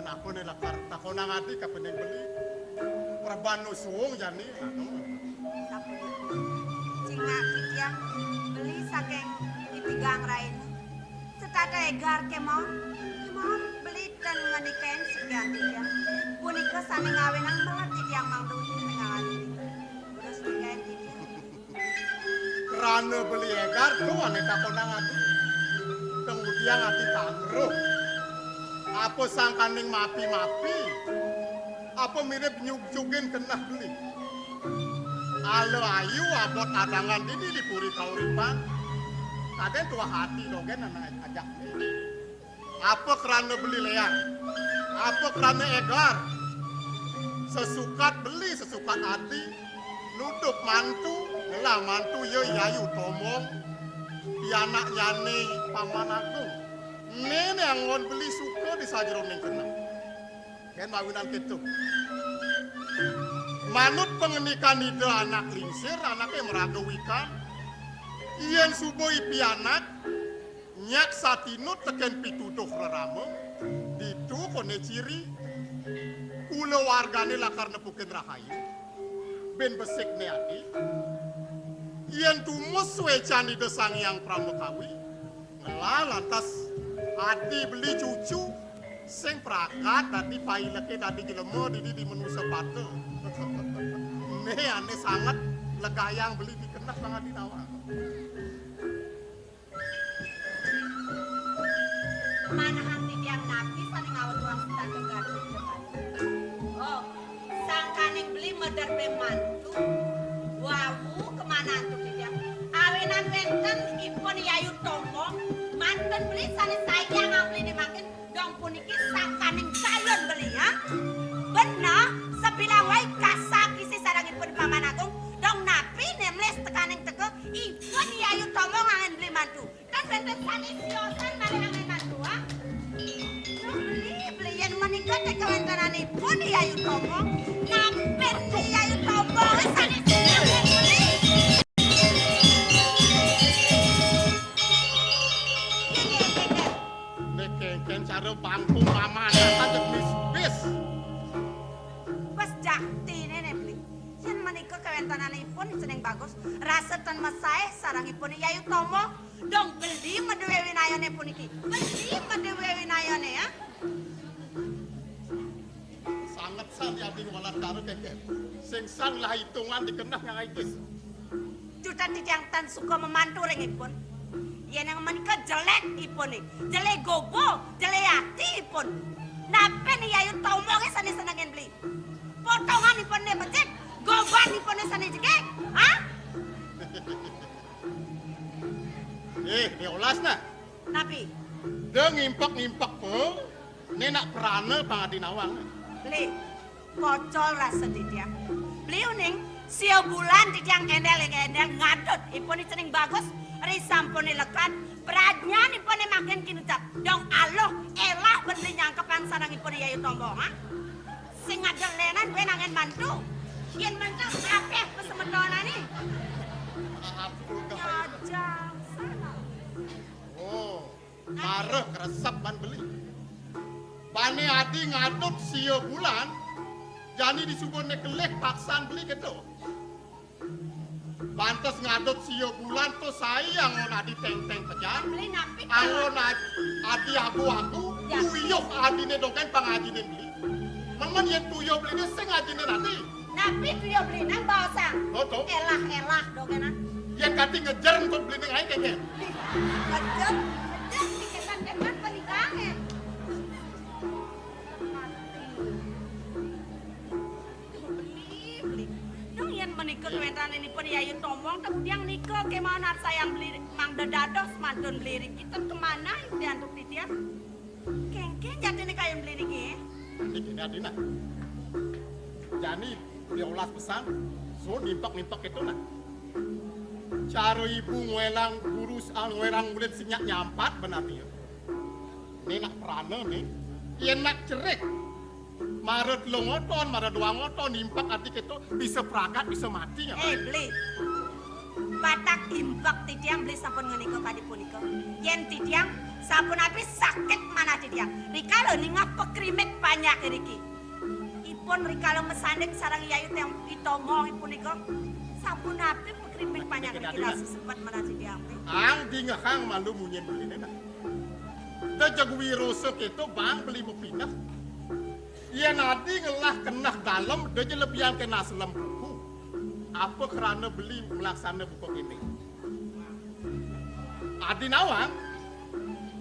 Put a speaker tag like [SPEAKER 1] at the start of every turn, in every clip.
[SPEAKER 1] aku nih lah karta kau nangati kapening beli perbanu suung jani
[SPEAKER 2] Cingak dia beli saking itigang rain setata egar kemon beli dan nganikain sekian dia punika sani ngawinang banget tiang mangdung ngawin terus nikain dia
[SPEAKER 1] kerana beli egar tuh wanita kau nangati kemudian hati tangruh apa sangkaning mapi-mapi apa mirip nyug-nyugin kena beli alo ayu abot adangan ini dipuri kauripan ada tua hati dogen anak ajak apa kerana beli leang apa kerana egar sesukat beli sesukat hati nutup mantu ngelah mantu ye yayu tomong anak nyane paman aku nene angon beli suka di sajroning kena kan mawinan gitu manut pengenikan ide anak lingsir anaknya meragawikan iyan suboi pianak nyak satinut teken pituduh rerame ditu kone ciri kula wargane lakar nepukin rahayu ben besik neati iyan tumus wecan ide sang yang pramukawi ngelah lantas adi beli cucu sing prakat tadi paileke tadi jelema di menu sepatu ne ane sangat legayang beli dikenas sangat dinawang
[SPEAKER 2] mana hang tiang napi saling ngawet orang setan kegarut oh sangkaning beli medar pemantu wawu kemana tuh tiang awenan wenten ipon yayu tombong manten beli saling sayang ngabeli dimakin dong puniki sangkaning calon beli ya benar sebilang wae kasak isi sarangipun paman agung dong napi nemles tekaning teke ipun yayu tombong angen beli mantu kan benten saning siosan balik angen mantu ha beli yang menikah teh kawentenan ipun yayu tombong ngampir yayu tombong saning siosan beli
[SPEAKER 1] nek cara bangku paman aja bis
[SPEAKER 2] pas jakti nene beli yen menika kawentenanipun seneng bagus rasetan mesae sarangipun yayu tombong dong beli medewe winayone puniki beli medewe winayone ya
[SPEAKER 1] sangat san yang walat karo keke sing sang lah hitungan dikenah ngaitis
[SPEAKER 2] juta titiang tan suka memantu ringipun yen yang menika jelek ipun jelek gobo jelek hati ipun nape nih yayu tombongnya sani senengin beli potongan ipun nih becek goban ipun nih sani jegek ha
[SPEAKER 1] diolas nah
[SPEAKER 2] napi
[SPEAKER 1] de ngimpak po nenak perana pangadinawang
[SPEAKER 2] beli kocol rasa titiang beli uning sio bulan titiang endel ngadut ipun nih cening bagus risampun lekat beratnya ipun nih makin kinucap dong aloh elah beli nyangkepan sarang ipun yayu tombong ha sing ngadelenan gue nangen mantu yen mentok apeh pesemetona nih nyajang sana
[SPEAKER 1] oh marah keresep ban beli bani adi ngadut sio bulan jani disubun kelek paksan beli gitu pantes ngadut sio bulan tuh sayang ngon adi teng-teng pejan
[SPEAKER 2] beli napi
[SPEAKER 1] angon adi aku tuyuk adine doken pangajine beli mangan yen tuyuk beli dia sing ajine nanti
[SPEAKER 2] napi tuyuk beli nang bawa sang
[SPEAKER 1] Betul.
[SPEAKER 2] elah dokenan
[SPEAKER 1] yen kati ngejar untuk beli ning ae keke
[SPEAKER 2] kejem dikesan depan pernikahan beli dong yen menikah kewentan ini pun yayu tombong kemudian nikah kemana sayang beli mang dedados mantun beli kita kemana diantuk titian kengkeng jadi nih kayak beli niki
[SPEAKER 1] ini adina jani diolas pesan so nimpak itu nah cara ibu ngelang gurus ngelang murid sinyak nyampat benar nih ini nak perana nih yen nak cerik maret lo ngoton maret dua ngoton nimpak arti itu bisa perakat bisa mati ya
[SPEAKER 2] beli batak impak titiang beli sampun ngenikah kadi punika yen titiang Sampun api sakit mana dia. Rikalo ningah pekrimek banyak riki. Ipun rikalo mesanik sarang yayu yang itomong ipun iko. Sampun api pekrimek banyak riki rasa sempat mana dia.
[SPEAKER 1] Ang di ngahang malu munyen beli nena. Dajag wirose keto bang beli mupinah. Ia nadi ngelah kenah dalam daja lebihan kena selam buku. Apa kerana beli melaksana buku ini? Adi nawang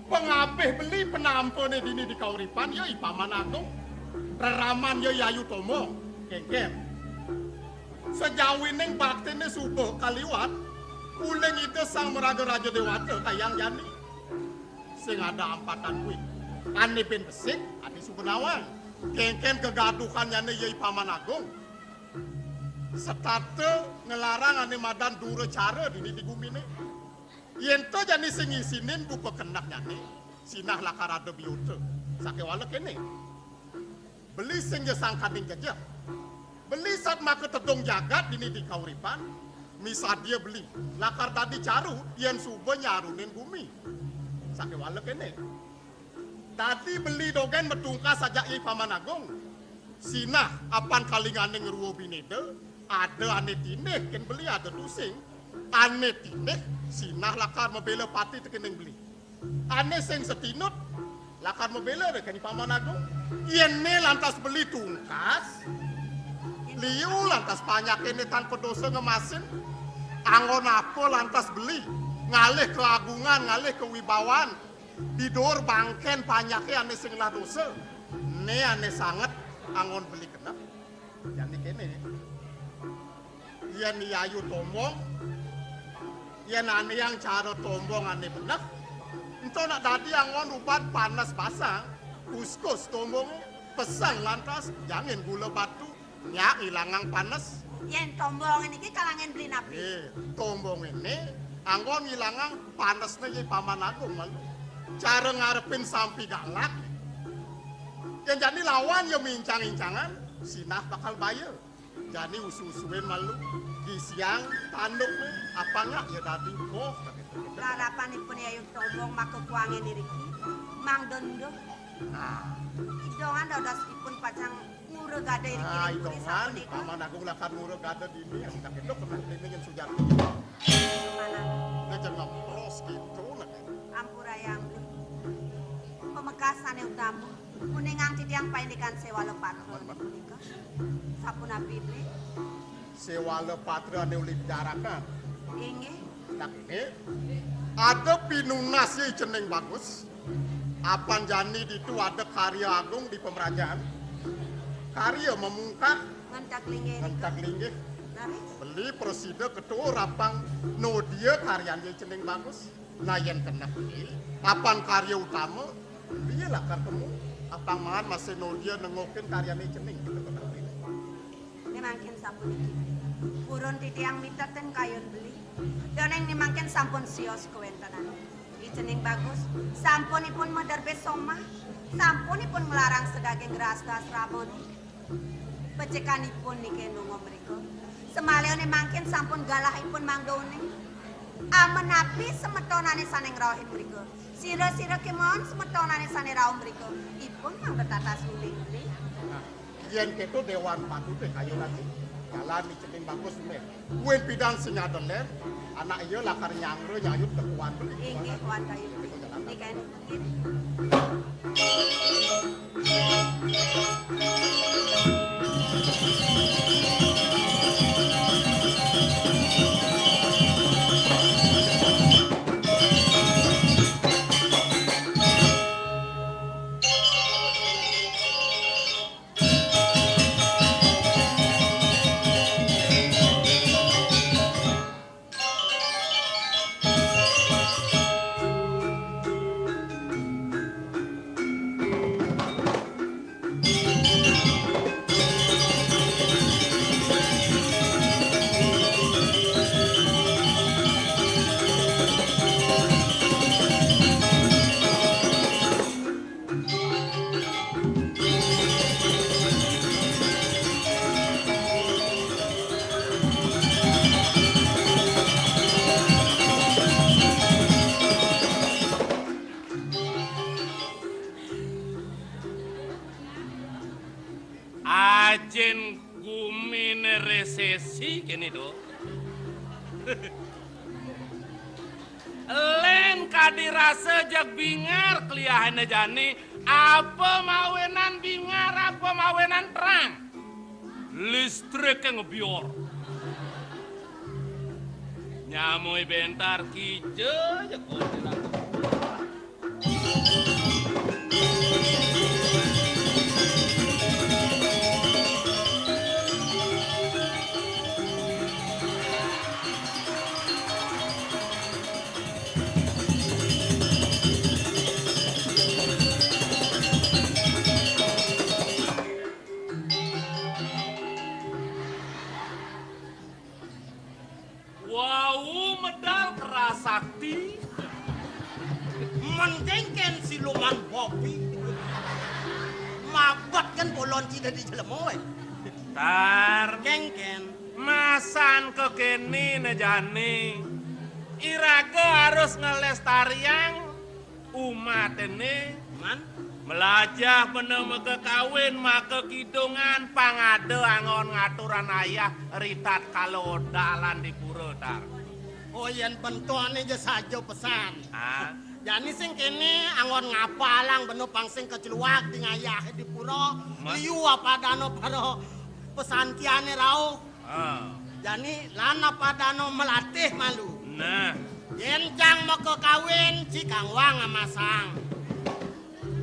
[SPEAKER 1] pengapih beli penampone dini di kauripan ya ipaman agung. Reraman ya yayu tomo kengkem. Sejauh ini baktene subuh kaliwat. Uleng itu sang meraja-raja dewata kayang jani. Sing ada ampatan kuih. Ane pin besik, ane subenawang. Kengkem kegaduhan jani ya ipaman agung. Setate ngelarang ane madan dura cara dini di bumi ni. Yento jani sing isinin buku kenak jani. Sinah lakar ada biota. Sake wala kene. Beli sing je sangkading jajah. Beli saat maka tedong jagat dini di kauripan. Misal dia beli. Lakar tadi caru. Yen subuh nyarunin bumi. Sake wala kene. Tadi beli dogen metungkas saja i paman agung. Sinah apan kalingane ngeruwo binede. Ada ane tineh ken beli ada tusing. Ane tineh sinah lakar membela pati tekening beli. Ane sing setinut lakar membela dekan paman agung. Iene lantas beli tungkas. Liu lantas banyak ini tanpa dosa ngemasin. Angon apa lantas beli. Ngalih keagungan, ngalih kewibawaan. Didur bangken banyaknya ane sing lah dosa. Ne ane sangat angon beli kenap. Jadi kene. Yen yayu tombong. Yen ane yang cara tombong ane benak. Itu nak tadi angon ubat panas basang. Kuskus tombong pesang lantas. Jangan gula batu. Ya ilangang panas.
[SPEAKER 2] Yen tombong ini kalangan beli napi.
[SPEAKER 1] Tombong ini angon ilangang panasnya ye paman agung malu. Cara ngarepin sampai galak. Yang jadi lawan ya mincang-incangan. Sinah bakal bayar. Jadi usu-usuin malu. Di siang tanduk nih. Apa nggak ya tadi. Oh.
[SPEAKER 2] Larapan ipun ya yung tombong maka kuangin diriki. Mang dondo.
[SPEAKER 1] Nah.
[SPEAKER 2] Idongan daudas ipun pacang murah gada iriki.
[SPEAKER 1] Nah idongan. Paman agung lakar murah gada di ini. Yang tak itu kena ini yang sujati.
[SPEAKER 2] Mana?
[SPEAKER 1] Dia jangan pros gitu.
[SPEAKER 2] Ampura yang beli. Pemekasan yang utama. Kuningang titiang paindikan sewa lepatron. Sapun api beli.
[SPEAKER 1] Sewa lepatron yang ulip jarakan.
[SPEAKER 2] Inge.
[SPEAKER 1] Tak ini. Ada pinunas yang ceneng bagus. Apan jani itu ada karya agung di pemerajahan. Karya memungkah.
[SPEAKER 2] Ngentak linggih.
[SPEAKER 1] Ngentak linggih. Beli presiden ketua rapang. No dia karyanya ceneng bagus. Nah yang kena beli. Apan karya utama. Dia lah ketemu. Apang mangan masih no dia nengokin karyanya ceneng.
[SPEAKER 2] Ini makin sampun iki. Purun titiang mitaten kayun beli. Doneng ni makin sampun sios kewentanan. Icening bagus. Sampunipun mederbe somah. Sampunipun melarang sedaging ras-ras ramon. Pecekanipun nike nungo mereka. Semaleone makin sampun galahipun mangdone. Amenapi semetonane saneng rawin mereka. Sira-sira kemon semetonane saneng rawin mereka. Ipun mang betata suling beli.
[SPEAKER 1] Yen keto dewan patu teh kayu lagi. Jalan di ceting bagus nih. Wen pidan senyadeler. Anak iya lakar nyangre nyayut kekuan beli.
[SPEAKER 2] Inggih kuan kayu. Ini kan gini.
[SPEAKER 3] Ajen gumine resesi kene do. Len kadirasa jag bingar kliahana jani apa mawenan bingar apa mawenan terang. Listrik yang ngebior. Nyamoy bentar kijo ya kodilah. Wow, medal kerasakti.
[SPEAKER 4] Mendengken siluman Bobi. Mabat kan bolon cida di jelemoy.
[SPEAKER 3] Tar
[SPEAKER 4] Kengken.
[SPEAKER 3] masan ke kene nejane. Iraga harus ngelestarian umat ini.
[SPEAKER 4] Man,
[SPEAKER 3] Melajah menemu kekawin maka kidungan pangade angon ngaturan ayah ritat kalau dalan di pura tar.
[SPEAKER 4] oh yen bentuane je saja pesan.
[SPEAKER 3] Ah,
[SPEAKER 4] Jani sing kene angon ngapalang beno pangsing keceluak di ngayah di pura.
[SPEAKER 3] Mas.
[SPEAKER 4] Liu apa dano paro pesantiane rau.
[SPEAKER 3] ah.
[SPEAKER 4] Jani lana padano melatih malu.
[SPEAKER 3] Nah,
[SPEAKER 4] Yen jang mau kawin cikang wang amasang.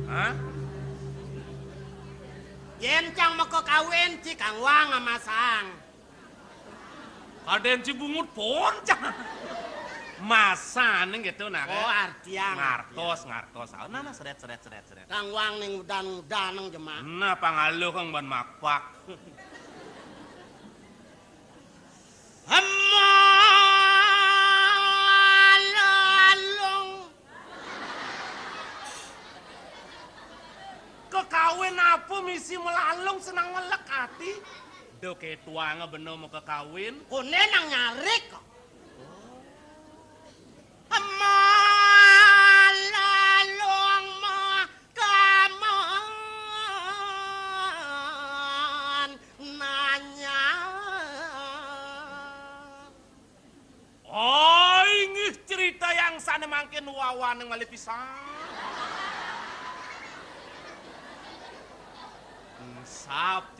[SPEAKER 3] ah?
[SPEAKER 4] Yen jang mau kawin cikang wang amasang.
[SPEAKER 3] Kaden Cibungut poncang. Masa nih gitu nah.
[SPEAKER 4] Oh artiang.
[SPEAKER 3] Ngartos. Nah, seret.
[SPEAKER 4] Kang wang ning udan-udan nang jemaah.
[SPEAKER 3] Nah, pangalu kang ban makpak.
[SPEAKER 4] Lalong.
[SPEAKER 3] Kekawin apa misi melalung senang melek hati? Do ketua ngebeno mau kekawin.
[SPEAKER 4] Kone nang nyarik kok. Lalong mah kaman nanya.
[SPEAKER 3] Oh, ini cerita yang sana mangkin wawan yang malih pisan. Sap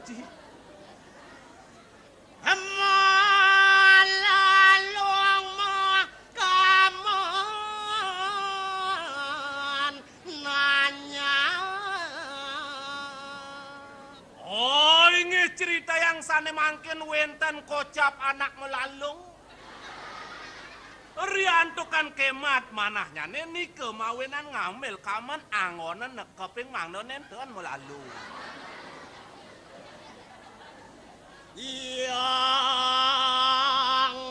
[SPEAKER 3] Ci.
[SPEAKER 4] Lalong mah kaman nanya.
[SPEAKER 3] Oh, ini cerita yang sana mangkin wenten kocap anak melalung. Riantukan kemat manahnya nih kemawinan ngambil kaman angonan nekeping mangdonen tuan melalung.
[SPEAKER 4] Yang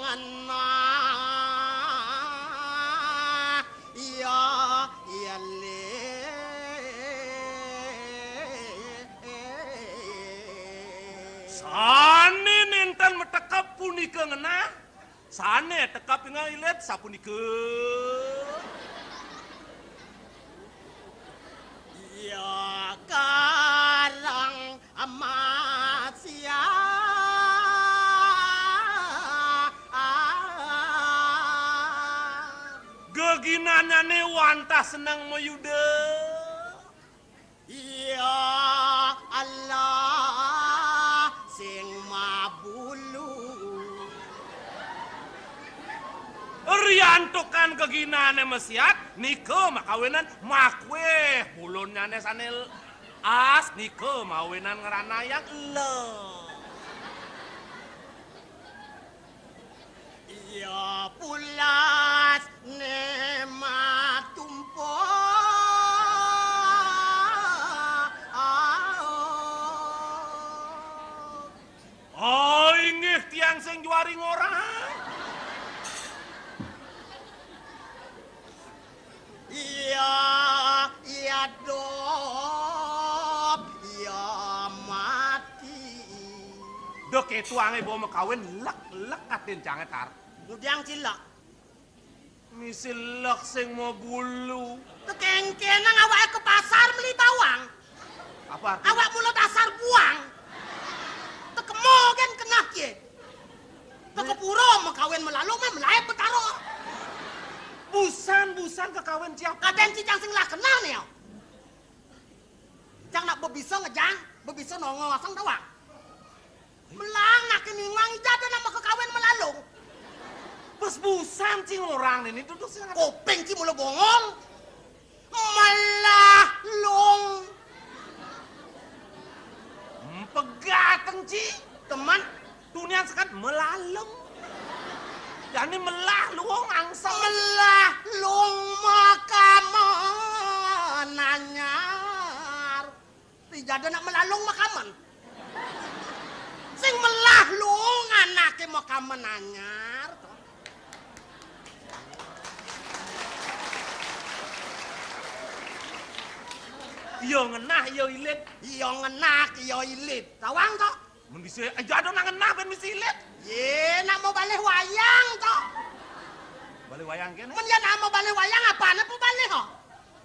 [SPEAKER 4] ngena ya le
[SPEAKER 3] Sane ninten metekap punika ngena. Sane tekap ngailet sapunika.
[SPEAKER 4] ya karang amasya
[SPEAKER 3] Geginanya nih wantah senang mayuda.
[SPEAKER 4] ya Allah sing mabulu
[SPEAKER 3] Riantukan keginane mesiat niko makawinan makwe bulunnya sanel as niko mawinan ngeranayak le.
[SPEAKER 4] ya pulas nema tumpo
[SPEAKER 3] Oh ingih tiang sing juari ngorang.
[SPEAKER 4] ya dop ya mati
[SPEAKER 3] Dok itu ange bawa mekawin lek katin jangan tar.
[SPEAKER 4] Mudiang cilak
[SPEAKER 3] Misi lek sing mau bulu.
[SPEAKER 4] kekengkenang awak ke pasar beli bawang
[SPEAKER 3] Apa?
[SPEAKER 4] awak mulut dasar mah melayap betaro.
[SPEAKER 3] Busan kekawin siapa?
[SPEAKER 4] Kaden cicang sing lah kenal nih. Cang nak bebiso ngejang, bebiso nongo asang doang. Melang nak kiningwang ijada nama kekawin melalung.
[SPEAKER 3] Bos busan cing orang ini duduk sih.
[SPEAKER 4] Kopeng ci mula bongol. Melalung.
[SPEAKER 3] Pegateng ci.
[SPEAKER 4] Teman,
[SPEAKER 3] Dunia sekat melalung. Yani melalung angsa.
[SPEAKER 4] melalung makaman nanyar. Ijada nak melalung makaman. Sing melalung anake makaman nanyar.
[SPEAKER 3] Yo ngenah yo ilit.
[SPEAKER 4] Iyo ngenak, iyo ilit. Tawang toh?
[SPEAKER 3] Mun bisa aja ada nang ngenah ben bisa ilit.
[SPEAKER 4] Ye, nak mau balik wayang toh?
[SPEAKER 3] Balik wayang kene.
[SPEAKER 4] Men ya nak mau balik wayang apaan apa balik kok?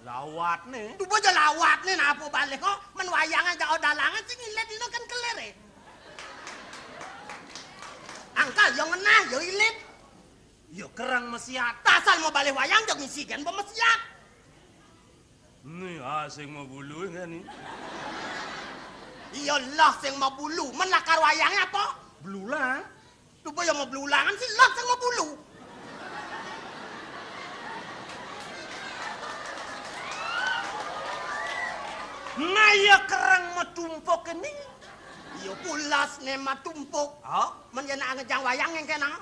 [SPEAKER 3] Lawat nih.
[SPEAKER 4] Tu bojo lawat nih nak apa balik kok? Men wayang aja dalangan sing ilit dino kan kelere. Angka yo ngenah, yo ilit.
[SPEAKER 3] Yo kerang mesiat.
[SPEAKER 4] Tasal mau balik wayang jo ngisikan pemesiat.
[SPEAKER 3] Nih asing mau bulu kan nih.
[SPEAKER 4] Iya lah sing mau bulu, men lakar wayangnya apa?
[SPEAKER 3] Belulang.
[SPEAKER 4] Tu bojo mau belulangan sih lah sing mau bulu.
[SPEAKER 3] Nah ya kerang metumpok ini.
[SPEAKER 4] Iyo pulas ne matumpuk.
[SPEAKER 3] Oh,
[SPEAKER 4] Men ya nak ngejang wayang yang kena.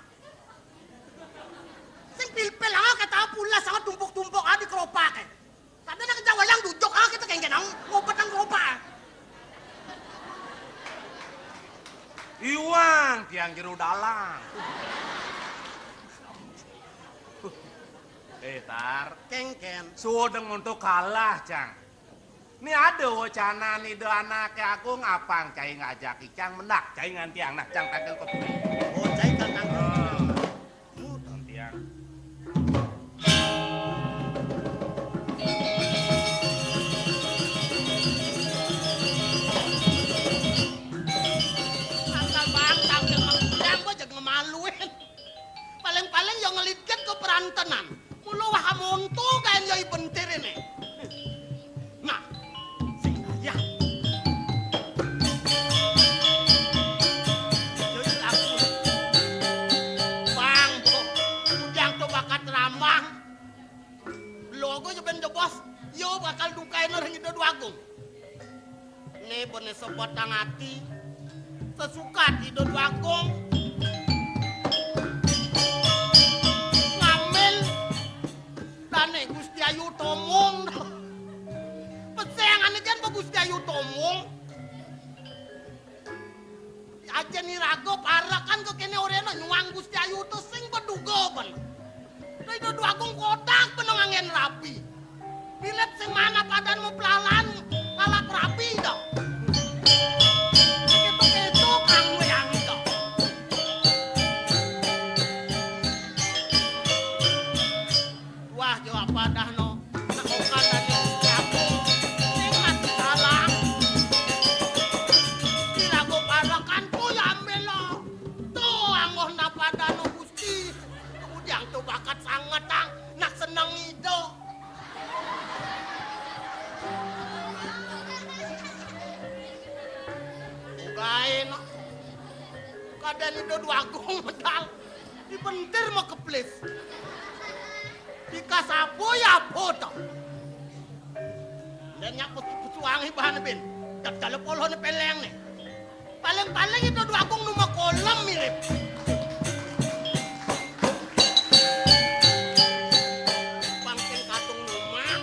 [SPEAKER 4] Sing pil-pil kata pulas sangat tumpuk-tumpuk di keropak. Tapi nak ngejang wayang duduk kita kayak kena ngopet nang keropak.
[SPEAKER 3] Iwang tiang jeru dalang. Tar,
[SPEAKER 4] Kengken.
[SPEAKER 3] sudah untuk kalah, Cang. Ini ada wacana nih do anak aku ngapang cai ngajak Cang mendak cai nganti anak Cang tangkel kopi.
[SPEAKER 4] Oh, cai tantang.
[SPEAKER 3] Nanti yang
[SPEAKER 4] Asal bantang dengan kudang aja ngemaluin. Paling-paling yang ngelitkan ke perantenan. Mulu wah montu kan yang bentir ini. Nah, sing ya. Jadi aku bang, kudang tuh bakat rambang. Logo aja ben bos, yo bakal dukain orang itu agung. Nih bener sepotang hati. Sesuka di Dodo Agung ngambil dane Gusti Ayu Tomong pesayangan aja Gusti Ayu Tomong aja nih rago parah kan ke kene orena nyuang Gusti Ayu tuh sing bedugo ben dari Dodo Agung kodak benong angin rapi bilet sing mana padanmu pelalan ngalak rapi dong. Kadang itu dua agung medal dipentir mau keplis dikasapo ya foto dan nyak pesuangi bahan bin tak kalau polo ne peleng nih paling-paling itu dua agung numah kolam mirip pangking katung numah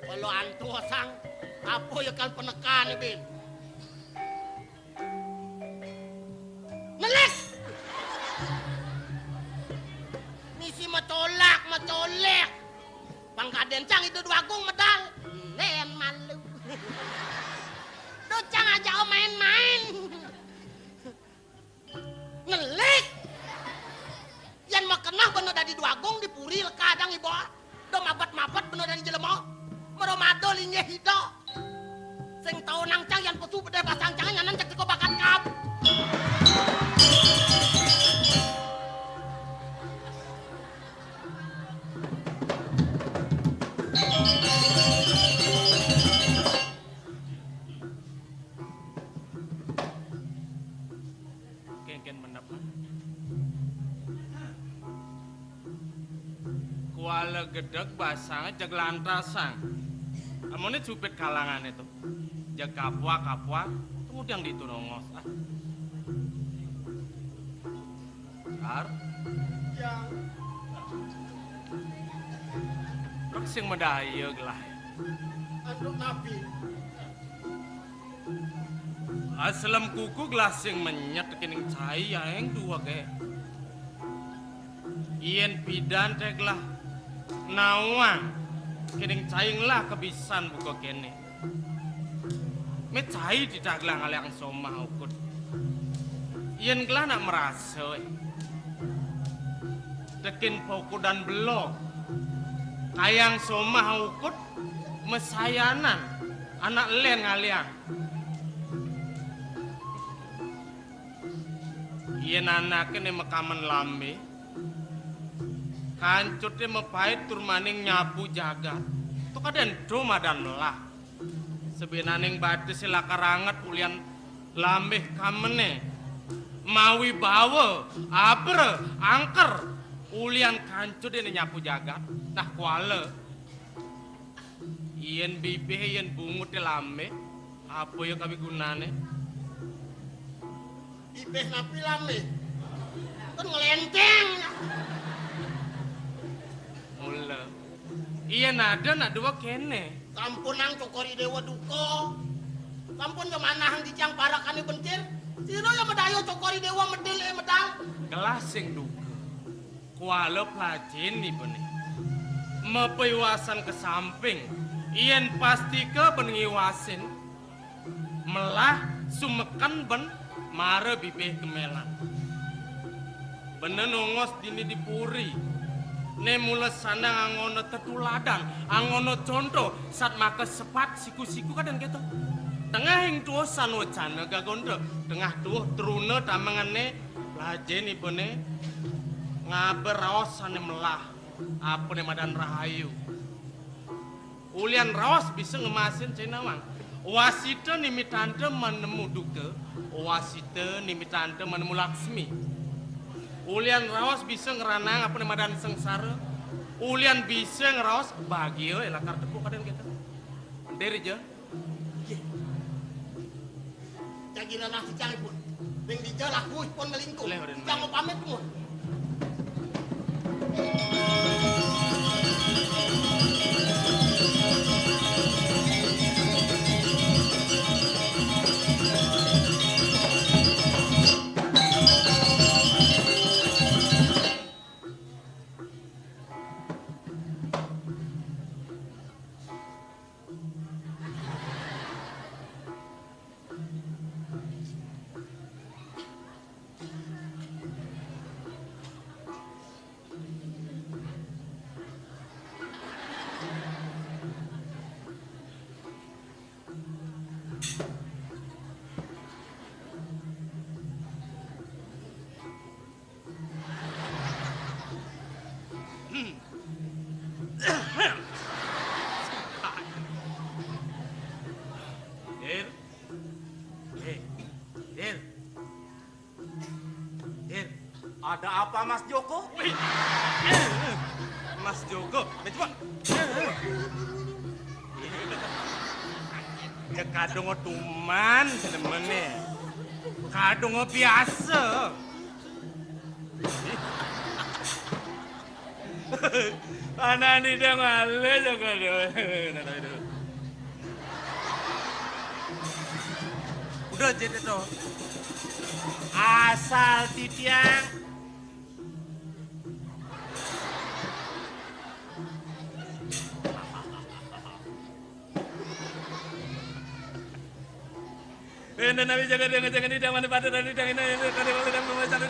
[SPEAKER 4] kalau antu sang apa ya kan penekan bin ngeles misi macolak pangkaden cang itu dua agung medal nen malu tuh cang aja main-main ngelik yan makenah bener dari dua agung dipuri kadang ibu do mabat bener dari jelema meromado linya hido Sing tau nang cang yan pesu bede pasang cangan nyanan cek teko bakat kap.
[SPEAKER 3] Kengken menapa? Kuala gedeg basang jag lantasang. Amone cupit kalangan itu. Jag kapwa, kemudian ditunongos. Ar,
[SPEAKER 1] Yang
[SPEAKER 3] rek sing medayeg lah.
[SPEAKER 1] anduk nabi.
[SPEAKER 3] Aslam kuku gelas sing menyet kening cai yang dua ke. Ien pidan teglah nawang kening caing lah kebisan buka kene. Me cai tidak gelah ngaliang somah ukut. Ien gelah nak merasa. Tekin poku dan belok. Kayang somah ukut mesayanan anak len ngaliang. Ien anaknya mekaman lambe. Kancutnya mepait turmaning nyapu jagat. Itu kaden doma dan melah. Sebenaning batu sila karangat ulian lambe kamene. Mawi bawa, abre, angker. Ulian kancutnya nyapu jagat. Nah kuala. Ien bibih, ien bungut di lambe. Apa yang kami gunane?
[SPEAKER 4] Ibeh napi lame. Kan ngelenteng.
[SPEAKER 3] Mula. Iya nada nak dua kene.
[SPEAKER 4] Kampun nang cokori dewa duko. Kampun kemana hang dicang parakane bentir. Sino yang medayo cokori dewa medil medal.
[SPEAKER 3] Gelas sing duka. Kuala pelajin nih benih. Mepiwasan ke samping. Ien pasti ke pengiwasin. Melah sumekan ben mare bibih gemelan. Bener nongos dini dipuri. Ne mula sana angono tetuladan, angono contoh saat maka sepat siku-siku kadang gitu. Tengah yang tuh sanu cana gagondo, tengah tuh teruna tamangane lajen ibune ngaber raos sane melah apa ne madan rahayu. Ulian raos bisa ngemasin cenawang. Wasita nimitante menemu duke, wasita nimitante menemu laksmi. Ulian raos bisa ngeranang apa nama dan sengsara. Ulian bisa ngeraos bahagia elakar tepuk kadang kita. Dari je.
[SPEAKER 4] Jagina nasi cang pun. Ning dijal aku pun melingkup. Jangan pamit pun.
[SPEAKER 5] Ada apa Mas Joko?
[SPEAKER 3] Mas Joko, coba. Ya kadung tuman temennya. Kadung biasa. Anak ini dah malu juga dulu. Udah jadi tuh. Asal titiang. Dan nabi jaga jangan tidak mana pada dan tidak ini kada boleh dan memasak.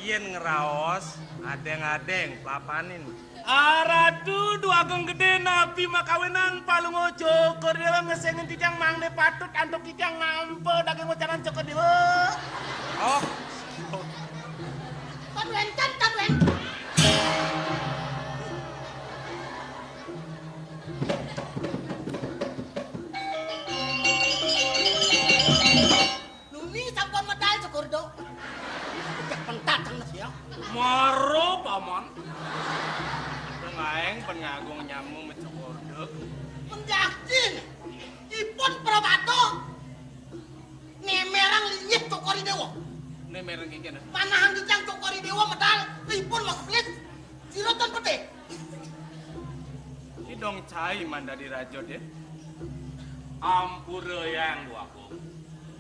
[SPEAKER 3] yen ngeraos adeng-adeng papanin.
[SPEAKER 5] Aradu dua ageng gede napi makawinan palung cokor dewa ngesengin tijang mangne patut antuk tijang ngampe daging wacanan cokor dewa.
[SPEAKER 3] Oh,
[SPEAKER 4] Tadwen. Nuni sampun medal syukur do. Cek pentat cenah ya.
[SPEAKER 3] maro paman. Pengaeng pengagung nyamu mecokordek.
[SPEAKER 4] Penjaktin. Ipun Prabato. Nemerang linyit cokori dewa.
[SPEAKER 3] Ini mereng kikena.
[SPEAKER 4] Panahan dijang cokori dewa medal. Ipun mas pelit. Sirotan pete.
[SPEAKER 3] Ini dong cai manda di rajo deh.
[SPEAKER 5] Ampura yang duaku.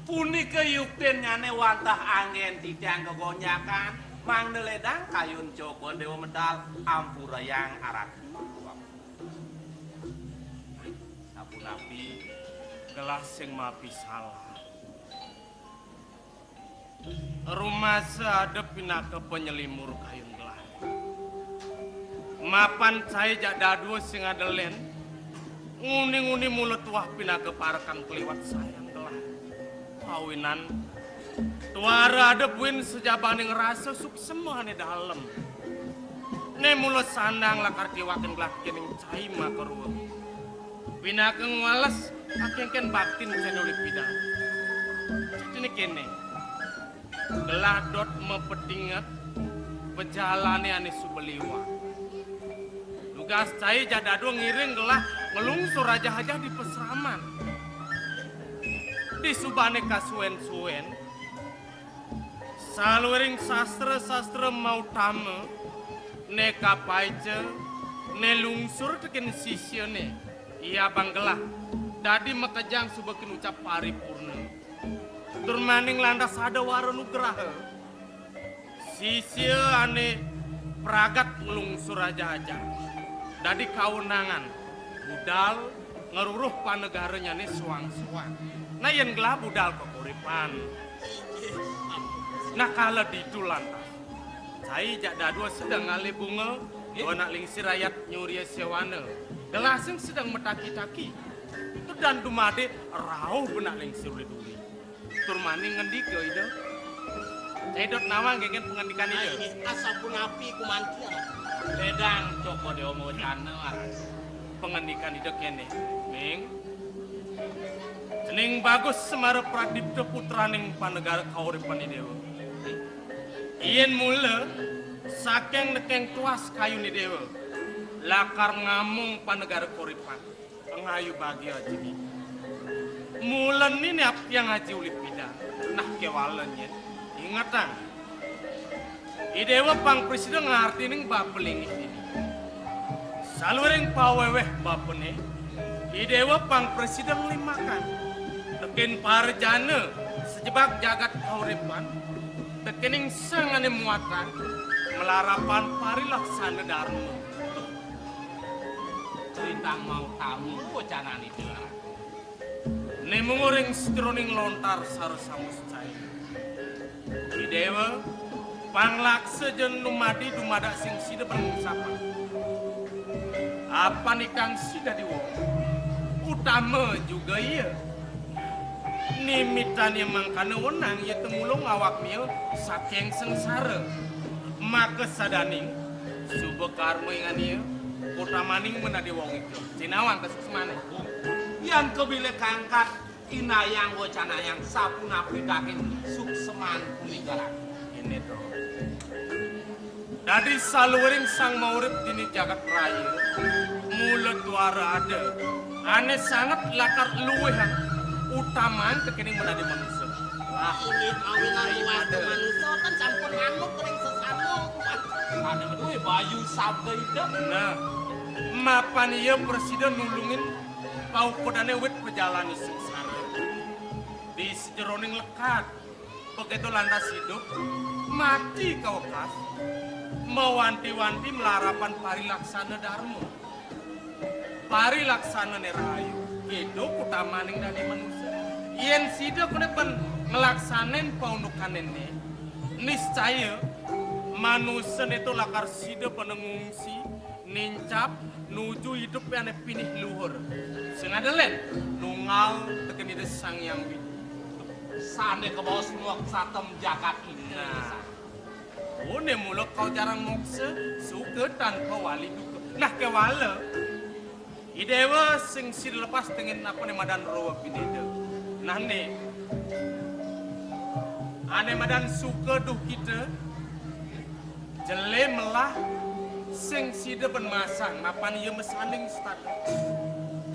[SPEAKER 5] Punika yukten nyane wantah angin tijang kegonyakan. Mang neledang kayun cokor dewa medal ampura yang arat.
[SPEAKER 3] Sapu napi gelas sing mapi salah. Rumah seadep pinaka penyelimur kayun gelah. Mapan cai jak dadu sing adelen. Nguni-nguni mulut wah pinaka parakan keliwat sayang gelah. Kawinan tuara adep win sejabaning rasa suksema ane dalem. Ne mulut sandang lakar kiwakin gelah kening cai makarua. Pinaka ngwales akengken baktin cenoli pidang. Ini kene. Gelah dot mepedinget pejalane ane subeliwa. Tugas cai jadado ngiring gelah ngelungsur raja-raja di peseraman. Di subane kasuen-suen. Saluring sastra-sastra mau tame. Ne kapaice. Ne lungsur tekin sisyone. Iya bang gelah. Dadi mekejang subekin ucap paripurna. Turmaning landas ada waro nugraha. Sisya ane pragat ngelungsur aja-aja. Dadi kawenangan budal ngeruruh panegaranya nih suang-suang. Nah yen gelah budal kekuripan. Nah kala ditu lantas. Cai jak dadua sedang ngali bunga. Dua nak lingsi rakyat nyuria sewana. Gelah sing sedang metaki-taki. Itu dan dumade rauh benak lingsi uri-uri. Turmani ngendik yo ide. Cedot nawang gegen pengendikan ide.
[SPEAKER 4] Asapun api kumanti ya.
[SPEAKER 5] Ledang cokor dewa mawacana.
[SPEAKER 3] Pengendikan ide kene. Ming. Cening bagus semara pradipta putraning panegara kauripan idewa. Ien mula saking nekeng tuas kayu ni dewa. Lakar ngamung panegara kauripan. Pengayu bagi aja ni. Mulan ini apa yang ngaji ulip bidang. Nah kewalannya. Ingatan. Idewa pang presiden ngerti ning bapeling ini. Saluring paweweh bapene. Idewa pang presiden limakan. Tekin parjana sejebak jagat kauripan. Tekening sangane muatan. Melarapan parilaksana dharma.
[SPEAKER 5] Cerita mau tamu wacanan itu.
[SPEAKER 3] Ne menguring setroning lontar sarsamus cai. Di dewa panglaksa jen numadi dumada sing sida bermusapa. Apa nikang sida diwo? Utama juga iya. Nimitan yang mangkana wenang ya temulung awak niya saking sengsara. Maka sadaning subekarma ingan iya utamaning menadi wong itu. Cinawang kesuksmane.
[SPEAKER 5] Yang kebile kangkat inayang wacana yang sapu napridakin sukseman puninggalan.
[SPEAKER 3] Ini tuh. Dari saluring sang maurib dini jagat raya, mulut tuara ada. Aneh sangat lakar luwehan utamaan tekening menadi manusia.
[SPEAKER 4] Wah ini kawinan waktu manusia kan campur manuk kering sesano.
[SPEAKER 5] Ada duwe bayu sabda itu.
[SPEAKER 3] Nah, mapan iya presiden nulungin pau kodane wit perjalanan sengsara. Di sejeroning lekat, begitu landas hidup, mati kau kas. Mewanti-wanti melarapan parilaksana dharma. Parilaksana nerayu, hidup utamaning dari manusia. Yen sida kunepen ngelaksanen paunukan ini, niscaya manusia itu lakar sida penengungsi nincap nuju hidup yang pinih luhur sengadelen nungal teken ide sang yang widi
[SPEAKER 5] Sane ke bawah semua satem jagat ini.
[SPEAKER 3] nah one mulak kau jarang mokse suka tanpa wali duka nah kewala idewa sing sid lepas dengan apa nih madan roa pinede nah nih ane madan suka duh kita jele melah sing sida penmasang napan ieu mesanding stad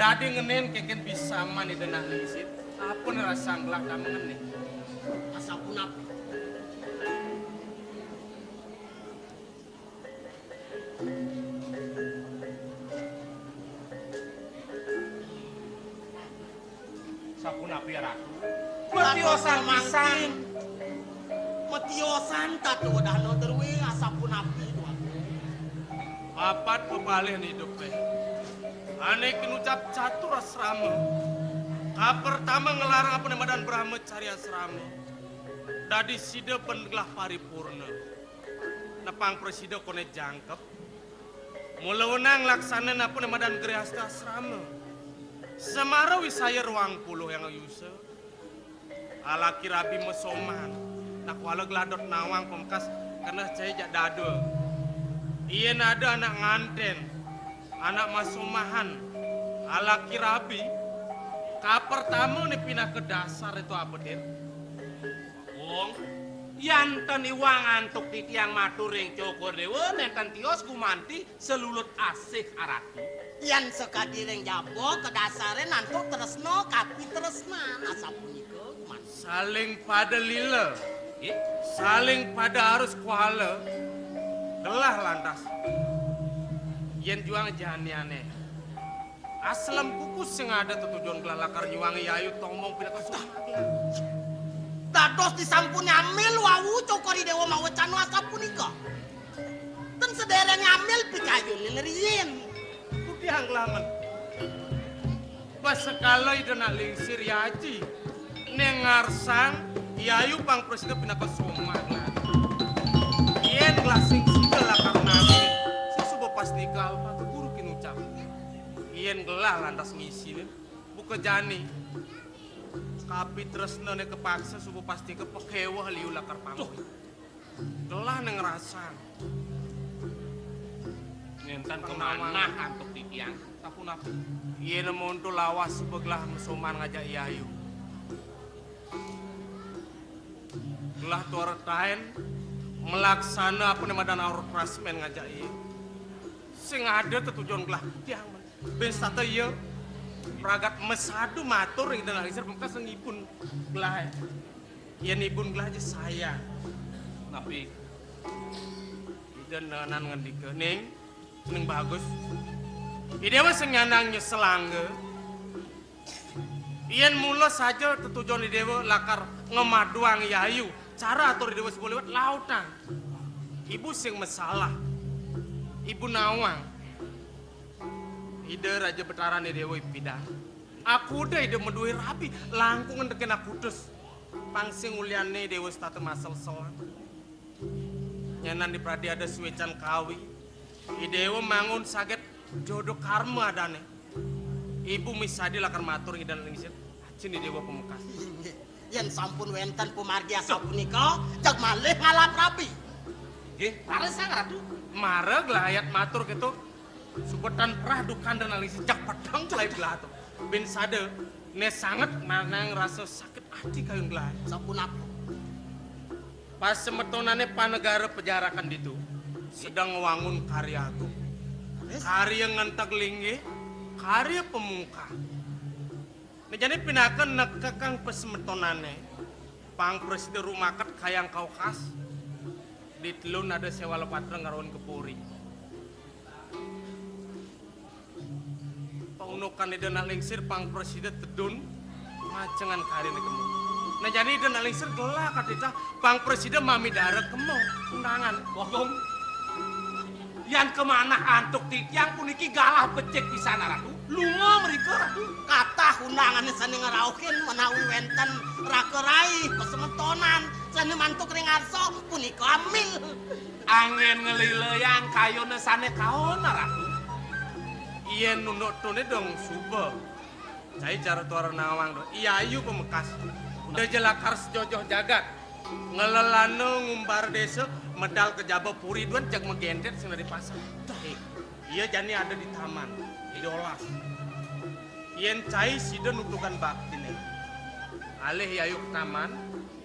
[SPEAKER 3] dadi ngenen keken bisa mani denah lisit apa nih rasa ngelak kami ngene
[SPEAKER 4] Asapun apa?
[SPEAKER 5] Sapuna ya ratu. Metiosan pisan.
[SPEAKER 4] Metiosan tatu dano terwe asapun api dua.
[SPEAKER 3] papat pepalih hidup teh ane kenucap catur asrama pertama ngelarang apa nama dan Brahma cari asrama dadi sida pengelah paripurna nepang presida kone jangkep mula wenang laksana apa nama dan gerehasta asrama semara wisaya ruang puluh yang ayusa ala kirabi mesoman nak wala geladot nawang pemkas karena saya jak dado iya nada anak nganten anak masumahan ala kirabi pertama nih pindah ke dasar itu apa den?
[SPEAKER 5] Wong, yanten iwang antuk di tiang maturing cokor dewa nenten tios gumanti selulut asih aratu.
[SPEAKER 4] Yan sekadiring jabo ke dasare nantuk tresno kapi tresnan asapun iko kuman.
[SPEAKER 3] Saling pada lila,
[SPEAKER 5] Eh,
[SPEAKER 3] saling pada harus kuala, gelah lantas. Yen juang janiane. Aslam kukus sing ada tujuan gelah lakar nyuwangi yayu tomong pindah ke
[SPEAKER 4] Dados disampuni amil wawu cokori dewa mawecano asapun iko. Dan sedereng amil pikayu lileriin.
[SPEAKER 3] Kudiang laman. Pas sekala ida nak lingsir yaji, nengarsang yayu pang presiden pindah ke Somang lah. Yen gelah sing sida lakar nami, sesuba pas nikah alpa guru kinucap. Yen gelah lantas ngisi buka jani. Kapi tresna ne kepaksa subuh pasti kepekewah liu lakar panggung. Gelah neng rasang.
[SPEAKER 5] nenten kemana antuk di tiang?
[SPEAKER 3] Tapun apa? Iya nemonto lawas sebeglah mesoman ngajak yayu. Gelah tuara tain melaksana apa nama dan aur prasmen ngajak iya. Sing ada tetujuan gelah tiang. Ben sate iya. Pragat mesadu matur gitu lah. Isir pemkas ngibun gelah. Iya nibun gelah aja saya.
[SPEAKER 5] Tapi
[SPEAKER 3] Dan nan ngendike ning seneng bagus. Idewa sing nyanang nyeselangge. Yen mula saja tetujuan idewa lakar ngemaduang yayu. Cara atur idewa sebuah lewat lautan. Ibu sing masalah. Ibu nawang. Ide raja betaran idewa ipidah. Aku udah ide meduhi rapi. Langkung ngedeken aku dus. Pangsing uliane idewa statu masal selang. Nyanan di pradi ada suwecan kawi. Idewa mangun saget jodoh karma adane. Ibu misadi lakar matur idan lingsit. Acin idewa pemukas.
[SPEAKER 4] Yan sampun wenten pumargi asapun iko jag malih ngalap rapi.
[SPEAKER 5] nggih, laras sang ratu.
[SPEAKER 3] Mareg lah ayat matur gitu. Subetan perah dukan dan alisi jak pedang celai belah tuh. Ben sade ne sangat manang rasa sakit hati kayun gelah.
[SPEAKER 4] Sapun apa?
[SPEAKER 3] Pas semetonane panegara pejarakan ditu sedang wangun karyaku. Karya ngentak linggi, karya pemuka. Nah jadi pinakan nekekang pesemetonane pang presiden rumakat kayang kau khas di telun ada sewa lepatra ngaron kepuri. Paunukan ide nak lingsir pang presiden tedun macengan karya ne kemu. Nah jadi ide nak lingsir gelak kadita pang presiden mami darah kemu undangan.
[SPEAKER 5] Bogong. Yan kemana antuk di tiang puniki galah becek di sana ratu. Lunga mereka ratu.
[SPEAKER 4] Kata undangannya sani ngeraukin menawi wenten rakerai pesemetonan sani mantuk ring arso punika amil.
[SPEAKER 5] Angin ngelileang kayone sane kaona ratu.
[SPEAKER 3] Ien nunuk tune dong suba. Cai cara tuara nawang do. Iya ayu pemekas. Udah jelakar sejojoh jagat. Ngelelano ngumbar desa medal kejaba puri duan jak megendet sing dari pasar. Iya jani ada di taman. Idolas. Ien cai sida nutukan bakti nih. Alih ayu ke taman.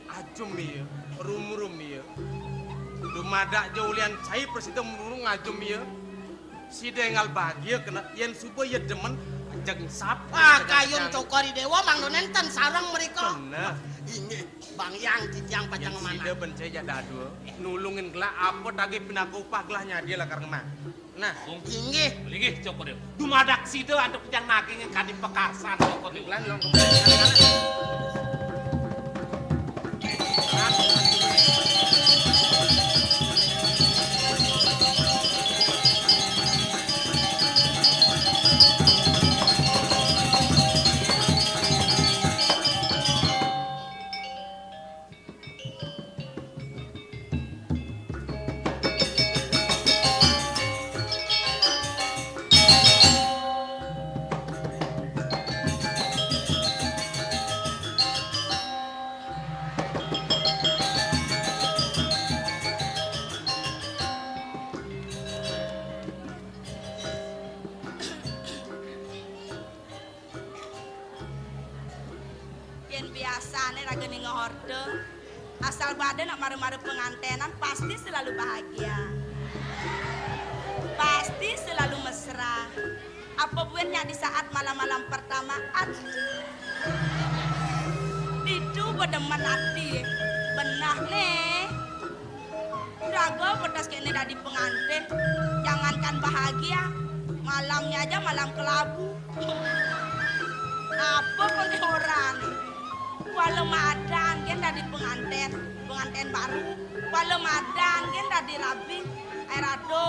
[SPEAKER 3] Ajum iya. Rum-rum iya. Dumadak jaulian cai presida murung ngajum iya. Sida engal bahagia kena ien suba ya demen jeng sapa.
[SPEAKER 4] Kayun cokori dewa mang nenten sarang mereka.
[SPEAKER 3] Bener.
[SPEAKER 4] Inge Bang Yang titiang pajang mana.
[SPEAKER 3] Sida bencai ya dadu. Nulungin gelah apa tagi pinaka upah gelahnya dia lah karena. Nah,
[SPEAKER 4] Inge
[SPEAKER 5] Lagi cokor dia. Dumadak sido antuk yang naging yang kadi pekasan cokor dia.
[SPEAKER 3] lan long
[SPEAKER 2] Yen biasane ragene ngehorde. Asal badan nak maru-maru pengantenan pasti selalu bahagia. Pasti selalu mesra. Apa buennya di saat malam-malam pertamaan? Itu bedemen hati. Benah nih. Raga pedas kene dadi pengantin. Jangankan bahagia, malamnya aja malam kelabu. Apa pun orang walau madang gen dari pengantin baru walau madang gen dari rabi airado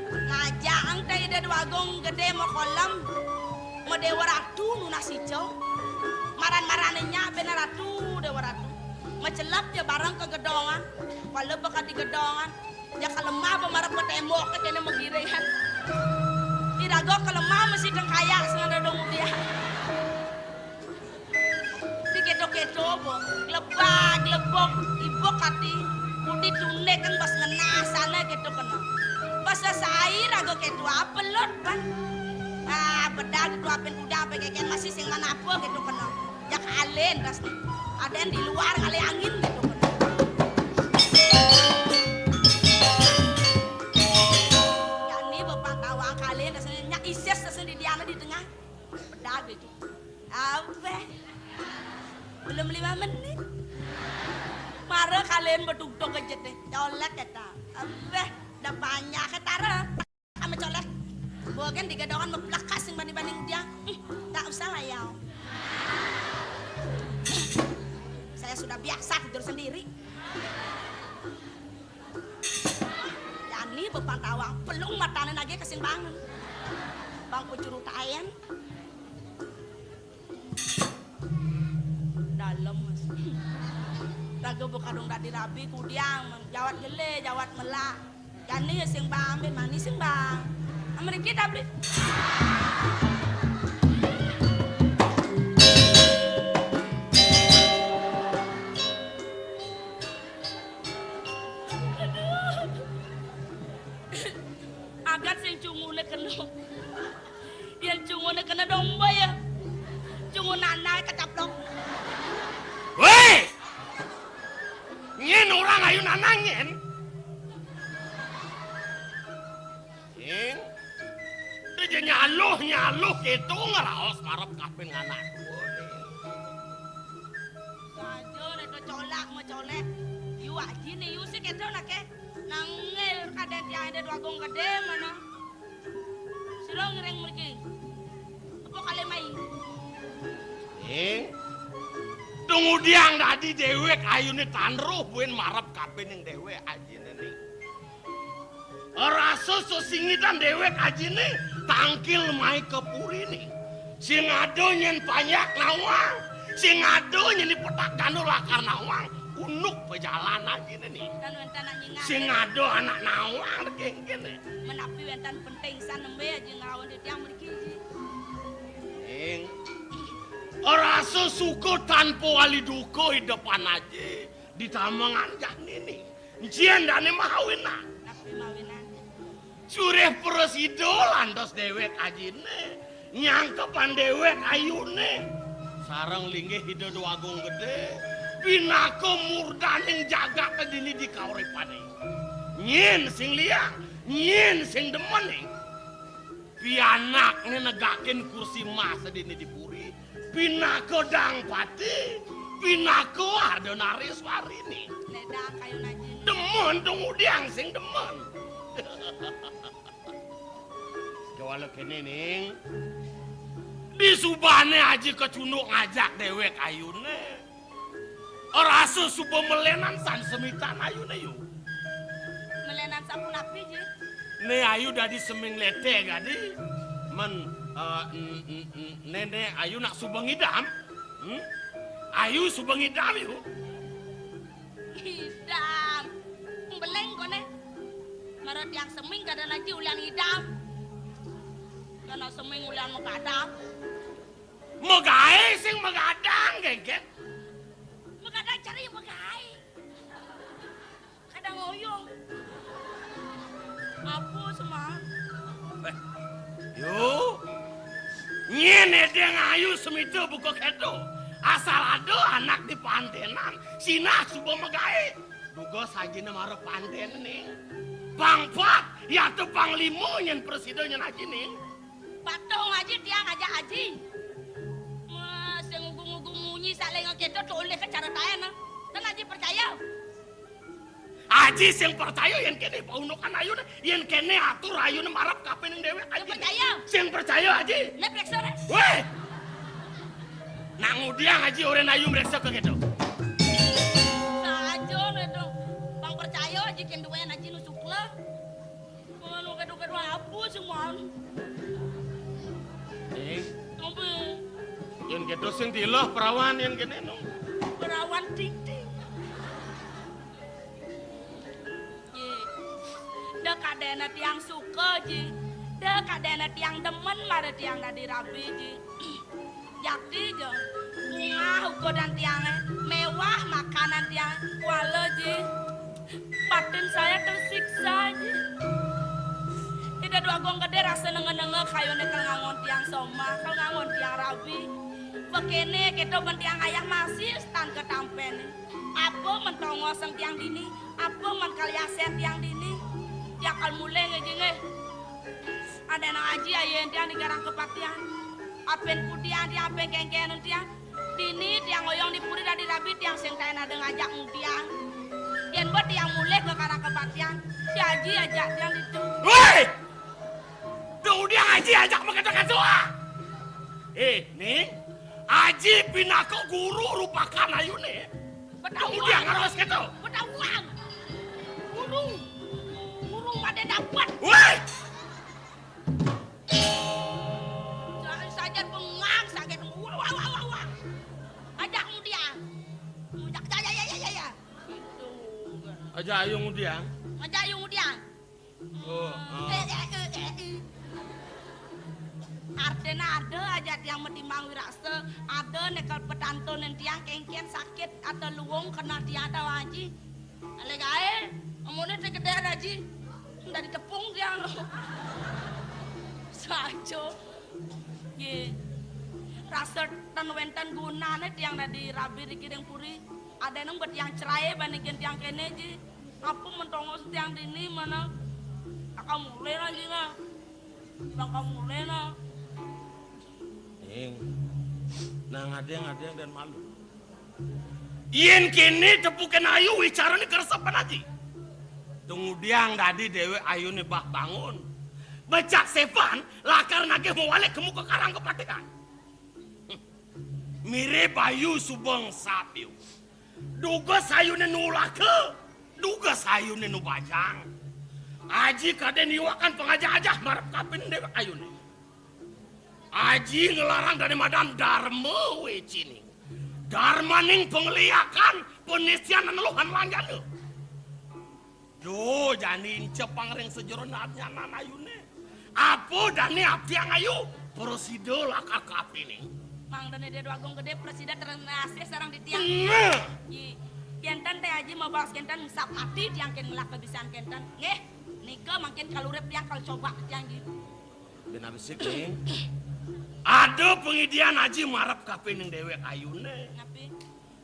[SPEAKER 2] ngajak angka ide dua gong gede mau kolam mau dewa ratu nunas hijau maran-marannya bener ratu dewa ratu mecelap dia bareng ke gedongan walau bekat di gedongan ya kalau mah pemarap ke tembok ke tene mengirehan tidak go kalau mah mesti dengkaya sengaja dong dia kedo-kedo bo, glebak, ibu kati, putih tunde kan bas ngenasana gitu kena. Basa sair agak kedo apelot ban. Ah, bedak itu apen udah pengen masih sing mana apa gitu kena. Ya kalen das nih. Ada yang di luar kali angin gitu kena. Ya nih bapak tawang kalian dasnya nyak ises dasnya di diana di tengah. Bedak gitu. Apa? Belum 5 menit. Mara kalian berduduk aja deh. Colek kita. Abeh, udah banyak ketara. Sama colek. Bukan digadongan membelakas yang banding-banding dia. Tak usah lah ya. Saya sudah biasa tidur sendiri. Yani bepantawang. Pelung matanya lagi kesimbangan. Bang kucurut ayan. Dalam mas raga bekadong dadi rabi kudiang jawat gele jawat melak jani sing bang ben manis sing bang amerika tabli agat sing cungune kena yang cungune kena domba ya cungun nanai kecaplok.
[SPEAKER 3] Weh! Nyen orang ayu nanangen. Nyen. Dia nyaluh gitu ngeraos ngarep kapin nganak.
[SPEAKER 2] Sajo nek colak mau colek. Yu aji nih yu sih kedo nak ke. Nangil kaden dia ada dua gong gede mana. Siro ngereng mriki. Apa kali mai?
[SPEAKER 3] Tunggu diang tadi dewek ayune tanruh buen marap kapin yang dewek ajine nih. Rasa sesingitan dewek ajine tangkil mai ke puri nih. Sing ado nyen banyak nawang, sing ado nyen petak kanu lakar nawang. cunuk pejalan aja nih.
[SPEAKER 2] Dan wentan nyingat.
[SPEAKER 3] Sing ngado anak nawang kene.
[SPEAKER 2] Menapi wentan penting sanembe aja ngawon di tiang mriki ji.
[SPEAKER 3] Ning ora suku tanpa wali duko di depan aja di tamangan nini. Jian dane mahawina.
[SPEAKER 2] Napi mawinan.
[SPEAKER 3] Sureh presido lantos dewek ajine. Nyangkepan dewek ayune. Sarang linggih hidup agung gede. Pinako murdaning jaga kedini di kauripane. Nyin sing liang, nyin sing demen. Pianak negakin kursi mas sedini di puri. Pinako dang pati, pinako adonaris warini.
[SPEAKER 2] Nedang kayu najin.
[SPEAKER 3] Demen tunggu diang sing demen. Kewala kene ning. Di subane aja kecunuk ngajak dewek ayune. Ora susubo melenan san semitan ayune yuk.
[SPEAKER 2] Melenan sapu napi ji.
[SPEAKER 3] Ne ayu dadi seming lete gadi. Men nene ayu nak subeng idam. Ayu subeng idam yuk.
[SPEAKER 2] Idam. Beleng kone. Marot yang seming kada lagi ulang idam. Karena seming ulang mengadang.
[SPEAKER 3] Megae sing megadang geget.
[SPEAKER 2] Mengadang cari megai. Kadang ngoyong. Apa semua?
[SPEAKER 3] Yo. Nyene deng ayu semito buka kedo. Asal ada anak di pantenan. Sina subuh megae. Duga sajina mara panten nih. Pangpat, ya tuh panglimo nyen presidennya aja nih.
[SPEAKER 2] Patung aja dia ngajak aji. Mas yang ngugung-ngugung munyi saling ngekedot oleh ke cara tayan. Dan aji percaya.
[SPEAKER 3] Aji sing percaya yang kene paunukan ayun, yang kene atur ayun marap kapen yang dewe aji.
[SPEAKER 2] Percaya.
[SPEAKER 3] Sing percaya aji.
[SPEAKER 2] Leprek sore.
[SPEAKER 3] Weh. Nak ngudiang aji orang ayu mereka ke gitu.
[SPEAKER 2] Sajo itu. Bang percaya aji kenduayan aji nusuk lah. Kalau kedua-kedua apa semua. Apa?
[SPEAKER 3] Yang gitu sing diloh perawan yang kene no.
[SPEAKER 2] Perawan ting-ting. Dah kadena tiang suka ji. Dah kadena tiang demen mara tiang nadi rabi ji. Jadi jo. Bunga huko dan tiangnya. Mewah makanan tiang. Wala ji. Batin saya tersiksa ji. Tidak dua gong gede rasa nenge-nenge kayone kalau ngangon tiang soma. Kalau ngangon tiang rabi. Begini kita tiang ayah masih stand ketampen. Apa mentongoseng tiang dini. Apa menkaliaset tiang dini. Tiang kal mulai ngejenge. Ada nang aji ayen tiang di garang kepatian. Apen pudian tiang apen kengkenan tiang. Dini tiang ngoyong dipuri dari rabi tiang sing tayan ada ngajak tiang. Yen buat tiang mulai ke garang kepatian. Si aji ajak tiang itu.
[SPEAKER 3] Woi! Tuh dia aji ajak mengatakan doa. Nih. Aji pinako guru rupakan ayune. Tuh dia ngaros gitu.
[SPEAKER 2] Pedawang. Burung pada dapat.
[SPEAKER 3] Woi!
[SPEAKER 2] Saja pengang sakit. Wah. Ajak dia. Ajak ya. Itu.
[SPEAKER 3] Aja ayung dia.
[SPEAKER 2] Ajak dia.
[SPEAKER 3] Oh.
[SPEAKER 2] Artinya ada aja tiang metimbang wirasa. Ada nekal petantun yang tiang kengkian sakit atau luwung kena tiang ada waji. Alegae, amunnya tegede aji. Dari tepung tiang. Sajo. Ye. Rasa tan wentan gunane tiang dari rabi dikiring puri. Ada nang buat tiang cerai bandingin tiang kene ji. Apa mentongos tiang dini mana? Kamu mulai lagi lah. Bang mulai lah.
[SPEAKER 3] Nah ngadeng dan malu. Yen kene tepukan ayu wicara ni keresapan aja. Tunggu diang tadi dewe ayu ni bah bangun. Becak sepan lakar nage mewalik kemu ke karang kepatikan. Mirip ayu subeng sapiu. Duga sayu ni nulake. Duga sayu ni nubajang. Aji kaden iwakan pengajak-ajak marap kapin dewe ayu ni. Aji ngelarang dari madam Dharma wecini. Dharma ning pengliakan
[SPEAKER 6] penisian neluhan langgan lu. Duh, janin cepang ring sejero naatnya nanayune. Apa dani abdi yang ayu? Presiden lah kakak ini.
[SPEAKER 2] Mang dane dia doagung gede presiden terenase sarang di tiang. Ji, kentan teh aji mau balas kentan sap mati tiang ken ngelak kebisan kentan. Ngeh, nika makin kalurep tiang kalau coba tiang ji.
[SPEAKER 6] Ben abisik nih. Ada pengidian aji marap kape ning dewek ayune.
[SPEAKER 2] Ngapi?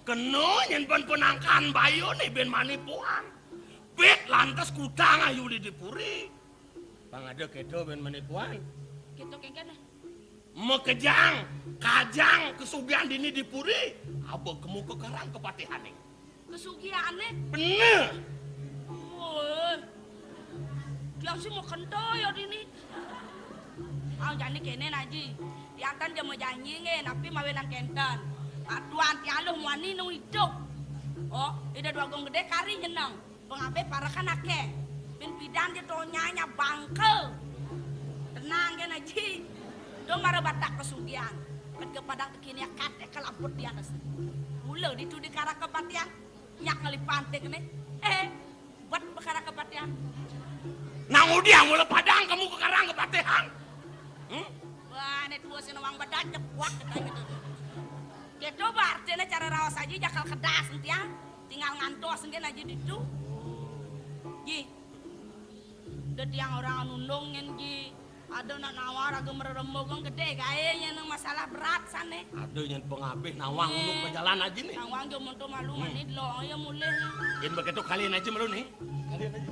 [SPEAKER 6] Keno nyimpen penangkan bayu nih ben manipuan. Bet lantas kudang ayu di dipuri. Pangada kedo ben manipuan.
[SPEAKER 2] Gitu kengkene.
[SPEAKER 6] Mekejang, kajang kesugihan dini dipuri. Abang kemu kekarang kepatihane.
[SPEAKER 2] Kesugiane?
[SPEAKER 6] Bener.
[SPEAKER 2] Woi. Tiang sih mau kentoy ya dini. Janji kene naji. Tiangkan dia mau janji nge, tapi mawenan kentan. Tuan tialuh muani nung hidup. Oh, ida dua gong gede kari nyeneng. Pengabe para kan ake. Bin pidan dia to nyanya bangkel. Tenang kan aji. Do mara batak kesugian. Ket kepadang tekini kate kelaput di atas. Mula ditu di kara kepatian. Nyak ngali pantai kene. Buat perkara kepatian.
[SPEAKER 6] Nang udia mula padang kamu ke karang kepatihan.
[SPEAKER 2] Wah, ini tua sinawang badan cepuak katanya gitu. Gitu artinya cara rawas aja jakal kedas nanti ya. Tinggal ngantos sendiri aja ditu. Ji, udah tiang orang nundungin Ji. Ada nak nawar agak meremogong gede kayaknya nang masalah berat sana.
[SPEAKER 6] Ada yang pengabih nawang untuk berjalan aja nih.
[SPEAKER 2] Nawang jo mentu malu ini lo ya mulai.
[SPEAKER 6] Yang begitu kalian aja malu nih. Kalian aja.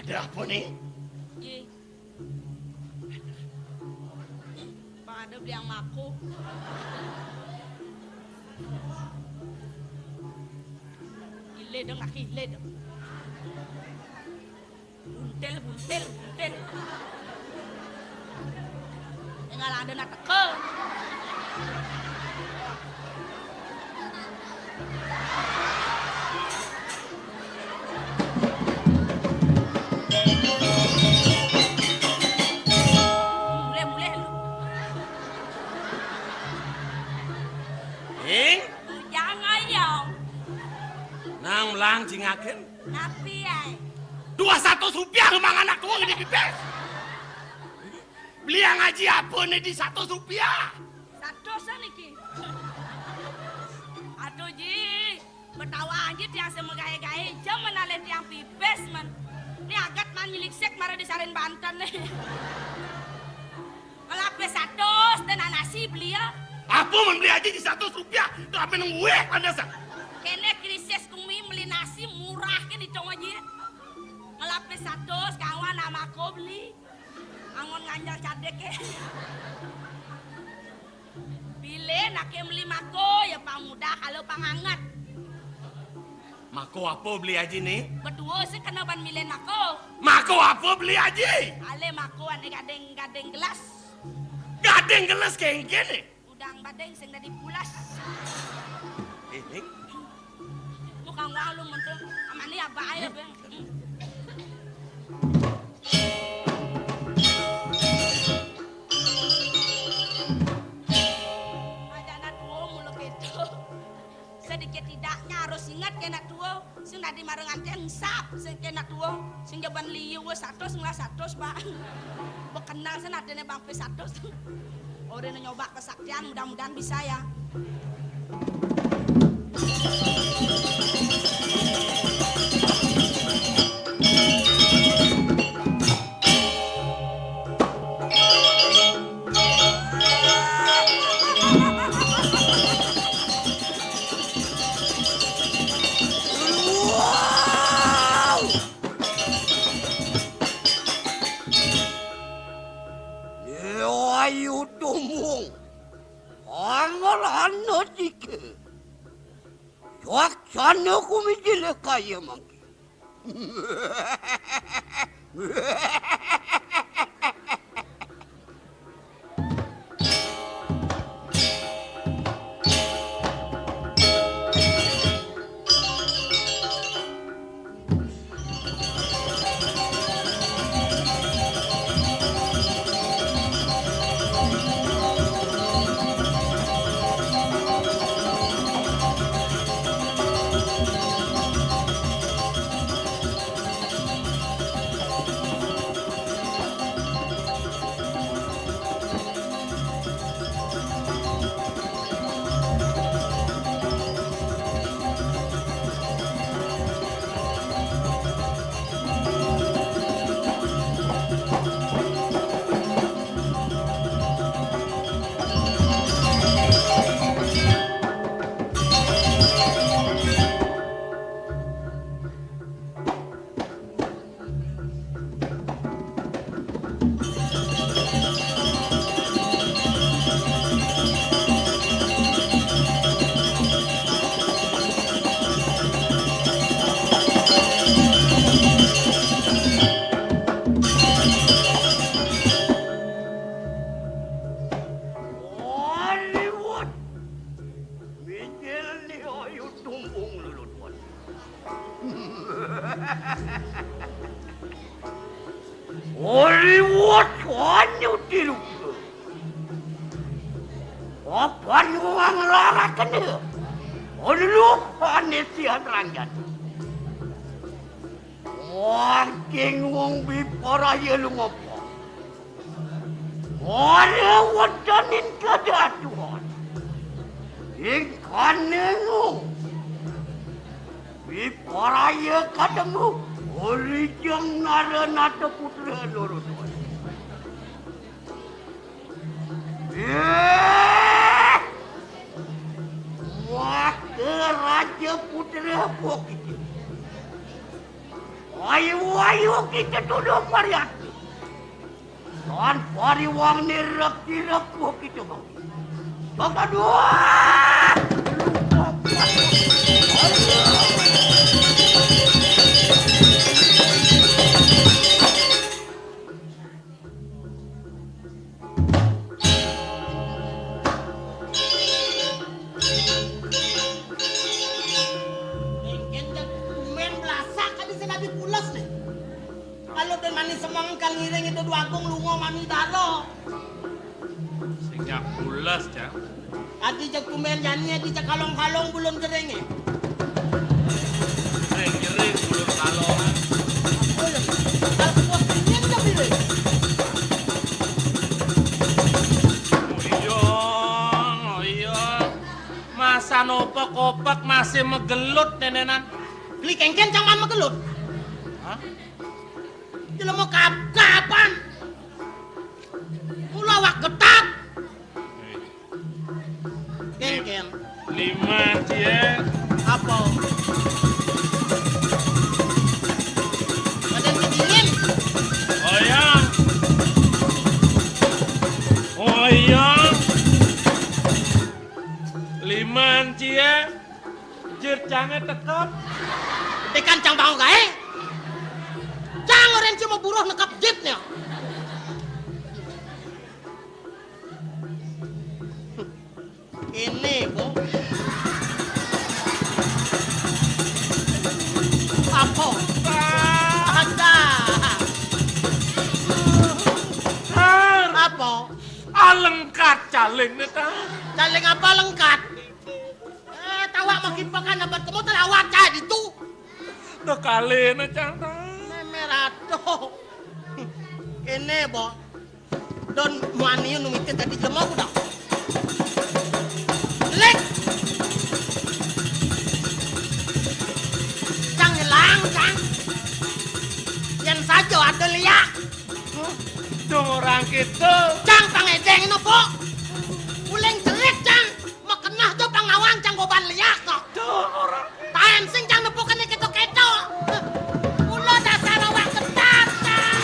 [SPEAKER 6] Ada apa nih?
[SPEAKER 2] Ji. Pada beli yang maku. Gile dong, gile dong. Buntel. Tinggal ada nak teke. Mulai lu. Jangan ya.
[SPEAKER 6] Nang melang cingaken.
[SPEAKER 2] Napi ya.
[SPEAKER 6] 21 rupiah rumah anak tua gede pipes. Beli yang ngaji apa nih di 100 rupiah?
[SPEAKER 2] Satu saniki. Aduh Ji, betawa aja tiang sama gaya-gaya jam menalen tiang pipes man. Ini agat man milik sek marah disarin Banten nih. Ngelape satu dan nasi beli ya.
[SPEAKER 6] Apa membeli aja di 100 rupiah? Itu apa nunggu anda sah?
[SPEAKER 2] Kene krisis kumi beli nasi murah kan di cowok aja. Ngelape satu kawan nama aku beli. Angon nganjal cadek ya. Pilih nak beli mako ya pang muda kalau pang hangat.
[SPEAKER 6] Mako apa beli aja nih?
[SPEAKER 2] Berdua sih kena ban milih mako.
[SPEAKER 6] Mako apa beli aja?
[SPEAKER 2] Ale mako ane gadeng gelas.
[SPEAKER 6] Gadeng gelas kengken nih.
[SPEAKER 2] Udang badeng sing dari pulas.
[SPEAKER 6] Ini?
[SPEAKER 2] Muka nggak lu mentu. Amani apa aja bang. Ada anak tua mulu gitu. Sedikit tidaknya harus ingat kena tua. Sing tadi marengan sap. Sing kena tua. Sing jaban liu 100 nggak 100 bang. Bekenal sen adanya bang P 100. Orang nyoba kesaktian mudah-mudahan bisa ya.
[SPEAKER 7] Ayu tumung, angal anak jike, yak sana kumijile kaya mangki. Hollywood kanyu tiru. Apa nyuang lara kena? Oluk anesian ranjan. Wang wong bipara ye lungopo. Ora wadanin kadatuan. Ikanenu. Bipara ye kademu. Olijang naranata putra loro. Maka Raja Putra Bukit. Ayo kita duduk variasi. Dan pariwang nirap-nirap Bukit bang. Coba dua.
[SPEAKER 3] Sing pulas, Cak.
[SPEAKER 4] Adi jak kumen nyanyi di jak kalong-kalong belum kering eh.
[SPEAKER 3] Sing nyering belum kalongan.
[SPEAKER 4] Oh ya. Kalau postingnya enggak pilih.
[SPEAKER 3] Oh iya. Masa nopo-kopak masih megelut nenenan.
[SPEAKER 4] Beli kengken jangan megelut.
[SPEAKER 3] Hah?
[SPEAKER 4] Jelema mau kapan? Mula wak getak. Kengken.
[SPEAKER 3] 5 cie.
[SPEAKER 4] Apa? Badan kedingin.
[SPEAKER 3] Oh iya. Oh iya. 5 cie. Jir jange tekep.
[SPEAKER 4] Tekan cang bangun kae. Cang orang cuma buruh nekap jitnya. Ini, Bu. Apa? Ada. Apa?
[SPEAKER 3] Alengkat caling neta.
[SPEAKER 4] Caling apa lengkat? Tawa makin pakan abad kamu telawat cah itu.
[SPEAKER 3] Tuh kali na canta.
[SPEAKER 4] Memerado. Ini, Bu. Don muani numitin tadi jelema udah. Lek. Cang hilang, Cang. Yang saja ada liak.
[SPEAKER 3] Dong orang gitu.
[SPEAKER 4] Cang pangedeng itu, Po. Uleng jelek, Cang. Makenah tuh pangawang Cang goban liak kok.
[SPEAKER 3] Dong orang.
[SPEAKER 4] Tahan sing Cang nepukan keto-keto. Ulo dasar awak ketat, Cang.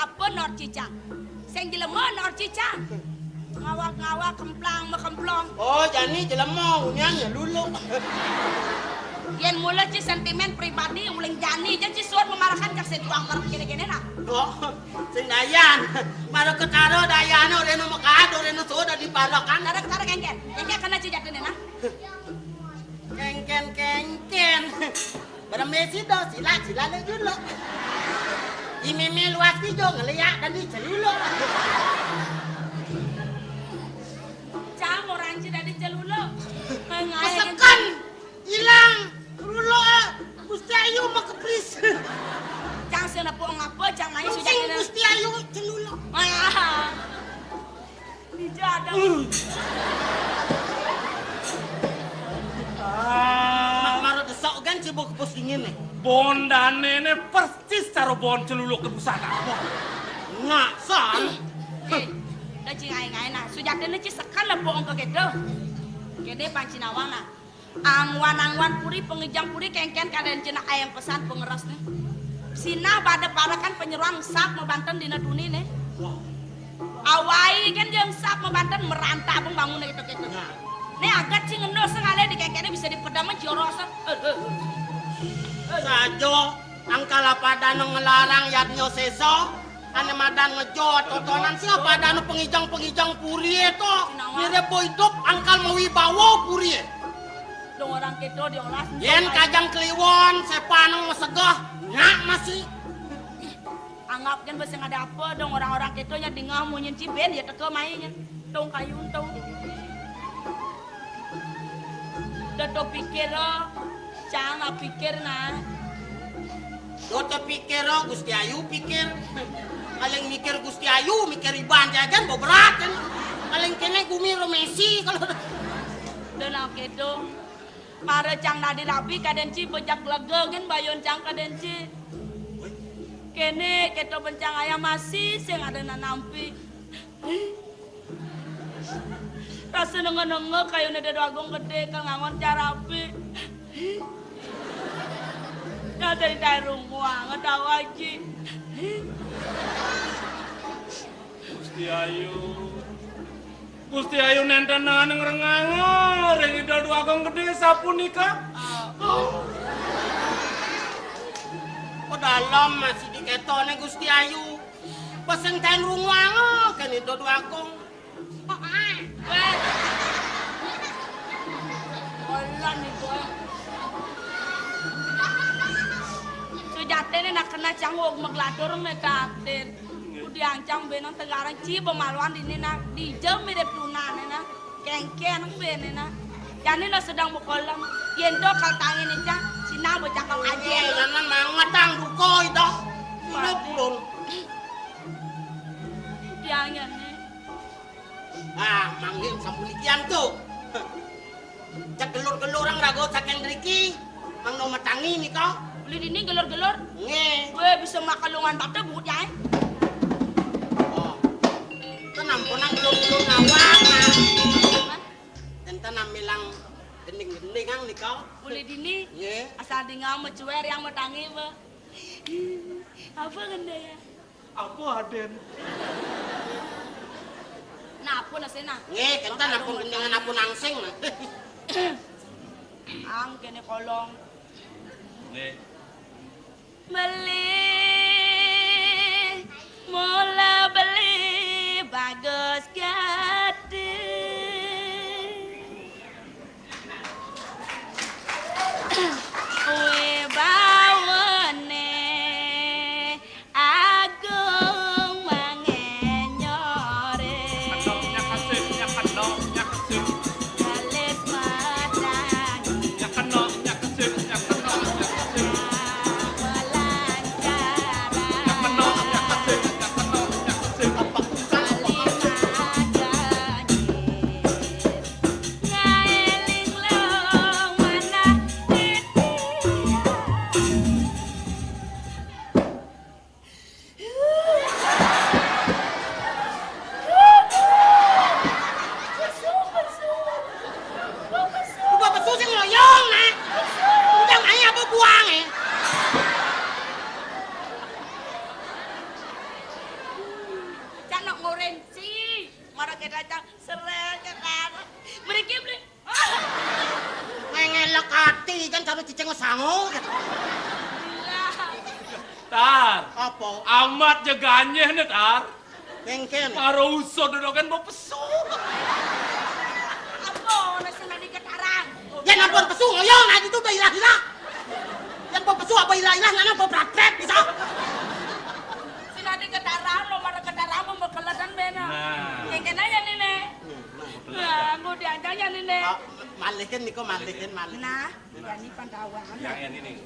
[SPEAKER 2] Apa nor cicang? Sing jelema nor cicang. Ngawak-ngawak kemplang mekemplong.
[SPEAKER 4] Oh, jani jelema unyanya lulu.
[SPEAKER 2] Yen mula ci sentimen pribadi yang mulai jani jadi ci suat memarahkan cak setuang karep kene-kene nak.
[SPEAKER 4] Oh, sing dayan. Maro ketaro dayana reno makado reno soda diparakan.
[SPEAKER 2] Tarik kengken. Kengken kena ci jatene nak.
[SPEAKER 4] Kengken. Barang Messi do sila le dulu. Imeme luas di jo ngeliat dan di celulo.
[SPEAKER 2] Cang orang ci dari celulo.
[SPEAKER 4] Pesekan hilang. Rulo Gusti Ayu mah kepris.
[SPEAKER 2] Cang seuna poong apa cang main
[SPEAKER 4] Sing
[SPEAKER 2] sudah kena.
[SPEAKER 4] Gusti Ayu Maro desok kan cibuk pusingin nih.
[SPEAKER 5] Bondane ne persis karo bon celuluk ke busana.
[SPEAKER 4] Nggak san.
[SPEAKER 2] Dah cing ai nah, sujate ne ci sekan lah bohong ke gitu. Kede pancinawana. Angwan puri pengejang puri kengken kaden cina ayam pesan pengeras nih. Sinah pada parakan penyeruan sak membanten dina duni nih. Awai kan yang sak membanten merantah bung bangun gitu. Nih agak cing ngendol sekali di kengkennya bisa dipedaman jorosan.
[SPEAKER 4] Sajo angkala pada ngelarang yadnyo seso. Ane madan ngejo totonan sih pada pengijang puri itu. Mirip hidup angkal mewibawa puri.
[SPEAKER 2] Dong orang kedo diolah.
[SPEAKER 4] Yen kajang kliwon sepaneng mesegah nyak masih.
[SPEAKER 2] Anggap kan besi ada apa dong orang-orang kedo nya dengar mau nyenci ben ya teke mainnya. Dong kayun tong. Dato pikir lo, jangan pikir nah.
[SPEAKER 4] Doto pikir lo Gusti Ayu pikir. Kaleng mikir Gusti Ayu mikir iban jajan berat kan. Kaleng kene gumiro Messi kalau.
[SPEAKER 2] Dan kedo. Mare cang nadi rapi kadenci bejak lega kan bayon cang kadenci. Kene keto bencang ayam masih sing ada nampi. Rasa nenge kayu nede doagong gede kang ngangon carapi. Kata di daerah rumah ngetawa aja.
[SPEAKER 5] Gusti Ayu nenten nangan ngerengangor yang idol doagong gede sapu nikah.
[SPEAKER 4] Oh dalam masih diketone Gusti Ayu. Pesen kain rumah kan itu doagong.
[SPEAKER 2] Olan nih boy. Sujate nih nak kena canggung megladur mekatin. Udah ancang benang tegaran ci pemaluan ini nak dijem mirip tunan nak kengken ben nak. Yani lo sedang mukolam. Yendo kaltangin aja sina bocakal aja.
[SPEAKER 4] Jangan mangatang duko itu. Tidak pulun.
[SPEAKER 2] Dianya nih.
[SPEAKER 4] Ah, manggil sambulikian tuh. Cak gelur-gelur orang rago saking driki. Mang no matangi nih kau.
[SPEAKER 2] Beli ini gelor-gelor.
[SPEAKER 4] Nge.
[SPEAKER 2] Gue bisa makalungan tata buat ya.
[SPEAKER 4] Oh. Tenam ponang gelur-gelur ngawang. Dan tenam bilang gending-gending ang nih kau.
[SPEAKER 2] Beli dini.
[SPEAKER 4] Nge.
[SPEAKER 2] Asal di ngam cuer yang matangi be. Apa gende ya?
[SPEAKER 5] Apa Aden?
[SPEAKER 2] Nah, apa nasena?
[SPEAKER 4] Nge, kenta napun gendingan napun angsing nah.
[SPEAKER 2] Ang kene kolong.
[SPEAKER 5] Nih.
[SPEAKER 2] Beli, mula beli bagus gede. Kue bawane agung mangenyore. Galis matang.
[SPEAKER 4] Gua besu sing loyong nah. Udah ayah apa buang eh.
[SPEAKER 2] Jangan ngorenci, marah kita cang serel kan. Mereka beli.
[SPEAKER 4] Ngelak hati kan cara cicing sango.
[SPEAKER 5] Tar,
[SPEAKER 4] Apa?
[SPEAKER 5] amat jaganya nih tar.
[SPEAKER 4] Kengken.
[SPEAKER 5] Karo usah dodokan mau pesu.
[SPEAKER 2] Apa nasi nadi ketarang?
[SPEAKER 4] Ya nampun pesu ngoyong nah itu udah ilah-ilah. Yang po pesu apa ilah-ilah nana po praktek bisa.
[SPEAKER 2] Sinadi ketarang lo marah ketarang mau bekaladan bena.
[SPEAKER 5] Nah.
[SPEAKER 2] Yang kena ya nene. Nah, aku diajak ya nene.
[SPEAKER 4] Malikin niko malikin.
[SPEAKER 2] Nah, yani pantawan.
[SPEAKER 5] Yang ini.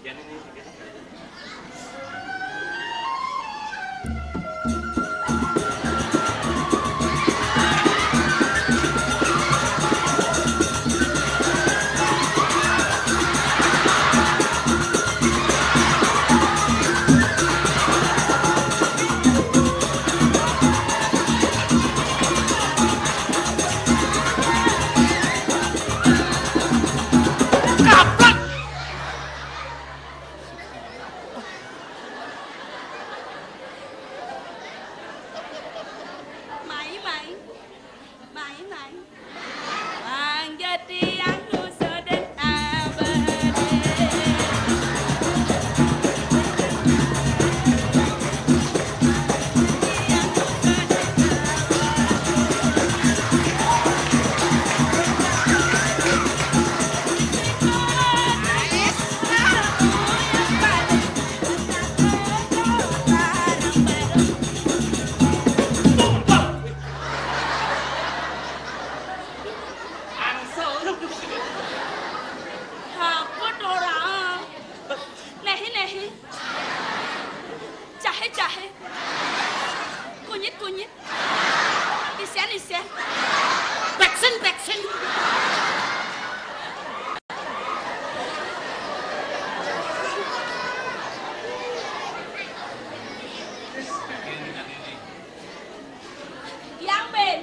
[SPEAKER 2] kunyit. Isen.
[SPEAKER 4] Beksin.
[SPEAKER 2] Yang Ben.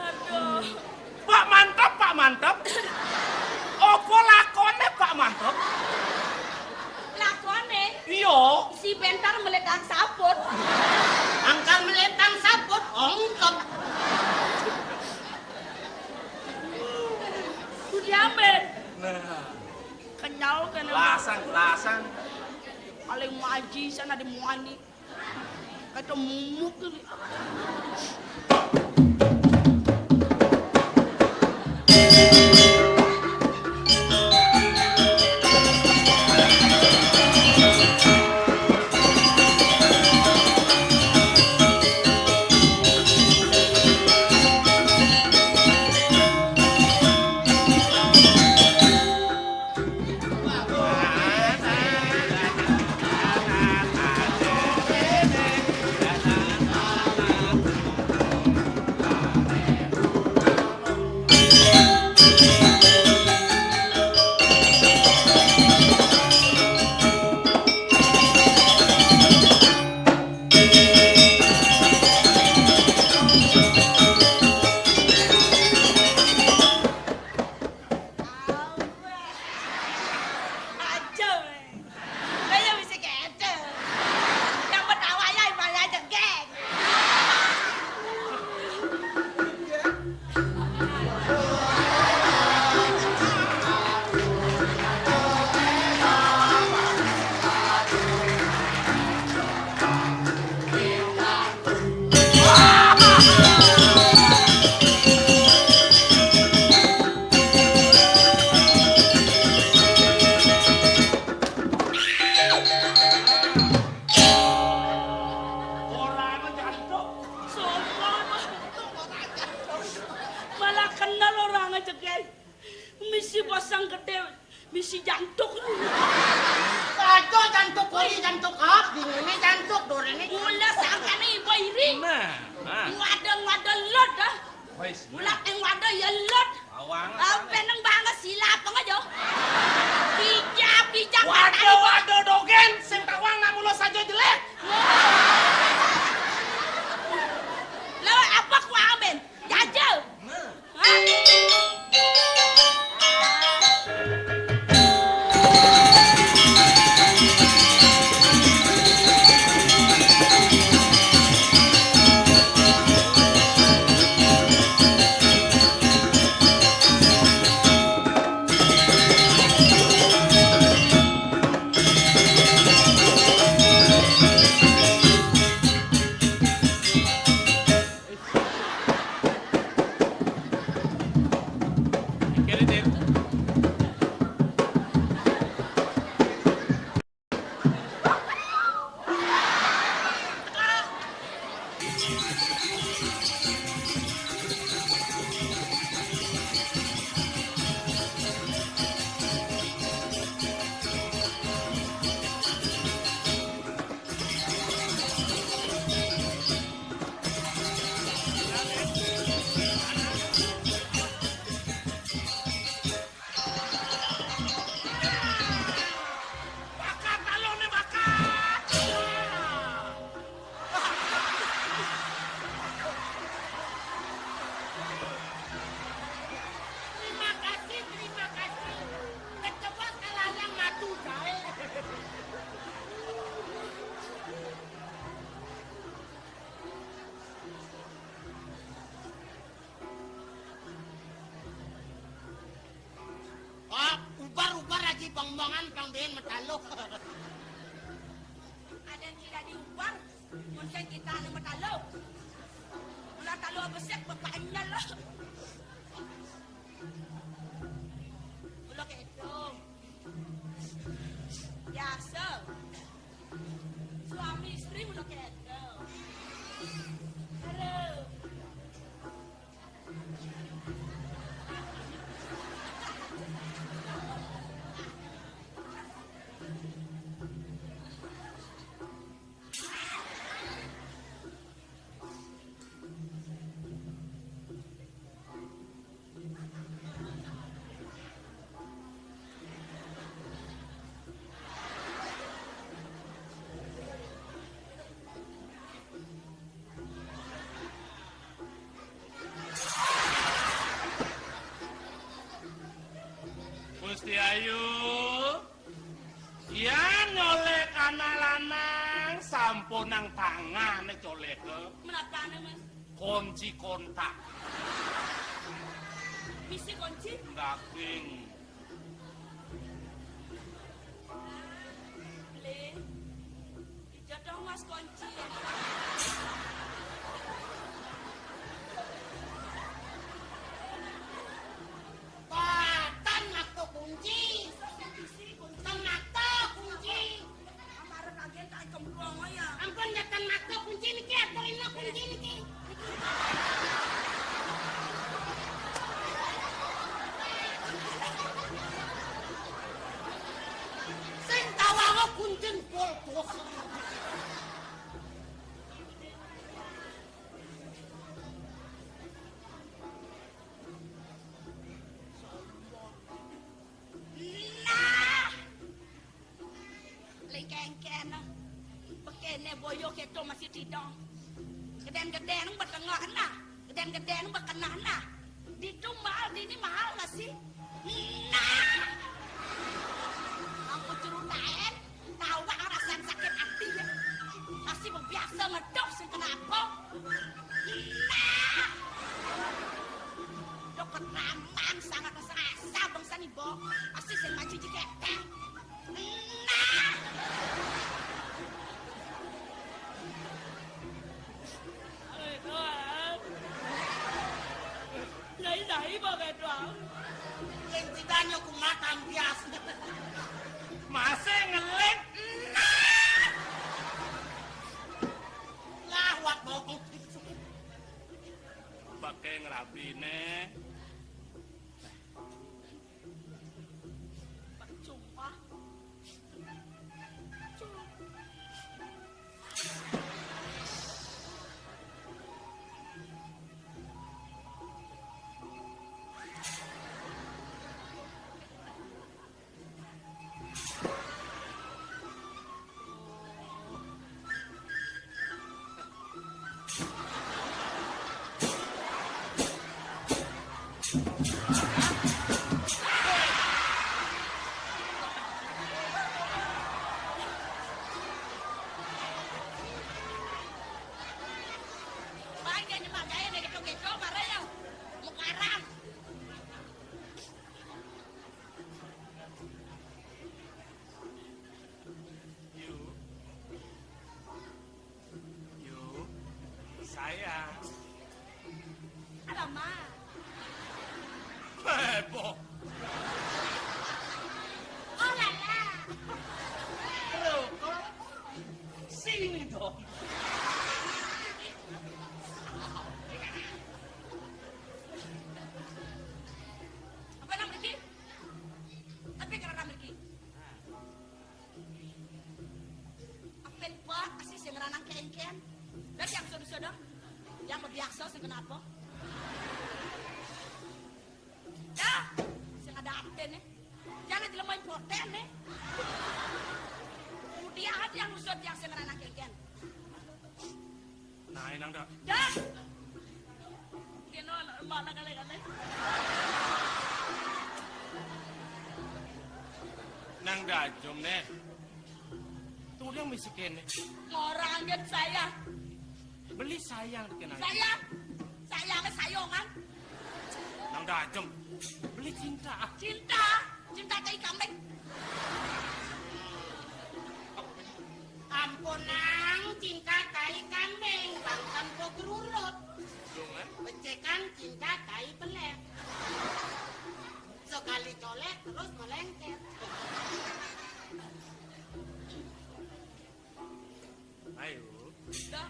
[SPEAKER 2] Aduh.
[SPEAKER 5] Pak mantap. Opo lakone Pak mantap?
[SPEAKER 2] Lakone
[SPEAKER 5] Iya.
[SPEAKER 2] si Bentar meledak saput.
[SPEAKER 4] Angkal meletang sabut ongkep.
[SPEAKER 2] Yang Ben.
[SPEAKER 5] Nah,
[SPEAKER 2] Kenyal kan.
[SPEAKER 5] lasan.
[SPEAKER 2] Paling maji sana di muani. Kata mumuk tuh. Misi pasang gede, misi jantuk.
[SPEAKER 4] Kaco jantuk kuli jantuk hak, ini jantuk dor ini.
[SPEAKER 2] Mula sangka nih boy iri.
[SPEAKER 5] Nah.
[SPEAKER 2] Ngada lot dah.
[SPEAKER 5] Wis.
[SPEAKER 2] Mula ngada ya lot.
[SPEAKER 5] Awang.
[SPEAKER 2] Peneng banget silap aja. Bijak.
[SPEAKER 5] Waduh dogen, sing tawang namulo saja jelek.
[SPEAKER 2] Lawan apa ku amen? Jajal.
[SPEAKER 4] omongan kang ben metalo.
[SPEAKER 2] Ada yang tidak diubah, mungkin kita anu metalo. Ulah talo besek bapaknya lah. Ulah gitu. Biasa. Suami istri ulah gitu. Halo.
[SPEAKER 5] Gusti Ayu, ya nyolek anak lanang sampun nang tangan nek colek ke
[SPEAKER 2] Menapa nih mas?
[SPEAKER 5] kunci kontak
[SPEAKER 2] Misi kunci?
[SPEAKER 5] daging.
[SPEAKER 2] Beli. Jodoh mas kunci.
[SPEAKER 4] Patan nakto kunci.
[SPEAKER 2] Misi kunci.
[SPEAKER 4] Tan nakto kunci.
[SPEAKER 2] Amarah kaget tak kemplong ya.
[SPEAKER 4] Ampun datang nakto kunci niki atau ini kunci niki. Sing tawango kuncin polpos.
[SPEAKER 2] Nah. Lengkeng-keng. Bekene boyo keto masih tidak. Geden-geden nang bertengah nah. Geden-geden nang berkenah nah. Ditumbal ini mahal nggak sih? Nah. Aku ceritain, tahu gak ngerasain sakit hati ya? Masih biasa ngedok sih kenapa? Nah. Dokter ramang sangat rasa bangsa nih bo. Pasti saya maju jiketeng. Nah. Nai bagai doang.
[SPEAKER 4] Yang tidaknya ku makan biasa.
[SPEAKER 5] Masih ngelek.
[SPEAKER 4] Lawak bokong.
[SPEAKER 5] Pakai ngerabine.
[SPEAKER 2] Percuma. Banyak nyemak gaya nih gitu-gitu marah ya. Mukaram.
[SPEAKER 5] Yuk, sayang.
[SPEAKER 2] Alamak.
[SPEAKER 5] Heboh.
[SPEAKER 2] Oh lala.
[SPEAKER 5] Rokok. Sini dong.
[SPEAKER 2] Apa nama Riki? Tapi karena Riki. Apa pak asih sih ngeranang ken-ken. Dan yang sudah-sudah, yang biasa sih kenapa? Ya, sih ada aten nih. Jangan dilemain protein nih. Kemudian ada yang usut yang sih ngeranang ken-ken.
[SPEAKER 5] Nah, inang dah.
[SPEAKER 2] Dah. Kino mana kali-kali.
[SPEAKER 3] Nang dajom nih. Tuh dia misikin nih.
[SPEAKER 2] Orang anggap saya.
[SPEAKER 3] Beli sayang dikenal.
[SPEAKER 2] Sayangnya sayongan.
[SPEAKER 3] Nang dajom. Beli cinta.
[SPEAKER 2] Cinta. Cinta kayak kambing.
[SPEAKER 4] Ampunang cinta kai kambing, bangkan po gerurut. Becekan cinta kai belek. Sekali colek terus melengket.
[SPEAKER 3] Ayo.
[SPEAKER 2] Dah,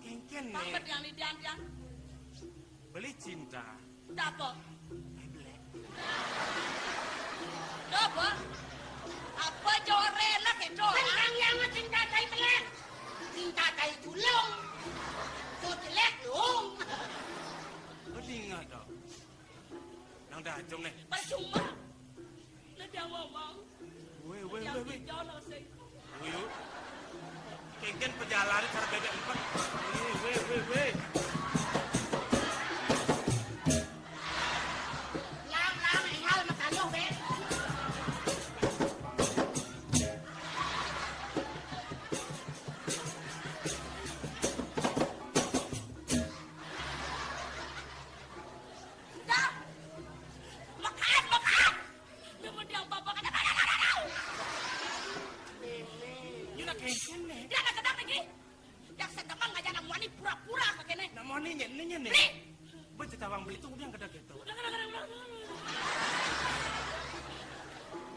[SPEAKER 3] Kengken
[SPEAKER 2] paket
[SPEAKER 3] nih.
[SPEAKER 2] yang didian-dian.
[SPEAKER 3] Beli cinta.
[SPEAKER 2] Dapat.
[SPEAKER 3] Kai belek.
[SPEAKER 2] Dapat. Apa jore lah ke jore?
[SPEAKER 4] Tentang yang cinta kai belek. Cinta kai julung. So jelek dong.
[SPEAKER 3] Beli nggak dong? Nang dah jom nih.
[SPEAKER 2] Percuma. Lah dia ngomong.
[SPEAKER 3] Weh.
[SPEAKER 2] Yang dijono sih.
[SPEAKER 3] Yuk. Kengken perjalanan cara bebek empat. Weh.
[SPEAKER 4] Lang engal makalo be.
[SPEAKER 2] Dah. Makan. Dia dia bapak kata.
[SPEAKER 3] Yuk nak kengken nih.
[SPEAKER 2] Dia nak kedang lagi. Yang sedemang aja nak wani pura-pura kene.
[SPEAKER 3] Nak mau nih nih.
[SPEAKER 2] Beli.
[SPEAKER 3] Betul tawang beli tuh udah kedak gitu.
[SPEAKER 2] Udah.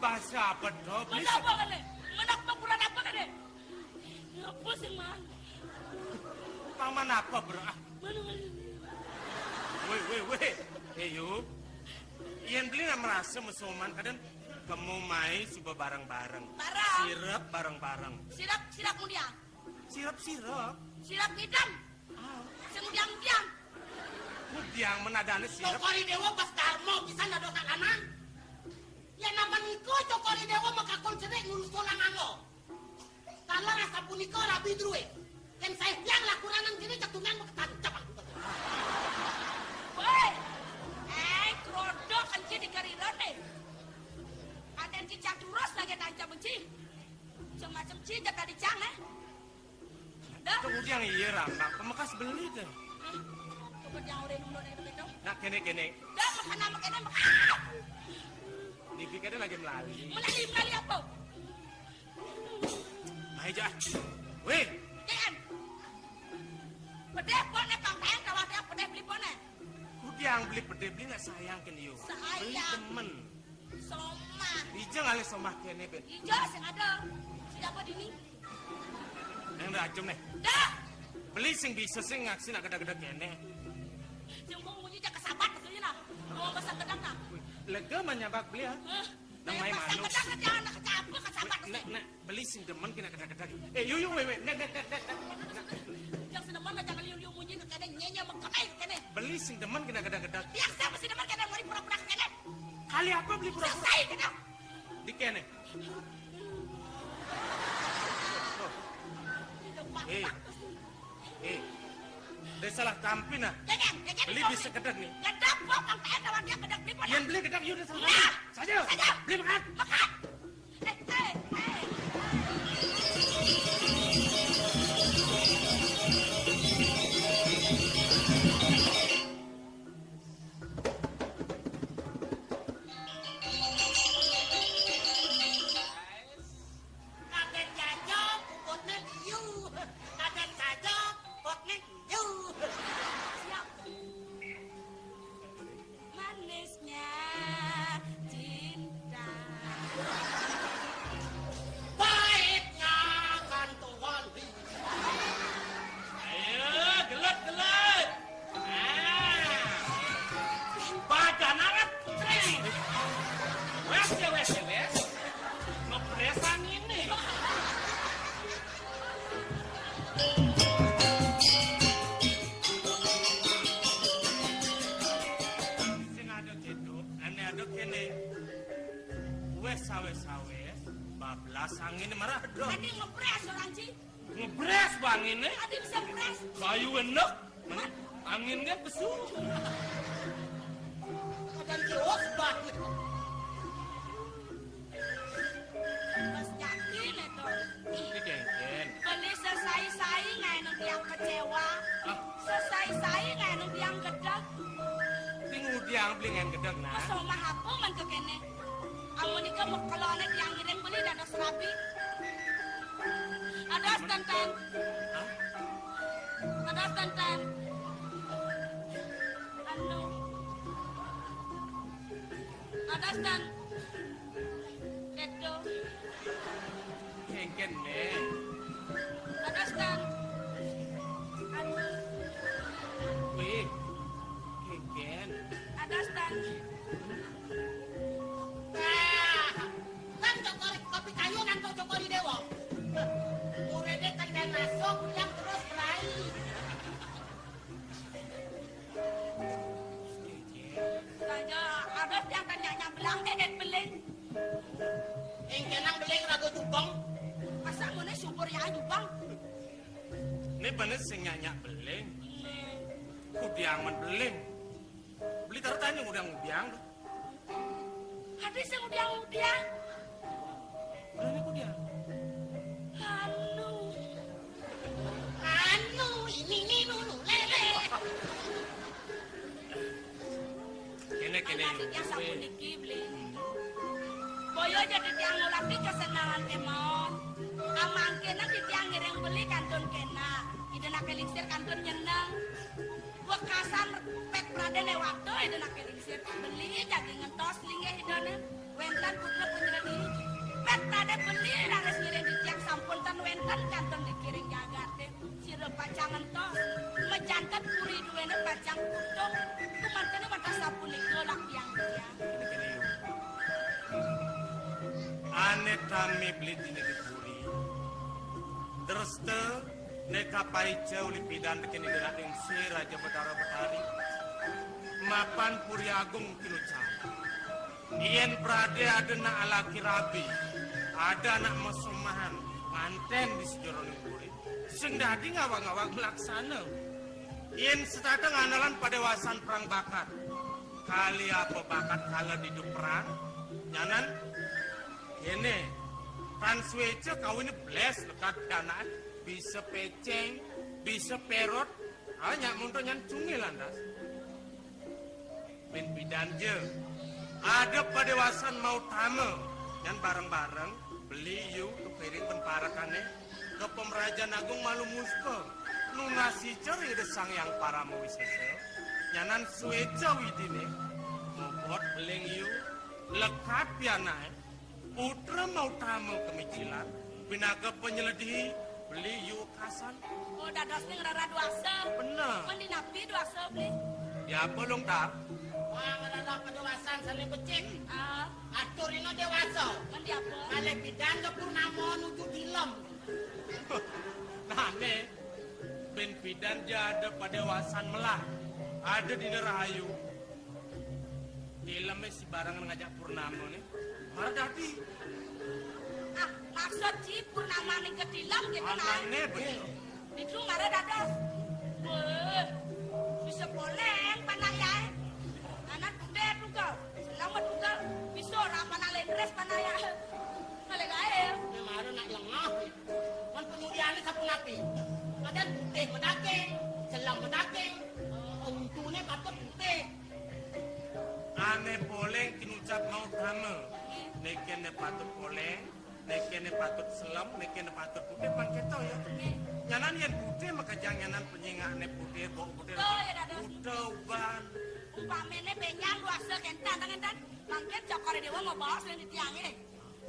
[SPEAKER 3] Bahasa apa dong? Beli
[SPEAKER 2] Mana apa kene? Mana pura apa kene? Apa sih man?
[SPEAKER 3] paman apa bro?
[SPEAKER 2] Mana?
[SPEAKER 3] Weh. Yuk. Ian beli nggak merasa musuman kadang kamu mai coba bareng-bareng.
[SPEAKER 2] Bareng.
[SPEAKER 3] Sirap bareng-bareng.
[SPEAKER 2] Sirap mudiang.
[SPEAKER 3] Sirap.
[SPEAKER 2] Sirap hidam. Semudiang.
[SPEAKER 3] Mudiang menadani sirap.
[SPEAKER 4] Cokori dewa pas darmo bisa nado sakana. Ya nama niko cokori dewa makakon cerek ngurus kolangan lo. Kalau rasa puniko rabi drue. Yang saya biang lakuranan gini cetungan makatancap aku.
[SPEAKER 2] Woi. Krodok anci di kariran deh. Ada yang cicak terus lagi tancap benci. Semacam cijak tadi cang Dah.
[SPEAKER 3] Kemudian iya rambak, pemekas beli tuh.
[SPEAKER 2] Kemudian orang nunduk dari begitu.
[SPEAKER 3] Nah kene.
[SPEAKER 2] Dah makan.
[SPEAKER 3] Dipikirnya lagi melali.
[SPEAKER 2] Melali apa?
[SPEAKER 3] Ayo jah. Weh.
[SPEAKER 2] Jangan. Pedeh pone pangkain kalau dia pedeh beli pone.
[SPEAKER 3] Mudiang beli pede beli nggak sayang kan yuk.
[SPEAKER 2] Sayang.
[SPEAKER 3] Beli temen.
[SPEAKER 2] Soma.
[SPEAKER 3] Ijeng kali somah kene ben.
[SPEAKER 2] Ijo sing ada. Siapa dini?
[SPEAKER 3] Yang dah jom nih.
[SPEAKER 2] Dah.
[SPEAKER 3] Beli sing bisa sing ngaksi nak gede-gede kene.
[SPEAKER 2] Sing mau ngunyi jak kesabat katanya nah. Mau besar gedang nah.
[SPEAKER 3] Lega menyabak beli ya. Nang main manu.
[SPEAKER 2] Besar gedang jangan nak kecapuk kesabat.
[SPEAKER 3] Nek beli sing demen kena gede-gede. Yuk weh. Nek.
[SPEAKER 2] Yang sedeman jangan liu-liu ngunyi ke kene nyenye mengkenai ke kene.
[SPEAKER 3] Beli sing demen kena gede-gede.
[SPEAKER 2] Yang siapa sih deman kene ngori pura-pura ke kene.
[SPEAKER 3] Kali apa beli pura-pura?
[SPEAKER 2] Selesai kene.
[SPEAKER 3] Di kene. Dia salah tampi nah.
[SPEAKER 2] Jangan.
[SPEAKER 3] Beli bisa gedeg nih.
[SPEAKER 2] Gedang kok pangkain lawan dia gedang beli pone.
[SPEAKER 3] Ian beli gedeg yuk dia salah.
[SPEAKER 2] Iya.
[SPEAKER 3] Saja. Beli makan.
[SPEAKER 2] Makan.
[SPEAKER 4] Kaden jajo, potnya diu. Kaden jajo, potnya diu.
[SPEAKER 2] Siap. Manisnya cinta.
[SPEAKER 4] Baiknya kantongan di.
[SPEAKER 5] Ayo, gelet. Badan anget. Wes. Ngepresan ini.
[SPEAKER 3] Sing ada gitu, ane ada kene. Wes sawes, bablas angin marah dong.
[SPEAKER 2] Adi ngepres orang Ci.
[SPEAKER 3] Ngebres bang ini,
[SPEAKER 2] Adi bisa pres.
[SPEAKER 3] kayu enek, anginnya besu.
[SPEAKER 4] Kaden kios banget.
[SPEAKER 2] Mas yakin itu.
[SPEAKER 3] Ini kengken.
[SPEAKER 2] Beli selesai ngai nanti yang kecewa.
[SPEAKER 3] Ah,
[SPEAKER 2] Selesai ngai nanti yang gedeg.
[SPEAKER 3] tinggu diang beli yang gedeg nah.
[SPEAKER 2] Masuk mah aku man ke kene. Kamu nikah mau kelone yang ngiring beli dadah serabi. Ada Tantan. Ada Tantan. Anu. Ada Tan. Itu.
[SPEAKER 3] Kengken ne.
[SPEAKER 2] Ada Tan. Anu.
[SPEAKER 3] Wih. Kengken.
[SPEAKER 2] Ada Tan.
[SPEAKER 4] Kan cokori kopi kayu nanti cokori dewa. Murede kan dan masuk yang terus berai.
[SPEAKER 2] Saya ada yang tanya belang dedet beling.
[SPEAKER 4] Yang kenang beling rago jubong.
[SPEAKER 2] Masa mana subur ya jubang?
[SPEAKER 3] Ini bener sing nyanyak beling. Kudiang men beling. Beli taruh tanya ngudang-ngudang.
[SPEAKER 2] Hadis yang udiang-udiang.
[SPEAKER 3] Bener nih kudiang.
[SPEAKER 2] Anu,
[SPEAKER 4] Ini nunu lele.
[SPEAKER 3] Kene
[SPEAKER 2] anak yang sampun niki beli. Boyo jadi tiang ngulati kesenangan kemon. Amang kena di tiang ngiring beli kantun kena. Ide nak eliksir kantun nyeneng. Bekasan pek praden waktu ide nak eliksir beli jadi ngetos linge hidone. Wentan putra penyeredi. Pek praden beli naris ngiring di tiang sampun tan wentan kantun dikiring jagate. Sira pacangan tos. Mejantan puri duwene pacang kutuk. Kumantene mata sampun nikolak tiang tiang.
[SPEAKER 3] Kene yuk. Ane tami beli tini di puri. Terus te neka paice uli pidan kini dirating si Raja Betara Betari. Mapan puri agung kinucan. Ien prade ada na alaki rabi. Ada anak mesumahan. Manten di sejoroni puri. Sing dadi ngawang-ngawang melaksana. Ien setateng analan pada wasan perang bakat. Kali apa bakat kala di perang. Nyanan. Ini. Transwece kau ini bles lekat dana. Bisa peceng. Bisa perot. Hanya mundur nyan cungi landas. Ben bidan je. Ada pada wasan mau tamu. Nyan bareng-bareng. Beli yu. Tukirin temparakannya. Ke Pemerajan Agung Malu Musko. Nunasi ceri desang yang para mawisese. Nyanan sueca widine. Mubot beling yu. Lekat pianai. Putra mau tamu kemicilan. Binaga penyeledihi. Beli yu kasan.
[SPEAKER 2] Oh dados ning rara duasa.
[SPEAKER 3] Bener.
[SPEAKER 2] Mandi napi duasa beli.
[SPEAKER 3] Ya belum tak.
[SPEAKER 4] Wah ngerada kedewasan saling becik.
[SPEAKER 2] Ah,
[SPEAKER 4] Atur ino dewasa.
[SPEAKER 2] mandi apa?
[SPEAKER 4] Kali bidan ke Purnamo nuju dilem.
[SPEAKER 3] Nah nih. Ben bidan jada pada wasan melah. Ada di Nerahayu. Dilem si barangan ngajak Purnama nih. Mardati.
[SPEAKER 2] Ah, maksud si purnama ning ketilam gitu nah.
[SPEAKER 3] Anane bener.
[SPEAKER 2] Itu marah dados. Weh, bisa boleh panaya. Anak gede juga. Selamat juga. Bisa ora panalen res panaya. Kale gae.
[SPEAKER 4] Memaro nak lengah. Kan penyudiane sapu napi. Kadang putih medake, selam medake. Untune patut putih.
[SPEAKER 3] Ane boleh kinucap mau tamu. Nekene patut boleh. Nekene patut selam. Nekene patut putih. Pan keto ya. Nyanan yang putih maka janganan penyingane putih. Bok putih.
[SPEAKER 2] Oh ya dados.
[SPEAKER 3] Udah uban.
[SPEAKER 2] Umpamene benyang duasa kentan tangan mangket cokore dewa mau bawa sing ditiange.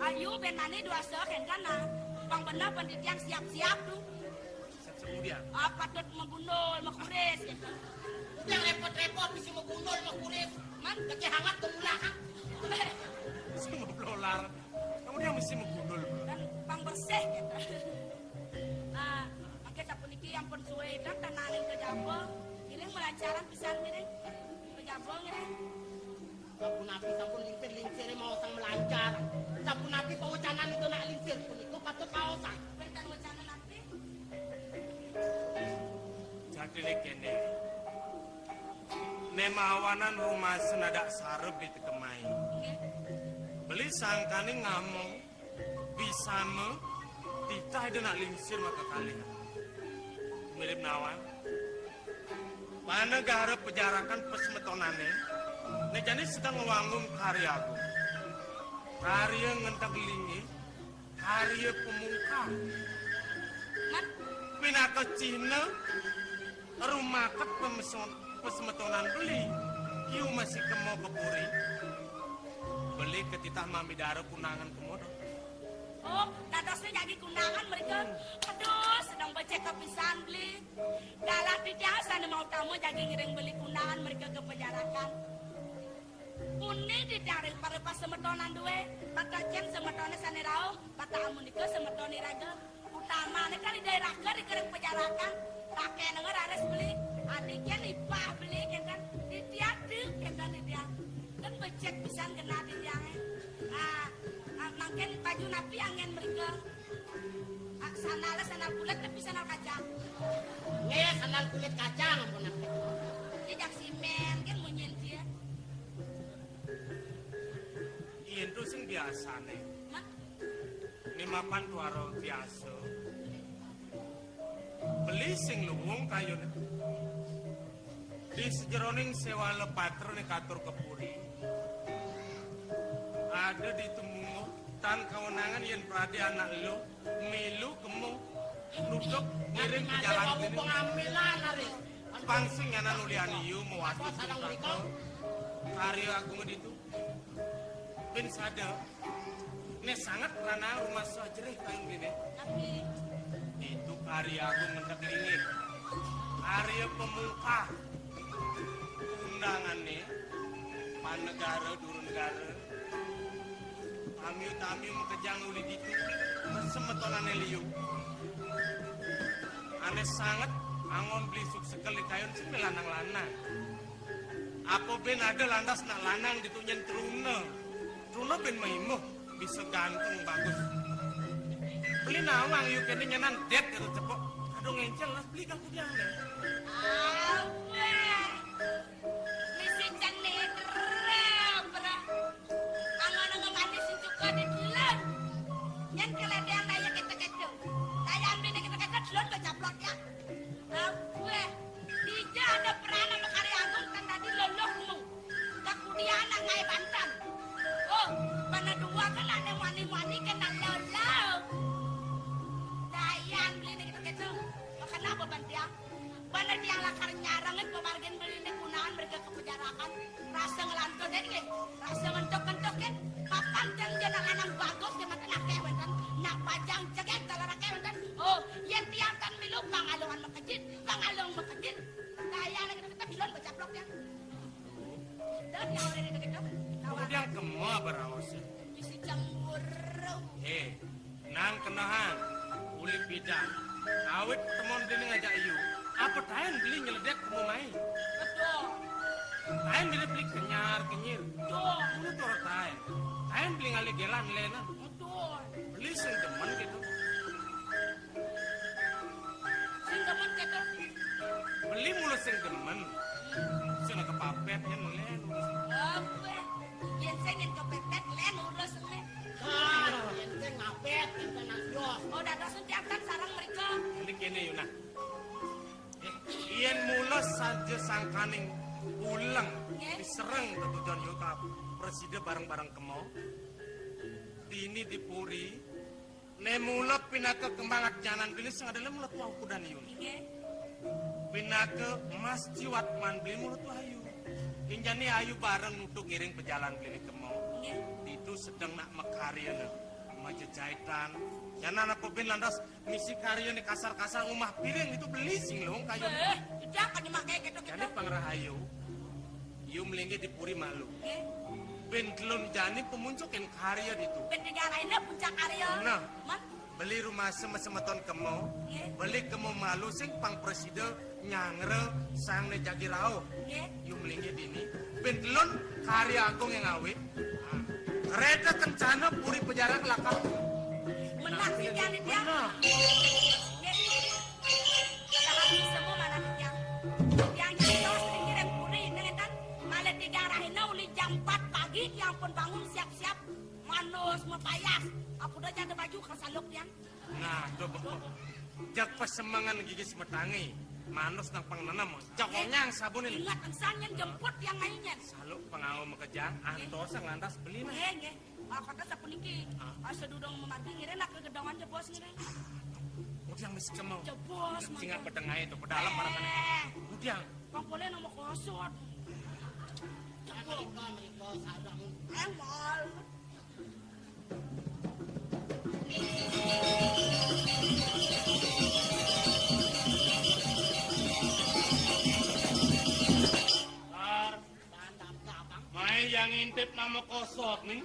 [SPEAKER 2] Ayu ben mane duasa kentan nah. Pang bener penditiang siap-siap tuh.
[SPEAKER 3] Kemudian.
[SPEAKER 2] Apa tuh membundul, mekuris gitu.
[SPEAKER 4] Udah repot-repot bisa membundul mekuris.
[SPEAKER 2] Man,
[SPEAKER 4] Kaki hangat ke belakang.
[SPEAKER 3] Semua belolar. Kemudian mesti menggundul.
[SPEAKER 2] dan pang bersih gitu. Nah, mangket sapu niki ampun suwe dan tananin ke jambo. Giring melancaran pisan giring. Ke jambo giring.
[SPEAKER 4] Sapu napi sampun lincir-lincir mau sang melancar. Sapu napi pewacanan itu nak lincir pun itu patut kaosan.
[SPEAKER 2] Bentang wacana nanti.
[SPEAKER 3] Jadi kene. Nemawanan rumah senadak sarep di tekemai.
[SPEAKER 2] Nggih.
[SPEAKER 3] Beli sangkane ngamong. Bisa me. Titah ada nak lingsir maka kalian. Mirip nawan. Mana garap pejarakan pesmetonane. Nejani sedang ngewanggung karyaku. Karya ngentak lingi, karya pemungka.
[SPEAKER 2] Man,
[SPEAKER 3] Pinaka Cina, rumah ket pesemetonan beli. Iu masih kemo kepuri. Beli ketitah mami dara kunangan kemodo.
[SPEAKER 2] oh, dadosnya jadi kundangan mereka. Aduh, sedang baca kepisan beli. Dalam biasa mau tamu jadi ngiring beli kundangan mereka ke penjarakan. Uni didari para pas semetonan duwe, bata ceng semetone sanirao, bata amunike semetone raga. Utama ini kan di daerah ke di kereng penjarakan. Pakai denger ares beli, adiknya nipah beli kan di tiadu kan di dia. Kan becek pisan kena di dia. Makin baju napi angin mereka. Sana bulat tapi sana kacang.
[SPEAKER 4] Nge sandal kulit kacang ampun aku.
[SPEAKER 2] Dia jak simen kan munyin dia.
[SPEAKER 3] Itu sing biasa nih.
[SPEAKER 2] Mak,
[SPEAKER 3] Ini mapan tuaro biasa. Beli sing luwung kayu nih. Di sejeroning sewa lepatro nih katur kepuri. Ada di temungo tan kewenangan yang perhati anak lu milu kemu duduk ngirim ke jalan
[SPEAKER 4] Kamu
[SPEAKER 3] ini.
[SPEAKER 4] pengambilan hari.
[SPEAKER 3] Pangsing anak nulian iu mewati
[SPEAKER 4] Apa sarang mereka?
[SPEAKER 3] karya aku ngeditu. Ben sadar. Ini sangat karena rumah sajerih kayong gini.
[SPEAKER 2] tapi
[SPEAKER 3] Itu karya aku ngentek lingit. Karya pemuka. Undangan nih. Pan negara, duru negara. Tamiu mekejang uli ditu. Semetonan liu. Aneh sangat angon beli sekali kayon sih lanang-lanang. Apa ben ada landas nak lanang ditunyen truna. Truna ben maimuh bisa gantung bagus. Beli nawang yuk kene nyenan det gitu cepok. Aduh ngencel las beli kan kudiang deh.
[SPEAKER 2] awe. Misi cene terang pernah. Angan manis suka di telan. Yang keledean daya kita. Daya ambil kita telan kecaplok ya. Awe. Tidak ada peranan karya agung kan tadi lolohmu. Kemudian ngai bantan. Oh, mana dua kan ada wani-wani kena lolau. Dayan beli nih kita. Kenapa bantia? Mana dia lakar nyarangin pemargin beli nih kunaan mereka ke penjarakan. Rasa ngelantur deh nih. Rasa ngentok-ngentok kan. Papan jangan anak bagus dia mata nak kewen kan. Nak pajang cegek kalau nak kewen kan. Oh, yang tiantan milu pangalungan makejit. Pangalung makejit. Dayan lagi kita bilon bercaplok ya. Dan yang udah kita.
[SPEAKER 3] Kemudian kemo berawas.
[SPEAKER 2] Misi cemburu.
[SPEAKER 3] Nang kenahan. Uli bidang. Awit temon dini ngajak iu. Apa tahan beli nyeledek kemu main.
[SPEAKER 2] Betul.
[SPEAKER 3] Tahan beli kenyar-kenyir.
[SPEAKER 2] Betul.
[SPEAKER 3] Ini tuh tahan. Tahan beli ngali gelan lenan.
[SPEAKER 2] Betul.
[SPEAKER 3] Beli sing demen gitu.
[SPEAKER 2] Sing demen kita.
[SPEAKER 3] Beli mulu sing demen. Sing kepapet yang len.
[SPEAKER 2] Apa? Yang saya ingin kepepet len urus len.
[SPEAKER 4] Ah, ente ngapet, ente nasios.
[SPEAKER 2] Oh, dah dosen tiapkan sarang mereka.
[SPEAKER 3] Ini kene yuna. Ien mula saja sangkaning ulang diserang ke tujuan yuka presiden bareng-bareng kemo. Dini dipuri. Ne mula pinaka kembangat jalan beli sing adalah mula tuang kudan yun.
[SPEAKER 2] Inge.
[SPEAKER 3] Pinaka mas jiwat man beli mula tuh ayu. Injani ayu bareng nutuk ngiring pejalan beli kemo.
[SPEAKER 2] Inge.
[SPEAKER 3] Itu sedang nak mekarya na. Maja jahitan. Jangan apa ben landas misi karya nih kasar-kasar rumah piring itu beli sing long kayu.
[SPEAKER 2] Tidak kan dimakai gitu
[SPEAKER 3] Jadi pangrahayu. Iu melinggi dipuri malu.
[SPEAKER 2] Inge.
[SPEAKER 3] Ben telun jani pemuncukin karya itu.
[SPEAKER 2] Penjarainnya puncak Arya.
[SPEAKER 3] Nah.
[SPEAKER 2] Man.
[SPEAKER 3] Beli rumah semeton kemo.
[SPEAKER 2] Inge.
[SPEAKER 3] Beli kemo malu sing pang presiden nyangre sang ne jagi rao.
[SPEAKER 2] Inge.
[SPEAKER 3] Iu melinggi dini. Ben telun karya agung yang awet. Kereta kencana puri penjara kelakar.
[SPEAKER 2] Menang sih dia nih dia.
[SPEAKER 3] Menang.
[SPEAKER 2] Ada habis semua mana nih dia. Dia nyanyi sering kirim puri dengan kan. Malah digarahin uli jam 4 pagi. Yang pun bangun siap-siap. Manus mepayas. Aku udah jadi baju kesaluk dia.
[SPEAKER 3] Nah, coba. Jak pesemangan gigi semetangi. Manus nang pangnanam. Jokongnya yang sabunin.
[SPEAKER 2] Ingat ensannya jemput yang mainnya.
[SPEAKER 3] Saluk pengawal mekejang. Antos yang lantas beli mah.
[SPEAKER 2] Nge.
[SPEAKER 8] kata sapuniki. Sedudong memargi ngiren ke gedongan jebos ngiren.
[SPEAKER 3] Udiang mesti kemau.
[SPEAKER 8] Jebos mah.
[SPEAKER 3] Singa pedengah itu pedalam para kan. Udiang.
[SPEAKER 8] Bang boleh nama kosot.
[SPEAKER 4] Mereka sadang.
[SPEAKER 8] Emol.
[SPEAKER 3] Mai yang ngintip nama kosot nih.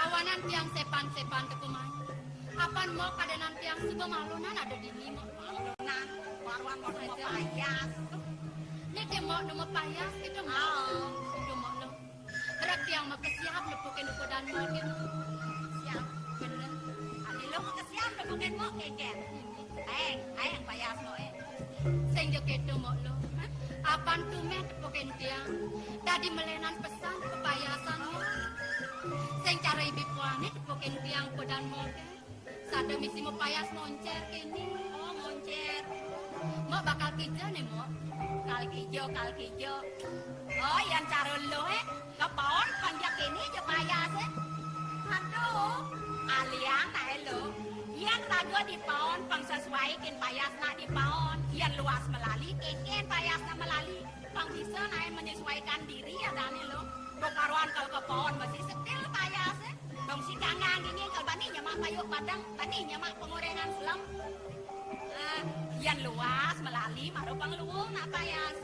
[SPEAKER 9] Awanan tiang sepan-sepan ketumai. Apan mau kadenan tiang suka malunan ada di ni mau malunan.
[SPEAKER 2] Warwan mau payas.
[SPEAKER 9] Nek dia mau nama payas itu mau. Itu mau lo. Gerak tiang mau kesiap lepukin uko dan mau gitu.
[SPEAKER 2] Siap.
[SPEAKER 9] Bener.
[SPEAKER 2] Ani lo mau kesiap lepukin mau keket. Ayang payas lo
[SPEAKER 9] Sing jo keto mau lo. Apan tume tepukin tiang. Tadi melenan pesan kepayasan lo. Sing cara ibu puani tepukin tiang kodan moke. Sada misi mau payas moncer kini.
[SPEAKER 2] Oh moncer.
[SPEAKER 9] Mau bakal kijo nih mau.
[SPEAKER 2] Kal kijo. Oh yang cara lo kebon panjak ini je payas Aduh. Aliang nae lo. Yang rago di paon pang sesuai kin payas na di paon. Yang luas melali keken payas na melali. Pang bisa nae menyesuaikan diri ya dani lo. Karuan kalau ke pohon masih setil payas dong si kangang ini kalau bani nyamak payuk padang bani nyamak pengorengan selam yang luas melali maru pangluung nak payas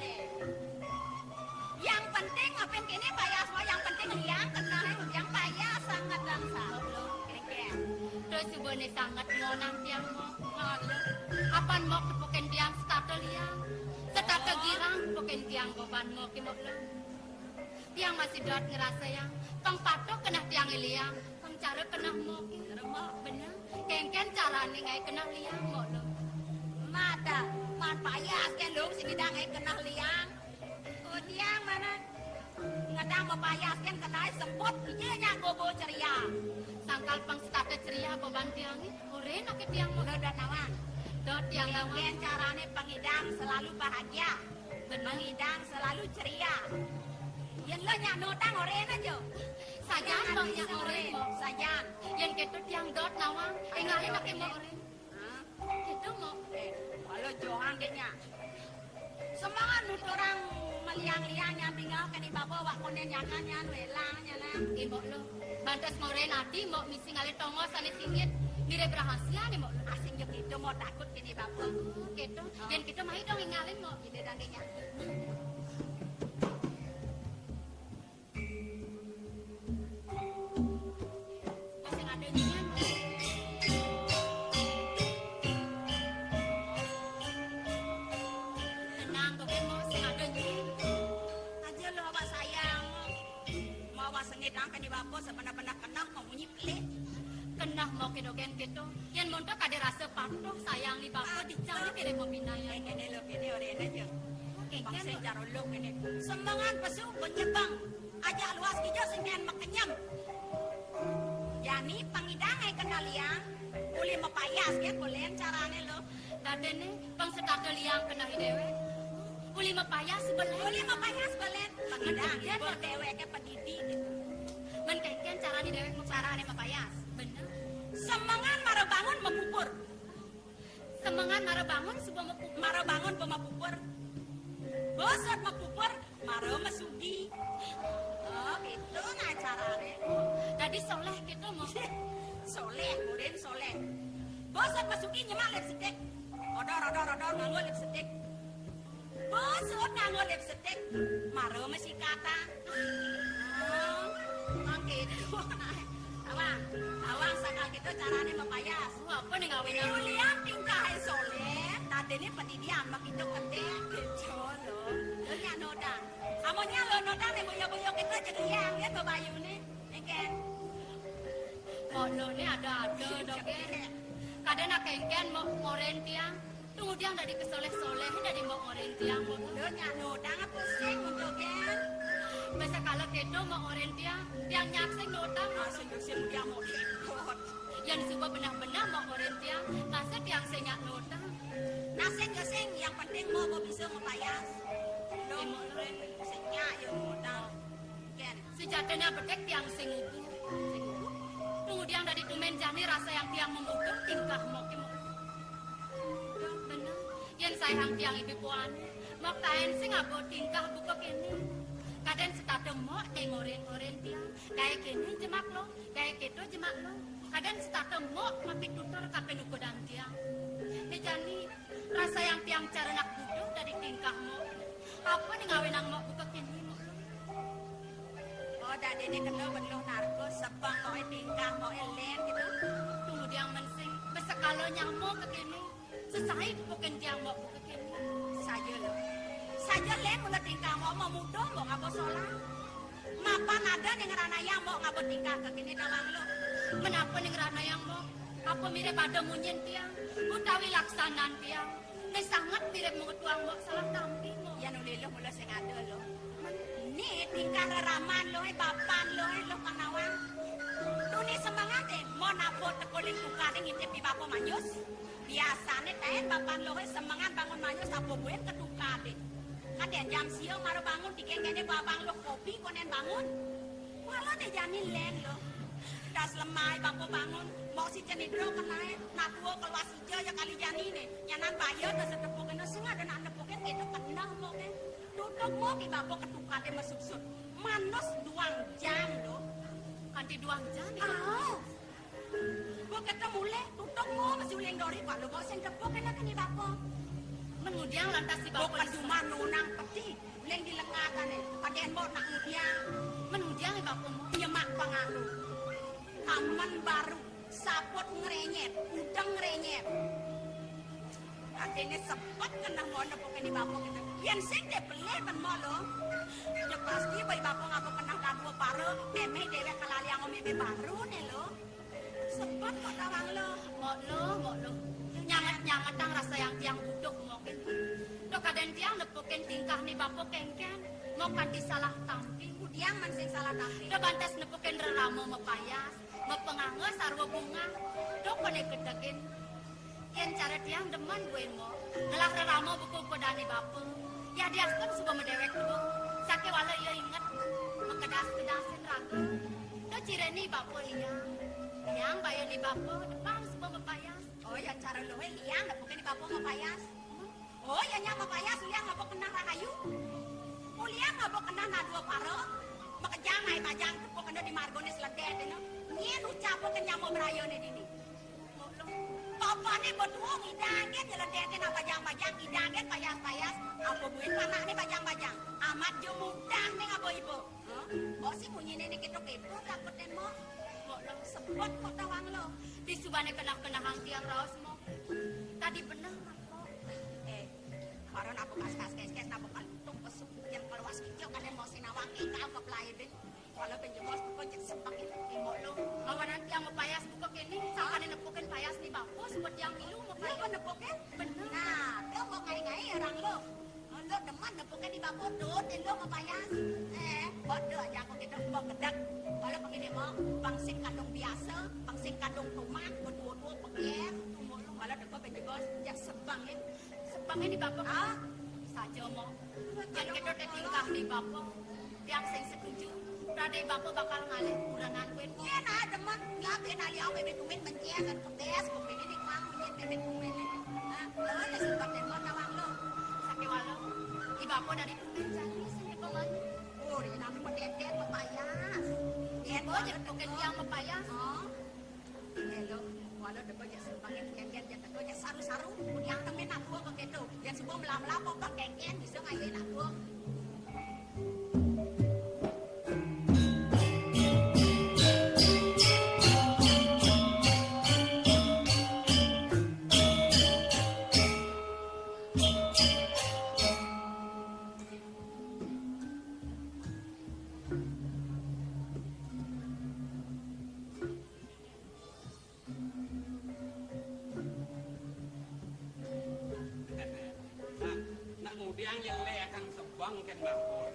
[SPEAKER 2] yang penting ngapain kini payas mau yang penting liang kena yang payas sangat dan sahut lo keren
[SPEAKER 9] terus sebenarnya sangat ngonang tiang mau ngalir apan mau kepukin tiang starter liang starter girang kepukin tiang beban mau kimok lo tiang masih dot ngerasa yang pang patok kena tiang liang pang cara kena mau remok bener kengken cara nih ngai kena liang mau lo
[SPEAKER 2] mata mat payas kan lo si bidang kena liang oh tiang mana ngadang mau payas kan kena semput ijanya gogo ceria
[SPEAKER 9] sangkal pang starter ceria beban tiang ini ore nak tiang mau
[SPEAKER 2] udah nawan
[SPEAKER 9] dot tiang nawan
[SPEAKER 2] kan carane pengidang selalu bahagia pengidang selalu ceria yang lo nyak notang oren aja.
[SPEAKER 9] Sajan bang nyak oren.
[SPEAKER 2] Sajan.
[SPEAKER 9] Yang ketut yang dot nawang. Ingalin nak mau oren. Itu mau.
[SPEAKER 2] Kalau johan deknya. Semangat nut orang meliang-liang yang tinggal kan di bawah wak konen nyakan yang welang nyalang.
[SPEAKER 9] Ibu lo. Bantas mau oren hati mau misi ngalih tongo sana singit. Mire berhasil nih mau.
[SPEAKER 2] Asing juk itu mau takut kini bawah.
[SPEAKER 9] Gitu. Yang kita mau dong ingalin mau.
[SPEAKER 2] Ide dan deknya. Sengit di bawah sebenar-benar kenah mau bunyi pelik.
[SPEAKER 9] Kenah mau kedogen gitu. Yang montok ada rasa patuh sayang di bawah. Dicari kira pembinanya.
[SPEAKER 2] Kene lo kene oren aja. Bang sejarah lo kene. Sembangan pesu penyebang. Ajak luas hijau singen makenyam. Yani pangidang kenal liang. Uli mepayas kan boleh carane lo.
[SPEAKER 9] Tadi nih pang sekadar liang kena hidewe. Uli mepayas boleh.
[SPEAKER 2] Uli mepayas boleh. Pangidang ibu dewe ke pendidik gitu.
[SPEAKER 9] Menkeken cara di dewek
[SPEAKER 2] carane mepayas.
[SPEAKER 9] Bener.
[SPEAKER 2] Semangan maro bangun memupur.
[SPEAKER 9] Semangat mara bangun sebuah
[SPEAKER 8] Maro bangun pemapupur. Bosot mapupur, maro masugi.
[SPEAKER 2] Oh, gitu nah carane.
[SPEAKER 9] Tadi soleh gitu mau.
[SPEAKER 8] Soleh, murid soleh. Bosot masugi nyemak lipstick. Odor nganggo lipstick. Bosot nganggo lipstick. Maro masih kata.
[SPEAKER 9] Mang gitu.
[SPEAKER 8] Awang sakal gitu carane mapayas.
[SPEAKER 9] Apa nih ngawin aku?
[SPEAKER 8] Julian tingkah soleh. Tadi ini pendidikan begitu gede. Jolo. Lo nya nodang. Amonya lo nodang nih boyo-boyo kita jadi yang ya babayu nih. Eken.
[SPEAKER 9] Mono nih ada dok ya. Kadang nak kengken mau ngoren tiang. Tunggu dia dari kesoleh-soleh dari mau ngoren tiang.
[SPEAKER 8] Lo nya nodang apa sih untuk kan?
[SPEAKER 9] Masa kalau kedo mau ngoren tiang, tiang nyakseng nodang.
[SPEAKER 8] Langsung dia mau ikut.
[SPEAKER 9] Yang coba benar-benar mau ngoren tiang, masa tiang senyak nodang.
[SPEAKER 8] Naseng geseng yang penting mau bisa mempayas. Lo mau senyak yang nodang. Ken.
[SPEAKER 9] Sejatinya bedek tiang singuku. Tunggu dia dari tumen jani rasa yang tiang memuduk tingkah mau kemo. Benar. Yang sayang tiang ibu puan. Mau kain sing apa tingkah buka kene. Kadang setade mau ngoren-ngoren tiang. Kayak kene jemak lo, kayak kedo jemak lo. Kadang setade mau makin tutur kape nukodang tiang. Jani rasa yang tiang cara nak duduk dari tingkah mau. Apa nih ngawin ang mau buka kene mo.
[SPEAKER 8] Oh, dah ini kena benuh narko sebang mau tingkah mau elen gitu.
[SPEAKER 9] Tunggu dia mensing. Masa kalau nyamuk ke kene. Sesahit bukan dia mau buka kene.
[SPEAKER 8] Saja lo. Saja len mulai tingkah mau muda mau ngabo sholat. Mapan ada yang ngerana yang mau ngabo tingkah ke kini dalam lo.
[SPEAKER 9] Menapa nih ngerana yang mau? Apa mirip pada munyin tiang? Utawi laksanaan tiang. Ini sangat mirip mengetuang mau salah tampi mau.
[SPEAKER 8] Ya nulis lo mulai sing ada lo. Ni tingkah reraman lo, bapan lo panawang. Tuni semangat mau napot tekoling tukar ngintip di bapo manyus. Biasanya tahen bapan lo semangat bangun manyus apa buat ketukar deh. Kadang jam siang maru bangun dikengkene babang lo kopi konen bangun. Walau deh jamin len lo. Das lemai bapo bangun mau si cenidro kenai natuo keluar hijau ya kali jani nih. Nyanan bayar dan setepukin no sengaja dan anda pukin itu kenal mo kan. Duduk mo di bapo ketukar deh masuk-sut. Manus 2 jam lo.
[SPEAKER 9] Kanti 2 jam.
[SPEAKER 8] Gua ketemu le, tutup mo masih uleng dori pak lo mau sen tepukin nak ni bapo.
[SPEAKER 9] Mengudiang lantas si bapak.
[SPEAKER 8] Bukan cuma nunang peti, uleng di lengatan nih. Kadang mau nak ngudiang.
[SPEAKER 9] Mengudiang si bapak mau.
[SPEAKER 8] Nyemak pengaruh. Kaman baru, sapot ngerenyet, udang ngerenyet. Adanya sempat kena mau nepukin di bapak gitu. Yang sing deh pelih ben mau lo. Ya pasti bayi bapak ngapa kena kadua paru, emeh dewe kalali yang omebe baru nih lo. Sempat kok tawang lo.
[SPEAKER 9] Mau lo. Nyangat tang rasa yang tiang duduk mau kene. Dok kadang tiang nepukin tingkah nih bapak kengken. Mau kanti salah tampi.
[SPEAKER 8] Udiang man sing salah tampi.
[SPEAKER 9] Dok bantas nepukin reramo mepayas. Mepengangga sarwa bunga. Dok kone kedekin. Yang cara tiang deman gue mau. Ngelah reramo buku pedani bapak. Ya dia kan suka mendewek dulu. Sake wala ia ingat. Mengkedas-kedasin ragu. Dok cireni bapak liang. Liang bayar ni bapak. Depan suka mepayas.
[SPEAKER 8] Oh ya cara lo liang nepukin di bapak mapayas. Oh ya nyama payas liang ngapa kena rahayu. Liang ngapa kena nadua paro. Makejang ay bajang tepuk kena di margonis ledet no. Nien ucapo kenyamo berayo ne dini. Papa ni berdua idangen ledetin apa bajang-bajang idangen payas-payas. Apa buin anak ni bajang-bajang. Amat jo mudang ni ngabo ibu. Oh si bunyi ni ketuk-ketuk takutin mo. Sebut kok tawang lo.
[SPEAKER 9] Di subane kena-kena tiang raos mo. Tadi benar aku.
[SPEAKER 8] Baru napo kas-kas napo kaltung pesuk yang keluas kicau kadang mau sinawang kau ke pelai deh. Kalau penjebos kok jadi sempak itu mo lo.
[SPEAKER 9] Awan nanti yang mepayas buka kene, sampai nepukin payas nih bapo sebut yang milu mepayas.
[SPEAKER 8] Lo nepukin?
[SPEAKER 9] Bener.
[SPEAKER 8] Nah, lo mau ngai-ngai orang lo. Lo deman nepukin di bapo dut, lo mau payas. Bodoh aja aku kita mau gedek. Kalau begini mau pangsit kandung biasa, pangsit kandung tomat, berdua-dua peker. Kalau depan penjebos jak sebangin.
[SPEAKER 9] Sebangnya di bapo saja mo. Yang kita tingkah di bapo, yang sing setuju. Radai bapo bakal ngalih kurangan kuen.
[SPEAKER 8] Iya nah deman, nggak kena liau bebek kumin mencian dan ketes, kumin ini kamu nyen bebek kumin ini. Lo ya sempat tembak nawang lo.
[SPEAKER 9] Sakit walau. Ibu aku dari tumen jadi sini pemanya.
[SPEAKER 8] Oh, dia nanti mendedet pepayas.
[SPEAKER 9] Ibu aja bukan tiang pepayas.
[SPEAKER 8] Oh. Hello, walau depo ya sembang gen-gen ya depo ya saru-saru. Yang temen aku kok gitu. Yang semua melam-melam kok gen-gen bisa ngayain aku.
[SPEAKER 6] Nak udiang yang le akan sebang kan bakor.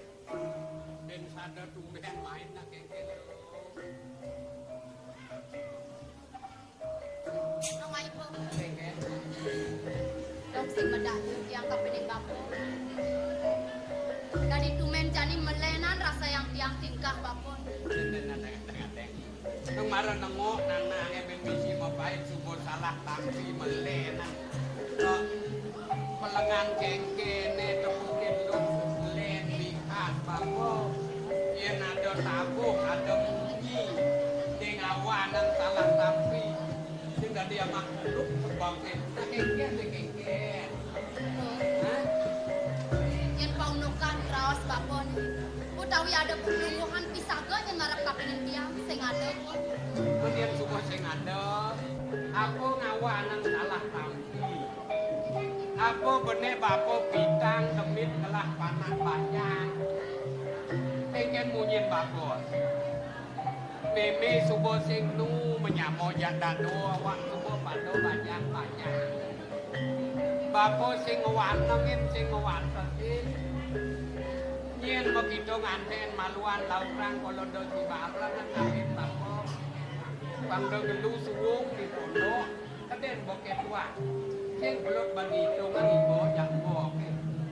[SPEAKER 6] Dan sadar tumben main nak kengkel.
[SPEAKER 9] Nama ibu.
[SPEAKER 6] Kengkel.
[SPEAKER 9] Dong sing medahyu tiang kapening bapo. Dari tumen jani melenan rasa yang tiang tingkah bapon.
[SPEAKER 6] Nang marah nengok nanang yang misi mabait subur salah tampi melenan. Pelengan kengkene tepukin lu len lihat bapo. Yen ada tabuk ada munyi. Ding awanan salah tampi. Sehingga dia makhluk sebangkit. Nah kengken.
[SPEAKER 9] Yang paunukan raos bapon. Utawi ada perlungguhan pisaga yang ngarep kapening tiang sing ada.
[SPEAKER 6] Kemudian subuh sing ada. Aku ngawanan salah tampi. Aku benek bapo bintang demit kelah panak banyak. Pengen munyin bapo. Meme subuh sing nu menyamo janda doa wak subuh pado banyak. Bapo sing ngewanengin sing ngewantesin. Nyen begitu nganten maluan laurang kolondo si barang ngawin bapo. Pangdo gelu suwung di pondok. Keden boket tua. Sing belum begitu kan ibu jambok.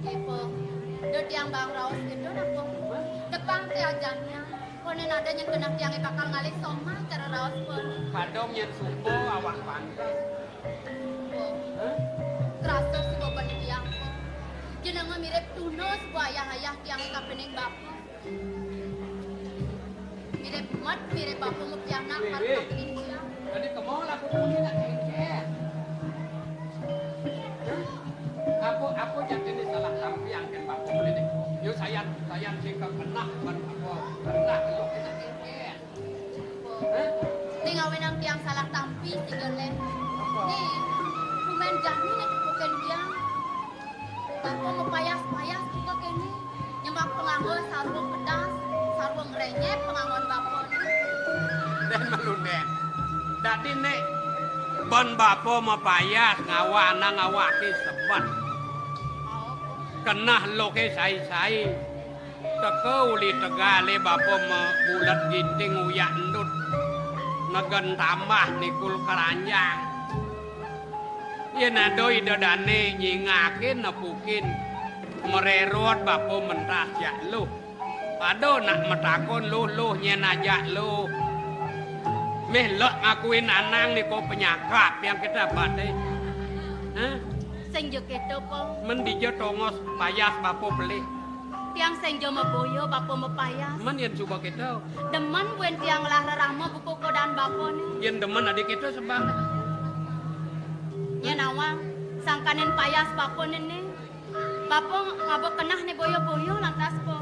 [SPEAKER 9] Ibu, dot yang bang raos itu nako. Depan teh ajannya. Konen ada yang kena tiang bakal ngalih soma cara raos pun.
[SPEAKER 6] Padong yang sumbo awak pantas.
[SPEAKER 9] Terasa si boban tiang pun. Jenengan mirip tuno sebuah ayah-ayah tiang kapening bapak. Mirip mat, mirip bapak mupiang nak kapening tiang.
[SPEAKER 6] Jadi kemau laku punya nak kengket. Aku jadi ini salah tampi yang kan bapak boleh deh. Yuk sayang sih kenah ban aku kenah kalau kita kengket.
[SPEAKER 9] Ning awenang tiang salah tampi tinggalan. Nih, kumen jani nek bukan tiang. Bapak mau payas juga kene. Nyembak penganggo sarung pedas, sarung renyep pengangon bapak.
[SPEAKER 6] Dan melunen. Dadi nek ban bapo mapayas ngawana ngawaki sebat. Kenah loke sai-sai. Teke uli tegale bapo bulat ginting uyak endut. Negen tambah nikul keranjang. Yen adoi dadane nyingakin nepukin. Mererot bapo mentah jak lu. Pado nak metakon lu nyen ajak lu. Melok ngakuin anang ni kau penyakap yang kita badai. Hah?
[SPEAKER 9] Sing jo keto po.
[SPEAKER 6] Men dijo tongos payas bapo beli.
[SPEAKER 9] Tiang sing jo meboyo bapo mepayas.
[SPEAKER 6] Men yen coba kita.
[SPEAKER 9] Demen wen tiang lah raramo buku kodan bapo ni.
[SPEAKER 6] Yen demen adik kita sebang.
[SPEAKER 9] Yen awang sangkanen payas bapo ni. Bapo ngabo kenah ni boyo-boyo lantas po.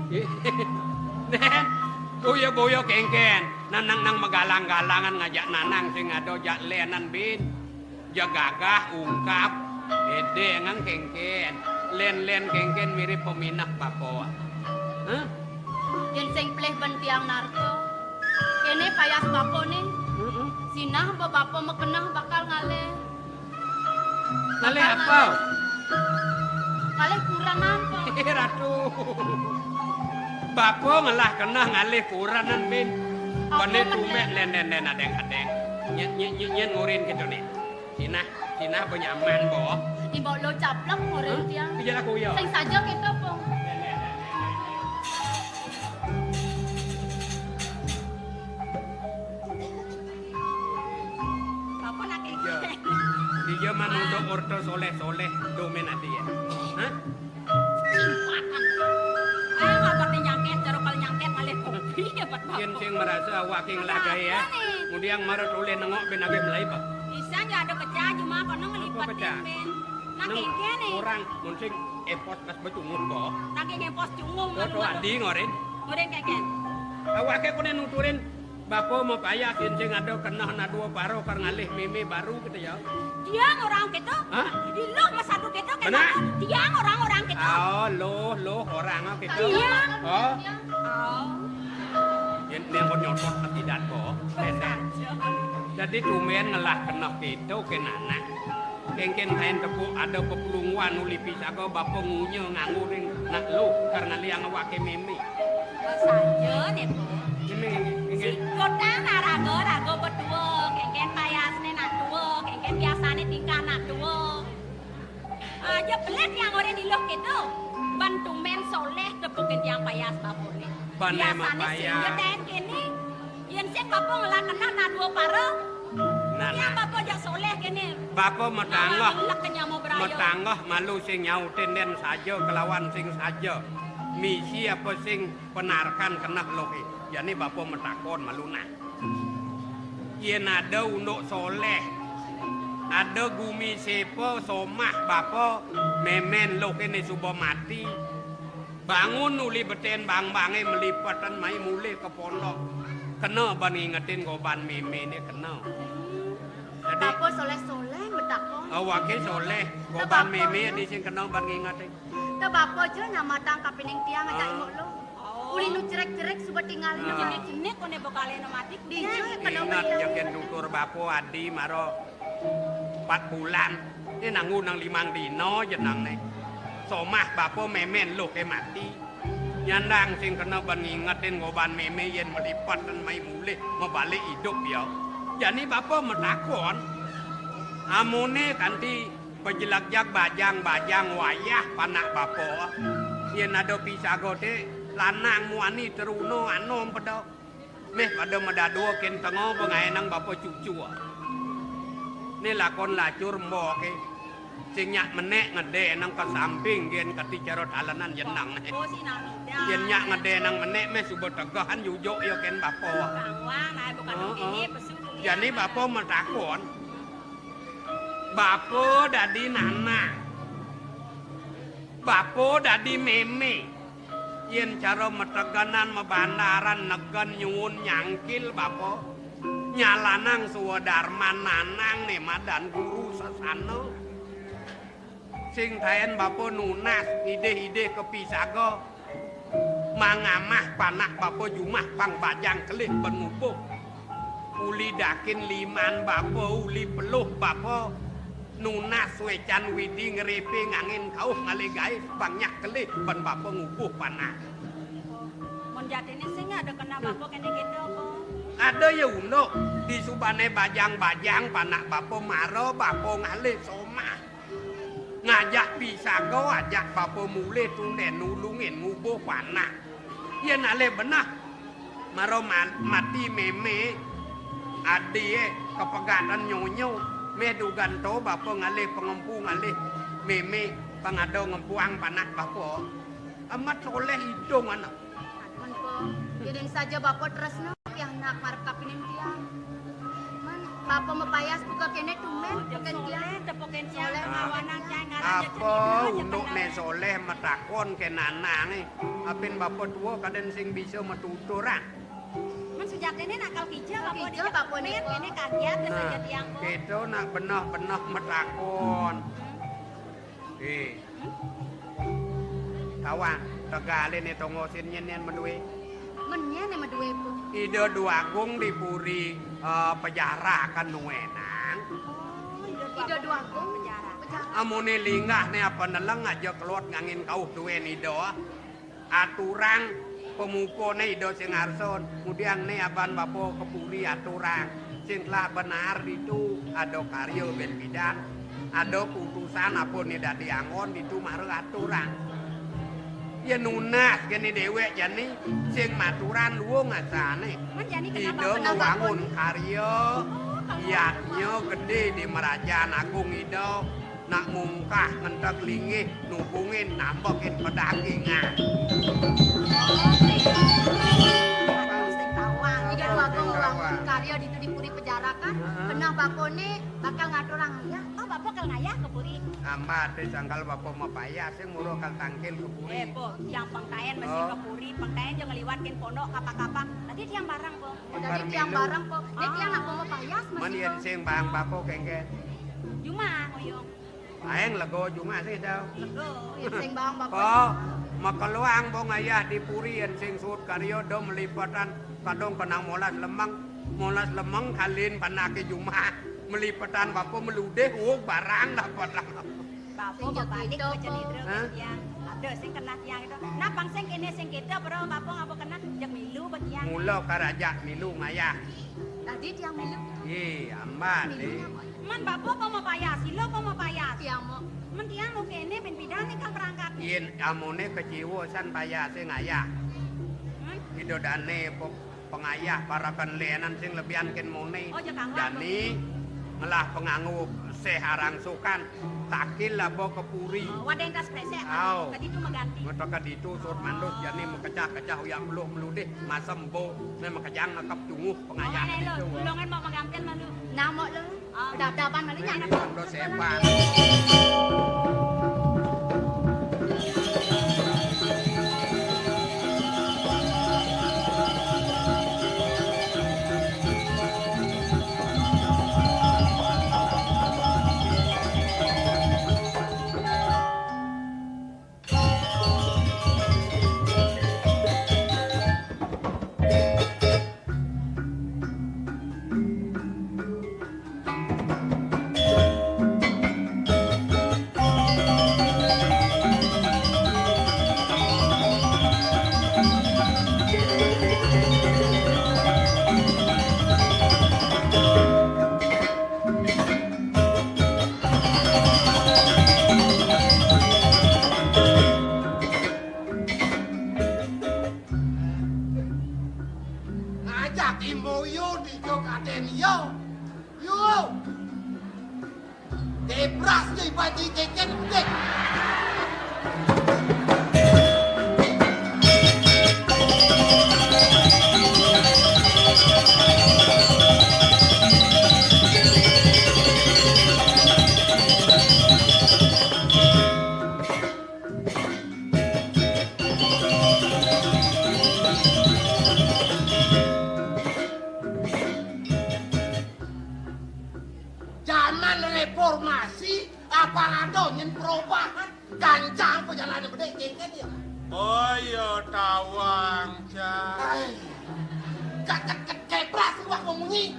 [SPEAKER 6] Nen, boyo-boyo kengken. Nanang nang magalang-galangan ngajak nanang sing ado jak lenan bin. Jak gagah ungkap. Ede ngang kengken. Len kengken mirip peminah bapo. Hah?
[SPEAKER 9] Yen sing pleh ben tiang narko. Kene payas bapo ni. Sinah bapo mekenah bakal ngale.
[SPEAKER 6] Ngale apa?
[SPEAKER 9] Ngale kurang apa?
[SPEAKER 6] Ratu. Bapo ngelah kenah ngalih kuranan bin. Bane tumek len adeng. Nyen ngurin gitu nih. Sinah penyaman boh.
[SPEAKER 9] Ibu lo caplok ngurin tiang.
[SPEAKER 6] Pijar aku yo.
[SPEAKER 9] Sing saja kita po.
[SPEAKER 8] Bapak nak kengket.
[SPEAKER 6] Iya manungso ordo soleh-soleh domen ati ya. Hah?
[SPEAKER 8] Simpatan. Ayo ngapati nyangket, jarokal nyangket malih kopi ya Pak Bapak.
[SPEAKER 6] Yen sing merasa awake ngladahi ya. Kemudian marut oleh nengok ben age mlai Pak.
[SPEAKER 8] Bisa ya ada kecaju mah kono ngelipat
[SPEAKER 6] Apa pecah?
[SPEAKER 8] men. Nangke kene.
[SPEAKER 6] Orang mun sing epos pas becungut kok.
[SPEAKER 8] Nangke ngepos cungung.
[SPEAKER 6] Dodo adi ngoren.
[SPEAKER 8] Ngoren keken.
[SPEAKER 6] Awake kene nuturin Bapo mau payah sing ada kenah na dua paro kar ngalih meme baru gitu ya.
[SPEAKER 8] Dia orang gitu.
[SPEAKER 6] Hah?
[SPEAKER 8] Di lo mas satu gitu kan.
[SPEAKER 6] Benar.
[SPEAKER 8] Dia orang gitu.
[SPEAKER 6] Oh, loh orang gitu.
[SPEAKER 8] Iya.
[SPEAKER 6] Oh,
[SPEAKER 8] Oh.
[SPEAKER 6] yen kon nyotot tidak kok. Jadi tumen ngelah kenah gitu kenana. Kengken kain tepuk ada pepulungan uli pisago bapo ngunye nganggo ring nak lu karena liang awake meme.
[SPEAKER 8] Saja nih po.
[SPEAKER 6] Ini
[SPEAKER 8] Kota rago berdua, kengken payasne nak dua, kengken biasane tingkah nak dua. Aja pelet yang orang di loh gitu. Bantu men soleh tepukin yang payas babone.
[SPEAKER 6] Banai mah
[SPEAKER 8] Biasane sih
[SPEAKER 6] payah.
[SPEAKER 8] ya den kene. Yen sing bapo ngelakena nak dua paro.
[SPEAKER 6] Nah,
[SPEAKER 8] Ya bapo jak soleh kene.
[SPEAKER 6] Bapo metanggah,
[SPEAKER 8] Lekenya mau berayo.
[SPEAKER 6] metanggah malu sing nyautin den saja kelawan sing saja. Misi apa sing penarkan kena lohi. Yani bapo metakon maluna. Yen ada unduk soleh. Ada gumi sepo somah bapo memen lo kene subo mati. Bangun uli beten bang-bange melipatan mai mulih ke pondok. Kena ban ngingetin goban meme ini kena. Jadi
[SPEAKER 9] Bapo soleh-soleh betakon.
[SPEAKER 6] awake soleh goban meme di sing kena ban ngingetin.
[SPEAKER 9] Ta bapo aja nyamatang kapining tiang ngajak imuk lo. Uli nu cerek-cerek suba tinggal
[SPEAKER 6] Ah.
[SPEAKER 9] di
[SPEAKER 8] Jenik-jenik kone bakal mati.
[SPEAKER 9] Dijo ya kena
[SPEAKER 6] Ingat
[SPEAKER 9] bayang.
[SPEAKER 6] jaken tutur bapo adi maro 4 bulan. Ini nangu nang 5 dino jenang nih. Somah bapo memen lo ke mati. Nyandang sing kena ban ngingetin goban meme yen melipat dan mai mulih mebalik hidup ya. Jadi bapo metakon. Amune kanti pejelak-jak bajang-bajang wayah panak bapo. Yen ada pisagote lanang muani teruno anom pada. Meh pada medadua ken tengo pengaenang bapo cucu. Ini lakon lacur mboke. Sing nyak menek ngede nang ke samping yen kati carot alanan jenang.
[SPEAKER 8] Oh si nami.
[SPEAKER 6] Yen nyak ngede nang menek meh subo tegahan yujuk ya ken bapo.
[SPEAKER 8] Kawang, ay bukan ini pesu.
[SPEAKER 6] Jadi bapo metakon. Bapo dadi nana. Bapo dadi meme. Yen cara meteganan mebandaran negan nyuwun nyangkil bapo. Nyalanang suwadarman nanang ne madan guru sasana. Sing taen bapo nunas ide-ide kepisago. Mangamah panak bapo jumah pang bajang kelih penubuh. Uli dakin liman bapo uli peluh bapo. Nunas wecan widi ngerepe ngangin kauh ngalegai banyak kelih ban bapo ngubuh panah.
[SPEAKER 8] Mon jatine sing ada kena bapo kene gitu apa?
[SPEAKER 6] Ada ya uno di subane bajang-bajang panak bapo maro bapo ngalih somah. Ngajak pisago ajak bapo mulih tunden nulungin ngubuh panah. Yen ale benah maro mati meme adie kepegatan nyonyo medugan to bapo ngalih pengempu ngalih meme pangado ngempuang panak bapo. Amat soleh hidung anak.
[SPEAKER 9] Man ko, kiring saja bapo tresno yang nak marep kapining tiang. Man, bapo mepayas buka kene tumen bukan tiang.
[SPEAKER 8] Tepoken siang ngawanan cai
[SPEAKER 6] Apa unduk ne soleh metakon ke nanang apin bapo tua kaden sing bisa metuturan.
[SPEAKER 8] Man sejak ini nakal kijang bapo
[SPEAKER 9] Kijang bapo
[SPEAKER 8] ini
[SPEAKER 9] niko.
[SPEAKER 8] ini kaget
[SPEAKER 6] Nah,
[SPEAKER 8] saja tiang ko.
[SPEAKER 6] gitu nak benah-benah metakon. Kawan, tegalin itu ngosin nyen menduwe.
[SPEAKER 9] Mennya ne maduwe po.
[SPEAKER 6] Ide duagung dipuri penjara kan nuenang.
[SPEAKER 9] Ida dua gong
[SPEAKER 8] penjara.
[SPEAKER 6] Amune linggah ne apa neleng aja keluar ngangin kau duen ido. Aturang pemuko ne ido sing arson. Kemudian ne aban bapo kepuri aturang. Sing telah benar itu ada karyo ben bidang. Ada putusan apa ne dadi angon itu mare aturang. Ya nunas kene dewek jani sing maturan luwung asane.
[SPEAKER 8] Man jani kenapa
[SPEAKER 6] Ido ngewangun karyo. Iyatnya gede di Merajaan Agung Ido. Nak mungkah ngentek linggih nubungin nambahin pedagingan.
[SPEAKER 8] Sing tawang. Iki bakal ngwangun karya ditu dipuri penjara kan. Benah bakone bakal ngatur orang ya.
[SPEAKER 2] Oh, bapak kalau ngayah ke puri.
[SPEAKER 6] Amba ada sangkal bapak mau payah sing muruh kal tangkil ke puri.
[SPEAKER 2] Po, yang pengkayan mesti ke puri. Pengkayan jangan ngeliwatkin pondok kapak-kapak. Tadi tiang barang, po.
[SPEAKER 8] Jadi tiang bareng po. Ini tiang nak mau payas
[SPEAKER 6] Man
[SPEAKER 8] mesti.
[SPEAKER 6] yen sing bang bapak kengke.
[SPEAKER 2] Juma, ngoyong.
[SPEAKER 6] Aeng lego cuma sih daw.
[SPEAKER 2] Lego.
[SPEAKER 8] Sing bang bapak.
[SPEAKER 6] Oh, makaluang bo ngayah di puri yen sing sud karyo do melipatan kadong kenang molas lemang kalin panake Juma melipatan bapak meludeh barang dapat lah.
[SPEAKER 2] Bapak balik ke cenidro ke tiang. Ada sing kena tiang itu. Napang sing kene sing kita bro, bapak ngapa kena jak milu ke tiang.
[SPEAKER 6] Mula karaja milu ngayah.
[SPEAKER 8] Tadi tiang milu.
[SPEAKER 6] Ye, amba deh.
[SPEAKER 2] Man bapak kok mau payas, silo kok mau payas.
[SPEAKER 8] Tiang mau.
[SPEAKER 2] Man tiang mau kene ben bidang nih kan berangkat.
[SPEAKER 6] Yen amone keciwo san payase ngayah. Idodane pengayah para kenlenan sing lebihan ken mone.
[SPEAKER 2] Oh, jangan
[SPEAKER 6] Jani ngelah penganggu seharang sukan takil labo ke puri.
[SPEAKER 2] Wadah yang tas presek.
[SPEAKER 6] Au.
[SPEAKER 2] Tadi itu mengganti.
[SPEAKER 6] Metoka ditu sud mandus jani mekecah-kecah yang meludih masembo memang kejang nakap tunguh pengayah
[SPEAKER 2] Lo,
[SPEAKER 6] itu.
[SPEAKER 2] ulungan mau mengganti malu.
[SPEAKER 8] Nama lo. Dapan malu nyana.
[SPEAKER 6] Mandus sepan.
[SPEAKER 4] Reformasi apa ada nyen perubahan gancang perjalanan bedek kengke dia.
[SPEAKER 3] Oh yo tawang cah.
[SPEAKER 4] Kepras wah memunyi.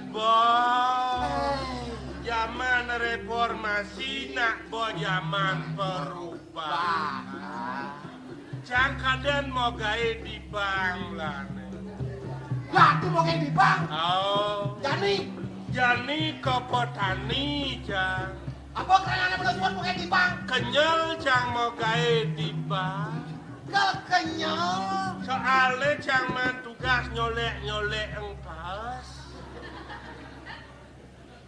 [SPEAKER 3] Zaman reformasi nak bo zaman perubahan. Cangkadan mau gawe di bank lah.
[SPEAKER 4] Lah tu mau gawe di bank.
[SPEAKER 3] Oh. Jani ke petani cang.
[SPEAKER 4] Apa kerana belum buat mau gawe di bank?
[SPEAKER 3] Kenyal cang mau gawe di bank.
[SPEAKER 4] Kenyal.
[SPEAKER 3] Soalnya cang man tugas nyolek engpas.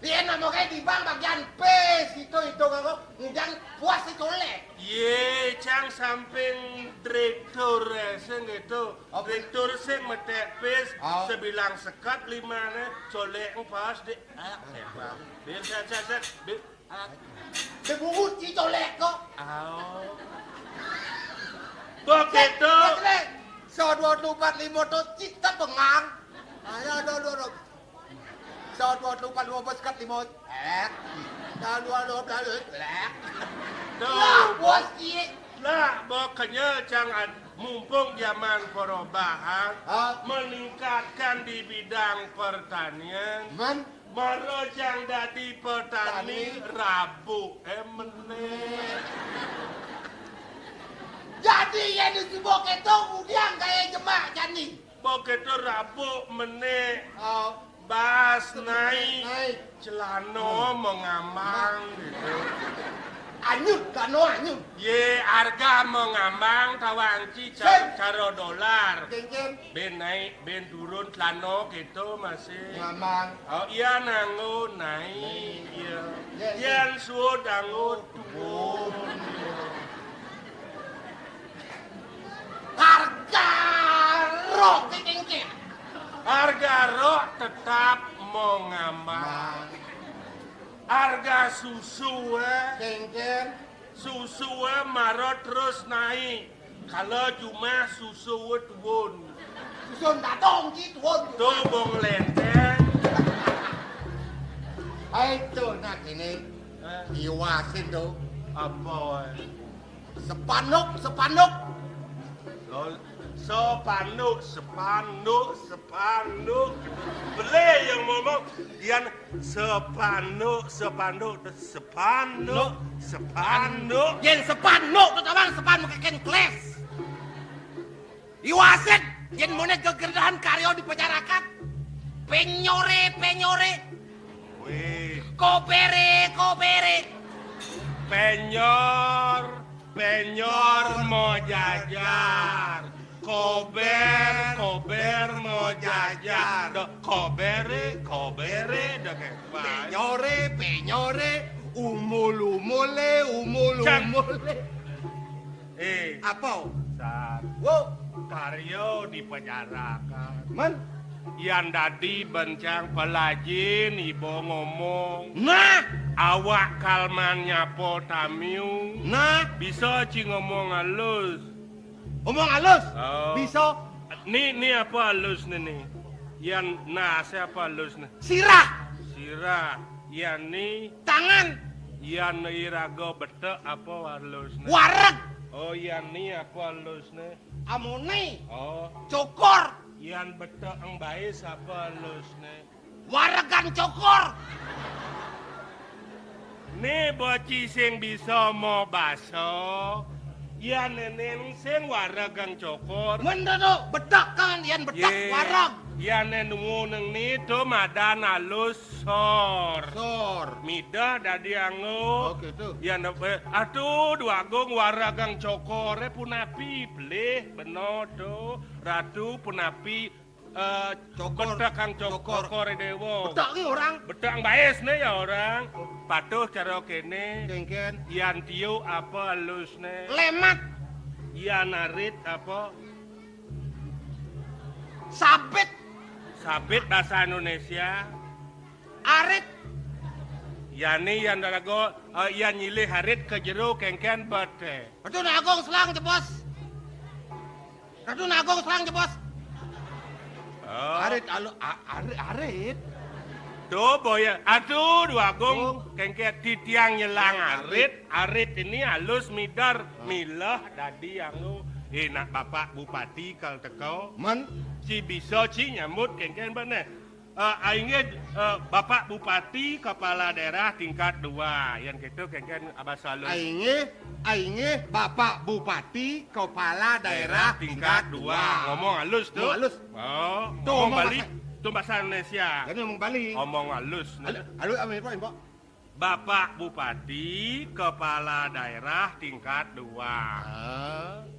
[SPEAKER 4] Dia nak mau gawe di bank bagian P itu aku kemudian puas itu lek.
[SPEAKER 3] Ye, cang samping direktur sing itu. Direktur sing metek pes sebilang sekat limane colek pas de biar saya
[SPEAKER 4] Debungut ci colek kok.
[SPEAKER 3] Begitu.
[SPEAKER 4] So 245 to cita pengang. Ayo do. So 245 sekat 5. Dan 2 lek. Lah, bos ki.
[SPEAKER 3] Lah, makanya jangan mumpung zaman perubahan meningkatkan di bidang pertanian. Maro jang dadi petani rabu meneh.
[SPEAKER 4] Jadi yang disebut itu udiang kayak jemak jani.
[SPEAKER 3] Begitu rabu meneh bas naik celana mengamang gitu.
[SPEAKER 1] Anyut kano anyut.
[SPEAKER 3] Ye harga mengambang tawangci caro dolar.
[SPEAKER 1] Kengken
[SPEAKER 3] Ben naik, ben turun lano gitu masih.
[SPEAKER 1] ngamang.
[SPEAKER 3] Oh iya nanggo naik. Iya. Yan suod anggo turun.
[SPEAKER 4] Harga rok kengken.
[SPEAKER 3] Harga rok tetap mengambang. Harga susu
[SPEAKER 1] Kengken
[SPEAKER 3] susu marot terus naik. Kalau cuma susu turun.
[SPEAKER 1] susun datong ci tuon.
[SPEAKER 3] Tuh bong lenteng.
[SPEAKER 1] Hai tuh nak ini. Iwasin tuh.
[SPEAKER 3] Apa?
[SPEAKER 1] Sepanuk.
[SPEAKER 3] Sepanduk. Beli yang ngomong Dian sepanduk.
[SPEAKER 4] Yen sepanuk tuh tabang sepanuk keken kles. Iwasit yen mone kegerdahan karyo di penjarakan. Penyore.
[SPEAKER 3] Wih,
[SPEAKER 4] Kobere.
[SPEAKER 3] penyor mau jajar. Kober mau jajar. Kobere dah kayak
[SPEAKER 1] Penyore. Umul-umule. Apa?
[SPEAKER 3] Wow, karyo di penjarakan.
[SPEAKER 1] Man.
[SPEAKER 3] Yang tadi bencang pelajin ibu ngomong.
[SPEAKER 4] Nah,
[SPEAKER 3] Awak kalman nyapo tamiu.
[SPEAKER 4] nah,
[SPEAKER 3] Bisa ci ngomong halus.
[SPEAKER 4] omong halus.
[SPEAKER 3] Oh.
[SPEAKER 4] Bisa
[SPEAKER 3] Nih apa halus nih? Yang siapa halus nih?
[SPEAKER 4] sirah,
[SPEAKER 3] Sirah. Yang nih,
[SPEAKER 4] tangan,
[SPEAKER 3] yang irago betek apa halus nih?
[SPEAKER 4] wareg,
[SPEAKER 3] Oh, yang nih apa halus nih?
[SPEAKER 4] amone,
[SPEAKER 3] Oh,
[SPEAKER 4] cokor,
[SPEAKER 3] yang betek ang baik apa halus nih?
[SPEAKER 4] waregan cokor.
[SPEAKER 3] Nih boci sing bisa mau baso. Ya nenen sing waragang cokor.
[SPEAKER 4] Mendodo bedak kan yen bedak wareg.
[SPEAKER 3] Ya nenungu neng ni to madan alus sor. Mida dadi anggo.
[SPEAKER 1] Oke tuh.
[SPEAKER 3] Ya atuh dua gong waragang cokore punapi bleh beno to. Ratu punapi
[SPEAKER 1] Cokor.
[SPEAKER 3] bedak kang cokor dewo.
[SPEAKER 4] Bedak ki orang.
[SPEAKER 3] Bedang baes nih ya orang. Patuh cara kene.
[SPEAKER 1] Kengken
[SPEAKER 3] Yan tiu apa halus nih?
[SPEAKER 4] Lemat,
[SPEAKER 3] Yan narit apa?
[SPEAKER 4] sabit,
[SPEAKER 3] Sabit bahasa Indonesia.
[SPEAKER 4] arit,
[SPEAKER 3] Yani yan dalago yan nyilih harit ke jero kengken bate.
[SPEAKER 4] Ratu Nagong selang jebos.
[SPEAKER 3] Oh.
[SPEAKER 1] arit.
[SPEAKER 3] Tuh boya. Aduh dua gong kengken titiang nyelang arit. Arit ini halus midar milah dadi yang enak Bapak Bupati kal teko.
[SPEAKER 1] Man.
[SPEAKER 3] Si bisa ci nyambut kengken bane. Aingnya Bapak Bupati Kepala Daerah tingkat 2 yang gitu kengken abas halus.
[SPEAKER 1] Aingnya Bapak Bupati Kepala Daerah tingkat 2.
[SPEAKER 3] Ngomong halus tuh.
[SPEAKER 1] Ngomong halus.
[SPEAKER 3] Oh,
[SPEAKER 1] Tuh,
[SPEAKER 3] ngomong
[SPEAKER 1] ngomong
[SPEAKER 3] balik. Itu bahasa Indonesia.
[SPEAKER 1] Kan ngomong Bali.
[SPEAKER 3] Ngomong halus.
[SPEAKER 1] Halo, apa Info?
[SPEAKER 3] Bapak Bupati Kepala Daerah tingkat 2.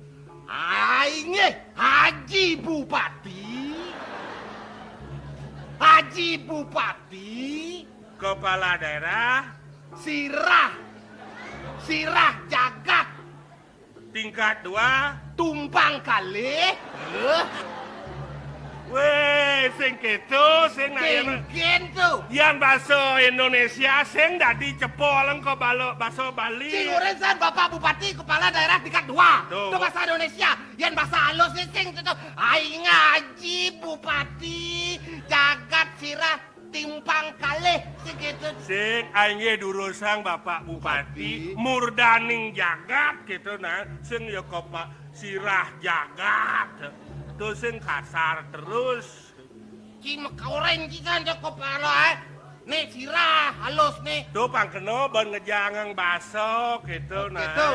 [SPEAKER 4] Aingnya Haji Bupati,
[SPEAKER 3] Kepala Daerah
[SPEAKER 4] Sirah Jagat,
[SPEAKER 3] tingkat 2.
[SPEAKER 4] tumpang kalih,
[SPEAKER 3] Weh, sing gitu, sing naya.
[SPEAKER 4] kengken tuh.
[SPEAKER 3] Yang bahasa Indonesia sing dadi cepol engko bahasa Bali.
[SPEAKER 4] Cinguresan Bapak Bupati Kepala Daerah tingkat 2.
[SPEAKER 3] Tuh.
[SPEAKER 4] Itu bahasa Indonesia. Yang bahasa halus sing itu. Aing Haji Bupati Jagat Sirah timpang kalih sing gitu.
[SPEAKER 3] Sing aingge durusang Bapak Bupati murdaning jagat gitu nah. Sing ya Pak Sirah Jagat. Tuh sing kasar terus.
[SPEAKER 4] Ci mekaureng ci kan kepala nih sirah halus nih.
[SPEAKER 3] Tuh pangkeno ban ngejangang baso gitu nah.
[SPEAKER 4] Gitu.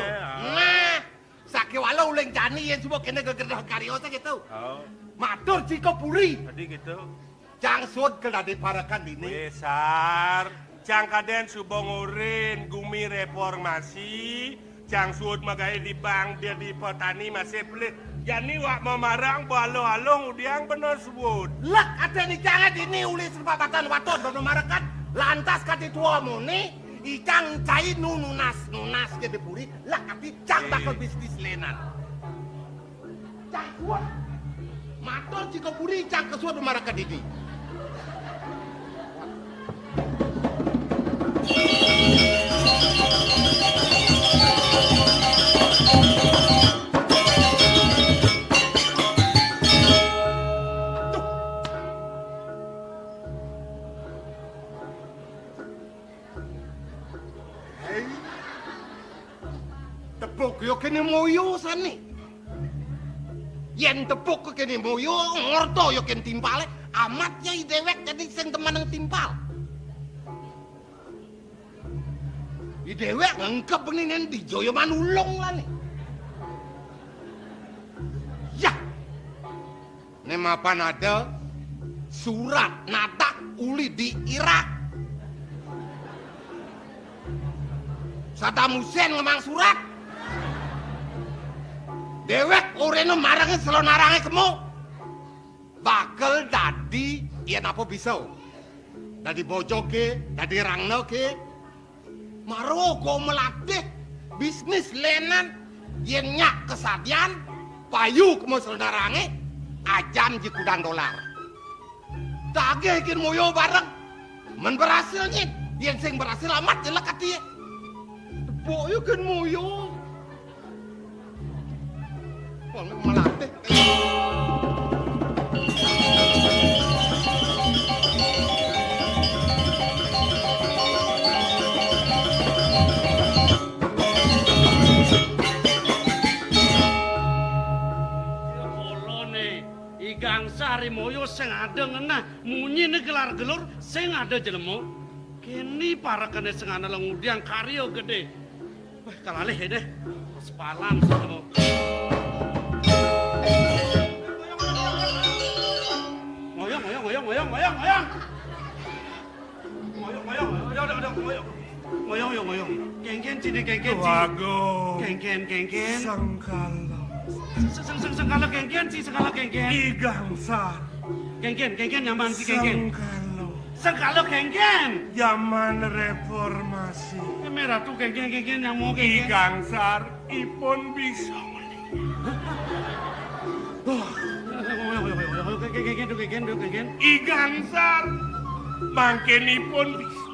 [SPEAKER 4] Nah, sakiwala uleng jani yang semua kena gegedeh karyosa gitu.
[SPEAKER 3] Oh,
[SPEAKER 4] Matur jika puri.
[SPEAKER 3] tadi gitu.
[SPEAKER 1] Jangsud ke dadi parakan dini.
[SPEAKER 3] Besar.
[SPEAKER 10] Cang kaden subongurin gumi reformasi, cang suut magai di bank dia di petani masih pelit. Jadi wak memarang balong-along udiang bener sebut.
[SPEAKER 4] Lek ada ni jangan dini uli sepapatan waton bener marakat. Lantas kati tua muni, icang cai nunas ke depuri, lek kati cang bakal bisnis lenan. Cang suut, maton jika puri cang kesuat marakat didi. Tepuk yo kene moyo sani. Yen tepuk kene moyo ngorto yo kene timpale, amatnya i dewek jadi sing teman timpal. I dewek ngengkep ngenen di joyo manulung lah nih. Ya. Nema panada surat nadak uli di Irak. Saddam Hussein ngemang surat. Dewek oreno marangnya selonarangnya kemu. Bakal dadi yen apa bisa. Dadi bojo ke, dadi rangno ke. Marogo melatih bisnis lenan yen nyak kesadian payu kemu selonarangnya ajan $10 Dage kin moyo bareng. Men berhasilnya yen sing berhasil amat jelek hati. Boyo kin moyo. Wong melatih.
[SPEAKER 6] Gangsari moyo sing ada ngenah munyi ne gelar-gelur sing ada jelemu kini para kene sing ana lengudiang karyo gede. Wah kalalih deh sepalan selemu. Moyong. Moyong. Kengken cini kengken.
[SPEAKER 10] Wago.
[SPEAKER 6] Kengken.
[SPEAKER 10] Sangkala.
[SPEAKER 6] Segala kengken.
[SPEAKER 10] Igangsar.
[SPEAKER 6] Kengken nyaman si kengken.
[SPEAKER 10] Sangkala.
[SPEAKER 6] Segala kengken.
[SPEAKER 10] Zaman reformasi.
[SPEAKER 6] Merah tuh kengken yang mau kengken.
[SPEAKER 10] Igangsar ipun bisa
[SPEAKER 6] Kengken.
[SPEAKER 10] Igangsar mangkenipun bisa.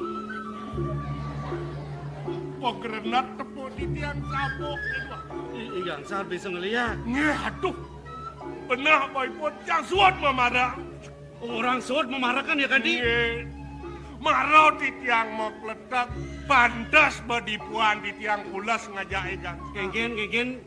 [SPEAKER 10] Pogrenat tepuk di tiang sabuk.
[SPEAKER 6] Igangsar bisa ngeliat.
[SPEAKER 10] Aduh, benar boypun yang suat memarah.
[SPEAKER 6] Orang suat memarahkan ya kan di?
[SPEAKER 10] Marau di tiang mau kletak, pandas badipuan di tiang kulas ngajak ikan.
[SPEAKER 6] Kengken.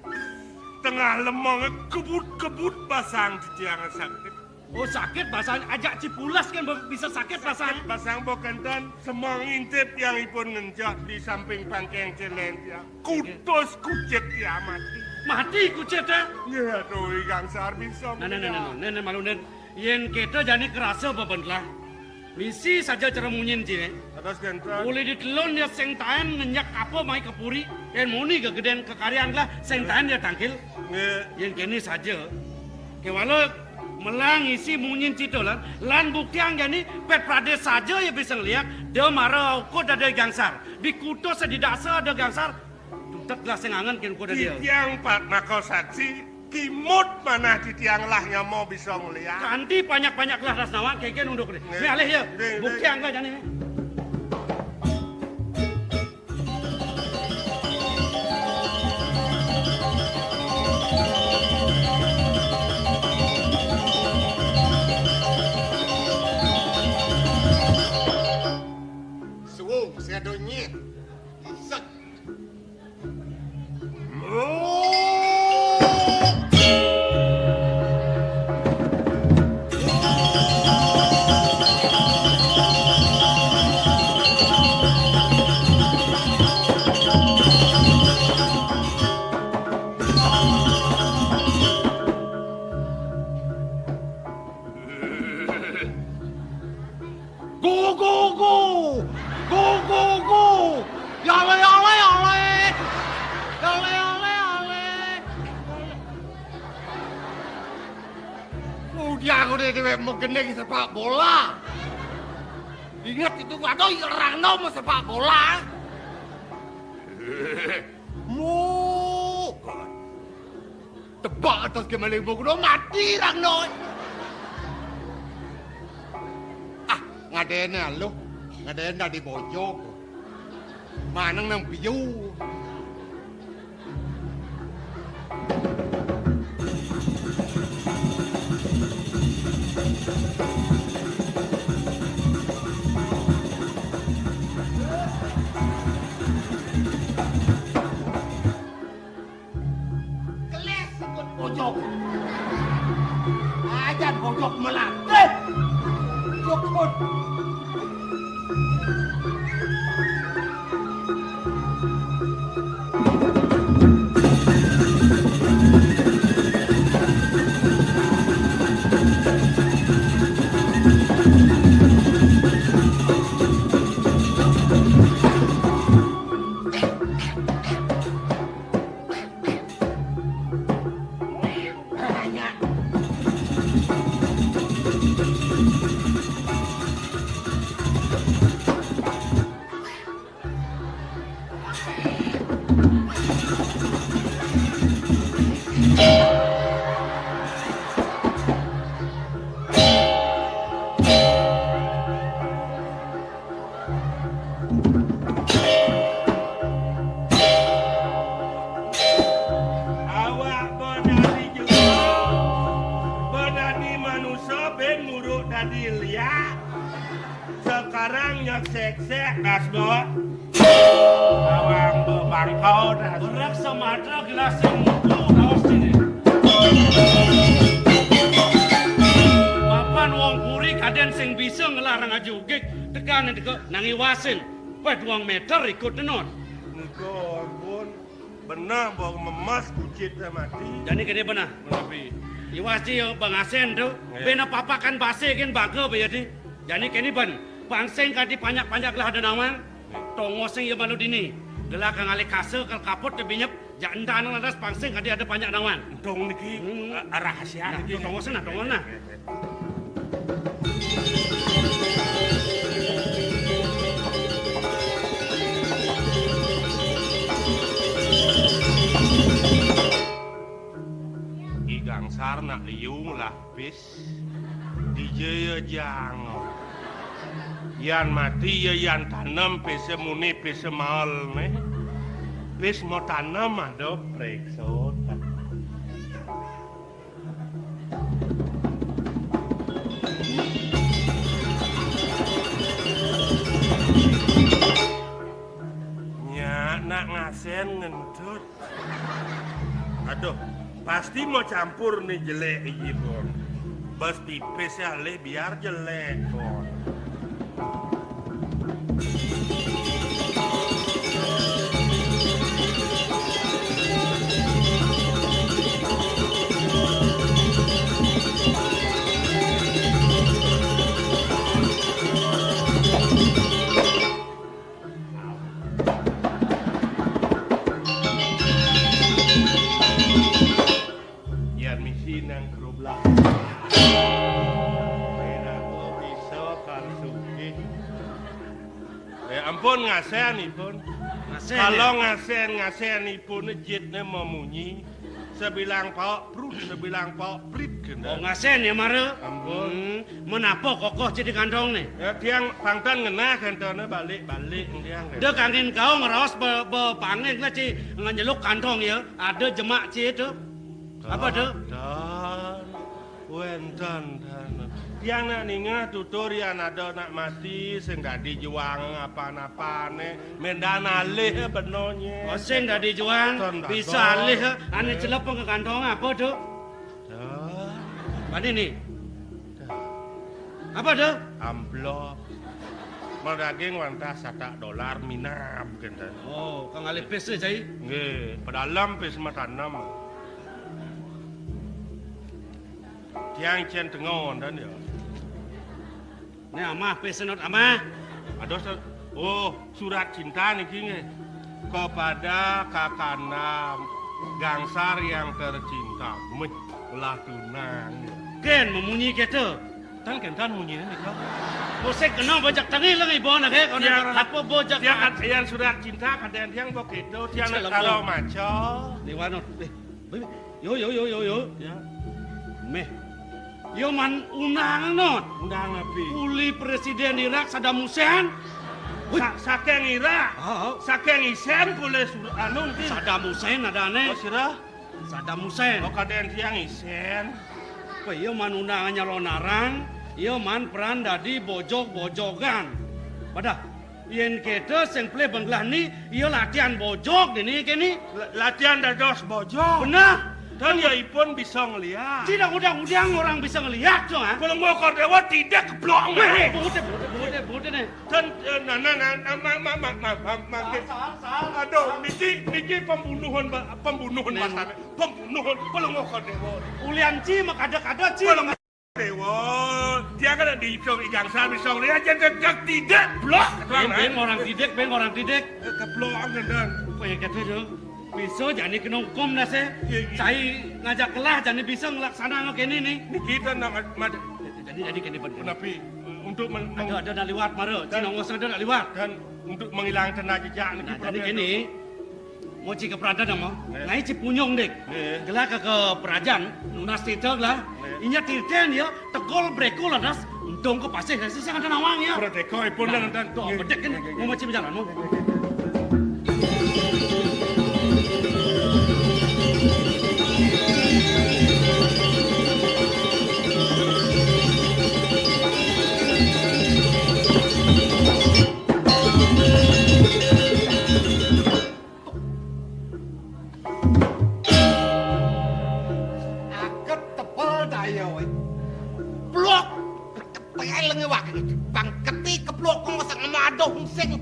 [SPEAKER 10] Tengah lemong kebut basang di tiang sakit.
[SPEAKER 6] Oh sakit basang, ajak cipulas kan bisa sakit basang.
[SPEAKER 10] Basang bokantan semang intip yang ipun ngenjak di samping pangkeng celen tiang. Kutus kucet tiang mati.
[SPEAKER 6] Mati kucet ya?
[SPEAKER 10] Ya tuh Igangsar bisa.
[SPEAKER 6] Nenek malu nen. Yen kita jadi kerasa babentlah. Misi saja cara munyin cine.
[SPEAKER 10] Atas genta.
[SPEAKER 6] Boleh ditelon ya seng tahan nenyak apa mai kepuri. Yen muni kegedean kekarian lah seng tahan dia tangkil. Yen kini saja. Kewalau melang isi munyin citolan. Lan bukti yang gini pet prades saja ya bisa ngeliat. Dia marah kok ada Igangsar. Di kuto sedidaksa ada Igangsar. Tutaklah seng angan ken kuda dia.
[SPEAKER 10] Tiang pat nakal saksi. Kimut mana di tiang lahnya mau bisa ngeliat.
[SPEAKER 6] Kanti banyak-banyaklah rasnawan keken unduk deh. Ini alih ya. Bukti angka jani.
[SPEAKER 1] Suwung saya donyet. Isek.
[SPEAKER 7] dia aku deh mau gendeng sepak bola. Ingat itu ada orang mau sepak bola. Mu. Tebak atas kemaleng buku mati Rangno. Ah, ngadena lo. Ngadena di bojok. Manang nang piyu. Bojok. Ajan bojok melatih. Jokot.
[SPEAKER 10] Sekarang nyek-sek gas bawa awang bebangkau dah berak sematra gelas yang mutu awas sini
[SPEAKER 6] Papan wong puri kaden sing bisa ngelarang ajugik tekan deke nangi wasin pet wong meter ikut denon
[SPEAKER 10] Niko ampun benar bawa memas kucit mati
[SPEAKER 6] jadi kene benar
[SPEAKER 10] menapi
[SPEAKER 6] iwasi yo bangasen tu bena papakan base kan baga bayadi jadi kene ban pangseng kadi panjak-panjak lah ada nawang tongo sing ya malu dini gelah kang ale kase kal kapot te binyep janda nang lantas pangseng kadi ada panjak nawang
[SPEAKER 10] tong niki rahasia niki
[SPEAKER 6] tongo sana tongo na
[SPEAKER 10] igang sarna liung lah pis dijaya jango yan mati ya yan tanam pese muni pese mal ne pes mau tanam ada preksot nya nak ngasen ngentut aduh pasti mau campur nih jelek iki bon bas tipis ya le biar jelek bon Yan misi nang kerublah ampun ngasen ipun. Kalau ngasen ipun jitnya memunyi. Sebilang pak prut, sebilang pak prit kena.
[SPEAKER 6] Oh ngasen ya mare.
[SPEAKER 10] Ampun.
[SPEAKER 6] Menapa kokoh jadi kantong nih?
[SPEAKER 10] Ya tiang pangtan ngena kantongnya balik tiang.
[SPEAKER 6] Dia kangen kau ngerawas pangen lah ci ngenyeluk kantong ya. Ada jemak ci itu. Apa tu?
[SPEAKER 10] Dan wentan. Tiang nak ninga tutur yang ada nak mati sing gak dijuang apa-apa ne mendana leh benonya.
[SPEAKER 6] Oh sing gak dijuang bisa leh ane celepeng ke kantong apa tu? Apa ni? Apa tu?
[SPEAKER 10] Amplop. Mal daging wantah $1 minam kenten.
[SPEAKER 6] Oh, kang alih pes cai.
[SPEAKER 10] Nggih, pedalam pes matanam. Tiang cen tengon dan ya.
[SPEAKER 6] Ini amah pesenot amah.
[SPEAKER 10] Ada surat cinta niki nggih kepada kakanda gangsar yang tercinta. Lah tunang.
[SPEAKER 11] Ken memunyi kita.
[SPEAKER 10] Tan kentan munyi ni kau.
[SPEAKER 11] Bosek kena bojak tangi lang ibo na ke kono apa bojak.
[SPEAKER 10] Dia yang sudah cinta kadang tiang begitu tiang kalau maco.
[SPEAKER 11] Liwanot. Yo.
[SPEAKER 10] Ya.
[SPEAKER 11] Meh. Yo man unang not.
[SPEAKER 10] Undang api.
[SPEAKER 11] Uli Presiden Irak Saddam Hussein.
[SPEAKER 10] Saking Irak. Saking Isen boleh anu ti.
[SPEAKER 11] Saddam Hussein ada ne.
[SPEAKER 10] Oh sirah.
[SPEAKER 11] Saddam Hussein.
[SPEAKER 10] Oh kadang tiang Isen.
[SPEAKER 11] Apa iyo man undangan nyalonarang, iyo man peran dadi bojok-bojokan. Pada yen kita sing play benglah ni, iyo latihan bojok dini kini.
[SPEAKER 10] Latihan dados bojok.
[SPEAKER 11] Benar.
[SPEAKER 10] Dan ya ipun bisa ngelihat.
[SPEAKER 11] Tidak udang-udang orang bisa ngelihat dong.
[SPEAKER 10] Kalau mau Kordewa tidak keblok.
[SPEAKER 11] Bude nih.
[SPEAKER 10] Dan aduh, niki pembunuhan pasar. Pembunuhan kalau mau Kordewa.
[SPEAKER 11] Ulianci mak ada ci.
[SPEAKER 10] Dewa, dia kan di pisong igang sar pisong lihat jadi tidak blok.
[SPEAKER 11] Ben orang tidak.
[SPEAKER 10] Keblok dan.
[SPEAKER 11] Apa yang kata tu? Bisa jadi kena hukum dah saya. Saya ngajak kelah jadi bisa ngelaksana kayak ini nih.
[SPEAKER 10] Kita nak
[SPEAKER 11] jadi kini benar.
[SPEAKER 10] Tapi untuk
[SPEAKER 11] ada nak lewat mara. Cina ngos ada nak lewat.
[SPEAKER 10] Dan untuk menghilangkan tenaga jejak ni.
[SPEAKER 11] Jadi kini mau cik keperada nama. Ngai cik punyong dek. Gelah ke kerajaan. Nunas titel lah. Inya tirten ya. Tegol brekul lah das. Untung ke pasir. Saya ada nawang ya.
[SPEAKER 10] Berdekoi pun dan.
[SPEAKER 11] Tuh bedek kan. Mau cik berjalan mau.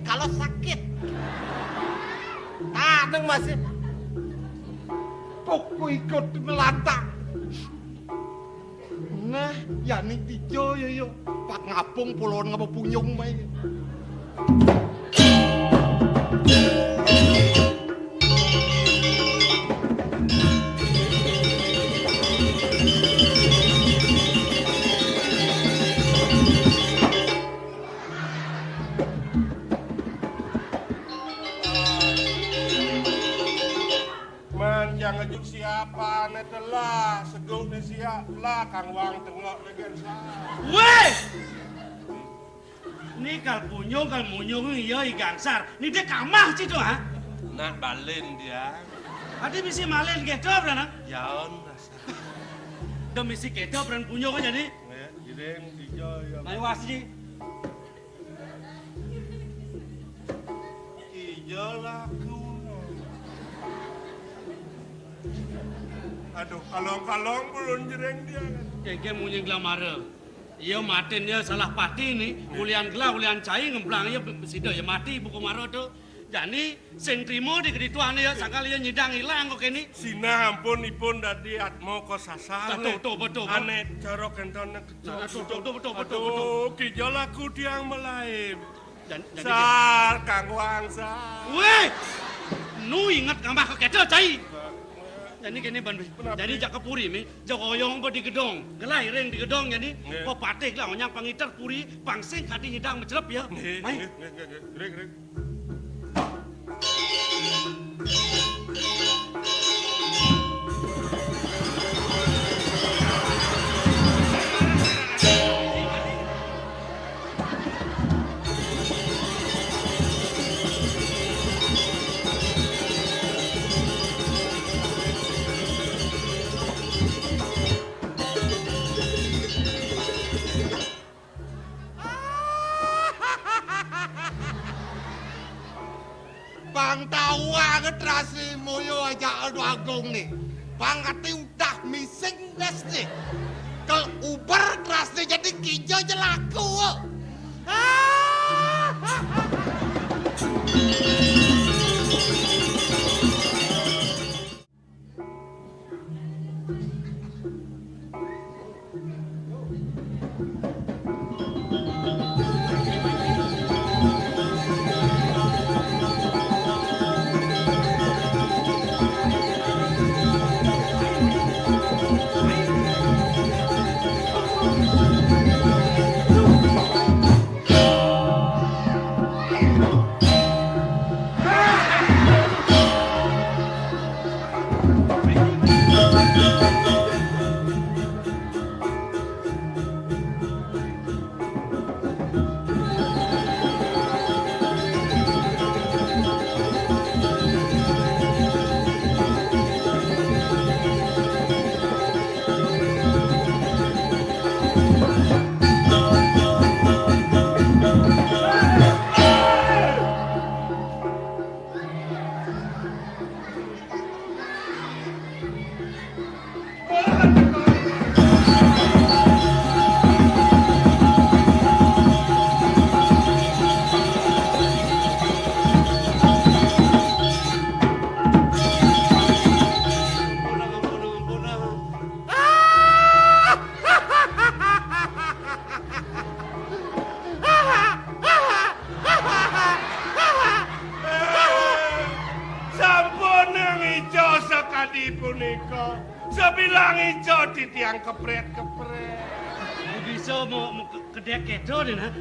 [SPEAKER 4] Kalau sakit, kadang masih pokok ikut melantang. Nah, ya nih tijo yo, pak ngapung pulon ngapa punyung bay.
[SPEAKER 10] Ngejuk siapa netelah seguk ni siap lah Kang Wang tengok dengan saya.
[SPEAKER 11] Weh! Ni kal munyung iya igangsar. Ni dia kamah citu ha?
[SPEAKER 10] Nak balen dia.
[SPEAKER 11] Ade misi malen keto berana?
[SPEAKER 10] Yaon.
[SPEAKER 11] Do misi keto beran punyung kan jadi?
[SPEAKER 10] Jireng dijo ya.
[SPEAKER 11] Mai wasi.
[SPEAKER 10] Ijo laku. Aduh, kalong-kalong belum jereng dia kan.
[SPEAKER 11] Kengke munyeng glamara. Iya maten dia salah pati ni. Ulian gelah, ulian cai ngemblang ya sida ya mati buku maro tu. Jadi sing trimo di kedituan ya sakali ya nyidang hilang kok kene.
[SPEAKER 10] Sina ampun ipun dadi atmo ko sasar.
[SPEAKER 11] Betul.
[SPEAKER 10] Ane cara kenton
[SPEAKER 11] Betul.
[SPEAKER 10] Aduh, kijol aku tiang melaim. Sar Kang Wang sar.
[SPEAKER 11] Weh! Nu ingat kambah ke keto cai. Jadi kini ban, jadi jak kepuri mi, jak oyong di gedong, gelai reng di gedong jadi, kau patik lah, onyang pangitar puri, pangsing hati hidang mencelap ya, mai.
[SPEAKER 10] Reng.
[SPEAKER 4] Bang tawa ngetrasi moyo aja adu agung nih. Bang kati udah missing des nih. Kalau uber trasi jadi kijo jelaku.
[SPEAKER 10] tiang kepret-kepret.
[SPEAKER 11] Bisa mau kedek kedo nih nah.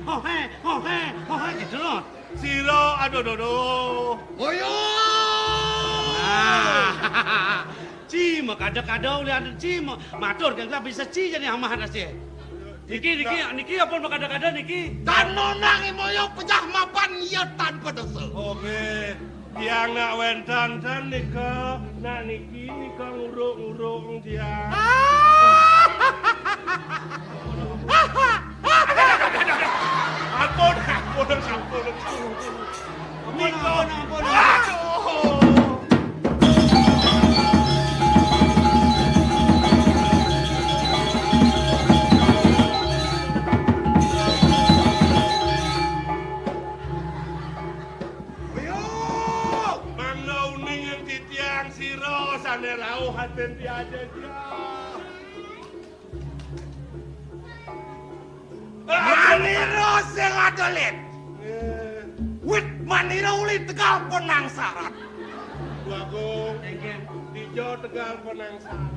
[SPEAKER 11] Oh gitu loh.
[SPEAKER 10] Siro aduh.
[SPEAKER 7] Oyo.
[SPEAKER 11] Cima kada-kada lihat cima. Matur kan bisa ci jadi amah nasi. Niki apa mau kada-kada niki?
[SPEAKER 7] Dan nonang imoyo pecah mapan iya tanpa dosa.
[SPEAKER 10] Oke. Tiang nak wentan nika. Nak niki ngurung tiang. Ampun.
[SPEAKER 11] Ampun.
[SPEAKER 10] Siro sane rauh haten tiada dia.
[SPEAKER 7] Maniro sing adolit. Wit maniro uli Tegal Penangsaran.
[SPEAKER 10] Bagong dijo Tegal Penangsaran.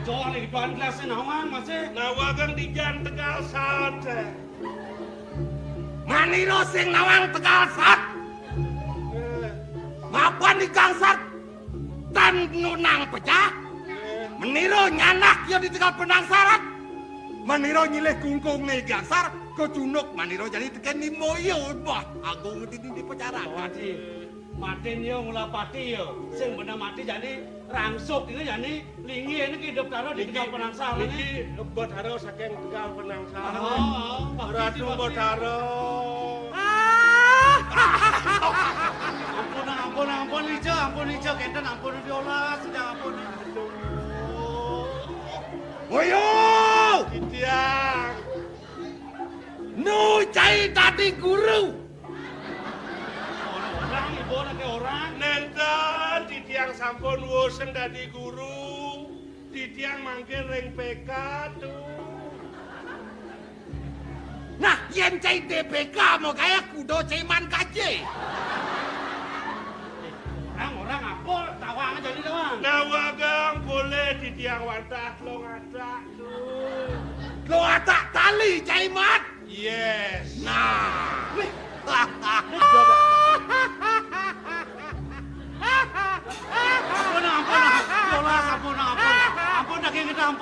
[SPEAKER 11] Jo lagi pan klasin hawan masih.
[SPEAKER 10] Nawagang dijan Tegal Sate.
[SPEAKER 7] Maniro sing nawang Tegal Sat. Mapan di Gangsat tan nunang pecah. Meniro nyanak ya di Tegal Penangsaran. Maniro nyilih kungkung nih Gangsar kecunuk maniro jadi teken ni moyo bah agung di pacaran.
[SPEAKER 11] Mati. Mati yo ngulapati yo. Sing bener mati jadi rangsuk ini jadi lingi ini hidup taruh di Tegal Penangsaran.
[SPEAKER 10] Niki bot haro saking Tegal Penangsaran.
[SPEAKER 11] Ratu
[SPEAKER 10] bot haro.
[SPEAKER 11] Ampun Ijo, kenten ampun diolah, sudah ampun.
[SPEAKER 7] Moyo!
[SPEAKER 10] Tiang.
[SPEAKER 7] Nu cai tadi guru.
[SPEAKER 11] Orang ibu lagi orang.
[SPEAKER 10] Nenten titiang sampun wosen dadi guru. Titiang mangke ring PK tuh.
[SPEAKER 7] Nah, yen cai DPK mau kayak kudo ceman kaje.
[SPEAKER 11] Orang apa tawang jadi doang.
[SPEAKER 10] Nawagang boleh titiang wantah lo ngatak tuh.
[SPEAKER 7] Lo atak tali cai mat.
[SPEAKER 10] Yes.
[SPEAKER 7] Nah.
[SPEAKER 11] Ampun daging kita.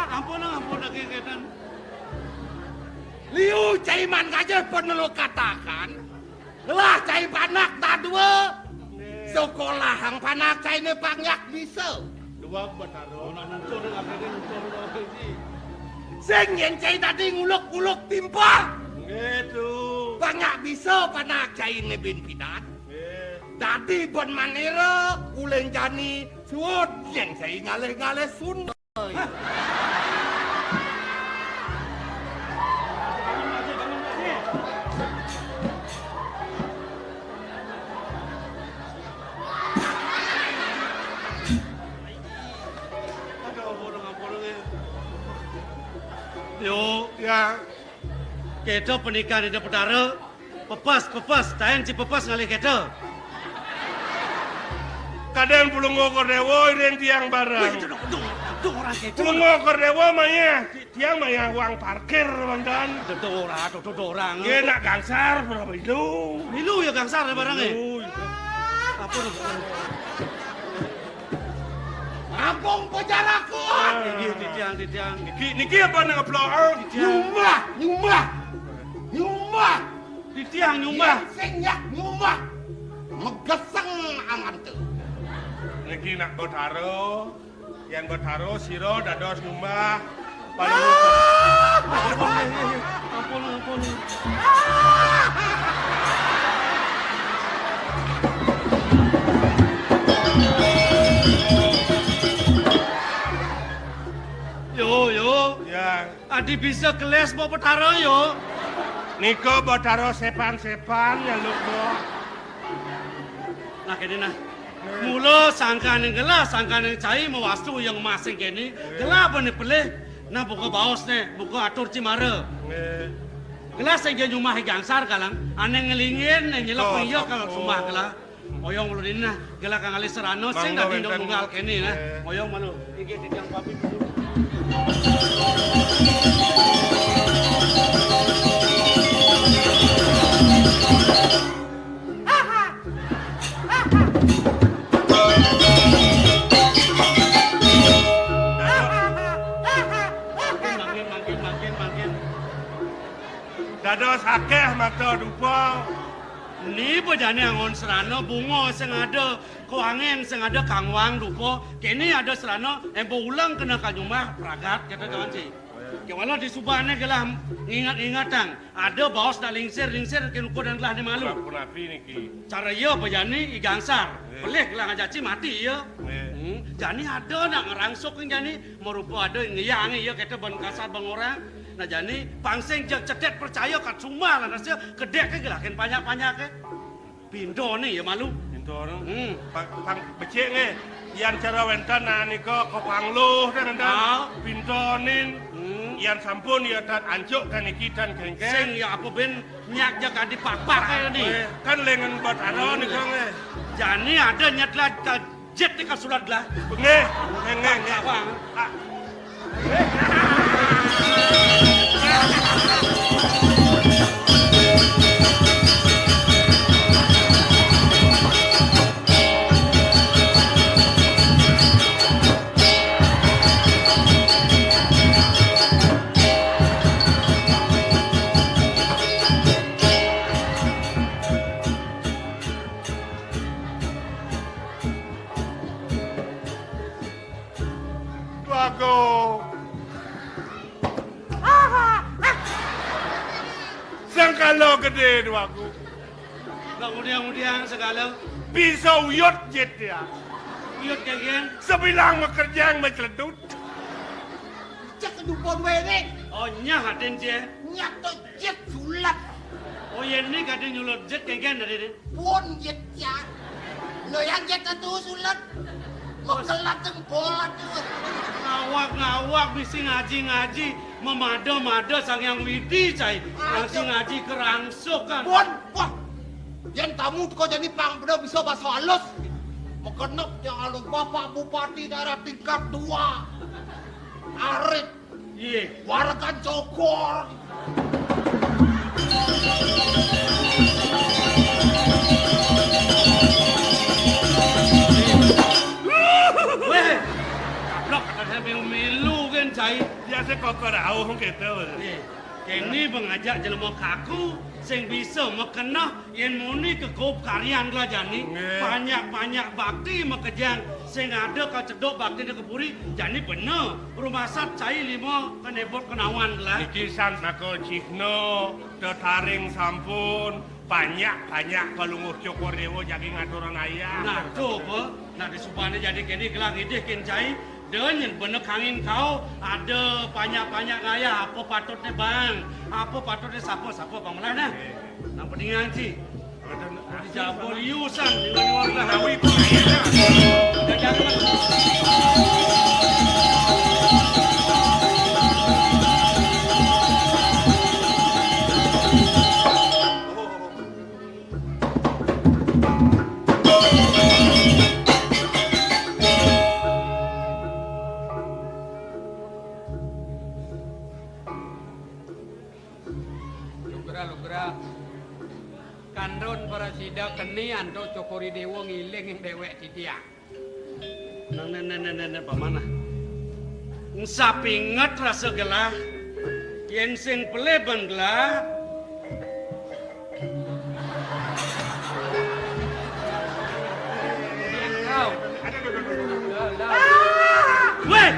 [SPEAKER 11] Ampun daging kita.
[SPEAKER 7] Liu cai man kaje penelu katakan. Lah cai panak tak dua. Sekolah hang panak cai ne pangyak bisa.
[SPEAKER 10] Dua betaro.
[SPEAKER 7] Sing yen cai tadi nguluk-nguluk timpa.
[SPEAKER 10] Gitu.
[SPEAKER 7] Banyak bisa panak cai ne bin pidat. Tadi bon manera uleng jani suot yang cai ngale-ngale Sunda.
[SPEAKER 11] Yo,
[SPEAKER 10] Ya.
[SPEAKER 11] kita pernikahan di petara. Pepas, tayan si pepas ngalih kita.
[SPEAKER 10] Kadang pulung ngokor dewo iren tiang barang.
[SPEAKER 11] Dung orang kita.
[SPEAKER 10] Pulung ngokor dewo maya tiang maya uang parkir bandan.
[SPEAKER 11] Tuh orang.
[SPEAKER 10] Ye nak gangsar berapa itu?
[SPEAKER 11] Milu ya gangsar barangnya. Apa tuh?
[SPEAKER 7] Ampung pejaraku.
[SPEAKER 11] Titiang.
[SPEAKER 10] Niki apa nang ngeplok?
[SPEAKER 7] Nyumbah.
[SPEAKER 11] Titiang nyumbah.
[SPEAKER 7] Sing yak nyumbah. Megeseng angan tuh.
[SPEAKER 10] Niki nak botaro. Yang botaro siro dados nyumbah.
[SPEAKER 11] Ampun. Yo.
[SPEAKER 10] Ya.
[SPEAKER 11] Adi bisa keles mau petaro yo.
[SPEAKER 10] Niko botaro sepan-sepan ya lupa.
[SPEAKER 11] Nah kene nah. Mula sangkane gelas, sangkane cai mewastu yang masing kene. Gelas bene pelih. Nah buka baos ne, buka atur cimara. Gelas yang nyumah gangsar kalang. Ane ngelingin, nyelok iya kalau sumpah gelas. Oyong malu dina gelah kang ali serano sing dah dino tunggal kene nah. Oyong malu iki titiang papi.
[SPEAKER 10] Dados akeh mata dupa.
[SPEAKER 11] Ni bejane angon serana bunga sing ada kuangen sing ada kangwang dupa. Kene ada serana empo ulang kena kanyumah pragat kata kawan si. Kewala di subane gelah ingat-ingatan. Ada baos dak lingsir kenuko dan gelah ni malu.
[SPEAKER 10] Pun api niki.
[SPEAKER 11] Cara ia bejane igangsar. Pelih gelah ngajaci mati ya. Jani ada nak ngerangsuk jani merupa ada ngeyang ya kata ban kasar bang orang. Nah jani pangsing cedet percaya kat sumah lah nasi kedek ke gelakin banyak-banyak ke. Pindo ni ya malu.
[SPEAKER 10] Pindo orang. Pang becik ni. Yang cara wentan nika ko pangluh dan anda. Pindo nin. Yang sampun ya tan ancuk kan iki tan kengke.
[SPEAKER 11] Sing ya apa ben nyak jaga di pakpak kaya ni.
[SPEAKER 10] Kan lengan buat aro nika nge.
[SPEAKER 11] Jani ada nyatlah jet ni kasulat lah.
[SPEAKER 10] Nge. Sangkalo gede duaku.
[SPEAKER 11] Kemudian segala.
[SPEAKER 10] Bisa uyut jet dia.
[SPEAKER 11] Uyut kagian.
[SPEAKER 10] Sebilang bekerja yang menceledut.
[SPEAKER 4] Cek kedupa dua ini.
[SPEAKER 11] Oh nyah haden je.
[SPEAKER 4] Nyah tu jet sulat.
[SPEAKER 11] Oh yang ni kata nyulut jet kagian dari ni.
[SPEAKER 4] Pun jet ya. Lo yang jet itu sulat. Mekelat tengkolat tu.
[SPEAKER 11] Ngawak mesti ngaji memada sang yang widi cai nasi ngaji kerangsuk kan
[SPEAKER 4] wah yang tamu kau jadi pang benar bisa bahasa halus mekenep yang halus bapak bupati daerah tingkat 2 Arif warga Jogor
[SPEAKER 11] weh kablok kata milu kan cai
[SPEAKER 10] biasa kau kerau hong kita.
[SPEAKER 11] Kini mengajak jelema kaku sing bisa mekena yen muni kegop karyan lah jani banyak bakti mekejang sing ada ka cedok bakti de kepuri jani bener rumah sat cai 5 kanebot kenawan lah
[SPEAKER 10] iki san nako cikno tetaring sampun banyak kalunguh cokor dewo jadi ngaturan ayah
[SPEAKER 11] nah coba nah disupane jadi kini gelang idih kin cai dan bener kangin kau ada banyak gaya apa patutnya bang apa patutnya siapa bang malah nah yang penting nanti dijabol liusan di luar lahawi jangan
[SPEAKER 6] Kandron para sida keni anto cokori dewa ngiling yang dewek tidiak.
[SPEAKER 11] Nah, pamana. Sapi ingat rasa gelah, yang sing peleben gelah.
[SPEAKER 6] Yang kau.
[SPEAKER 11] Weh!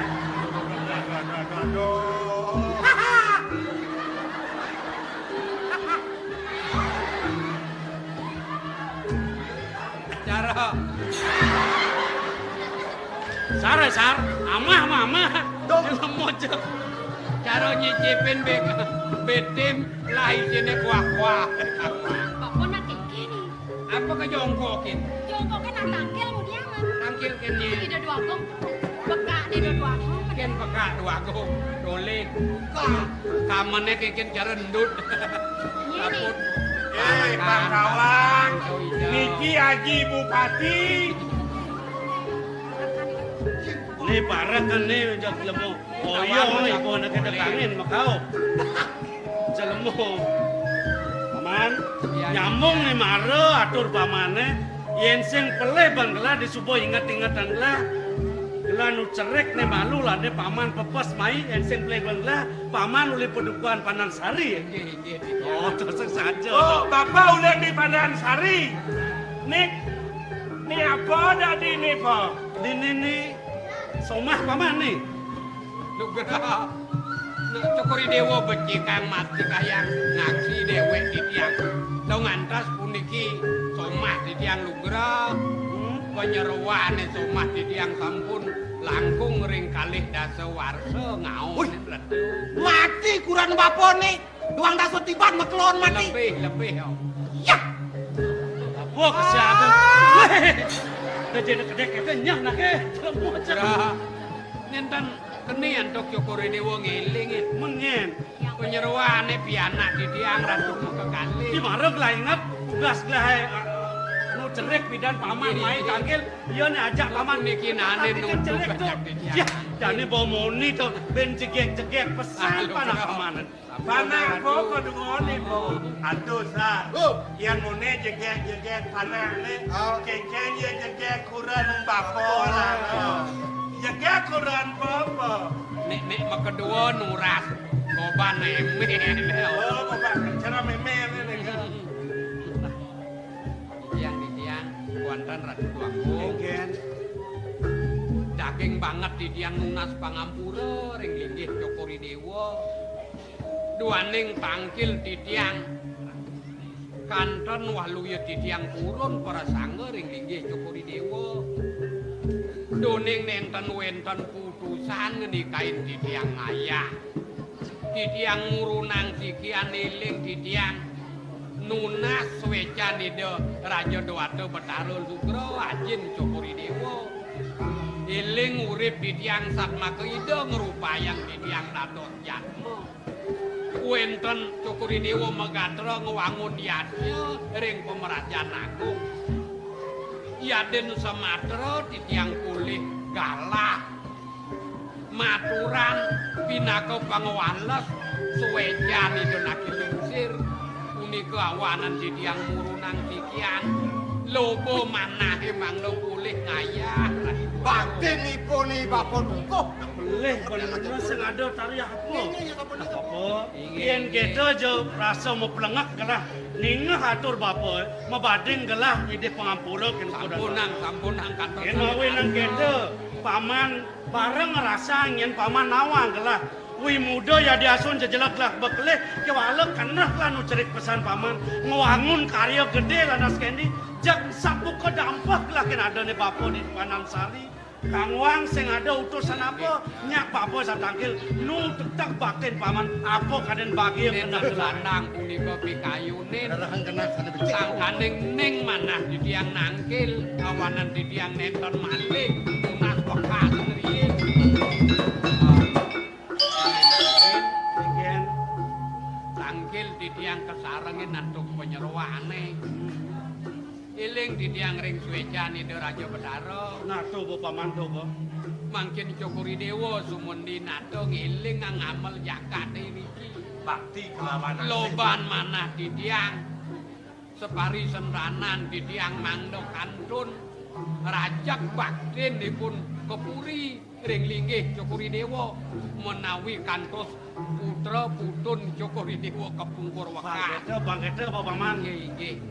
[SPEAKER 11] Sar, amah. Jangan mojok.
[SPEAKER 6] Cara nyicipin betim lahir jene kuah-kuah.
[SPEAKER 9] Bapak nak kini.
[SPEAKER 6] Apa ke jongkokin?
[SPEAKER 9] Jongkokin nak tangkil mu dia mah.
[SPEAKER 6] Tangkil kini.
[SPEAKER 9] Tidak dua gong. Bekak di dua gong.
[SPEAKER 6] Ken bekak dua gong. Dolen. Kamane kikin cara ndut.
[SPEAKER 9] Nyeri.
[SPEAKER 10] Pak Kawang, niki Haji Bupati.
[SPEAKER 11] Nih parah kan nih jak lemo. Oh iya, ibu anak kita kangen makau. Jalemo. Paman, nyambung nih mare atur pamane. Yen sing peleh bangla disubuh ingat-ingatan lah. Lah nu cerek nih malu lah nih paman pepes mai yen sing peleh bangla paman uli pedukuhan Panan Sari. Oh, terus saja.
[SPEAKER 10] Oh, Bapak udah di Panan Sari. Nih apa tadi nih, Pak?
[SPEAKER 11] Ini somah paman nih.
[SPEAKER 6] Nugra cokori dewa beci kang mati kayang ngaksi dewek di tiang. Lo ngantas puniki somah di tiang lugra. Penyeruan somah di tiang sampun langkung ring kalih dasa warsa ngaon.
[SPEAKER 4] Mati kurang bapone. Duang daso tiban mekelon mati.
[SPEAKER 6] Lebih.
[SPEAKER 4] Ya.
[SPEAKER 11] Apa kesehatan? Udah jadi kedek nyah nak Jalemo aja.
[SPEAKER 6] Nenten kenian tok cokori dewa ngeling
[SPEAKER 11] Mengen.
[SPEAKER 6] penyeruane pianak di tiang ratu kekali.
[SPEAKER 11] Di mareg lah ingat tugas lah nu cerek bidan paman mai tanggil iya nih ajak paman
[SPEAKER 6] niki nane nunggu
[SPEAKER 11] cerek tuh. Ya, jane bomoni tuh ben cegek-cegek pesan panah pamanan.
[SPEAKER 10] Panah po kedungoni po. Atuh sa. Yang mune jegek panah nih. Kengkeng ya jegek kuran bapo lah. Jegek kuran popo.
[SPEAKER 6] Nek makedua nuras koban emen.
[SPEAKER 10] Oh, bapak cara memer nih kan.
[SPEAKER 6] Tiang di tiang kuantan ratu tuangku. Daging banget di tiang nunas pangampura ring linggih cokori dewa. Duaning tangkil di tiang kanton waluya di tiang purun para sangga ring linggih cokori dewa. Doning nenten wenten putusan ngenikain di tiang ayah. Di tiang murunang sikian iling di tiang nunas wecan ide Raja Dewata Betara Sugro Ajin Cokori Dewa. Iling urip di tiang Satma Keide ngerupayang di tiang Dados Jatma. Wenten Cokori Dewa Megatra ngewangun yadnya ring Pemerajan Agung. Yaden Sumatera di tiang pulih galah. Maturan pinaka pangwales suwecan ide naki lungsir. Punika awanan di tiang murunang sikian. Lobo manah emang lo pulih ngayah.
[SPEAKER 1] Baktinipun ni Bapak Dukuh.
[SPEAKER 11] Boleh bener sing ada tari apa? Apa? Yen kita jo rasa mau pelengak gelah ningah atur bapa mabading gelah ide pangampura ken
[SPEAKER 6] sampunang kantor.
[SPEAKER 11] Yen mawe nang kita paman bareng ngerasa yen paman nawang gelah wi muda ya diasun jejelak lah bekeleh kewalek kanah lah nu cerik pesan paman ngewangun karya gede lah nas kendi jak sapu ke dampah lah ken ada nih bapa di Panan Sari. Kang Wang sing ada utusan apa nyak bapa satangkil nu tetak batin paman apa kaden bagi
[SPEAKER 6] kena gelandang punika pikayunin sangkaning ning manah di tiang nangkil awanan di tiang nenten mantik tunas bekas riyin. Tangkil di tiang kesarengin nantuk penyeruane. Iling di tiang ring suwecan ide Raja Betara.
[SPEAKER 11] Nato bo paman to bo.
[SPEAKER 6] Mangkin Cokori Dewa sumundi nato ngiling ngamal jakat iki.
[SPEAKER 10] Bakti kelawanan.
[SPEAKER 6] Loban manah di tiang. Separi senranan di tiang mangdo kantun. Rajak baktin dipun kepuri ring linggih Cokori Dewa menawi kantos putra putun Cokori Dewa kepungkur wekas.
[SPEAKER 11] Bangkete apa paman?
[SPEAKER 6] Nggih.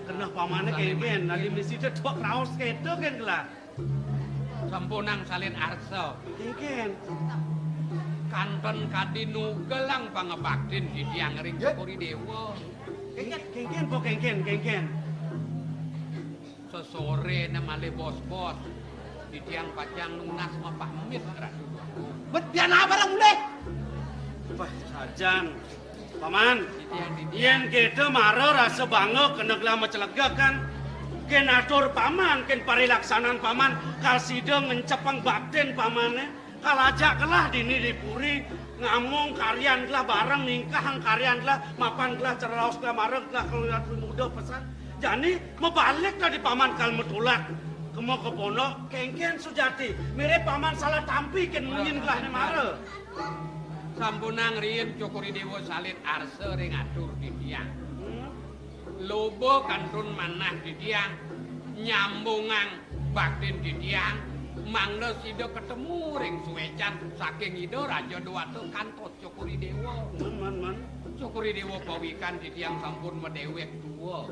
[SPEAKER 11] Kena pamane kengken, nadi mesti tok raos keto kan gelah.
[SPEAKER 6] Sampunang salin arsa.
[SPEAKER 11] Kengken.
[SPEAKER 6] Kanton kadinu gelang pangebaktin di tiang ring Cokori Dewa.
[SPEAKER 11] Kengken po kengken.
[SPEAKER 6] Sesore nemale bos-bos di tiang pacang nunas mapamit ratu.
[SPEAKER 4] Bet piana barang mulai.
[SPEAKER 11] Wah, sajan. Paman, yen kita marah rasa bangga kena gelama celega kan. Ken atur paman, ken parilaksanan paman, kalsida ngencepang bakten pamane. kalajak kelah dini dipuri ngamong karyan kelah bareng ningkah karyan kelah mapan kelah ceraos kelah mareng kelah keluar muda pesan. Jadi mebalik lah di paman kal metulak. Kemo kepono kengken sujati mirip paman salah tampi ken mungkin kelah ni mare.
[SPEAKER 6] Sampunang riyen Cokuri Dewa salit arse ring atur di tiang. Lobo kantun manah di tiang. Nyambungang baktin di tiang. Mangda sida ketemu ring suwecan saking ida Raja Dewata kantos Cokuri Dewa.
[SPEAKER 11] Man.
[SPEAKER 6] Cokuri Dewa pawikan di tiang sampun medewek tuwa.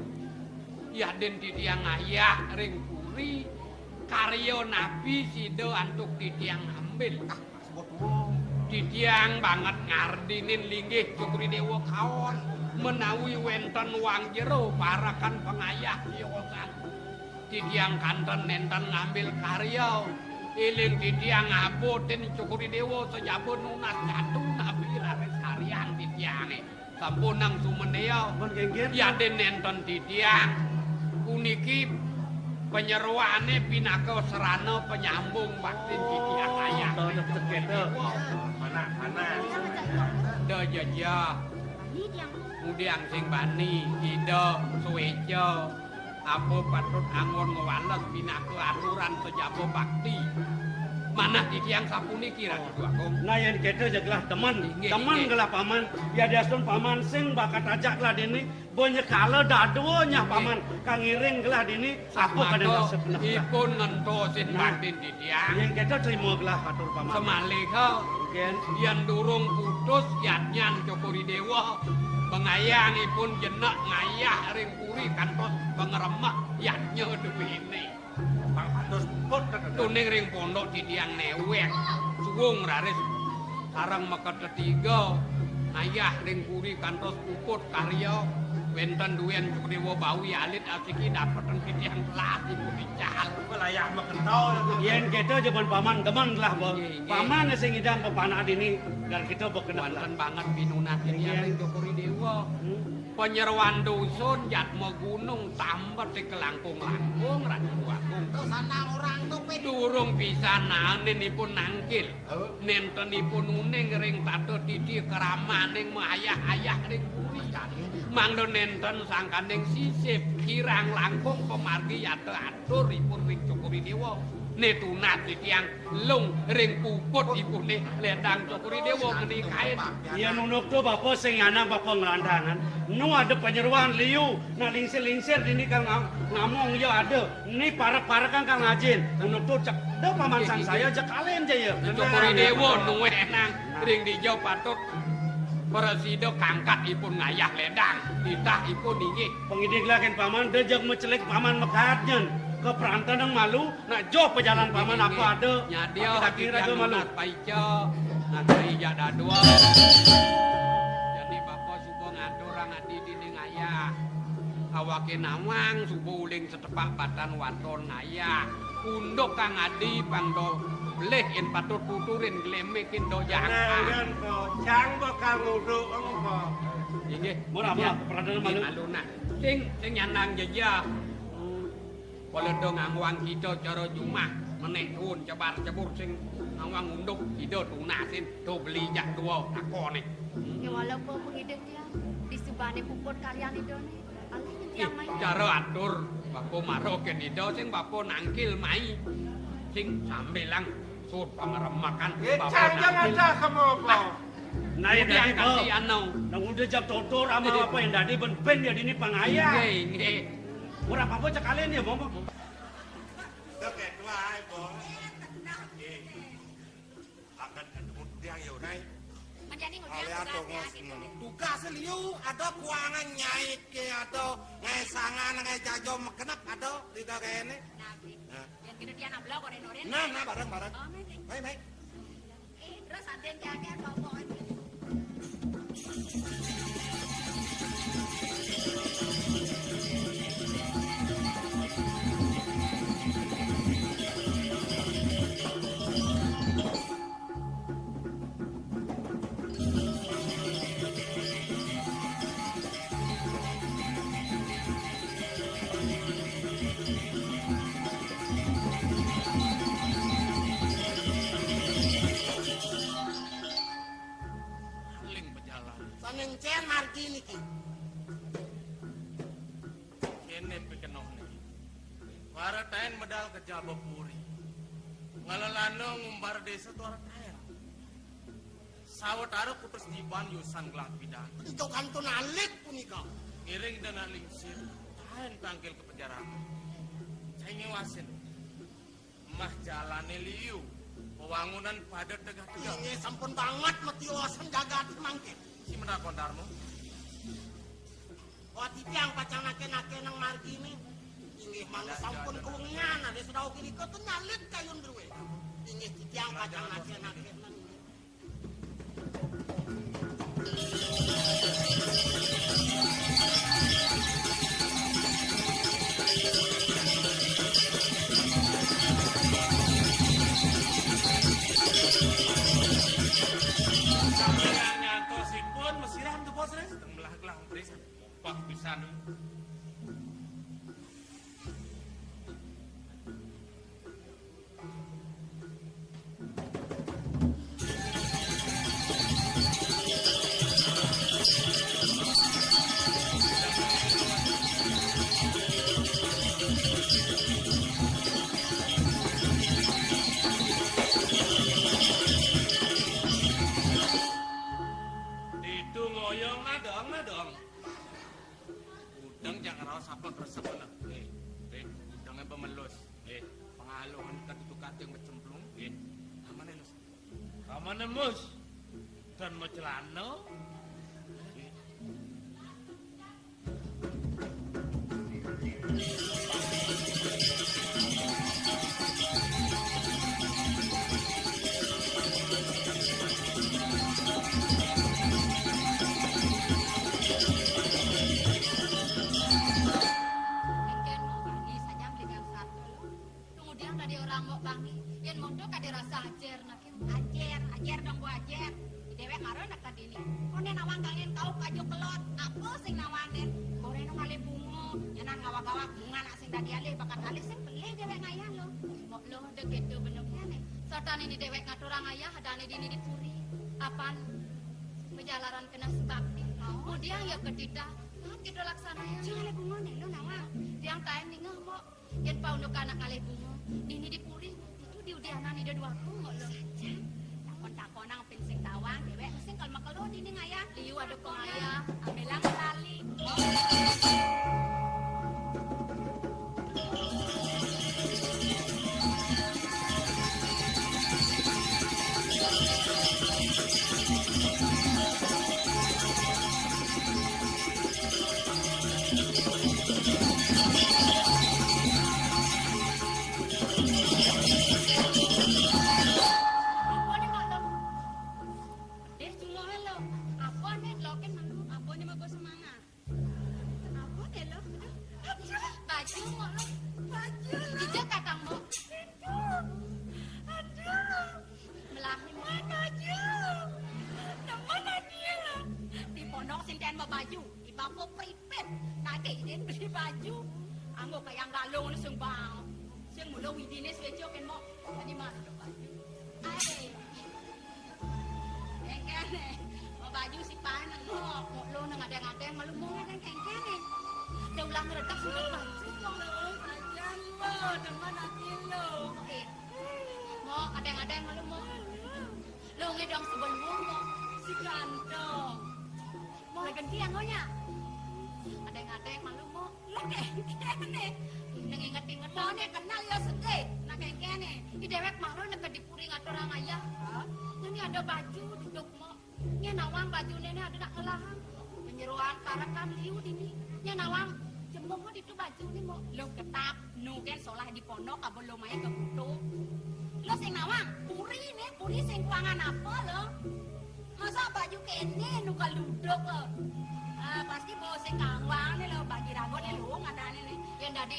[SPEAKER 6] Ya den di tiang ayah ring puri karya nabi sida antuk di tiang ambil. Didiang banget ngardinin linggih Cokuri Dewa kaon menawi wenten wang jero parakan pengayah yosan. Didiang kanten nenten ngambil karya iling didiang ngaboten Cokuri Dewa sejabun nunas jatuh nabi laris harian didiange sampunang sumeneo ya den nenten didiang puniki penyeruane pinaka serana penyambung baktin didiang ayah anak-anak da jajah mudiang sing bani ida suweja apa patut angon ngewales pinaka aturan sejabo bakti manah didiang sapuniki Ratu Agong.
[SPEAKER 11] Nah yang kita jaglah teman gelah paman ya diasun paman sing bakat ajak lah dini banyak kala dadonya paman kang iring gelah dini apa kadang sepenuh
[SPEAKER 6] ipun ngentosin baktin didiang
[SPEAKER 11] yang kita terima gelah atur paman
[SPEAKER 6] semalika yang durung putus yatnyan Cokuri Dewa pengayangipun jenak ngayah ring puri kantos pengeremak yatnya duwini tuning ring pondok didiang newek suwung raris sarang meket ketiga ngayah ring puri kantos puput karya wenten duwen Cokuri Dewa bawi alit asiki dapeten didiang telah ibu dical
[SPEAKER 7] Wilayah mekentau
[SPEAKER 11] yang kita jaman paman teman lah paman sing idang pepanah dini dan kita berkenal
[SPEAKER 6] wonten banget pinunah didiang ring Cokuri Dewa penyeruan dusun jatma gunung tambet di kelangkung-langkung Ratu Agong
[SPEAKER 4] sana orang tuh
[SPEAKER 6] durung pisan nanenipun nangkil nentenipun uning ring tato didi keramaning ayah-ayah ring puri mangdo nenten sangkaning sisip kirang langkung pemargi yate aturipun ring Cokuri Dewa netunat didiang lung ring puput ipune ledang Cokuri Dewa menikahin
[SPEAKER 11] iya nunuk tuh bapak sing anak bapak ngelandangan nu ada penyeruan liu nah lingsir-lingsir dini kang ngamong ya ada ini para-para kan kang ngajin nunuk tuh cek dah paman sang saya cek kalian aja ya
[SPEAKER 6] Cokuri Dewa nuwe enang ring dijau patut Presida kangkat ipun ngayah ledang ditah ipun inggih
[SPEAKER 11] pengidik lakin paman dejak mencelik paman mekatnya ke perantan yang malu nak jauh pejalan paman apa ada
[SPEAKER 6] nyadia
[SPEAKER 11] kira ke malu
[SPEAKER 6] paica nak ija dadua jadi bapak subuh ngatur ngadi dini ngayah awake nawang subuh uling setepak batan waton ngayah unduk kang adi pangdo beleh in patut puturin glemekin do jangka
[SPEAKER 10] Nangan ko jang bakal nguduk engko
[SPEAKER 6] inggih
[SPEAKER 11] murah perantan malu
[SPEAKER 6] aluna sing nyanang jejah Kalau dong ngawang kita cara jumah menek tuun cebar cebur sing ngawang unduk ida tunasin do beli jak dua takone.
[SPEAKER 9] Ya walaupun pengidik dia disubane puput karyan itu nih. Alih tiang main.
[SPEAKER 6] Cara atur bako maroken ida sing bako nangkil mai sing sambelang sud pangremakan bako
[SPEAKER 10] jangan ada kamu kok
[SPEAKER 11] nah yang
[SPEAKER 6] yang
[SPEAKER 11] dadi
[SPEAKER 6] kasih anau
[SPEAKER 11] nang udah jam totor ama apa yang dadi ben ya dini pangaya
[SPEAKER 6] nggih
[SPEAKER 11] murah apa cek kalian ya bomo
[SPEAKER 10] deket wae bos akan ketemu tiang yo nai
[SPEAKER 8] Menjadi
[SPEAKER 10] ale ato ngos
[SPEAKER 4] tugas liu ada kuangan nyait ke atau ngesangan ngejajo mekenap ada tidak kene
[SPEAKER 8] Yang kira dia nak belau orang orang.
[SPEAKER 4] nah bareng-bareng
[SPEAKER 8] Oh, baik.
[SPEAKER 4] baik
[SPEAKER 8] Terus ada yang jaga bawa
[SPEAKER 4] Panencen margi niki.
[SPEAKER 3] Kene pikenoh nih. Para taen medal ke Jabapuri. Ngalalano ngumbar desa tu orang taen. Sawat ara putus diban yusan gelap bidan.
[SPEAKER 4] Ito kanto nalik punika.
[SPEAKER 3] Iring dan alingsir. Taen tangkil ke penjara. Saya ngewasin. Mah jalane liu. Pewangunan pada tegak-tegak.
[SPEAKER 4] Ini sampun banget metiwasan jagat semangkin.
[SPEAKER 3] Si menakon darmo.
[SPEAKER 4] Wah titiang pacang nake-nake nang margi ini. Ini mana sampun kewengian. Ada sudah kiri kau tuh nyalit kayun dulu. Ini titiang pacang nake-nake nang.
[SPEAKER 3] Pak pisan. Itu ngoyong nadong. Udang jangan rawas apa keresep mana. Udangnya pemelus. Pengalohan ketutukan yang bercemplung. Aman elus. Aman emus. Dan mau celana.
[SPEAKER 8] Ajer dong gua ajer. Dewek karo nak tadi ini. Kone nawang kangen kau kaju kelot. Apa sing nawanen? Koreno ngale bungo. Nyanan ngawak-ngawak bunga nak sing dadi alih bakat alih sing beli dewek ngayah lo.
[SPEAKER 9] Mok lo deket tu bener kene. Sartane di dewek ngaturang ayah hadane dini dipuri. Apan pejalaran kena sebab ni. Kemudian ya ketida. Kita laksana ya.
[SPEAKER 8] Sing ngale bungo nih lo nawang.
[SPEAKER 9] Yang taen nih ngomong. Yen paunduk anak ngale bungo. Dini dipuri. Itu diudianan ide dua aku mok lo.
[SPEAKER 8] Takon-takonang pinsing tawang dewek sing kalma kalo dini ngayah.
[SPEAKER 9] Liu ada pengayah.
[SPEAKER 8] Amelang lali.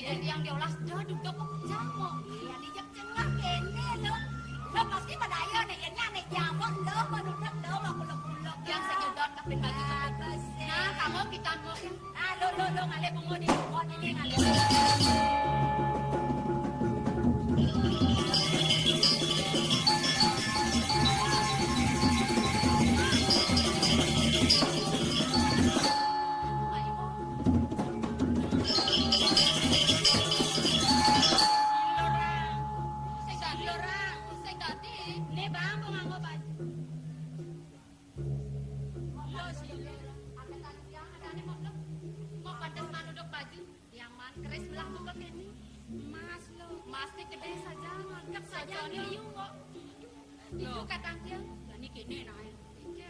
[SPEAKER 9] Yang diolah sudah duduk jamu.
[SPEAKER 8] Iya dijak cengah kene lo. Lo pasti padaya nih nya jamu lo menuduk lo kuluk-kuluk.
[SPEAKER 9] Yang senyedot kapin baju bagus. Nah, kamu kita mau.
[SPEAKER 8] Ah lo ngale bungo di bungo ini ngale.
[SPEAKER 9] plastik gede saja, ngangkat saja liu kok. Itu kadang dia,
[SPEAKER 8] Ini kini nah.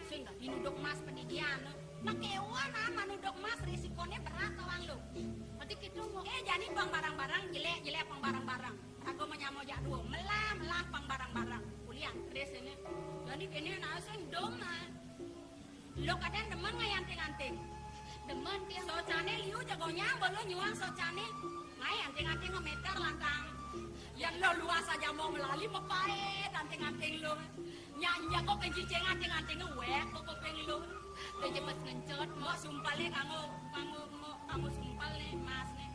[SPEAKER 8] Sing dah dinuduk mas pendidian. Nak kewan manuduk mas risikonya berat kawan lu.
[SPEAKER 9] nanti kita mau
[SPEAKER 8] Jadi pang barang-barang jelek pang barang-barang. Aku menyamo jak dua melah pang barang-barang. Kuliah kres ini. Jadi kini nah sing dong nah. Lo kadang demen ngayanting-anting.
[SPEAKER 9] demen dia.
[SPEAKER 8] So cane liu jagonya bolu nyuang so cane. Ngayanting-anting ngemeter lantang. Yang lo luas aja mau melalui mepaet anting-anting lo. Nyanya kok kencing anting-anting wek kok pengen lo.
[SPEAKER 9] Dia cepat ngencot.
[SPEAKER 8] Mau sumpah le kamu sumpah le mas le.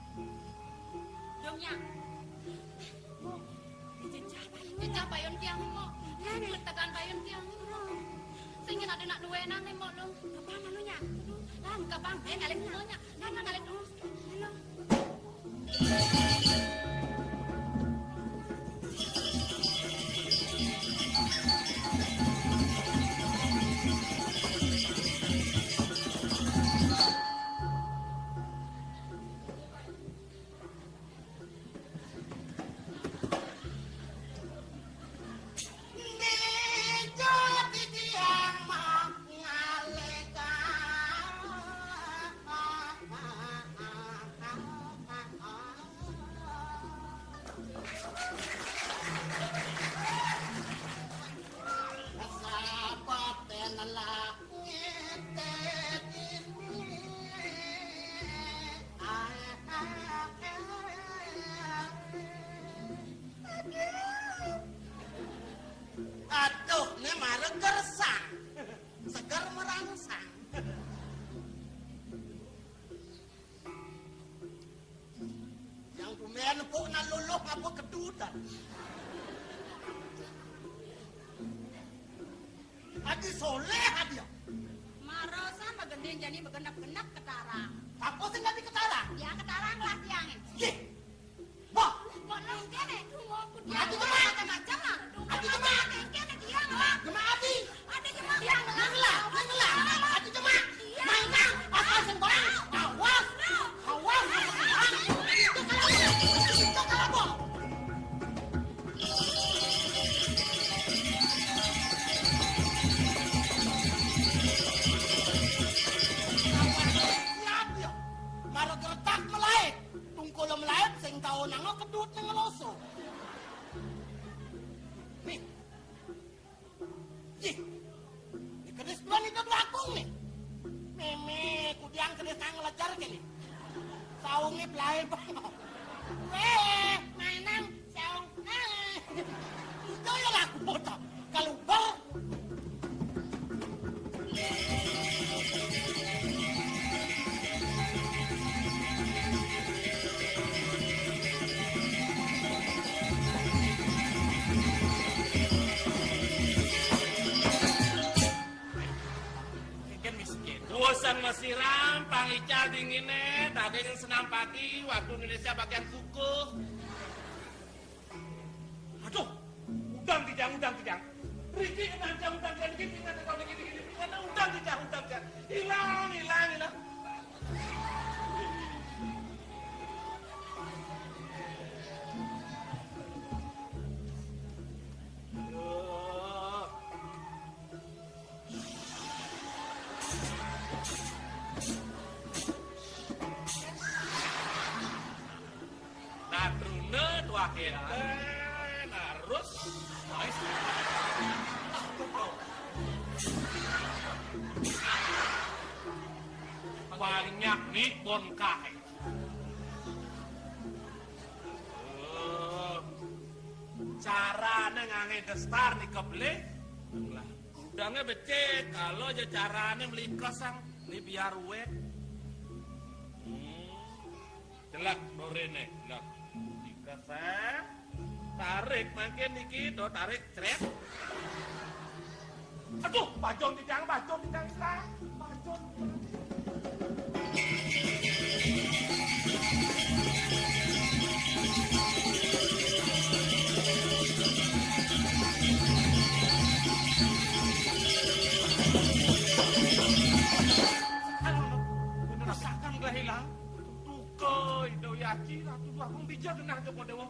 [SPEAKER 8] Domnya.
[SPEAKER 9] Jejak payun tiang mo. Letakkan payun tiang mo. Singin ada nak dua nang mo lo.
[SPEAKER 8] Apa malunya?
[SPEAKER 9] Lan kapang.
[SPEAKER 8] Ngalek dulunya. Ngalek dulu. Halo.
[SPEAKER 4] Aduh, ini marah gersang. Segar merangsang. Yang bumian puk na luluh ngapa kedutan. Adi soleh adi.
[SPEAKER 8] Marosan begending jadi begenap-genap ketarang.
[SPEAKER 4] Apa sih nggak ketarang?
[SPEAKER 8] Ya ketarang lah tiangnya.
[SPEAKER 4] Ye, wah,
[SPEAKER 8] Kok lo kene?
[SPEAKER 4] Adi cuma
[SPEAKER 8] Macam-macam lah.
[SPEAKER 4] Adi cuma
[SPEAKER 8] Kene dia ngelak.
[SPEAKER 4] cuma adi.
[SPEAKER 8] Ada cuma
[SPEAKER 4] Dia ngelah. Adi cuma mainan. Apa sih kau? Awas, awas. Itu kalau boh. Siap ya. Maro gertak melait. Tungkul melait sing tau nango kedut nang ngeloso. Nih. Ih. Ini kedis dua nih dua akung nih. Meme kudiang kedis nang ngelajar gini. Saungnya belai banget. Mainan saung. Itu ya laku botak. Kalau ber
[SPEAKER 5] Bosan mesiram, pangical dinginnya, daging senam pagi, waktu Indonesia bagian kuku. Aduh, udang kijang. Riki udang dikit, ingat kalau dikit, udang kijang. Hilang. Natrune dua kita narus. Banyak nih bon kae. Carane ngange gestar nih keble. Lah, udangnya becek. Kalau aja carane melikos sang nih biar wet. Celak dorene, celak. Dikasih. Tarik makin niki, do tarik cret. Aduh, bacon dijang lah. Bacon.
[SPEAKER 3] Rasakan gak hilang? Tukoy, do yaci lah, tuh aku bijak kena ke podewo.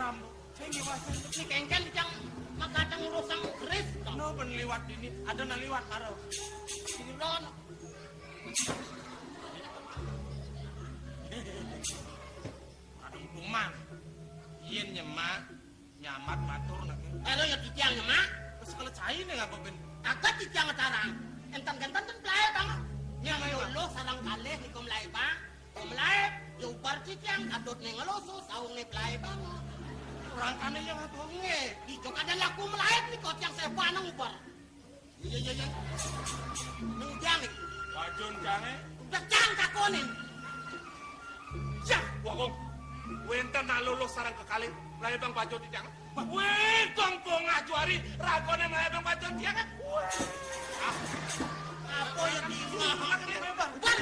[SPEAKER 3] rambu. Saya ngiwasan.
[SPEAKER 4] Ini kengken yang makadang urusang keris.
[SPEAKER 3] No ben liwat ini, ada na liwat karo.
[SPEAKER 4] Ini ron.
[SPEAKER 3] Aduh kuman. Yen nyemak, nyamat matur nak.
[SPEAKER 4] Ero ya titiang nyemak.
[SPEAKER 3] Terus kalau cai nih ngapa ben?
[SPEAKER 4] Agak titiang tarang. Entan-entan ten pelai bang. Nya lo sarang kalih ni kumlai bang. Kumlai, yo bar titiang kadut ning ngeloso saung ni pelai bang.
[SPEAKER 3] Orang kane yang apa nge?
[SPEAKER 4] Di jok ada laku melayat ni kot yang sepa nang ubar. Iya. Nung jang ni.
[SPEAKER 10] Bajun jange.
[SPEAKER 4] Udah jang kakonin.
[SPEAKER 10] Ya, wakong. Wenten nak lulus sarang kekalin. Mulai bang bajun di jangan. Weh, tongpong ajuari. Ragone mulai bang bajun di jangan.
[SPEAKER 4] Apa yang di
[SPEAKER 3] Ubar.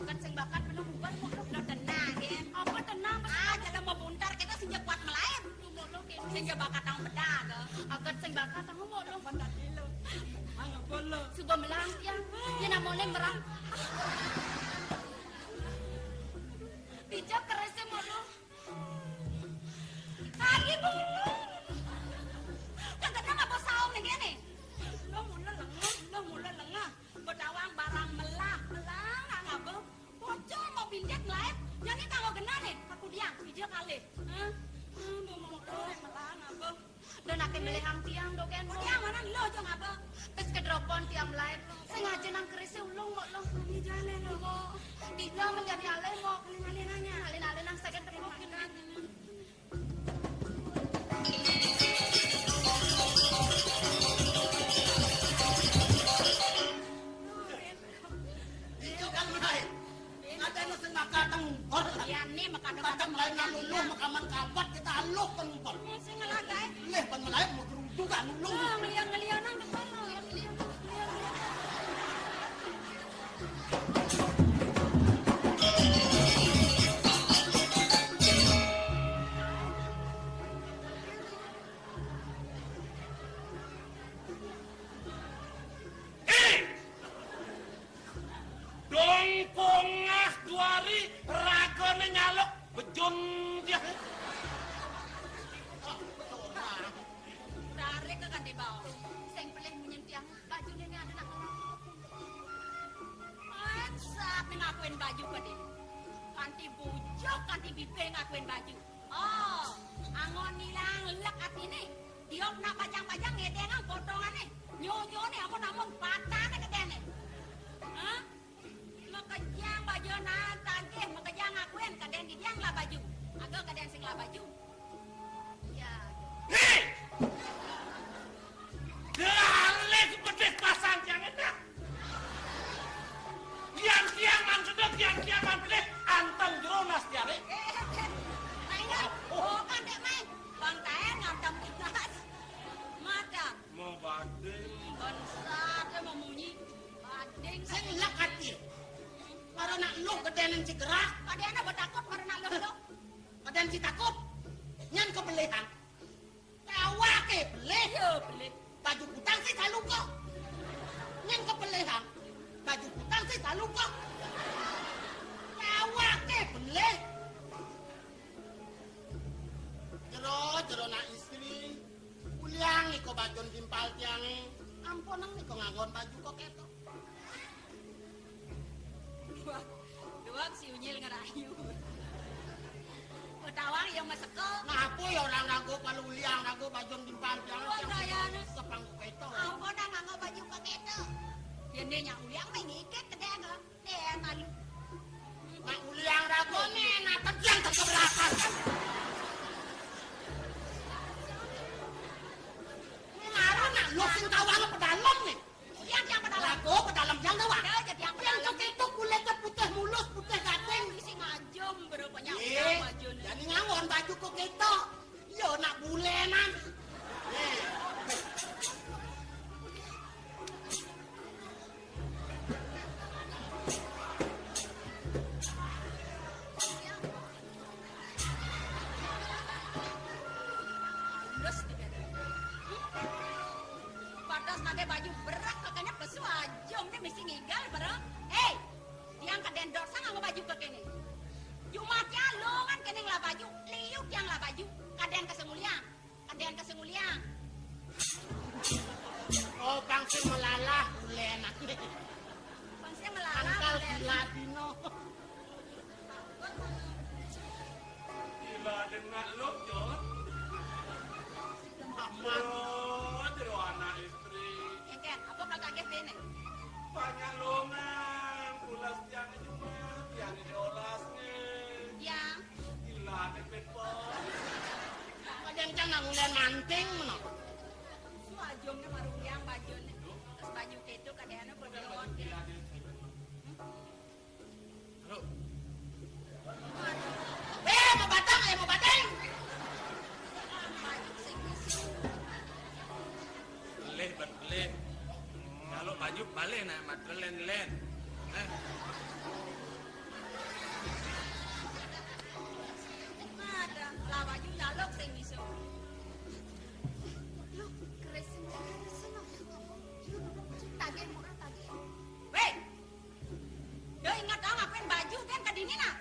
[SPEAKER 8] Angkat sing bakat belum bubar kok lo tenang ya. Apa tenang? Jangan mau buntar kita sing kuat melayat. Sing bakat ang bedag.
[SPEAKER 9] Agad sing bakat ang mo lo.
[SPEAKER 8] Bentar dulu. Ang bolo.
[SPEAKER 9] Suba melang tiang. Yan namone merang. Bijak kerese mo lo.
[SPEAKER 8] Kali bulu. Kagak nama bos saung nih gini. Lo mula lengah. Bedawang barang melang ngabo. Bocor mau pindah ngelayat. Jadi kalau kena nih, aku diang bijak kali. Mau melang ngabo.
[SPEAKER 9] Dan akan melehang tiang do ken.
[SPEAKER 8] Diang mana lo jo ngabo.
[SPEAKER 9] Terus kedropon tiang lain. Sengaja nang kerese ulung mo lo.
[SPEAKER 8] Ini jalan lo.
[SPEAKER 9] Tidak menjadi alih mo.
[SPEAKER 8] Alin-alinanya.
[SPEAKER 9] Alin-alin ang second termokin.
[SPEAKER 4] Itu kan lain. Ada no sing makadang ubar.
[SPEAKER 8] Ya nih makadang
[SPEAKER 4] Makadang lain na luluh makaman kabat kita aluh kan ubar.
[SPEAKER 8] sing ngelagay.
[SPEAKER 4] Leh pan melayat mo gerudungan ulung.
[SPEAKER 8] Ngeliang nang depan lo.
[SPEAKER 10] Dongpong ajuari. Ragone nyalok. Bejun dia.
[SPEAKER 8] Tarik ke kan di bawah.
[SPEAKER 9] Sing pelih munyen tiang baju ni ada nak.
[SPEAKER 8] Siapa ngakuin baju ke dia? Kanti bujok, kanti bibe ngakuin baju. Oh, angon nilang lek hati nih. Diok nak pajang-pajang ngedengan potongan nih. Nyonya nih aku namun patah nih kedene. Hah? Makejang baju nantangke, makejang ngakuin keden di diang lah baju. Agak keden sing lah baju.
[SPEAKER 9] Ya.
[SPEAKER 10] Hei! Dalek pedes pasang yang enak. Tiang-tiang maksudnya tiang-tiang maksudnya anteng jeronas tiare.
[SPEAKER 8] Mainan, bukan dek main. Bang Taen ngantem jelas. Madam,
[SPEAKER 10] Mau badeng.
[SPEAKER 8] bensar dia mau munyi. Bading.
[SPEAKER 4] Sing lak hati. Para nak luh kedenen si gerak.
[SPEAKER 8] Kadena betakut karena lo.
[SPEAKER 4] Keden si takut. Nyan kebelihan. Tawake belih.
[SPEAKER 8] Yo beli.
[SPEAKER 4] Baju kutang sih selalu kok. Nyan kebelihan. Baju kutang sih selalu kok. Tawake belih. Jero nak istri. Uliang nih kok baju timpal tiange. Ampun nang nih kok nganggon baju kok ketok.
[SPEAKER 8] Dua si unyil ngerayu. Petawang yang maseko.
[SPEAKER 4] Ngapo ya orang rago palu uliang rago baju timpal tiange.
[SPEAKER 8] Oh, gayana.
[SPEAKER 4] Sepang ketok.
[SPEAKER 8] Aku dah nganggo baju pakai itu. Yang dia nyak uliang main ngiket ke dia enggak? Malu.
[SPEAKER 4] Nak uliang rago nih nak terjang ke belakang. Ngaruh nak lo sing tawang ke dalam nih.
[SPEAKER 8] Yang pedalam.
[SPEAKER 4] Rago ke dalam yang tawang.
[SPEAKER 8] Ada jadi yang
[SPEAKER 4] Yang
[SPEAKER 8] pedalam.
[SPEAKER 4] itu kulitnya putih mulus, putih gating.
[SPEAKER 8] Isi ngajum berupanya
[SPEAKER 4] Eh,
[SPEAKER 8] baju nih.
[SPEAKER 4] jadi ngangon baju kok gitu. Yo nak bulenan.
[SPEAKER 8] mesti ngigal bro. Tiang kaden dorsa nganggo baju ke kene. Jumatnya lo kan kene lah baju, liuk tiang lah baju. Kaden kesenguliang.
[SPEAKER 4] Oh, bangsin melalah ulenak.
[SPEAKER 8] Bangsin melalah.
[SPEAKER 4] Angkal gila dino.
[SPEAKER 5] Gila dengan lo, Jon.
[SPEAKER 4] Mama.
[SPEAKER 5] Jero anak istri.
[SPEAKER 8] Ken, apa kagak gede
[SPEAKER 5] Banyak longan, pulas tiang cuma, tiang diolasnya.
[SPEAKER 8] Tiang.
[SPEAKER 5] Gila nepet pon.
[SPEAKER 4] Kadang jangan ulen manting meno.
[SPEAKER 8] Suajongnya maruyang bajone. Terus baju ketu kadeana berdon.
[SPEAKER 3] Halo.
[SPEAKER 4] Mau batang.
[SPEAKER 3] Beleh. Kalau baju balik nak matre len.
[SPEAKER 8] Ada lah baju jalok sing iso.
[SPEAKER 9] Lu keresin senang. Tagen murah tagen.
[SPEAKER 8] Weh. Yo ingat dong ngapain baju kan kadini nah.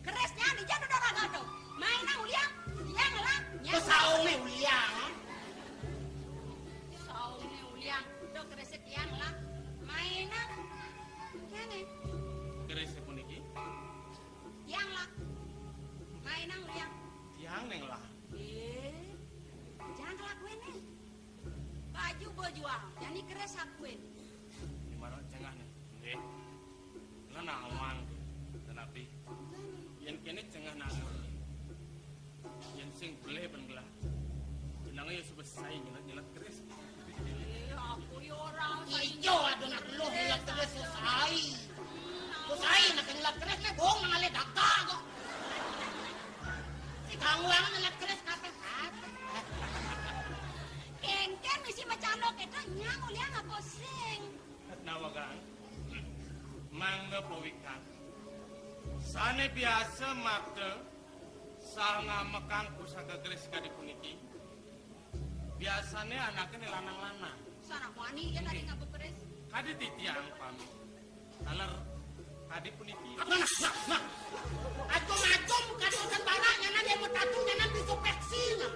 [SPEAKER 8] Keresnya dijadu doraga tuh. Mainan uliang. Tiang lah.
[SPEAKER 4] Kesaung nih uliang.
[SPEAKER 8] Saune uliang. Tuh keresnya tiang lah. Mainan. Kene.
[SPEAKER 3] Keris puniki.
[SPEAKER 8] Tiang lah. Mainan uliang.
[SPEAKER 3] Tiang neng lah.
[SPEAKER 8] Jangan kelakuin nih. Baju gua jual. Jadi keres akuin.
[SPEAKER 3] Gimana cengah nih? Nggih. Lah nawang. Tenapi. Yen kene cengah nangis. Yen sing beleh ben gelah. Jenenge ya selesai nyelat keris.
[SPEAKER 8] Aku yo ora
[SPEAKER 4] Ijo aduh nak lu ngelap terus selesai. Selesai nak ngelap terus nih bong ngale daka kok. Si kangwang ngelap terus kapan?
[SPEAKER 8] Kengken misi macano kita nyang uliang apa sing.
[SPEAKER 3] Nawagan. Mangga pawikan. Sane biasa makte sanga mekang pusaka keris kadi puniki. Biasane anaknya lanang-lanang.
[SPEAKER 8] Sana wani kan dari ngabu keres.
[SPEAKER 3] Kadi titiang pami. Taler kadi puniki.
[SPEAKER 4] Nah. Acung katutan barangnya nanti yang mau tatunya nanti supeksinya.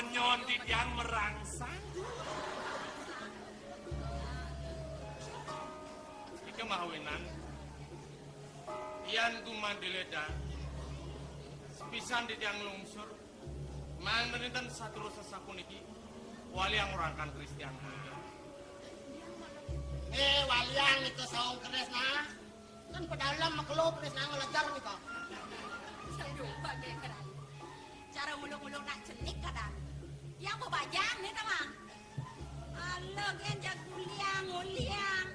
[SPEAKER 5] Nyon di tiang merangsang.
[SPEAKER 3] Ika mahawinan. Iyan gumandiledan. Sepisan di tiang lungsur. Mang denitan satu sesakun iki. Wali yang orangkan Kristian.
[SPEAKER 4] Walian itu saung keres nah. Kan pedalam makhluk keres nah ngelejar nih kok.
[SPEAKER 8] Saya lupa deh kadang. Cara mulung-mulung nak cenik kadang. Yang mau bajang nih teman. Halo genjak uliang.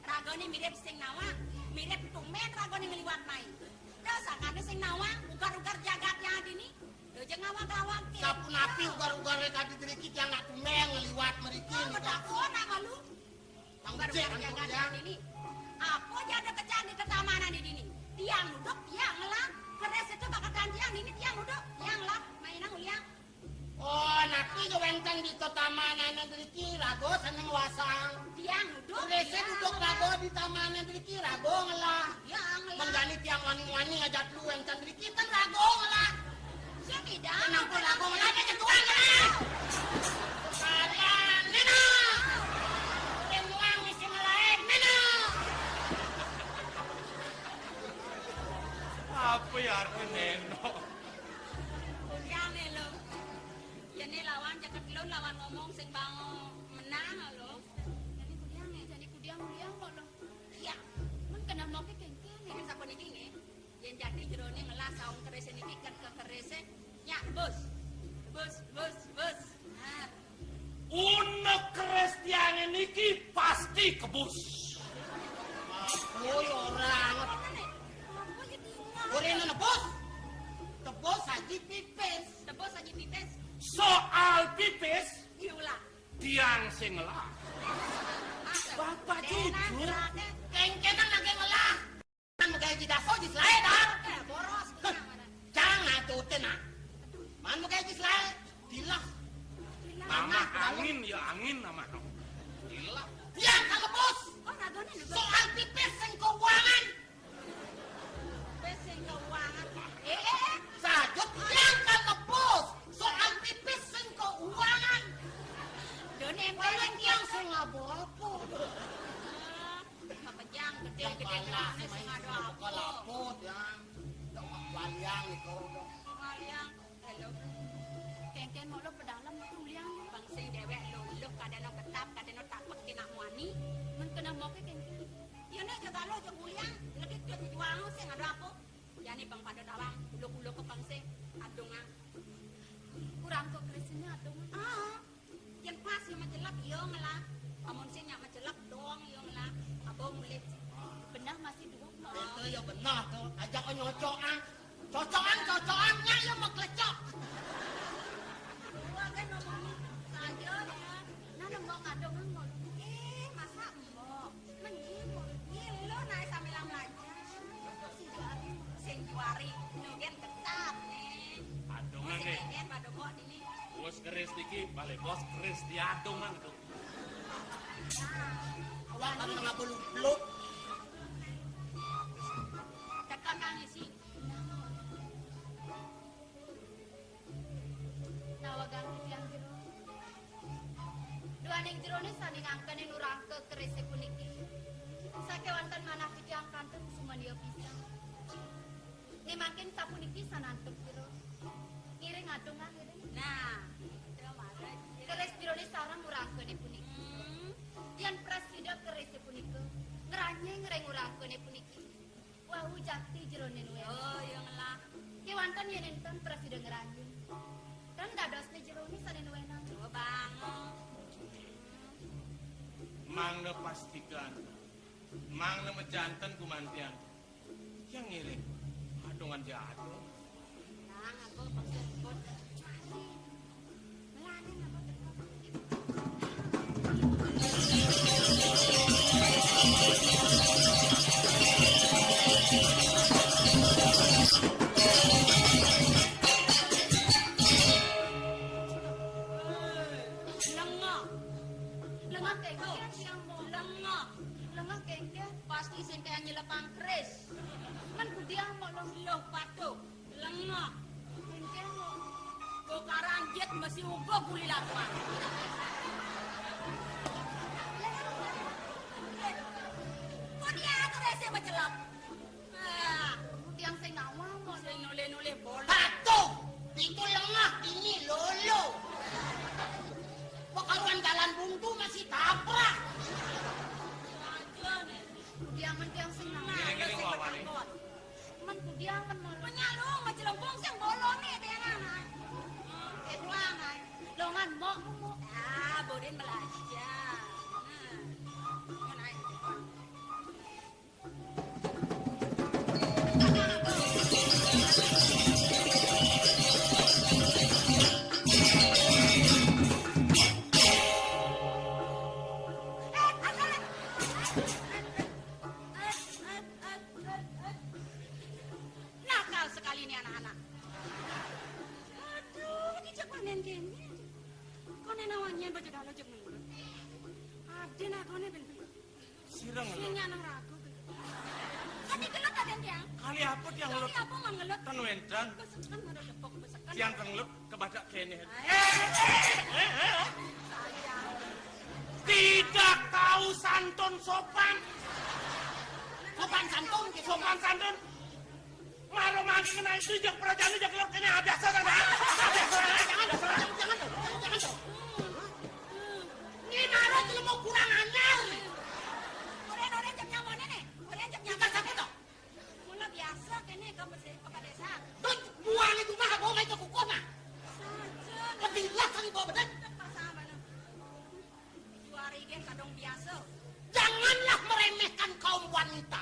[SPEAKER 8] Rago ni mirip sing nawang. Mirip tumen rago ni ngeliwat mai. Dosa kan sing nawang. Ugar-ugar jagatnya di ni. Dojeng ngawang-ngawang ke.
[SPEAKER 4] Sapun api ugar-ugar tadi dirikit yang nak tumeng ngeliwat meriki nih kok.
[SPEAKER 8] Bedakon apa lu? Ugar-ugar jagatnya di ni. Apa jadi kejan di ketamanan di ni? Tiang duduk, tiang ngelang. Keres itu bakal tiang ini tiang duduk, tiang lah. Mainan uliang.
[SPEAKER 4] Oh, nanti gawentang di tamanan diriki rago seneng wasang.
[SPEAKER 8] Tiang duduk.
[SPEAKER 4] Keresnya duduk rago di tamanan diriki rago ngelah.
[SPEAKER 8] Tiang lah.
[SPEAKER 4] Menggali tiang wani-wani ngajak lu yang diriki kan rago ngelah.
[SPEAKER 8] Saya tidak.
[SPEAKER 4] Kenapa rago ngelah aja tuang ngelah. Kalian, Nina. Temuang misi ngelain, Nina.
[SPEAKER 3] Apa ya arti neno?
[SPEAKER 8] Uliang nih lo. Jadi lawan jaket lo lawan ngomong sing bango menang lo.
[SPEAKER 9] Jadi kudiang uliang kok lo.
[SPEAKER 8] Iya.
[SPEAKER 9] Men kenal mau kengken.
[SPEAKER 8] Ini siapa nih gini? Yang jadi jerone ngelas saung keres ini kan ke keres nya bos. Nah.
[SPEAKER 5] Unek keres tiang niki pasti kebus.
[SPEAKER 4] Oh, orang. Boleh nebus. Tebus haji pipis.
[SPEAKER 8] Tebos aja pipes.
[SPEAKER 5] Soal pipis,
[SPEAKER 8] Yulah.
[SPEAKER 5] tiang sing ngelah. Bapak jujur.
[SPEAKER 4] Kengkenan lagi ngelah. Kan mau gaji daso di seledar.
[SPEAKER 8] Boros.
[SPEAKER 4] Jangan tuh tenang. Man mau gaji seled. Dilah.
[SPEAKER 5] Nama angin ya angin nama. Gila.
[SPEAKER 4] Yang kalau bos,
[SPEAKER 2] Oh, nagone lu.
[SPEAKER 4] soal pipis sing keuangan.
[SPEAKER 2] Pesing keuangan.
[SPEAKER 4] Sajut yang kalau bos, soal pipis sing keuangan.
[SPEAKER 2] Done
[SPEAKER 4] Paling yang sing apa-apa.
[SPEAKER 2] Papajang gede-gede lah sing ada apa.
[SPEAKER 4] Kalapot yang. Waliang ito.
[SPEAKER 2] Waliang. Hello.
[SPEAKER 9] Kengken mo lo pedalam tuliang.
[SPEAKER 2] Bang sing dewek lo kadang ketap kadang takut kena muani.
[SPEAKER 9] Men kena mo ke kengken.
[SPEAKER 2] Ya nek jaga lo jeung kuliah, lagi tuh jual sing ada apa? Yani bang pada dalam ulo-ulo ke bang sing adungan.
[SPEAKER 9] Kurang kok krisnya atau
[SPEAKER 2] Yang pas yang majelak yo ngelah. Amun sing nya majelak doang yo ngelah. Abang mulit.
[SPEAKER 9] benar masih dua.
[SPEAKER 4] Itu ya benar tuh. Ajak ko nyocokan. Cocokan nya ya maklecok.
[SPEAKER 2] Dua kan ngomong saja ya.
[SPEAKER 9] Nah mau ngadong ngomong.
[SPEAKER 2] Masa mbok menjimo. Gilo naik sambil belajar. Sing juari nugen tetap nih.
[SPEAKER 5] Adungan
[SPEAKER 2] Sing
[SPEAKER 5] deh.
[SPEAKER 2] ngene pada mbok ini.
[SPEAKER 5] Bos keris diki, balik bos keris diadungan tuh.
[SPEAKER 4] Awak kan mga buluk-buluk.
[SPEAKER 2] Tekan kang isi.
[SPEAKER 9] Nawagang yang jero. Dua ning jero ni saning angkane nurangke kerese puniki. Sakewanten manah kijangkan teh sumandia pisan. Ni makin sapuniki sanantep jero. Ngiring adungan ngiring.
[SPEAKER 2] Nah, itu marah.
[SPEAKER 9] Keres jero ni sareng nurangke puniki. Yang presiden kerese puniki. Ngeranye ngereng urangke puniki. Wah jakti jero ni nuwe.
[SPEAKER 2] Oh, yang lah.
[SPEAKER 9] Kewanten yen enten presiden ngeranye. Dan dadosne jero ni sane nuwe nang.
[SPEAKER 2] Oh, bang.
[SPEAKER 3] Mangna pastikan. Mangna mejanten kumantian. Yang ngiring. Adungan jatuh.
[SPEAKER 2] Nang aku pakai bot. Melani apa
[SPEAKER 9] Lengah kengke siang mo.
[SPEAKER 2] Lengah.
[SPEAKER 9] Lengah kengke.
[SPEAKER 2] Pasti sing kayak nyelepang keris.
[SPEAKER 9] Man kudiang mo lo.
[SPEAKER 2] Loh patuh. Lengah.
[SPEAKER 9] Kengke mo.
[SPEAKER 2] Kok karanjet masih uga guli lapang. Kok dia kerisnya menjelap? Ah,
[SPEAKER 9] Kudiang sing nawa mo.
[SPEAKER 2] sing noleh-noleh bola.
[SPEAKER 4] Patuh. Itu lengah, ini lolo. Pekaruan jalan buntu masih tabrak.
[SPEAKER 2] Aja nih.
[SPEAKER 9] Kudiang man tiang sing nawa.
[SPEAKER 3] Ngiring-ngiring wawani.
[SPEAKER 9] Man kudiang man mo.
[SPEAKER 2] Penyalung majelempung sing bolong nih dia anak. Kedua anak.
[SPEAKER 9] Longan mo.
[SPEAKER 2] Ah, Bodin belajar. Nah, naik. Nakal sekali ini anak-anak. Aduh, dijak panen kene. Kone nawanya baca dalam jek nunggu. Ade nak kone ben.
[SPEAKER 3] Sireng lo.
[SPEAKER 2] Sinya nang ragu. Kadi gelut ada yang.
[SPEAKER 3] Kali apa tiang
[SPEAKER 2] Kali
[SPEAKER 3] lo?
[SPEAKER 2] apa man gelut?
[SPEAKER 3] Kan wendan.
[SPEAKER 2] Besekan ada depok besekan.
[SPEAKER 3] Tiang kengelut kebadak kene.
[SPEAKER 5] Tidak tahu santun sopan.
[SPEAKER 4] Sopan santun.
[SPEAKER 5] Sopan santun. Maro mangki kena itu jak perajaan jak lor kene biasa kan.
[SPEAKER 4] Jangan tuh. Ini naruh itu mau kurang ajar.
[SPEAKER 2] Oren jam nyawane nih. Oren jam
[SPEAKER 4] Kita
[SPEAKER 2] nyawane.
[SPEAKER 4] siapa tuh?
[SPEAKER 2] Mula biasa kene ke desa.
[SPEAKER 4] Tuh, buang itu mah, bawa itu kuku mah.
[SPEAKER 2] Saja.
[SPEAKER 4] Petilah kali bawa bedan.
[SPEAKER 2] Juari gen kadang biasa.
[SPEAKER 4] Janganlah meremehkan kaum wanita.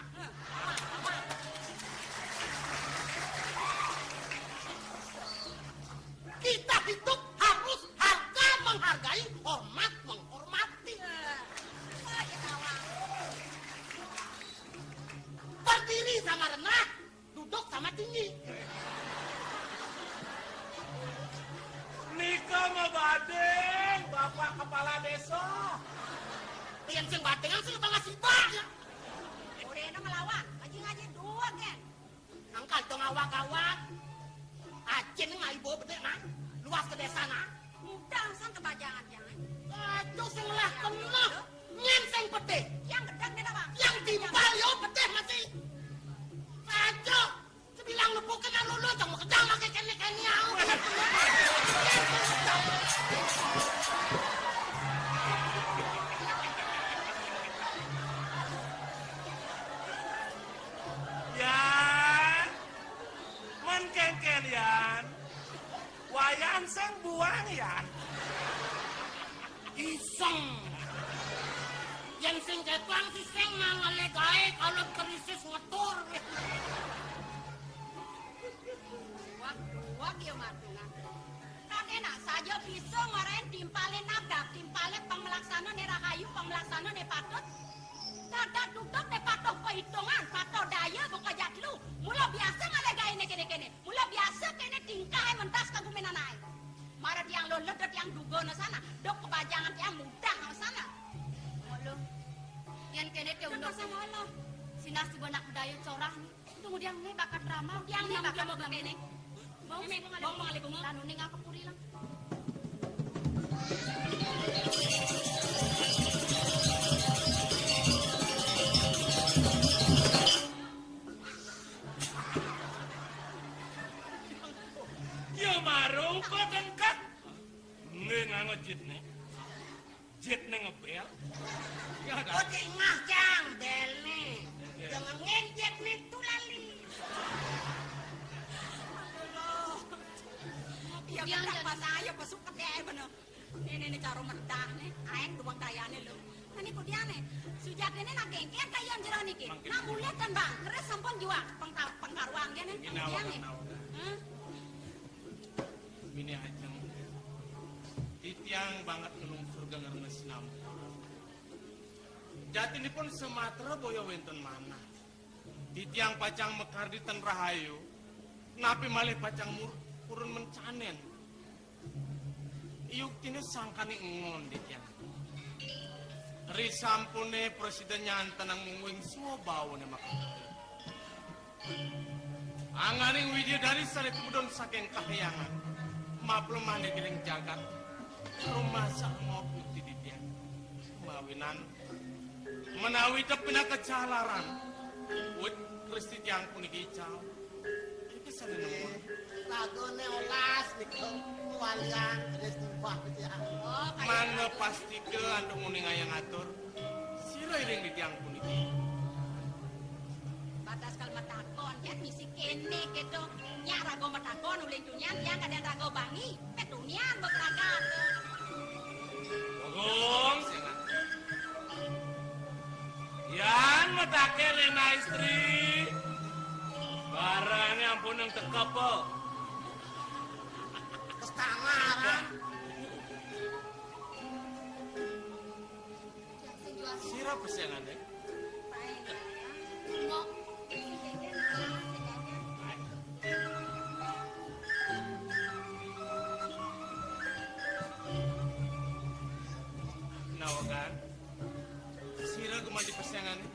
[SPEAKER 4] Kita hidup harus harga menghargai, hormat menghormati.
[SPEAKER 2] Ya kawan.
[SPEAKER 4] Berdiri sama rendah, duduk sama tinggi.
[SPEAKER 5] Nikah mah badeng.
[SPEAKER 4] Yang sing batengan sing bang asibah.
[SPEAKER 8] Oreno ngelawan, ngaji dua kan.
[SPEAKER 4] Angkal dong awak-awak. Acen ngai bawa bedek nah. Luas ke desa nah.
[SPEAKER 8] Mudah sang kebajangan jangan.
[SPEAKER 4] Aduh sing lah kena. Nyen sing bedek.
[SPEAKER 8] Yang gedang dia bang.
[SPEAKER 4] Yang timpal yo bedek masih. Aduh. Sebilang lu bukan lulu jangan mau kedang pakai kene-kene au.
[SPEAKER 5] Yan, menkengken Yan, wayan seng buang Yan.
[SPEAKER 4] Iseng. Yang sing ketang si seng mangale gae kalau krisis ngetur.
[SPEAKER 8] Wah dia matungan. Kan enak saja bisa ngarain timpalin nabdak, timpalin pemelaksana ne rahayu, pemelaksana ne patut. Dadak duduk ne patuh perhitungan, patuh daya bekajat lu. Mula biasa ngalegai ne kene-kene. Mula biasa kene tingkah mentas kagumenan ai. Marat yang lo ledot yang dugo na sana, dok kebajangan yang mudah na sana.
[SPEAKER 9] Molo. Yan kene te undok sama lo. Sinas si banak budaya corah ni. Tunggu diang ni bakat drama.
[SPEAKER 8] Yang ni
[SPEAKER 9] bakat
[SPEAKER 8] mau kene.
[SPEAKER 9] Bong mengalaikum. Tanu ni ngapa puri lang.
[SPEAKER 5] Yo marung kok tengkat. Nge ngangot jit nih. Jit nih ngebel.
[SPEAKER 4] Oh tengah jang bel nih. Jangan ngenjet nih tulali.
[SPEAKER 8] Ya benar pas ayo pasuk ke dia bener. Ini caro mendah nih, aeng duang dayane lo. Nani ku dia nih, sujak ini nak gengket kayan jero niki. Nah mulia kan bang, keres sampun jua pengkaruang dia nih, dia nih.
[SPEAKER 3] Mini ajeng. Titiang banget ngelung surga ngarana sinam. Jatinipun Sumatera boyo wenten mana. Titiang pacang mekar di ten rahayu. Napi malih pacang purun mencanen. Iuk tine sangkani ngon titiang. Risampune presiden nyantan ang mungwing semua bawa ne makan. Anganing widya dari sari tumudon saking kahayangan. Maplum mane giling jagat. Rumah sak ngopi di titiang. Mawinan. Menawi tepina kecalaran. Wut kristi tiang pun ikicau. Iki sana nunggu.
[SPEAKER 4] Lagone olas niko walian ada timpah dia.
[SPEAKER 8] Oh,
[SPEAKER 3] Mana pasti ke andung uning ayang atur. Sira iring di tiang pun iki.
[SPEAKER 8] batas kal matakon yan misi kene keto. Nya rago matakon uling tunyan yang kada rago bangi. Petunian bekragat.
[SPEAKER 5] Bagong. Yan matake lena istri. Barangnya ampun yang tekap po.
[SPEAKER 4] Kestangaran.
[SPEAKER 3] Sira pesengan deh.
[SPEAKER 9] Ngok.
[SPEAKER 3] Nawagan. Sira kemana pesengan deh.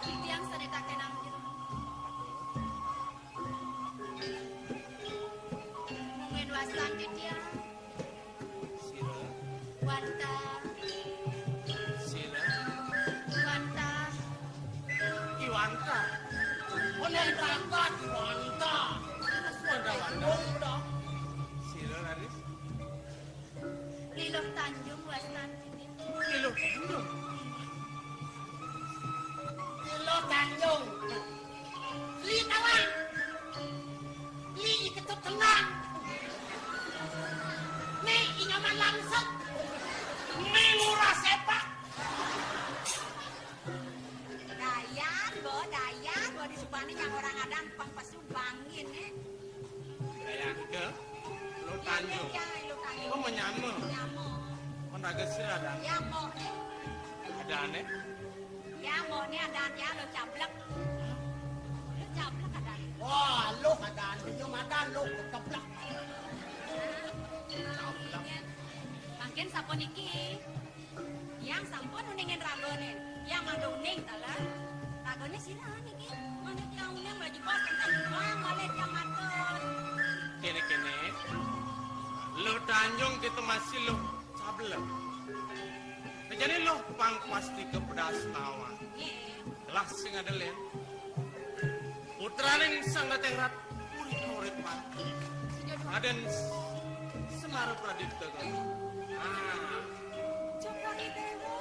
[SPEAKER 9] Tiang saneta kenang jero. Mungkin wasan di tiang.
[SPEAKER 3] Sira.
[SPEAKER 9] Wanta.
[SPEAKER 3] Sira.
[SPEAKER 9] Wanta.
[SPEAKER 3] Iwanta.
[SPEAKER 4] Onen berangkat wanta.
[SPEAKER 3] Wanda. Sira Laris.
[SPEAKER 9] Liloh Tanjung wasan di tiang.
[SPEAKER 3] Iluh. Iluh.
[SPEAKER 4] Lo Tanjung. Li tawang. Li ketut tenang. Nih ingaman langsung. Nih ngurah sepak.
[SPEAKER 8] Dayan, bo di Subani yang orang Adam pangpasu bangin
[SPEAKER 3] Kayak ke. Lo Tanjung.
[SPEAKER 8] Ya, lu Tanjung.
[SPEAKER 3] Lo menyama.
[SPEAKER 8] Nyamo.
[SPEAKER 3] Kon raga sira dan
[SPEAKER 8] Ya, mo.
[SPEAKER 3] ada aneh.
[SPEAKER 8] Ya, mau ni ada ya lo cablek. Lo cablek ada.
[SPEAKER 4] Wah, lu kadaan video madan lu keblak.
[SPEAKER 8] Makin sampun iki. Yang sampun uningin ragonin. Yang mangga uning tala. Ragone silahan iki. Mana yang uning lagi bos kan wang malet yang maton.
[SPEAKER 3] Kene-kene. Lo Tanjung kita masih lo cablek. Jadi lo pang pasti ke pedas nawa. Lah sing ada len. Putrane sang datengrat murid-murid pati. Aden Semara Pradipta kan.
[SPEAKER 8] Coba dewa.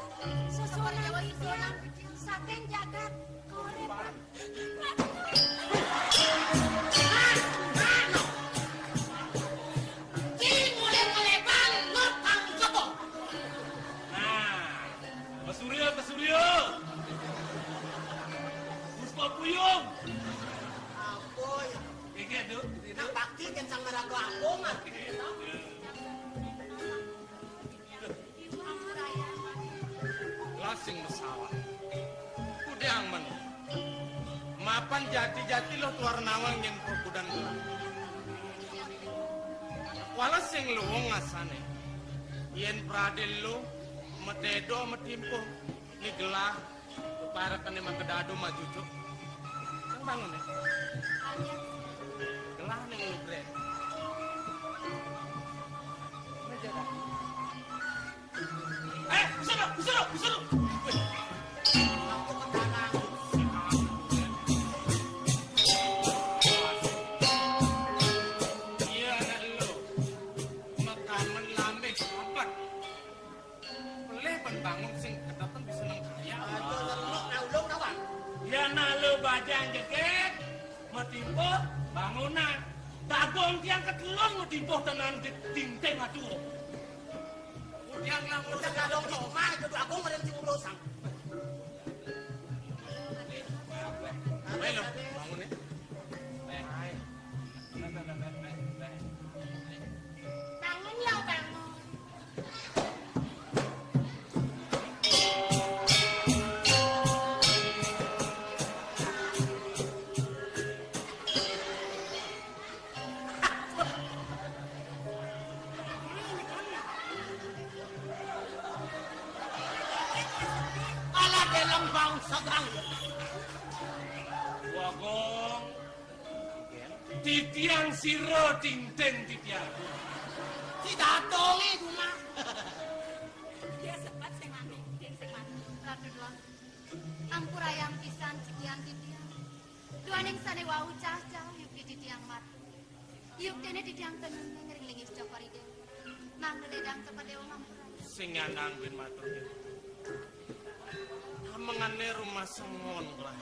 [SPEAKER 8] Sesuatu Jawa itu yang saking jagat korepan.
[SPEAKER 5] Surya. Puspa Puyung.
[SPEAKER 4] Apoy.
[SPEAKER 5] Kaya do.
[SPEAKER 4] Nang bakti kan sang marago ako nga.
[SPEAKER 3] Lasing masalah. Kudang men. Mapan jati-jati lo tuar nawang yang perkudan gelang. Walau sing luwung ngasane. Yen pradil lo metedo metimpo ni gelah para kene makedado majujuk. Kang bangun ya. Gelah ning lu gret. Bisa. Iya anak lu. Makaman lambe kompak. Peleh bangun sing kedaten bisa nang kaya.
[SPEAKER 4] Ulung nawang.
[SPEAKER 5] Ya na lo bajang jeget. Metimpo bangunan. Dagong tiang ketelong metimpo tenan dinteng aduh.
[SPEAKER 3] Yang lang
[SPEAKER 4] Udah gadong di rumah itu aku ngeren si ulosang.
[SPEAKER 3] Ayo bangun ya.
[SPEAKER 8] Bangun ya bangun.
[SPEAKER 4] Ala dalam bangsa gang.
[SPEAKER 5] Wagong. Titiang siro tinteng titiang.
[SPEAKER 4] Si dadongi rumah.
[SPEAKER 8] Dia sempat sing mati, dia sing mati.
[SPEAKER 9] Ratu doang. Ampurayang pisan titiang-titiang. Duaning sane wau cah-cah yuk titiang mat. Yuk dene titiang tenun ngering-lingis cokori de. Nang ledang cepat dewa ngampurayang.
[SPEAKER 3] Sing nyandang bin matur ya. Mengane rumah sengon lah.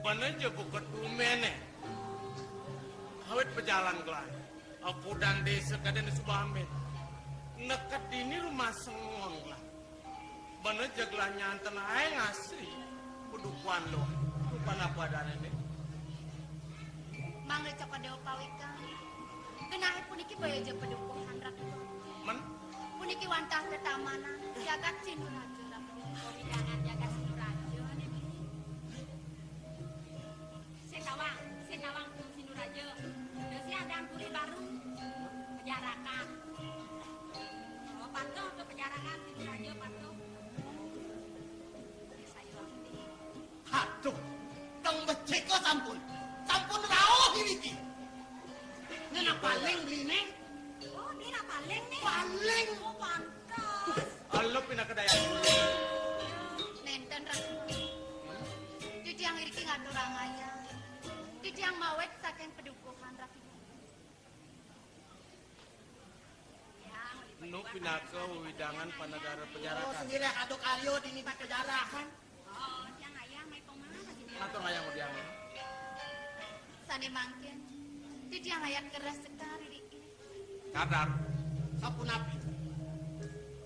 [SPEAKER 3] Bana je buket umene. Awet pejalan gelai. Aku dan desa kaden Subamen. Nekat ini rumah sengon lah. Bana je gelah nyanten ae ngasri. Kudukuan lo. Rupan apa dan ini?
[SPEAKER 9] Mangre cepat dewa pawikan. Genahe puniki baya je pedukuhan ratu.
[SPEAKER 3] Men?
[SPEAKER 9] Puniki wantah ketamanan. Jagat sinuraja.
[SPEAKER 8] Jangan jaga Sinurajo nih. Senawang Sinurajo. Desi ada puri baru. Penjarakan. Oh, patuh ke penjarakan Sinurajo patuh.
[SPEAKER 4] Aduh, kang becek kok sampun. Sampun rawuh iki. Nena paling bline.
[SPEAKER 8] Oh, ini paling nih.
[SPEAKER 4] Paling.
[SPEAKER 8] Oh, pantas.
[SPEAKER 3] Allah pindah ke daya.
[SPEAKER 9] Nenten ratu. Titiang iriki ngaturang ayah. Titiang mawet saking pedukuhan ratu.
[SPEAKER 3] Nu pindah ke widangan panegara
[SPEAKER 4] Oh,
[SPEAKER 3] penjarakan.
[SPEAKER 4] sendiri aduk alio dini pakai jarakan.
[SPEAKER 8] Oh, yang ayah mai pemana sih dia.
[SPEAKER 3] Atau ngayang udiang.
[SPEAKER 9] Sane mangkin. Titiang ayat keras sekali riki.
[SPEAKER 3] Kadar.
[SPEAKER 4] Sapun api.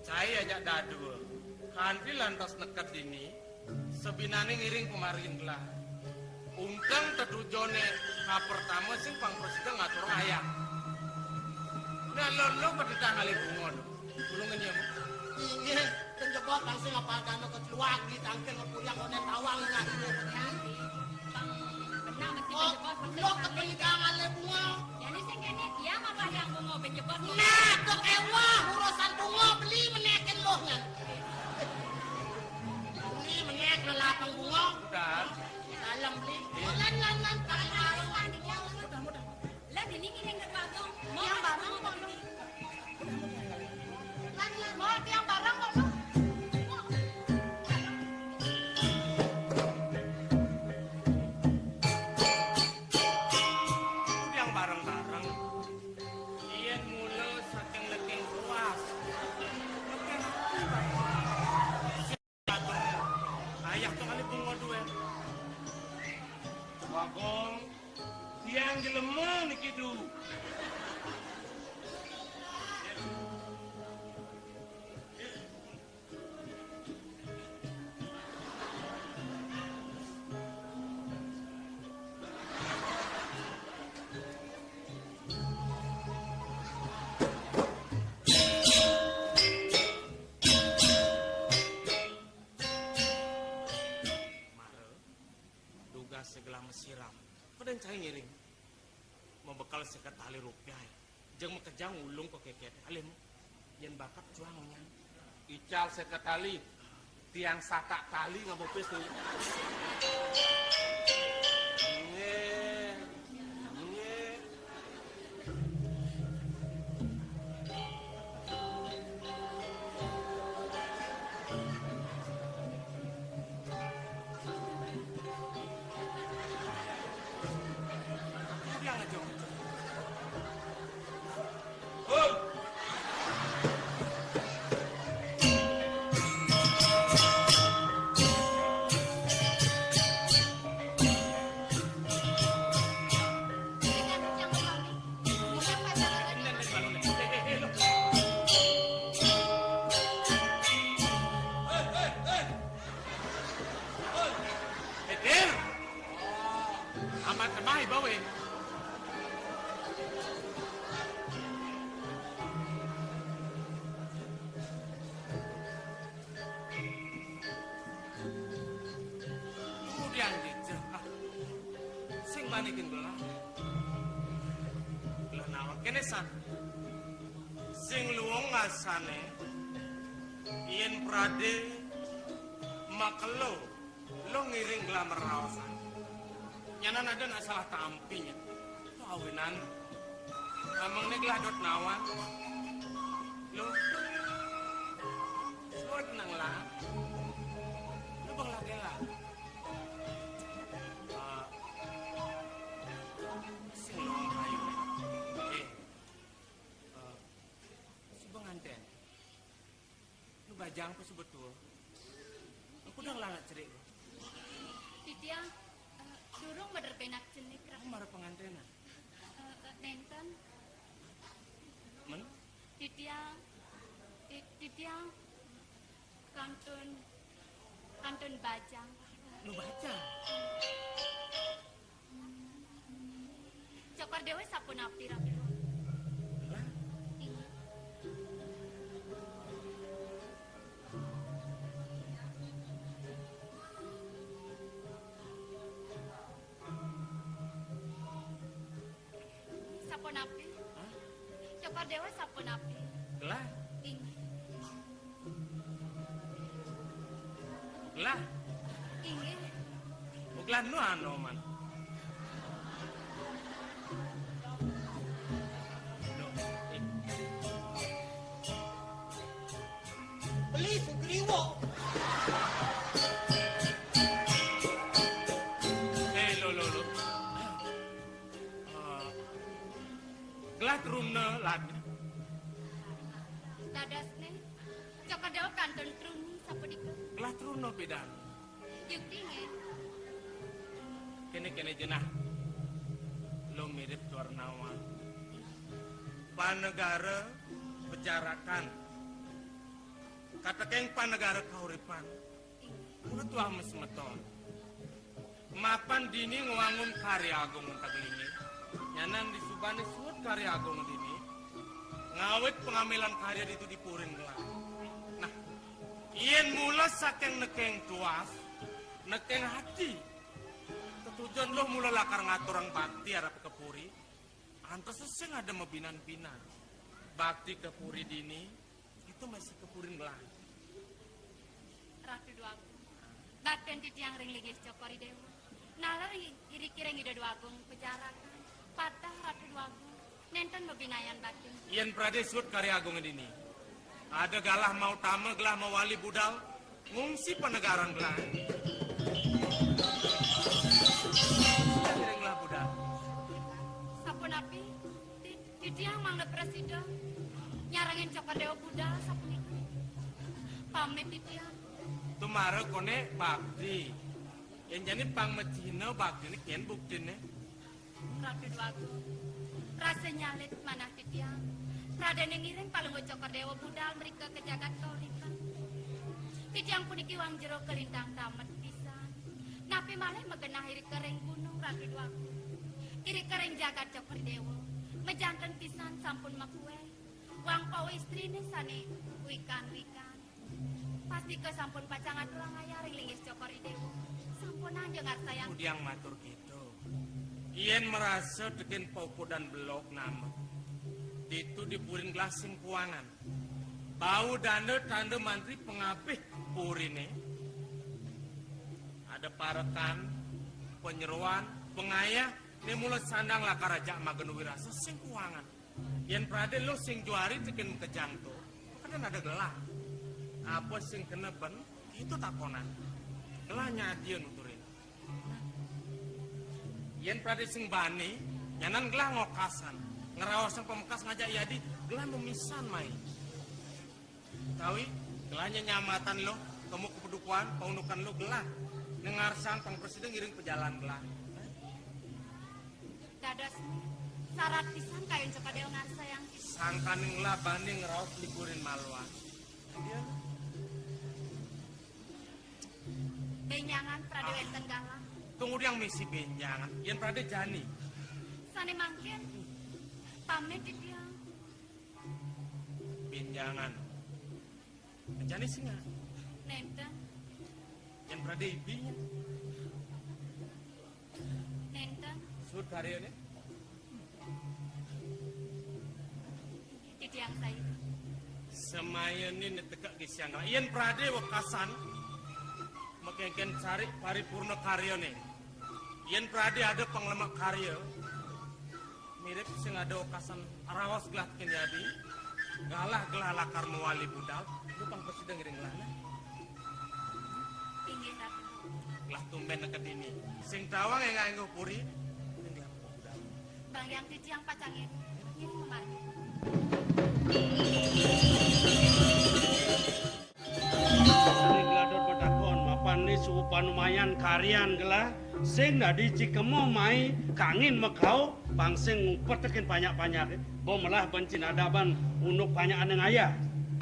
[SPEAKER 3] Saya ajak dadu. Kanti lantas nekat ini. Sebinane ngiring kemarin lah. Ungkang tedujone ka pertama sing pang presiden ngatur ayam. Nah lo pada tangali bungon. Tulungan ya.
[SPEAKER 4] Ini penjebak langsung apa kano ke Duak di tangkel kuliah kone tawang lah.
[SPEAKER 9] Hati-hati. Bang benar mesti
[SPEAKER 4] Oh,
[SPEAKER 9] penjebot.
[SPEAKER 4] lo kepentingan le bunga.
[SPEAKER 9] Jadi sing kene dia mah yang bunga penjebot.
[SPEAKER 4] Nah, dok ewah urusan bunga beli menekin lo ngan. Beli menek lelapang bunga.
[SPEAKER 3] Udah.
[SPEAKER 4] Dalam beli. Lan
[SPEAKER 9] Lah dinding ini enggak bagong.
[SPEAKER 2] Tiang barang kok lu.
[SPEAKER 9] Mau tiang barang kok lu.
[SPEAKER 3] Yang bareng-bareng. Iyan mula saking leking ruas. Leking ayah tuh kali bunga dua. Bagong. Tiang jelemah nih kidu. Segala mesiram, kadang cai ngiring, membekal sekat tali rupiah, jangan kejang ulung kok keket, alim, yang bakat cuangnya,
[SPEAKER 5] Ical sekat tali, tiang satak tali nggak mau pes tuh.
[SPEAKER 3] Manikin gelah, gelah nawak kenesan, sing luong ngasane, ian prade, makelo, lo ngiring gelah merawasan, nyanan ada nak salah tampinya, kawinan, amang nih gelah dot nawan, lo tenang lah, lo bang lagi lah. Bajang ko sebetul. Aku udah ngelangat cerik.
[SPEAKER 9] Tiang, durung madar penak jenik.
[SPEAKER 3] Aku marah pengantinan.
[SPEAKER 9] Nenten.
[SPEAKER 3] Men?
[SPEAKER 9] Titiang, kantun bajang.
[SPEAKER 3] Lu bajang?
[SPEAKER 9] Cokor dewe sapun api rapi. Sapun api. Cokor dewe sapun api.
[SPEAKER 3] Gelah.
[SPEAKER 9] Ingat.
[SPEAKER 3] Gelah.
[SPEAKER 9] Ingat.
[SPEAKER 3] Gelah nu anu man.
[SPEAKER 4] Beli sugriwo.
[SPEAKER 3] Lo. Gelah trumna lagi.
[SPEAKER 9] Ladasne. Cokor dewe kantun trumni sapudika.
[SPEAKER 3] Gelah trumna bedan.
[SPEAKER 9] Yukti nge.
[SPEAKER 3] Kene jenah. Lo mirip Warnawan. Panegara bicarakan. Kata keng panegara kauripan. Udah tua mesmeton. Mapan dini ngewangun karya agung tagelingi. Nyanan di Subane suut karya agung dini. Ngawet pengambilan karya itu dipurin gelang. Nah, ien mula Mula saking nekeng tuas, nekeng hati. Tujuan lo mula lakar ngaturang bakti arap kepuri. Antas seseng ada mebinan-binan. Bakti kepuri dini, itu masih kepurin lain.
[SPEAKER 9] Ratu Dwagung. Badan titiang ring ligis cokori dewa. Nalar iri-kireng ida Dwagung pejarakan. Patah Ratu Dwagung. Nenten mebinayan batin.
[SPEAKER 3] Ian pradesut karya agung ini. Ada galah mau tama, gelah mau wali budal. Ngungsi penegaran gelah. Kirenglah budal.
[SPEAKER 9] Sapun api. Titiang mangga presiden. Nyarangin cokor dewa budal sapun itu. Pamit titiang.
[SPEAKER 3] Tumara kone bakti. Yang jadi pang mecina bakti ini kian bukti nih.
[SPEAKER 9] Ratu Dwagung. Rasa nyalit manah titiang. Raden yang ngiring paling cokor dewa budal mereka ke jagat korikan. Titiang puniki wang jero kelintang tamat pisan. Napi malih megenah iri kering gunung Ratu Dwagung. Iri kering jagat cokor dewa. Mejanten pisan sampun makue. Wang pau istri nih sani wikan-wikan. Pasti ke sampun pacangan tulang ayah ring lingis cokor dewa. Sampun aja ngar sayang.
[SPEAKER 3] Udiang matur gitu. Ian merasa tekin poko dan belok nama. Itu dipurin glasing kuangan. Bau danda tanda mantri pengapih purine. Ada parekan, penyeruan, pengayah. Ini mulut sandang lakar raja magen wirasa sing kuangan. Ian prade lo sing juari tekin kejang tuh. Kan ada gelah. Apa sing kena ben itu takonan. Gelahnya dia nuturin. Yen prade sing bani, nyanan gelah ngokasan. Ngerawasan pemekas ngajak yadi, gelah memisan mai. Tawi, gelahnya nyamatan lo, kamu kepedukuan, paunukan lo gelah. Nengarsan pang presiden ngiring pejalan gelah.
[SPEAKER 9] Dadas syarat pisan kayun cokor dewa ngar sayang.
[SPEAKER 3] Sangkaning lah bani ngerawas liburin maluan. Dia
[SPEAKER 9] Benyangan prade wenten galang.
[SPEAKER 3] tunggu yang misi benjangan, yen prade jani.
[SPEAKER 9] Sani mangkin. Pamit titiang.
[SPEAKER 3] Benjangan. Jani singa,
[SPEAKER 9] Nenten.
[SPEAKER 3] yen prade ibinya.
[SPEAKER 9] Nenten.
[SPEAKER 3] Sud karyanya.
[SPEAKER 9] Titiang saya.
[SPEAKER 3] Semayani netekak gisyang. Yen prade wakasan. Makengken cari paripurna karya nih. Yen prade ada penglemak karya. Mirip sing ada okasan rawas gelah ken jadi. Galah gelah lakar mewali budal. Lupang presiden ngiring gelahna.
[SPEAKER 9] Inggih Ratu.
[SPEAKER 3] Gelah tumben neket ini. Sing tawang yang nganggo puri. Ini gelah budal.
[SPEAKER 9] Bang yang titiang pacangin. Ini kemana?
[SPEAKER 11] Sering gladot bedakon, mapan ni suhu panumayan karyan gelah. Sing nadi cikemo mai kangin mekau, pangsing ngumpet tekin banyak-banyak. Bo melah bencin adaban unuk banyak aneng ayah.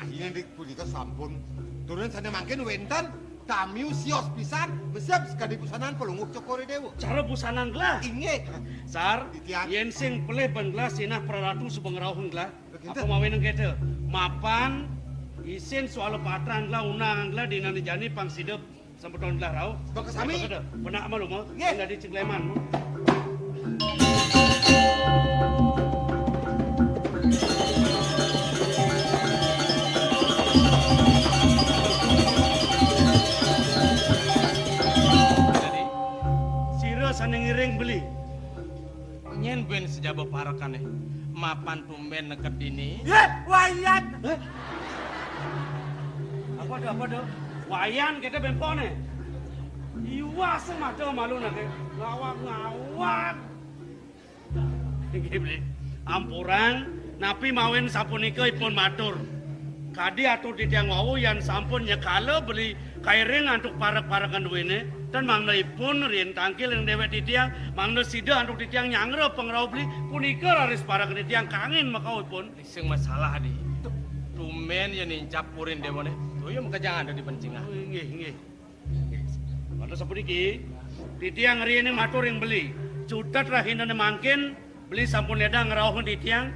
[SPEAKER 7] Akhirnya di punika sampun. Turun sana mangkin wenten. Kami usios pisan. Mesep sekali pusanan pelunguk cokori dewa.
[SPEAKER 11] Cara busanan gelah.
[SPEAKER 7] Inge.
[SPEAKER 11] Sar,
[SPEAKER 7] Titiang.
[SPEAKER 11] yen sing pelih ban gelah sinah peratu sebengerauhun gelah.
[SPEAKER 7] Begitu.
[SPEAKER 11] Apa mawin ngete? Mapan isin soal patran gelah unang gelah dinani jani pang sidep sampeton gelah rau.
[SPEAKER 7] Bang kesami.
[SPEAKER 11] Benak malu mo.
[SPEAKER 7] Nge.
[SPEAKER 11] Nggak di Cikleman mo.
[SPEAKER 3] Jadi,
[SPEAKER 11] Sira saneng ngiring beli.
[SPEAKER 3] nyen ben sejaba parakan mapan tumben neket ini.
[SPEAKER 7] Wayan.
[SPEAKER 11] Apa dah? Wayan kita bempone. Iwa semada malu nake. Ngawak. Iki beli. Ampurang napi mawen sapunika ipun matur. Kadi atur titiang wawu yang sampun nyekala beli kairing antuk parak-parakan duwene dan mangna ipun rien tangkil yang dewek titiang mangna sida antuk titiang nyangre pengrau beli punika laris parakan titiang kangin makau ipun.
[SPEAKER 3] Sing masalah di. Tumen yang nincap purin demone. Tuh yang kejang ada di pencingan.
[SPEAKER 11] Nggih. Pada sapuniki titiang riene matur yang beli. Cutat rahinane mangkin beli sampun ledang ngerawuh titiang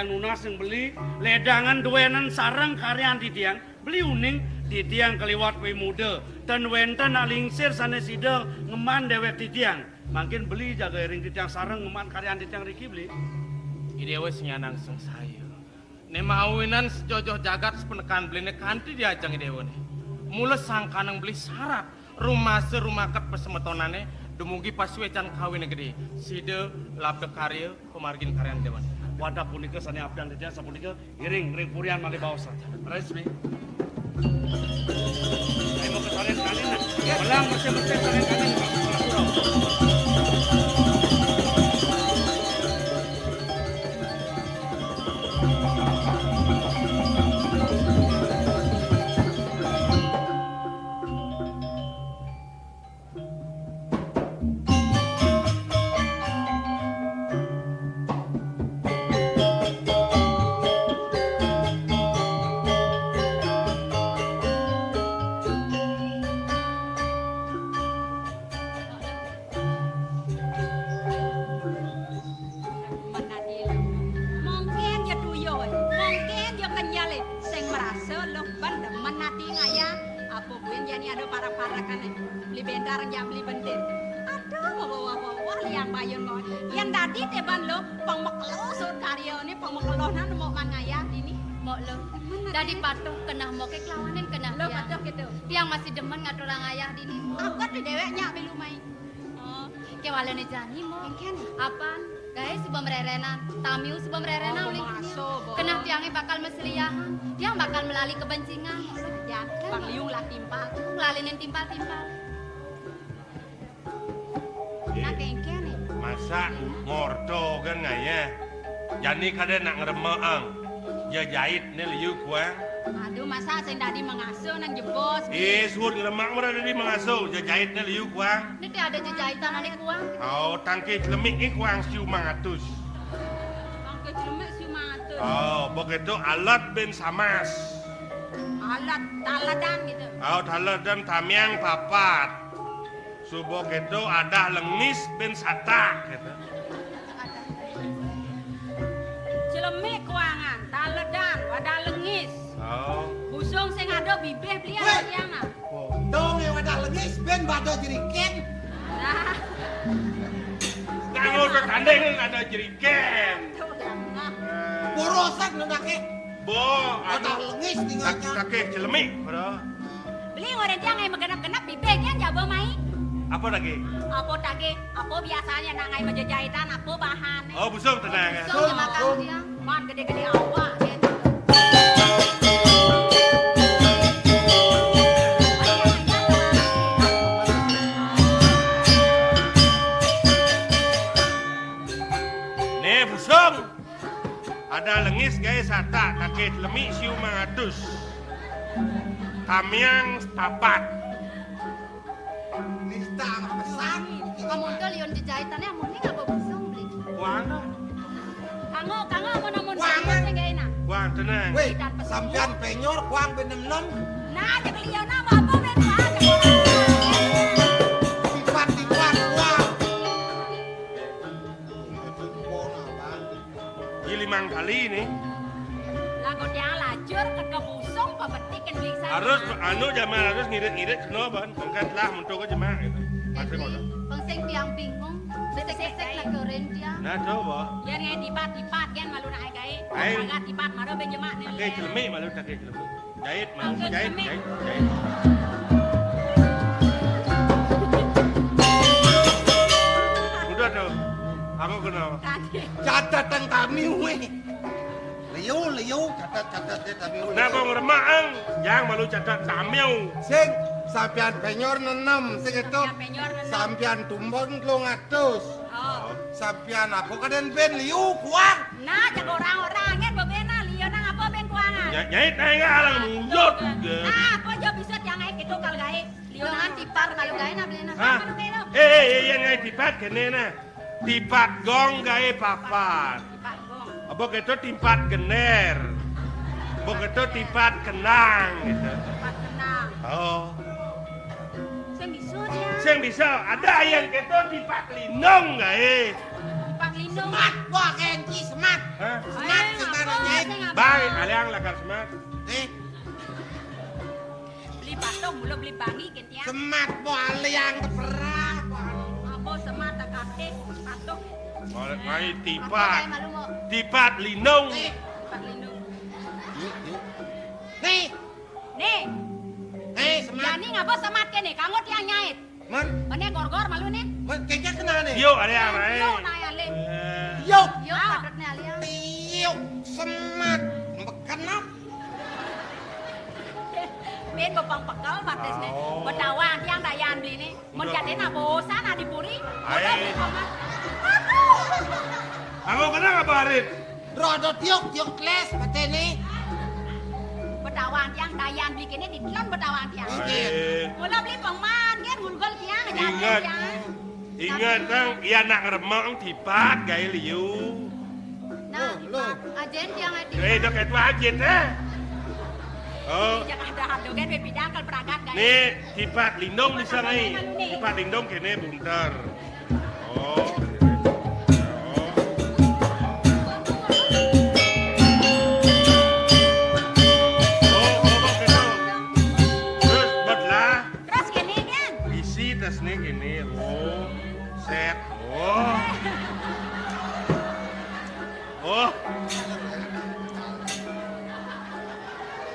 [SPEAKER 11] nunas yang beli ledangan duwenan sarang karyan titiang beli uning titiang keliwat we muda dan wenten nak lingsir sana sidang ngeman dewek titiang makin beli jaga ring titiang sareng ngeman karyan titiang Riki beli
[SPEAKER 3] Idewe senyanang seng saya. Ne mawinan sejojoh jagat sepenekan beli ne kanti diajang idewe ne. Mula sangkanang beli syarat rumah serumaket pesemetonane dumugi pasuecan kawin gede. Side labde karya pemargin karyan dewan.
[SPEAKER 11] wadah punika sane abdan titiang sapunika iring ring purian mali baosa resmi ayo mau ke salen kanin belang bersih-bersih salen kanin
[SPEAKER 9] Dadi patuh kena moke kelawanin kena lo patuh gitu. Tiang masih demen ngatur orang ayah dini. Aku tuh deweknya belu mai. Oh, kewalene jani mo. Apaan? Guys sebelum mererenan, tamiu sebelum mererenan uling. Kena tiangnya bakal meseliahan. Tiang bakal melalui kebencingan. Ya, bang liung lah timpal. Melalinin timpal-timpal. Nah kengken nih.
[SPEAKER 10] Masa ngorto kan nggak ya? Jadi kada nak ngeremeang. Ya jahit ni liu kuang.
[SPEAKER 9] Aduh masa saya tadi mengasuh nang jebos.
[SPEAKER 10] Suut lemak mana tadi mengasuh. Ya jahit ni liu kuang.
[SPEAKER 9] Ini ada jejahitan adik kuang.
[SPEAKER 10] Oh tangki lemik ni kuang siu mangatus.
[SPEAKER 9] Tangki lemik siu mangatus.
[SPEAKER 10] Oh begitu alat ben samas.
[SPEAKER 9] Alat taladan gitu.
[SPEAKER 10] Oh taladan tamiang papat. Subuh gitu ada lengis ben satak gitu.
[SPEAKER 9] Cilemik kuangan, taledan, wadah lengis.
[SPEAKER 10] Oh.
[SPEAKER 9] Busung sing ada bibih belian tiang ah.
[SPEAKER 4] Dong yang wadah lengis ben bado jeriken.
[SPEAKER 9] Nah.
[SPEAKER 10] Kamu udah tanding ada jeriken.
[SPEAKER 4] Borosan nake.
[SPEAKER 10] Bo,
[SPEAKER 4] wadah lengis tinggalnya.
[SPEAKER 10] Kakek cilemik, bro.
[SPEAKER 9] Beli orang tiang yang megenap-genap bibih kan jabo mai.
[SPEAKER 10] Apa lagi?
[SPEAKER 9] Apa lagi? Apa biasanya nak ngai menjajahitan apa bahan?
[SPEAKER 10] Oh, busung tenang.
[SPEAKER 9] Busung makan tiang. Man gede-gede awak.
[SPEAKER 10] Nih busung. Ada lengis guys sata kakek lemik siu mangatus. Tamiang papat.
[SPEAKER 4] Nista pesan.
[SPEAKER 9] Kamu tuh lion jajahitannya amun nggak bawa busung beli.
[SPEAKER 10] Kuang.
[SPEAKER 9] Kango amun kuangan sing gaena.
[SPEAKER 10] Kuang tenang.
[SPEAKER 4] Weh, sampean penyor kuang benem-nem.
[SPEAKER 9] Nah, ada beliau nama apa ben kuang.
[SPEAKER 4] Tipat kuang.
[SPEAKER 10] Limang kali ini.
[SPEAKER 9] Lagu dia lajur ke busung pebetikin beli saya.
[SPEAKER 10] Harus zaman harus ngirit-ngirit kenoban. Angkatlah untuk ke jemaah gitu. Pasti ngono.
[SPEAKER 9] Pengsing tiang bingung. Sesek-sesek lah goreng dia.
[SPEAKER 10] Nah coba.
[SPEAKER 9] Biar ngai tipat kan malu nak gae.
[SPEAKER 10] Ayo.
[SPEAKER 9] Agak tipat malu ben jemaah ni.
[SPEAKER 10] Kakek celemik malu kakek celemik. Jahit malu jahit. Udah tuh. Aku kenal.
[SPEAKER 4] Catatan kami weh. Liu catat dia kami.
[SPEAKER 10] Nah kau ngeremaang, jangan malu catat tamiu.
[SPEAKER 4] Sing sampean penyor nenem sing itu. Sampean tumbon 200.
[SPEAKER 9] Oh.
[SPEAKER 4] Sampean apa kaden ben liu kuang.
[SPEAKER 9] Nah, jago orang-orangnya bebena liu nang apa ben kuangan.
[SPEAKER 10] Nyait naik alang munjut.
[SPEAKER 9] Ah, apa jo bisa tiang ngai gitu kalau gae. Liu nang tipar kalau gae na beli na.
[SPEAKER 10] Hah? Yang ngai tipat kene na. Tipat gong gae papat. Apa gitu tipat gener. Apa gitu tipat kenang gitu.
[SPEAKER 9] Tipat kenang.
[SPEAKER 10] Oh.
[SPEAKER 9] Sing
[SPEAKER 10] bisa ada yang gitu tipat linong gae.
[SPEAKER 9] Tipat linong.
[SPEAKER 4] Semat wah kenci semat.
[SPEAKER 10] Hah?
[SPEAKER 4] Semat sebenarnya.
[SPEAKER 10] Baik, aliang lakar semat.
[SPEAKER 8] beli patung, mula beli bangi kan tiang.
[SPEAKER 4] Semat po aliang keperah.
[SPEAKER 8] Apa semat tak kakek patung.
[SPEAKER 10] Mai tipat. Tipat linung.
[SPEAKER 8] Pak Lindung.
[SPEAKER 4] Nih,
[SPEAKER 8] Nih,
[SPEAKER 4] semat.
[SPEAKER 8] yani ngapa semat kene? Kamu tiang nyait.
[SPEAKER 4] Man,
[SPEAKER 8] Mana gor-gor malu nih?
[SPEAKER 4] kayaknya kena nih.
[SPEAKER 10] Yo ada yang lain.
[SPEAKER 8] Yo naya le.
[SPEAKER 4] Yuk,
[SPEAKER 9] Yo padatnya aliang.
[SPEAKER 4] yuk, semat. Kenapa?
[SPEAKER 8] Bên bopang pekal batis nih. Bedawan tiang dayan beli nih. Menjadi na bosan na dipuri. Udah beli koma.
[SPEAKER 10] Aku kena ngabarin.
[SPEAKER 4] Rodot yuk les, patene.
[SPEAKER 8] Bedawan tiang dayan beli kene ditelon bedawan tiang. Mula beli pengman kan ngulgol tiang
[SPEAKER 10] Ingat. Ingat kan, iya nak ngeremong tipat gaya liu.
[SPEAKER 9] Nah, ajen tiang edi.
[SPEAKER 10] Dok itu aja teh. Oh,
[SPEAKER 8] Jangan ada hadogen be bidang kal peragat guys.
[SPEAKER 10] nih tipat lindung di sana nih. Tipat lindung kene bunter. Oh.
[SPEAKER 8] Terus kene kan.
[SPEAKER 10] Isi tasnya gini, oh, set, oh, oh,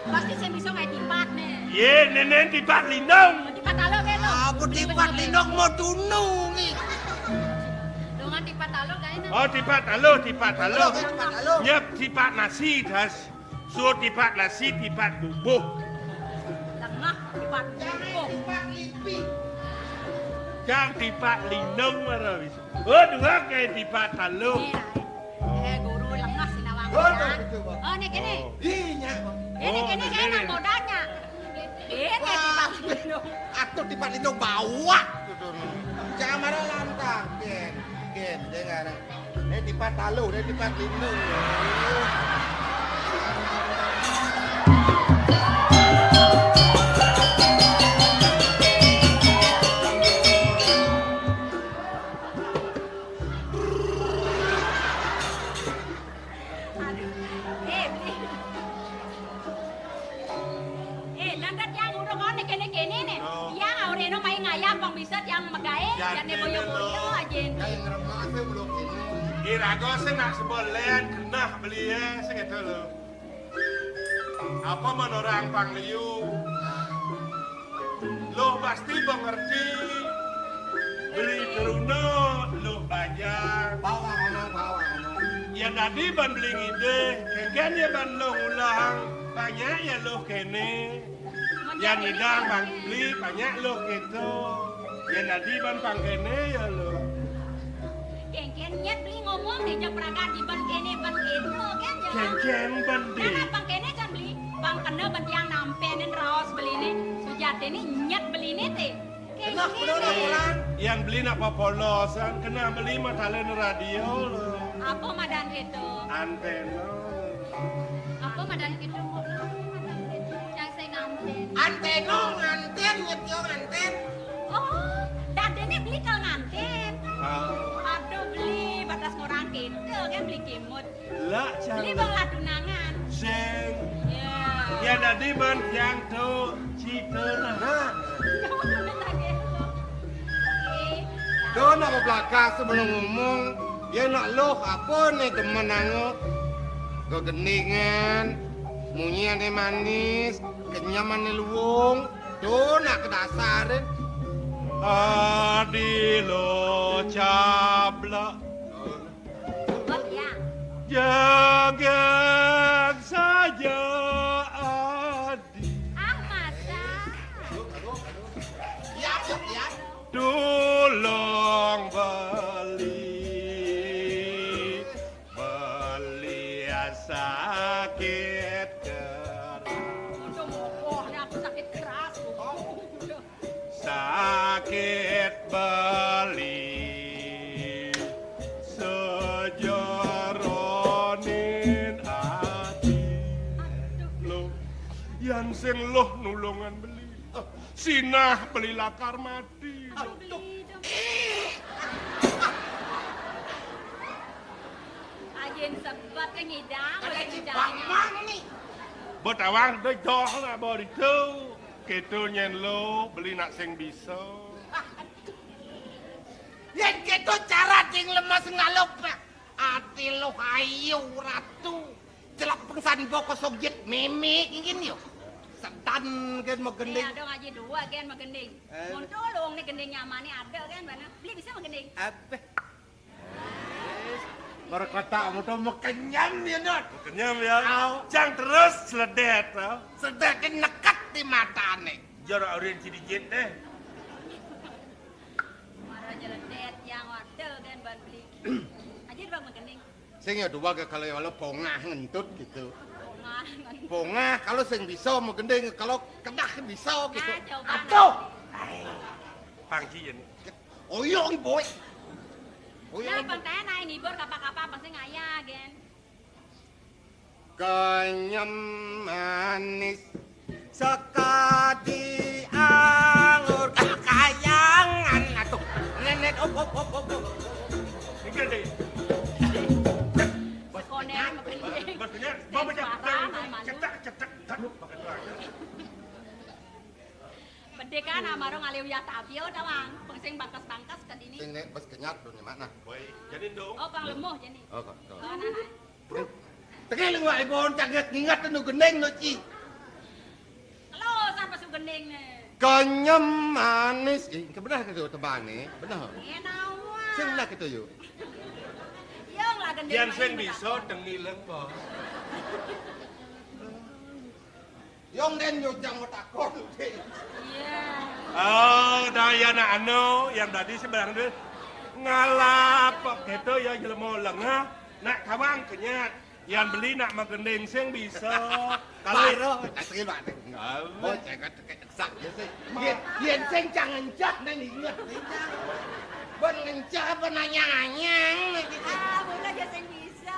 [SPEAKER 8] Pasti saya bisa kayak tipat nih.
[SPEAKER 10] ye, nenek tipat lindung.
[SPEAKER 8] Tipat alo kan lo.
[SPEAKER 4] Apa tipat lindung mau tunung nih?
[SPEAKER 9] Dengan tipat talo kain.
[SPEAKER 10] Oh, tipat halo, tipat halo.
[SPEAKER 4] Tipat halo.
[SPEAKER 10] Nyep tipat nasi tas, suruh tipat nasi, tipat bubuk.
[SPEAKER 8] Tengah tipat.
[SPEAKER 4] Tipat lipi.
[SPEAKER 10] Jangan tipat lindung marah bisa. Oh, dua kayak tipat halo.
[SPEAKER 8] Guru lengah sinawang. Oh, nih kene.
[SPEAKER 4] Iya.
[SPEAKER 8] Ini kene kayak nang modalnya. Ini tipat lindung.
[SPEAKER 4] Atau tipat lindung bawa. Jangan marah lantang, Gen, jangan. Ini tipat talu, ini tipat lindung.
[SPEAKER 8] Landat yang udah kau nih kene nih. Yang awalnya main ngayap bang bisa yang megae, yang boyo-boyo aja.
[SPEAKER 4] Yang ngeremah itu belum ini.
[SPEAKER 10] Irago saya nak sebulan kena beli ya, saya kata lo. Apa menorang pangliu? Lo pasti mengerti. Beli teruna, lo banyak.
[SPEAKER 4] Bawa kono.
[SPEAKER 10] Ya tadi ban beli ide, kengken ya ban lo ulang. Banyak ya lo kene. Yang ngidang ban beli banyak lo gitu. Ya tadi ban pang kene ya lo.
[SPEAKER 8] Kengken nyet beli ngomong di jam peragat di ban kene kan jelas.
[SPEAKER 10] Kengken ban beli.
[SPEAKER 8] Nah bang kene kan beli, bang kena ban yang nampenin raos beli ini. Sujat ini nyet beli ini teh.
[SPEAKER 4] Kenapa bener pulang?
[SPEAKER 10] Yang beli nak popolosan, kena beli matalen radio lo.
[SPEAKER 8] Apa madan itu?
[SPEAKER 10] Antena.
[SPEAKER 9] Apa madan gitu mau yang saya ngambil.
[SPEAKER 4] Anteno nganten, nyetio nganten.
[SPEAKER 8] Oh, dadene beli kal nganten. Aduh beli batas ngorang gitu kan beli kimut.
[SPEAKER 10] Lah,
[SPEAKER 8] Beli bang ladunangan.
[SPEAKER 10] Seng.
[SPEAKER 8] Ya.
[SPEAKER 10] Ya tadi ban yang tu cita lah.
[SPEAKER 8] Kamu tuh minta gitu.
[SPEAKER 7] Doon ako belakang sebelum ngomong, dia nak loh apa nih kemenangan, kegeningan, munyian nih manis, kenyaman nih luwung, doon nak kedasarin.
[SPEAKER 10] Adilo cabla
[SPEAKER 8] Oh ya.
[SPEAKER 10] jagat saja adi
[SPEAKER 8] Ah masa.
[SPEAKER 4] Ya.
[SPEAKER 10] tolong beli sakit keras
[SPEAKER 8] Udah mau aku sakit keras.
[SPEAKER 10] sakit beli sejaranin ati lo yang sing loh nulungan beli sinah beli lakar mati
[SPEAKER 8] Ajen sebat ke ngidang,
[SPEAKER 4] Ada
[SPEAKER 8] oleh
[SPEAKER 4] cipak
[SPEAKER 8] ngidangnya.
[SPEAKER 4] mang nih.
[SPEAKER 10] bot awang doi doh lah bodi tu Keto nyen lo beli nak sing bisa.
[SPEAKER 4] Yen keto cara ding lemes ngalop. Ati lo ayu ratu. Celak pengsan boko sogyet mimik ingin yo. Setan kan mau gending.
[SPEAKER 8] Ada ngaji dua kan mau gending. Mau tolong nih gending nyamannya ada kan mana? Beli bisa mau gending.
[SPEAKER 4] Apa? Berkata kamu tuh mau kenyam ya not.
[SPEAKER 10] Kenyam ya. Jang terus seledet tau.
[SPEAKER 4] Sedekin nekat di mata nih.
[SPEAKER 10] Jarak orang cidijit deh.
[SPEAKER 8] Marah jeledet yang ada kan ban beli. Aja bang mau gending.
[SPEAKER 4] Sing ya dua kalau ya lo pongah ngentut gitu.
[SPEAKER 8] Pongah.
[SPEAKER 4] Pongah kalau sing bisa mau gending kalau kedah bisa gitu.
[SPEAKER 8] Nah, coba.
[SPEAKER 4] Atuh.
[SPEAKER 10] Pangci yen.
[SPEAKER 4] Oyong boy.
[SPEAKER 8] Nah, pantai naik ngibur kapal-kapal pasti ngaya gen.
[SPEAKER 4] Kenyam manis sekadi anggur kayangan atuh. Nenek op.
[SPEAKER 10] Iki deh.
[SPEAKER 8] Konek mau gending.
[SPEAKER 10] Maksudnya mau cetak pakai tuang.
[SPEAKER 8] Pendekan amarong ngaliw ya tapio tawang. Pengsing bangkas-bangkas ke dini.
[SPEAKER 4] Sing nek bes kenyat do mana?
[SPEAKER 10] Boy, jadi dong.
[SPEAKER 8] Oh, pang lemuh jadi.
[SPEAKER 4] Oh, kok.
[SPEAKER 8] Nah.
[SPEAKER 4] Tegeling wae bon caget ngingat nu gendeng nu ci.
[SPEAKER 8] Halo, sampai su gending nih.
[SPEAKER 4] Kenyam manis. Kebenar gitu tebang nih. Benar.
[SPEAKER 8] Enawa.
[SPEAKER 4] Sing lah gitu yuk.
[SPEAKER 8] Yang lah gending.
[SPEAKER 10] Yang sing bisa dengileng, Bos.
[SPEAKER 4] Yang den yo jang takon.
[SPEAKER 8] Iya.
[SPEAKER 10] Oh, daya na ano, yang tadi sebarang dia ngalap gitu ya jelema lengah, nak kawang kenyat, yang beli nak magendeng sing bisa.
[SPEAKER 4] Kalau asli banget. Oh, cekat sak ya sih. Yen sing jangan cak nang inget. Bon ngencah apa nanya-anyang gitu.
[SPEAKER 8] Boleh aja sing bisa.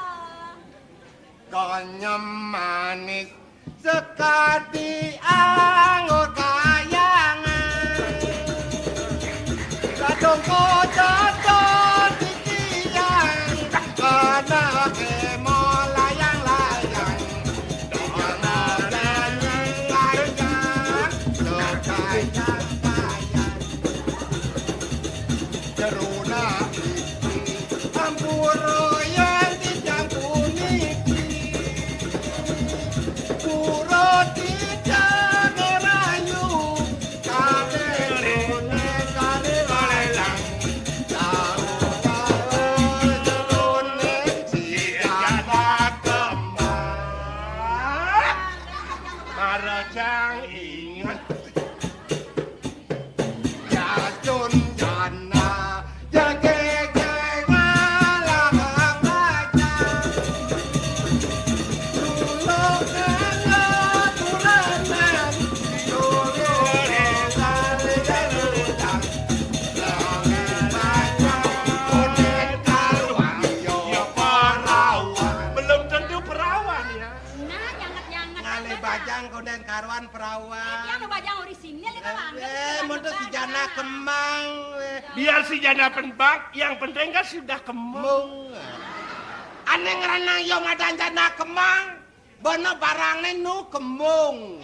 [SPEAKER 4] Kenyam manis sekadi anggur kayangan. Gadong kocok titian karena layang-layang. Karena layang-layang sekayang-kayang. Jeruna iki ampuro yang dicampur niki. Puro tidak ngerayu kale lelang tahu jerone siapa kembang
[SPEAKER 10] Marajang ingat
[SPEAKER 4] ya jun jana ya gege ngalah baca tulung ngelak tulanan
[SPEAKER 10] belum tentu perawan ya.
[SPEAKER 8] Nah, jangan-jangan.
[SPEAKER 4] ngale bajang konden karuan perawan
[SPEAKER 8] Yang bajang orisinil itu bang.
[SPEAKER 4] untuk si jana kemang
[SPEAKER 10] Biar si jana penbak, yang penting kan sudah kemung.
[SPEAKER 4] mung ane ngeranang yo ngadan jana kemang bener barangnya nu kemung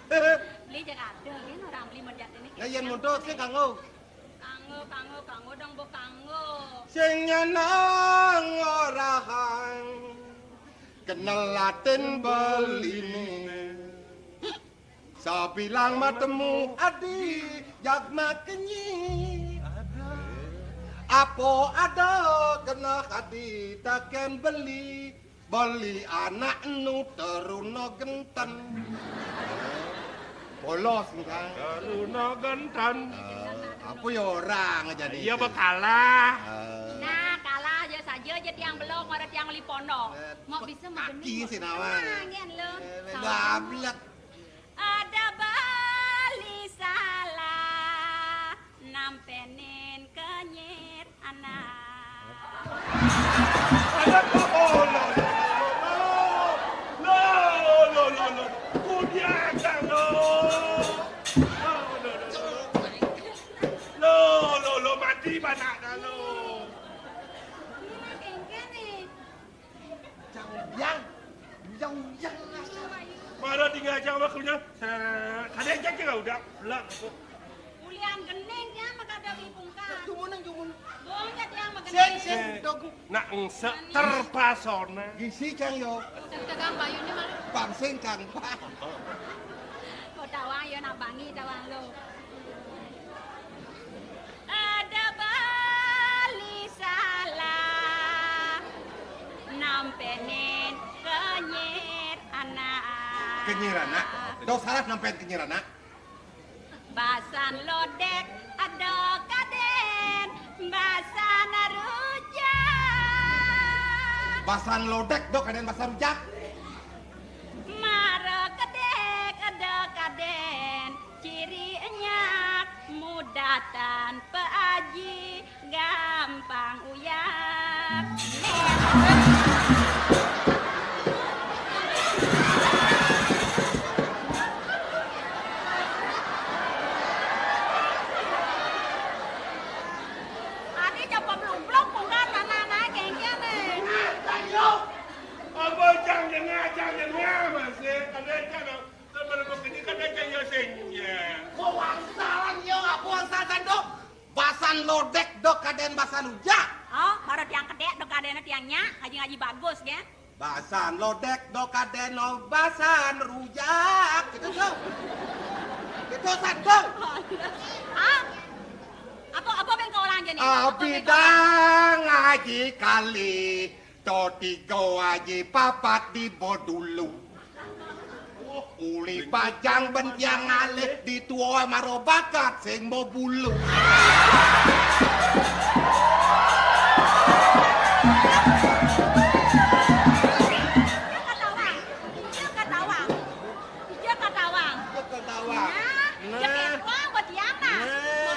[SPEAKER 8] Beli jangan ada, kan orang beli medak ini.
[SPEAKER 4] ngayen mundur sih kanggo
[SPEAKER 8] Kanggo dong bu kanggo.
[SPEAKER 4] sing nyenang orahan kenal latin beline sabilang matemu adi jagma kenyi apo ada kena hadi taken beli anak nu teruno genten polos kan
[SPEAKER 10] Karuna gentan.
[SPEAKER 4] apa ya orang jadi
[SPEAKER 10] Iya bekalah.
[SPEAKER 8] Nah, kalah aja saja aja tiang belok, ada tiang lipono. Mau bisa
[SPEAKER 4] kaki
[SPEAKER 8] magening.
[SPEAKER 4] si nawan
[SPEAKER 8] Nangen lo.
[SPEAKER 4] gablek
[SPEAKER 8] Ada bali salah, nampenin kenyit anak.
[SPEAKER 10] Lo. Kudiakan lo. Lo mati banak dah lo.
[SPEAKER 8] Kengken nih.
[SPEAKER 4] yang
[SPEAKER 10] Mana tinggal jauh waktunya. Kade aja udah belak.
[SPEAKER 8] Ulian gening ya maka ada bungkar.
[SPEAKER 4] Jumuneng.
[SPEAKER 8] Bongnya tiang
[SPEAKER 4] Sing
[SPEAKER 8] magening.
[SPEAKER 4] dogu.
[SPEAKER 10] Nak ngse terpasona.
[SPEAKER 4] Gisi Cang yo.
[SPEAKER 9] Tegang bayune malah.
[SPEAKER 4] Pangsing Cang.
[SPEAKER 8] Kok tawang ya nak bangi tawang lo. Ada bali salah nampenin kenyir anak.
[SPEAKER 7] Kenyirana. Do salah nampen kenyirana.
[SPEAKER 8] Basan lodek ada kaden basan rujak
[SPEAKER 7] Basan lodek do kaden basar rujak.
[SPEAKER 8] mara kedek ada kaden ciri enyak mudah tanpa aji gampang uyak Adi coba belum bukan mana gengnya nih.
[SPEAKER 10] Apa jangan masih ada cara teman-teman ini kan ada yang sengnya.
[SPEAKER 4] Wangsalan yo apa wangsalan do? Basan lodek do kaden basan rujak.
[SPEAKER 8] Oh, baru tiang kedek dok adena tiangnya, ngaji bagus ya.
[SPEAKER 4] Basan lodek do kaden no basan rujak. Gitu do. Gitu sandong.
[SPEAKER 8] Ah, apa bengkok orang jadi?
[SPEAKER 7] Abidang aji kali. To tiga aji papat di bodulu. Uli pajang bentiang alih di tua maro bakat sing mau bulu.
[SPEAKER 8] Dia katawang. Jaket uang buat tiang nah.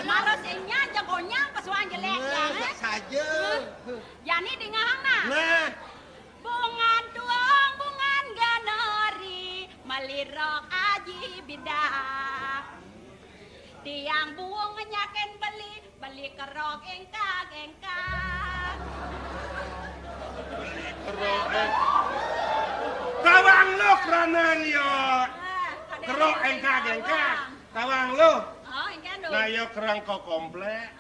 [SPEAKER 8] Maro sengnya jagonya pesuan jelek ya.
[SPEAKER 4] Saja.
[SPEAKER 8] Yani di ngahang nah.
[SPEAKER 7] Nah,
[SPEAKER 8] Bungan tuang bungan ganori melirok aji bidak. Tiang buang nyaken beli kerok engkak.
[SPEAKER 10] Tawang lo keranan yo. Kerok engkak. Tawang lo.
[SPEAKER 8] Oh, engkak do.
[SPEAKER 10] Nah yo kerang kok komplek.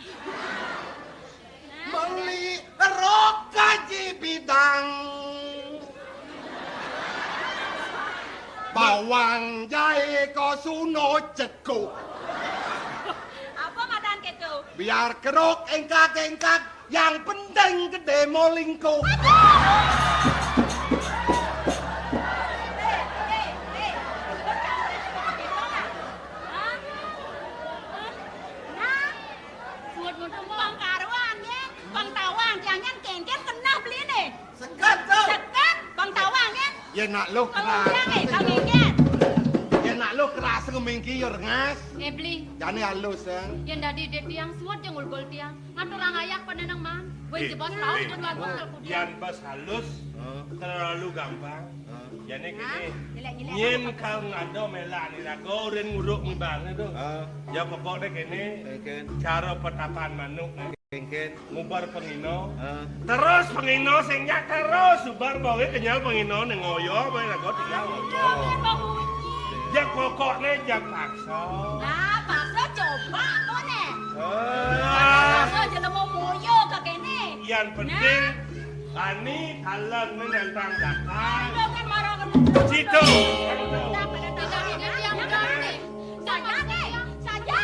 [SPEAKER 7] beli rok gaji bidang. Bawang jahe ko suno ceko.
[SPEAKER 8] Apa madan gitu?
[SPEAKER 7] Biar kerok engkak, yang penting gede molingko.
[SPEAKER 8] Bang karuan ya, bang tawang jangan kengken kena beli nih.
[SPEAKER 7] Sekat tuh.
[SPEAKER 8] Sekat, bang tawang ya.
[SPEAKER 7] Ya nak lo
[SPEAKER 8] Kalau
[SPEAKER 7] keras.
[SPEAKER 8] dia kau kengken.
[SPEAKER 7] Ya nak lo keras ngemengki yo rengas.
[SPEAKER 9] Beli.
[SPEAKER 7] Jane halus sang.
[SPEAKER 9] Yang dari det tiang suat yang ulgol tiang. Ngatur orang ayak panenang man. Gue jebos tahu jeng lagu telku dia.
[SPEAKER 10] Yan bas halus terlalu gampang. Jadi gini,
[SPEAKER 8] Gila-gila.
[SPEAKER 10] nyen kau ngado melak ni rago ren nguruk mbang itu. Ya pokoknya gini, cara petapan manuk ngubar pengino. Terus pengino singnya terus subar bawa kenyal pengino nengoyo bae rago tinggal ngoyo. Ya pokoknya jak paksa.
[SPEAKER 8] Nah, paksa coba kok nih.
[SPEAKER 10] Ah,
[SPEAKER 8] Paksa jangan mau moyo ke kene.
[SPEAKER 10] yang penting ani kalan menentang datang.
[SPEAKER 8] Aduh kan marah kan.
[SPEAKER 10] Situ.
[SPEAKER 9] Dari det tiang benar nih.
[SPEAKER 8] Saja nih, saja.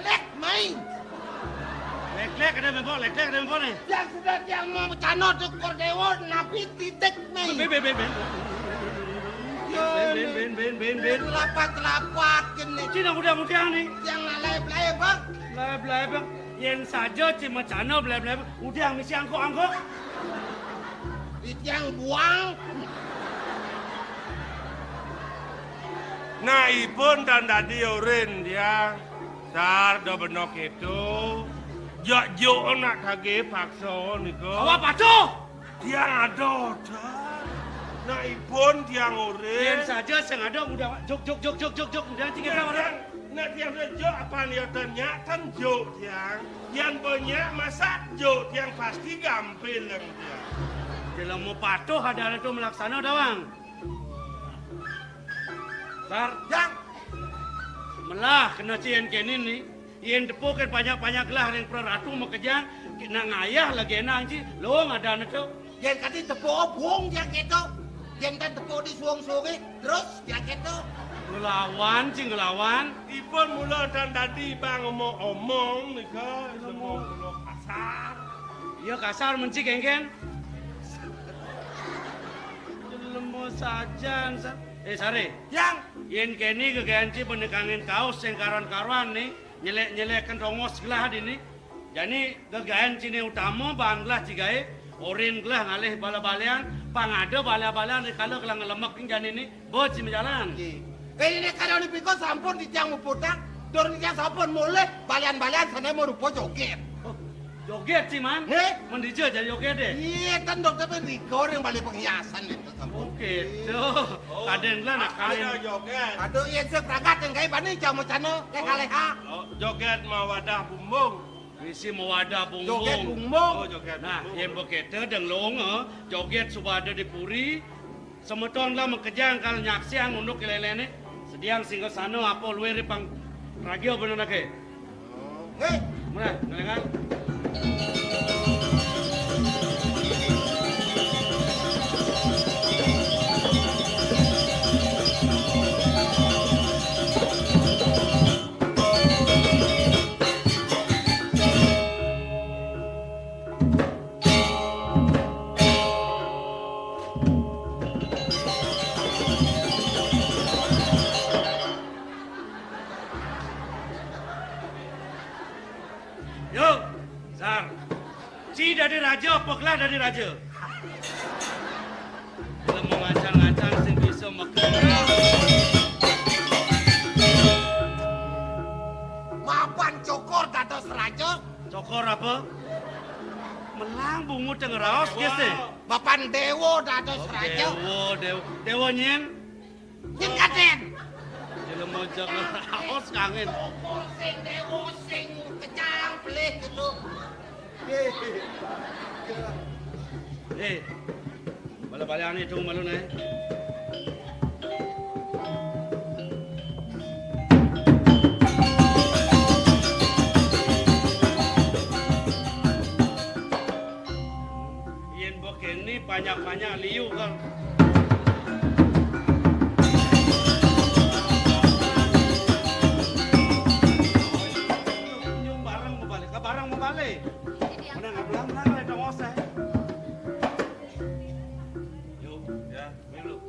[SPEAKER 4] Lek main.
[SPEAKER 11] Lek ada mempo nih.
[SPEAKER 4] Yang sudah yang mau cano tuh kordewo napi titik main.
[SPEAKER 11] Ben.
[SPEAKER 4] Lapat gini.
[SPEAKER 11] Cina mudah-mudahan nih.
[SPEAKER 4] Yang lalai bang.
[SPEAKER 11] Blab. Yen saja cuma cano blab. Udah misi angkok.
[SPEAKER 4] Yang buang.
[SPEAKER 10] Nah, ipun dan dadi urin dia. Sar do benok itu. Jok nak kage paksa niko.
[SPEAKER 11] Awak patuh.
[SPEAKER 10] Tiang ada. Nah, ipun tiang urin.
[SPEAKER 11] Yen saja sing ada udah jok. Udah tiga orang.
[SPEAKER 10] Nah, tiang jok apa nih tanya kan jok tiang. Yang banyak masak jok tiang pasti gampil yang tiang.
[SPEAKER 11] Kalau mau patuh ada itu melaksana dawang. Sar,
[SPEAKER 4] Yang
[SPEAKER 11] melah kena cien kini nih. Yen depokan banyak-banyak lah yang peratu mau kejang. Kena ngayah lagi enak sih. Lo ada itu.
[SPEAKER 4] yang kati tepo buang dia gitu. Yang kan tepo di suang-suangi terus dia gitu.
[SPEAKER 11] Ngelawan sih ngelawan.
[SPEAKER 10] Ipun mula dan tadi bang omong niko. Semua kasar.
[SPEAKER 11] Iya kasar menci geng-geng. Lemo saja. Sare.
[SPEAKER 4] Yang
[SPEAKER 11] Yen kini keganti penekangin kaos yang karuan-karuan nih. Nyelek-nyelekkan rongos gelah ini. Jadi kegahan cini utama banglah cigai. Orin gelah ngalih bala-balian. Pangada bala-balian kalau kelang lemak jani ini. Buat si jalan.
[SPEAKER 4] ini kalau di piko sampun di tiang muputang. Dor di tiang sampun mulai balian-balian sana mau rupo joget.
[SPEAKER 11] Joget sih man. Mendija jadi joget deh.
[SPEAKER 4] Iya kan dokter Riko yang balik penghiasan itu sampun.
[SPEAKER 11] Oke, tuh. Kadang lah nak
[SPEAKER 10] Ada
[SPEAKER 11] kalian.
[SPEAKER 10] joget.
[SPEAKER 4] Aduh iya sepragat yang kayak bani jamu cano kayak kaleha.
[SPEAKER 10] Joget mau wadah bumbung.
[SPEAKER 11] Visi mewadah
[SPEAKER 4] Joget
[SPEAKER 11] bumbung.
[SPEAKER 4] bumbung.
[SPEAKER 10] Joget.
[SPEAKER 11] Nah, yang begitu dan long joget subada di puri. Semeton lah mengkejang kalau nyaksiang untuk kelelene. Sediang singgah sana apa luar pang ragio benar ke.
[SPEAKER 4] Hei,
[SPEAKER 11] Mana? Kelengan? Yo, Sar. Si dari raja apa kelah dari raja? Kalau mau ngancang-ngancang sing bisa makan.
[SPEAKER 4] mapan cokor dados raja.
[SPEAKER 11] Cokor apa? Melang bungu tengah raos kese.
[SPEAKER 4] Mapan dewo dados raja.
[SPEAKER 11] Dewo nyen.
[SPEAKER 4] Yen kaden.
[SPEAKER 11] Kalau mau jangan raos kangen.
[SPEAKER 4] Cokor sing dewo sing kecang pelih gitu.
[SPEAKER 11] Bala-bala ni tung malu nih. Yen boken ni banyak-banyak liu kan. Barang mau balik. Mana nggak bilang ada dongos saya. Yuk, ya, dulu.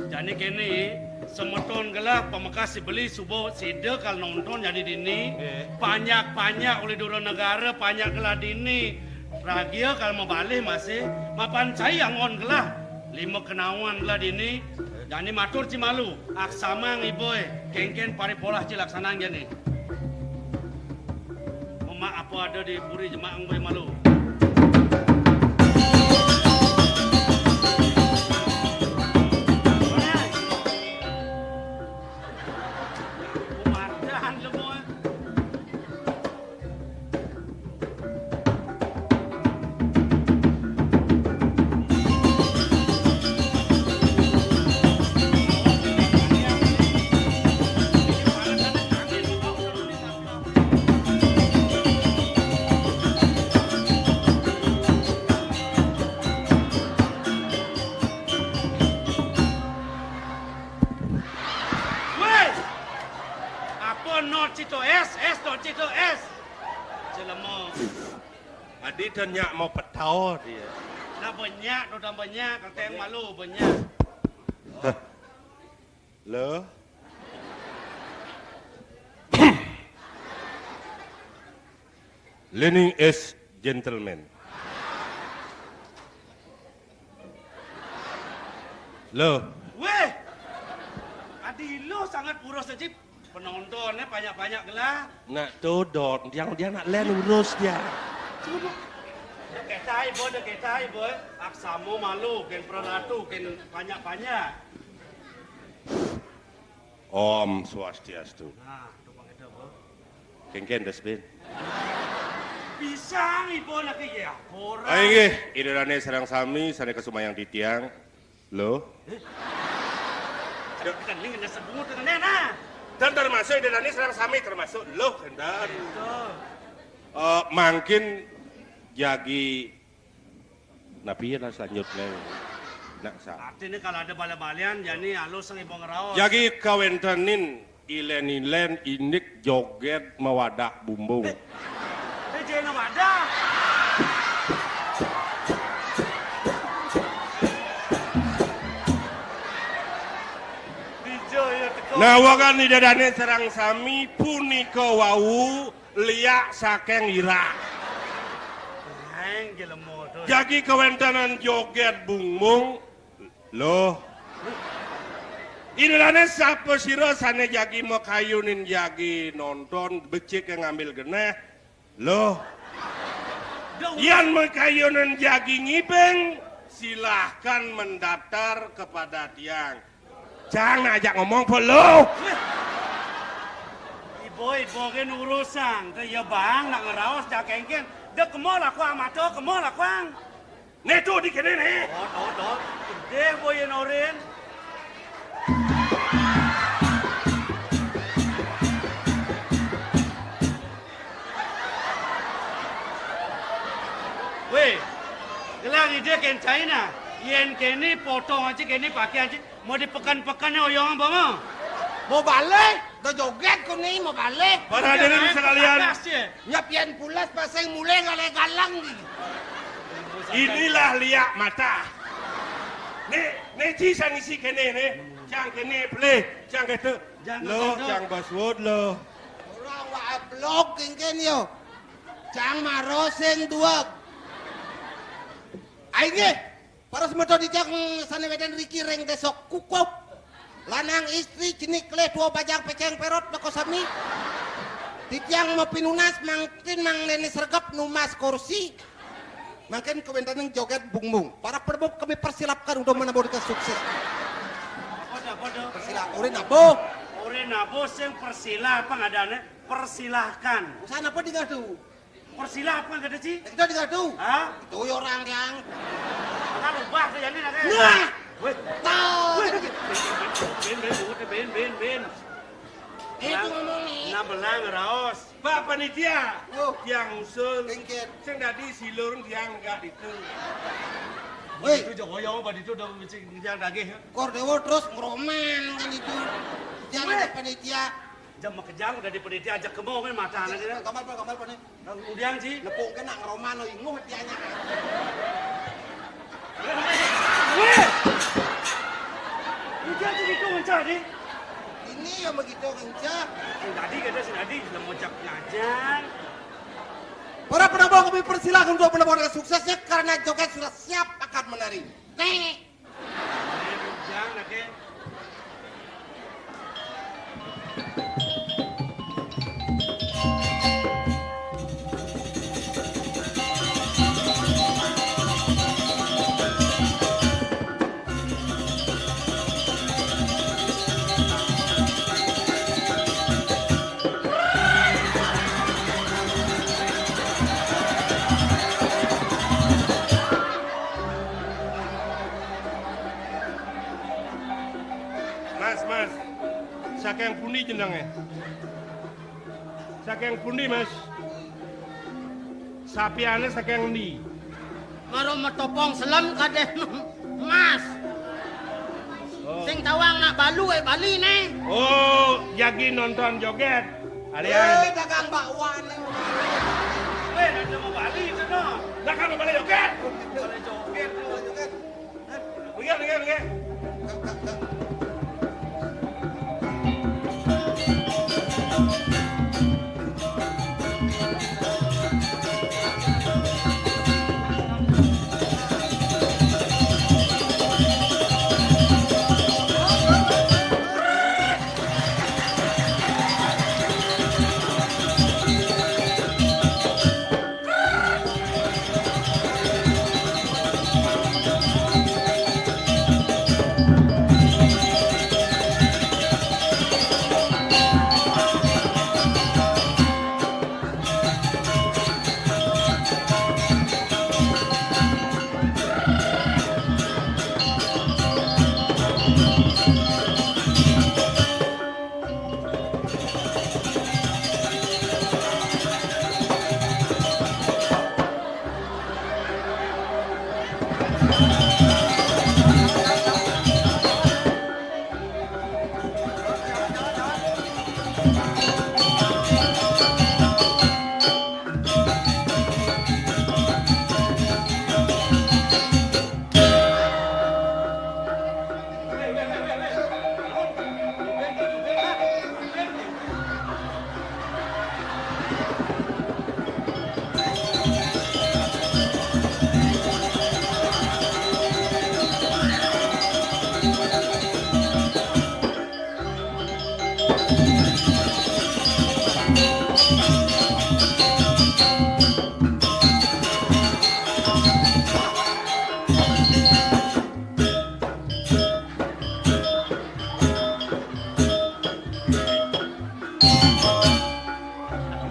[SPEAKER 11] Jadi kini semeton gelah pemekas beli subuh sida kalau nonton jadi dini banyak oleh negara banyak gelah dini. Ragia kalau mau balik masih mapan saya ngon gelah 5 kenawan gelah dini. Jadi matur cimalu aksama ngiboy kengken paripolah cilaksanaan jadi. Mak apa ada di puri jemaah boy malu. Kumardan semua. Cito es, Cito es. Jelema.
[SPEAKER 10] Adi tanya mau petau dia.
[SPEAKER 11] Nah banyak, udah banyak, kata yang malu banyak.
[SPEAKER 10] Loh. Learning is gentleman. Loh.
[SPEAKER 11] Weh, Tadi lo sangat boros aja. Penontonnya banyak-banyak gelah.
[SPEAKER 10] Nak todot, dia nak len urus dia.
[SPEAKER 11] Ketai boy. Aksamu malu, ken peratu, ken banyak-banyak.
[SPEAKER 10] Om Swastiastu.
[SPEAKER 11] Nah, tupang itu boy.
[SPEAKER 10] Ken desbin.
[SPEAKER 11] Pisang ibu lagi ya.
[SPEAKER 10] Ayo idelane sareng sami sane kesumayang titiang. Lo?
[SPEAKER 11] Kan ini kena sebut dengan nena.
[SPEAKER 10] Dan termasuk idelane sareng sami termasuk lo kendan. Mungkin jagi nabi lah selanjutnya. Nak sa.
[SPEAKER 11] Artinya kalau ada bala-balian, jadi halus sang ibu ngeraos.
[SPEAKER 10] Jagi kawentanin ilen inik joget mawadak bumbung.
[SPEAKER 11] Jangan wadah.
[SPEAKER 10] Nawakan idadane sareng sami punika wau liak saking ira. Jagi kawentanan joget bumbung. Loh. Idadane sapa sira sane jagi mau kayunin jagi nonton becik yang ngambil geneh. Loh, yang mengkayunan jagi ngipeng, silahkan mendaftar kepada tiang. Jangan ajak ngomong po lo.
[SPEAKER 11] Ibu kan urusan, ya bang nak ngeraos jakengken, dek kemol aku amato kemol aku ang.
[SPEAKER 10] Neto di kene nih.
[SPEAKER 11] Oh, deh boy norin. Weh, gelang ide ken China, yen kene potong aja kene pakai aja, mau dipekan-pekannya oyong apa mau?
[SPEAKER 4] Mau balik, udah joget kau nih mau balik.
[SPEAKER 10] Para hadirin sekalian,
[SPEAKER 4] Nyapian pulas pasang mulai galang nih.
[SPEAKER 10] inilah liak mata. Nih cisan isi kene nih, cang kene play, cang kete. Lo, cang baswod lo.
[SPEAKER 4] Orang wa blog kengken yo, cang maroseng dua. Aige, para semedo dijang sana medan Riki reng desok kukup. Lanang istri cinik le dua bajang peceng perot bako sami. Titiang mau pinunas mangkin mang nene sergap numas kursi. Mungkin kewentangan joget bungbung. Para perbuk kami persilapkan untuk menaburkan sukses. Persilap, ore nabo.
[SPEAKER 11] Ore nabo sing persilapan adanya persilahkan.
[SPEAKER 4] Sana apa digadu?
[SPEAKER 11] Persilapan kata Ci?
[SPEAKER 4] Kita digadu.
[SPEAKER 11] Hah?
[SPEAKER 4] Itu orang yang.
[SPEAKER 11] Kan ubah tuh jadi nak.
[SPEAKER 4] Nah,
[SPEAKER 11] weh,
[SPEAKER 4] tahu.
[SPEAKER 11] Ben.
[SPEAKER 4] Itu ngomong nih.
[SPEAKER 11] Nah belang raos.
[SPEAKER 10] Pak panitia,
[SPEAKER 4] Oh.
[SPEAKER 10] tiang usul,
[SPEAKER 4] Kengken.
[SPEAKER 10] sing dadi silur tiang enggak itu.
[SPEAKER 4] Woi,
[SPEAKER 11] Itu jogoyong pada itu udah mesti yang daging.
[SPEAKER 4] Kordewo terus ngeromen kan itu. Jangan ada panitia.
[SPEAKER 11] Jam kejang udah di penitia ajak kemau kan mata anaknya.
[SPEAKER 4] Kamar apa nih?
[SPEAKER 11] Kemudian sih.
[SPEAKER 4] Lepung kena ngeroman lo inguh tianya.
[SPEAKER 11] Udah tuh itu mencari.
[SPEAKER 4] Ini yang begitu kencang.
[SPEAKER 11] Tadi kata si Nadi sudah mocap ngajang.
[SPEAKER 4] Para penabung kami persilahkan untuk menabungkan suksesnya karena joget sudah siap akan menari. Nih.
[SPEAKER 11] Jangan lagi.
[SPEAKER 10] Mas, saking pundi jenenge? Saking pundi, Mas? Sapiane saking ndi?
[SPEAKER 4] Karo metopong selam kadeh Mas. Sing tawang nak balu Bali nih.
[SPEAKER 10] Oh, jagi nonton joget. Alian.
[SPEAKER 4] Dagang bakwan.
[SPEAKER 11] Weh, nanti mau balik itu no.
[SPEAKER 10] Dagang balik joget.
[SPEAKER 11] Balik joget.
[SPEAKER 10] Begini.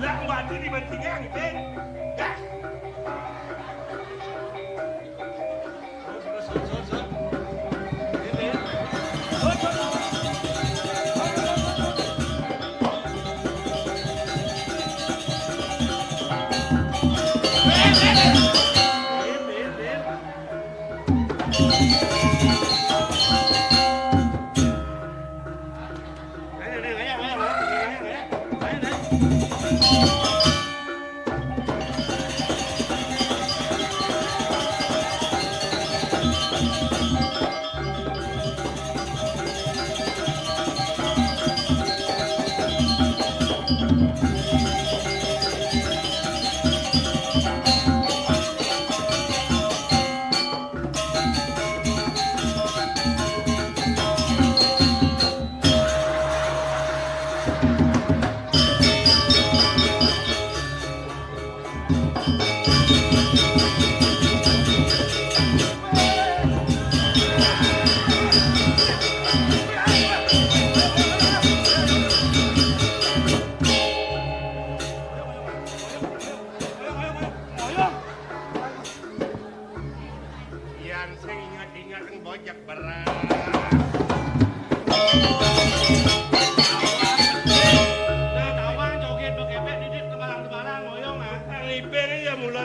[SPEAKER 10] Lah mati di bentingan teh.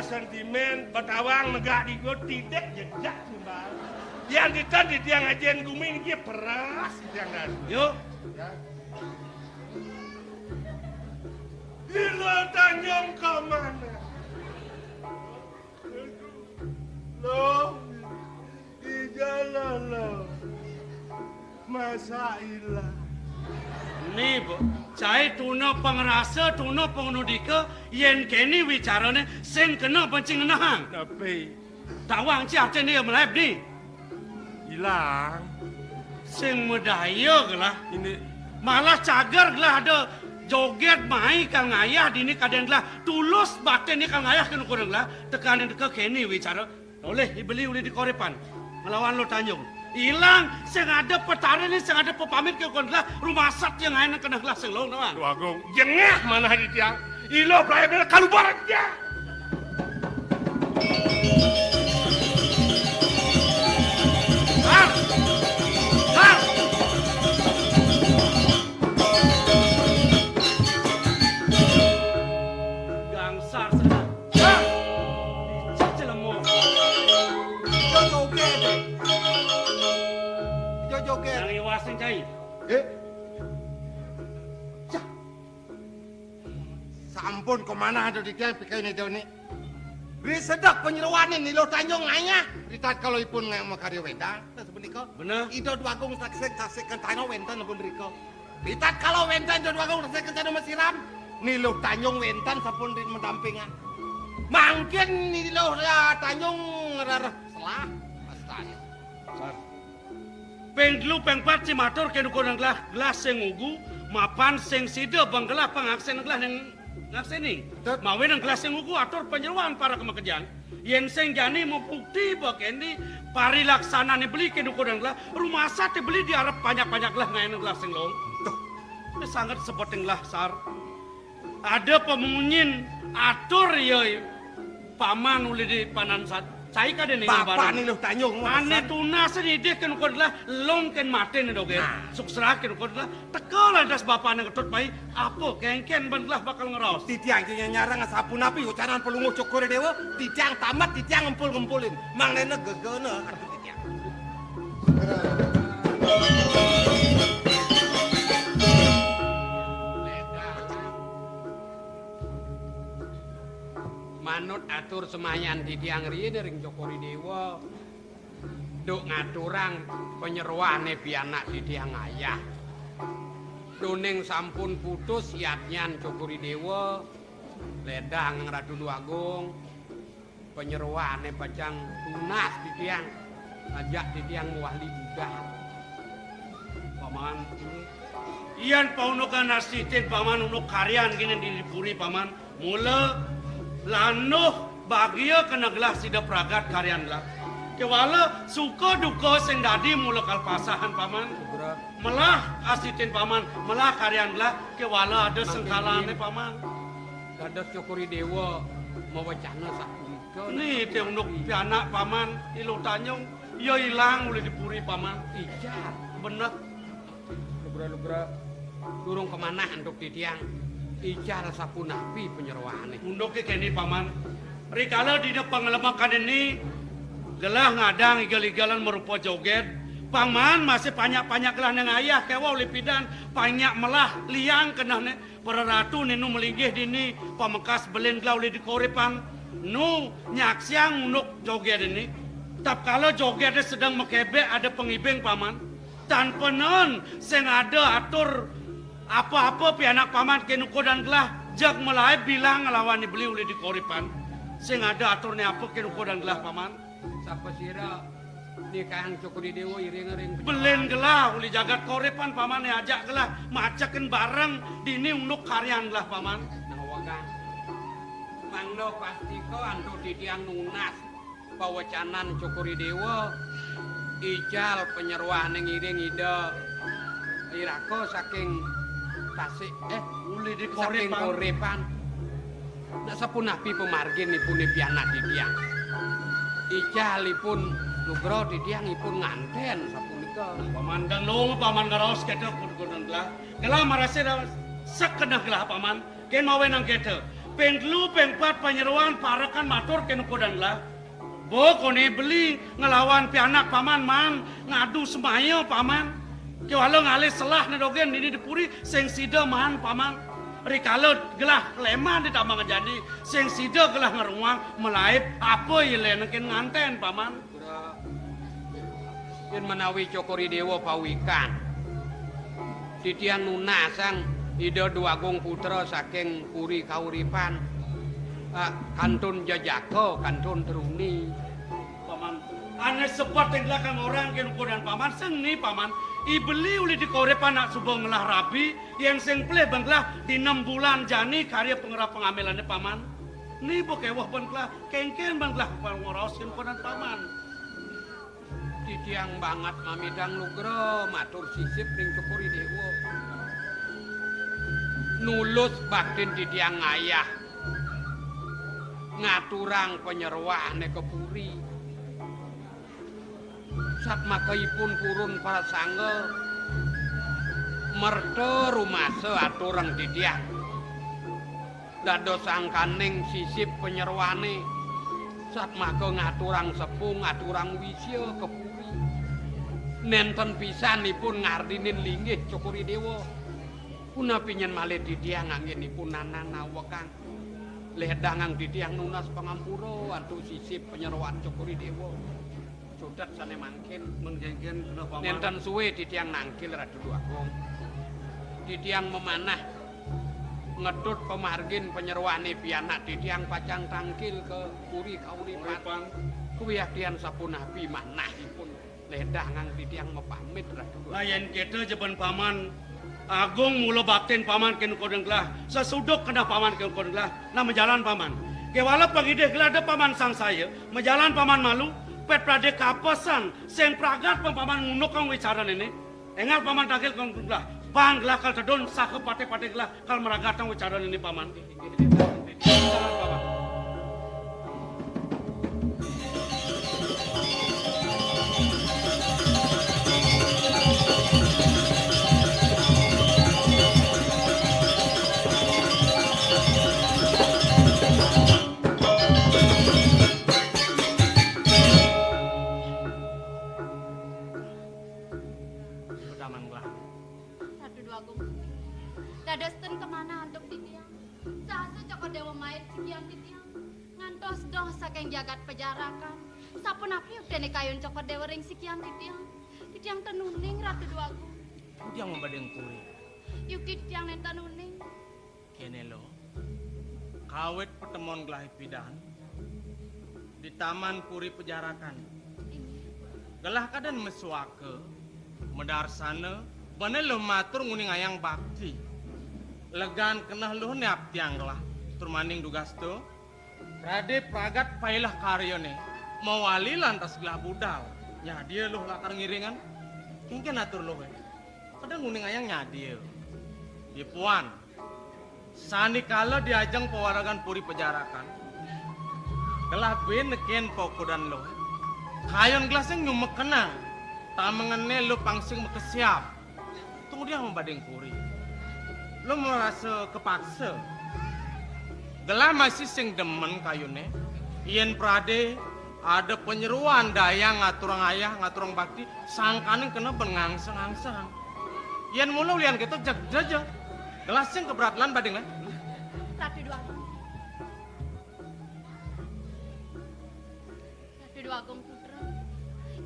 [SPEAKER 10] Sentimen Batawang negak di gue tidak jejak sembal. Yang ditadi tiang ajen guming dia peras tiang dan. Yuk. Ya. Gila Tanjung ke mana? Lo di jalan lo masa ilah.
[SPEAKER 11] Nih, Bu. Cai tuna pengerasa, tuna pengunudika, yen kini wicarane sing kena pancing nahang.
[SPEAKER 10] Tapi
[SPEAKER 11] Tawang ci artinya dia melep ni.
[SPEAKER 10] hilang.
[SPEAKER 11] Sing medaya gelah.
[SPEAKER 10] Ini
[SPEAKER 11] Malah cagar gelah ada joget mai kang ayah dini kadang gelah tulus batin ni kang ayah kena kurang gelah tekanan deka kini wicara. Oleh dibeli oleh di Korepan. Melawan lo Tanjung. Hilang, sing ada petara ni, sing ada pepamit ke kontra rumah sat yang lain kena gelas sing long nawan.
[SPEAKER 10] Tuh Agung, jengah mana hari tiang? Ilo pelai bela kalau barat dia.
[SPEAKER 11] Gangsar sana. Dicicil mo.
[SPEAKER 1] Joget.
[SPEAKER 11] Yang iwasin cai.
[SPEAKER 1] Sampun kemana ada di tiang pikai ni jauh ni. Beri sedak penyeruan ni lo Tanjung ayah. Ritat kalau ipun ngai makari wenda. Sebeniko.
[SPEAKER 11] Benar.
[SPEAKER 1] Itu dua agung saksikan Tanjung wentan pun riko. Ritat kalau wentan itu dua agung saksikan Tanjung masiram. Ni lo Tanjung wentan sapun di mendampingan. Mungkin ni lo Tanjung rarah selah. Astanya.
[SPEAKER 11] Peng dulu peng pat si matur kenu konang gelas sing ugu mapan sing sida banggelah pangaksen gelas yang ngakseni. Mawe nang gelas sing ugu atur penyeruan para kemakejan. Yen sing jani membukti bakendi pari laksana ni beli kenu konang gelas rumah sate beli diarep banyak-banyak gelas ngayen gelas sing long. Tuh. Ini sangat seperti gelas sar. Ada pemunyin atur ya paman uli di panan sat. Cai kada ni
[SPEAKER 1] Bapak ni lo Tanjung.
[SPEAKER 11] Ane tuna sedih kan kau adalah long kan mati ni doge. Suksera kan kau adalah tekalah das bapak ni ketut bayi. Apa kengken bandlah bakal ngeros.
[SPEAKER 1] Titiang nyarang sapu napi ucaran pelungu cokore dewa. Titiang tamat titiang ngempul-ngempulin. Mang nene gegene arti titiang.
[SPEAKER 6] Manut atur semayan di tiang riye ring Jokori Dewa. Duk ngaturang penyeruane pianak di tiang ayah. Duning sampun putus yatnyan Jokori Dewa. Ledang Ratu Duagung. Penyeruane pacang tunas di tiang. Ajak di tiang wali juga.
[SPEAKER 11] Paman iyan paunukan nasitin paman unuk karyan gini dipuri paman. Mula lanuh bahagia kena gelah sida pragat karyan lah. Kewala suka duka sing dadi mula kalpasahan paman. melah asiten paman, melah karyan belah ke wala ada sengkalane paman.
[SPEAKER 6] Dados Cokori Dewa mawacana sapunika.
[SPEAKER 11] Nih teh unduk pianak paman, ilu tanyong ya ilang oleh dipuri paman.
[SPEAKER 6] Ijar.
[SPEAKER 11] Bener.
[SPEAKER 6] Lugra-lugra durung kemana untuk ditiang. Ijar sapunapi penyerwaane.
[SPEAKER 11] Unduk ke kene paman. Rikala di pengelemakan ini gelah ngadang igal-igalan merupa joget. Paman masih banyak-banyak gelah yang ayah kewa lipidan. Banyak melah liang kenahnya. Para ratu ninu melinggih dini pamekas belen gelah oleh dikorepan. Nu nyaksiang nuk joget ini. Tap kalau jogetnya sedang mekebek ada pengibeng paman. Tanpa non sing ada atur apa-apa pianak paman kenuko dan gelah. Jak melai bilang ngelawan beli oleh dikorepan. Sing ada aturnya apa kenuko dan gelah paman.
[SPEAKER 6] Sapa sira nikahan Cokori Dewa iring-iring
[SPEAKER 11] belen gelah uli jagat korepan paman ajak gelah macaken bareng dini unduk karyan gelah paman.
[SPEAKER 6] Nah wagang mangdo pasti ko antu ditiang nunas pawacanan Cokori Dewa ijal penyerwah ning iring ida irako saking tasik
[SPEAKER 11] uli di
[SPEAKER 6] saking korepan. Nah sapunapi pemargin ipun pianak ditiang ijalipun lugro ditiangipun nganten sapunika.
[SPEAKER 11] Paman dan long paman ngaraos kete kudu gelah. Gelah marase sekedah gelah paman. Ken mawe nang kete. Peng 3 peng 4 panyeruan parakan matur ken kudan gelah. Bo kone beli ngelawan pianak paman man ngadu semayo paman. Ke walo ngale selah nedogen ini dipuri sing sida man paman. Rikala gelah lemah ditambah jadi sing sida gelah ngeruang melaip apa ile ken nganten paman.
[SPEAKER 6] Yen menawi Cokori Dewa pawikan titian nunasang ida duagung putra saking puri kauripan kantun jajaka kantun teruni
[SPEAKER 11] paman ane sepat yang belakang orang kenuko dan paman seni paman ibeli uli dikorepan nak subang ngelah rabi yang sing pleh banglah di 6 bulan jani karya pengerap pengamilannya paman ni bokewah banglah kengken banglah pengoraos kenuko dan paman.
[SPEAKER 6] Titiang banget mamidang lugro matur sisip ning Cokori Dewa nulus baktin titiang ayah ngaturang penyerwane ke puri sat makaipun purun para sangga merta rumase aturang titiang dados sangkaning sisip penyerwane sat maka ngaturang sepung ngaturang wisya ke puri nenten pisanipun ngardinin linggih Cokori Dewa punapi nyen malih ditiang anggenipun nanana wekang ledangang ditiang nunas pangampura antu sisip penyerwan Cokori Dewa sudat sane mangkin
[SPEAKER 11] mengjengken kena paman
[SPEAKER 6] nenten suwe ditiang nangkil Ratu Agung ditiang memanah ngedut pemargin penyerwane pianak ditiang pacang tangkil ke puri kauripan kuwi dian sapunapi manahipun ledangang ditiang mepamit Ratu.
[SPEAKER 11] Layan kita jeban paman Agung mula bakten paman ken kodeng gelah sesuduk kena paman ken kodeng gelah nah menjalan paman ke wala pangide gelah ada paman sang saya menjalan paman malu pet prade kapasan sing pragat paman ngunuk kang wicara ini engal paman tagil kang gelah pan gelah kal tedon sake pate-pate gelah kal meragatang wicara ini paman jalan paman.
[SPEAKER 9] Dadosten kemana untuk titiang? Sahasa Cokor Dewa main sekian titiang. Ngantos doh saking jagat pejarakan. Sapunapi dene kayun Cokor Dewa ring sekian titiang. Titiang tenuning Ratu Agung.
[SPEAKER 3] Titiang membadeng puri.
[SPEAKER 9] Yuk titiang nen tenuning.
[SPEAKER 3] Kene lo. Kawet pertemuan gelah pidan. Di taman puri pejarakan. Gelah kadan mesuake. Medar sana. Bane lo matur nguning ayang bakti. Legan kenah lo neap tiang lah turmaning dugas tu rade pragat pailah karyone mawali lantas gelah budal nya dia lo lakar ngiringan kengken atur lo pada nguning ayang nyadir. Di puan, sanikala diajang pewaragan puri pejarakan. Gelah ben neken pokodan lo. Kayon gelaseng nyumek kena. Tak mengene lo pangsing mekesiap. Tunggu dia membadeng puri. Lo merasa kepaksa. Gelah masih sing demen kayune. Ien prade ada penyeruan dayang ngaturang ayah ngaturang bakti sangkaning kena bengangseng-angseng. Ien mulu lian gitu jeg-jejeng. Gelaseng keberatan bading lah.
[SPEAKER 9] Ratu Dua Agung Putra.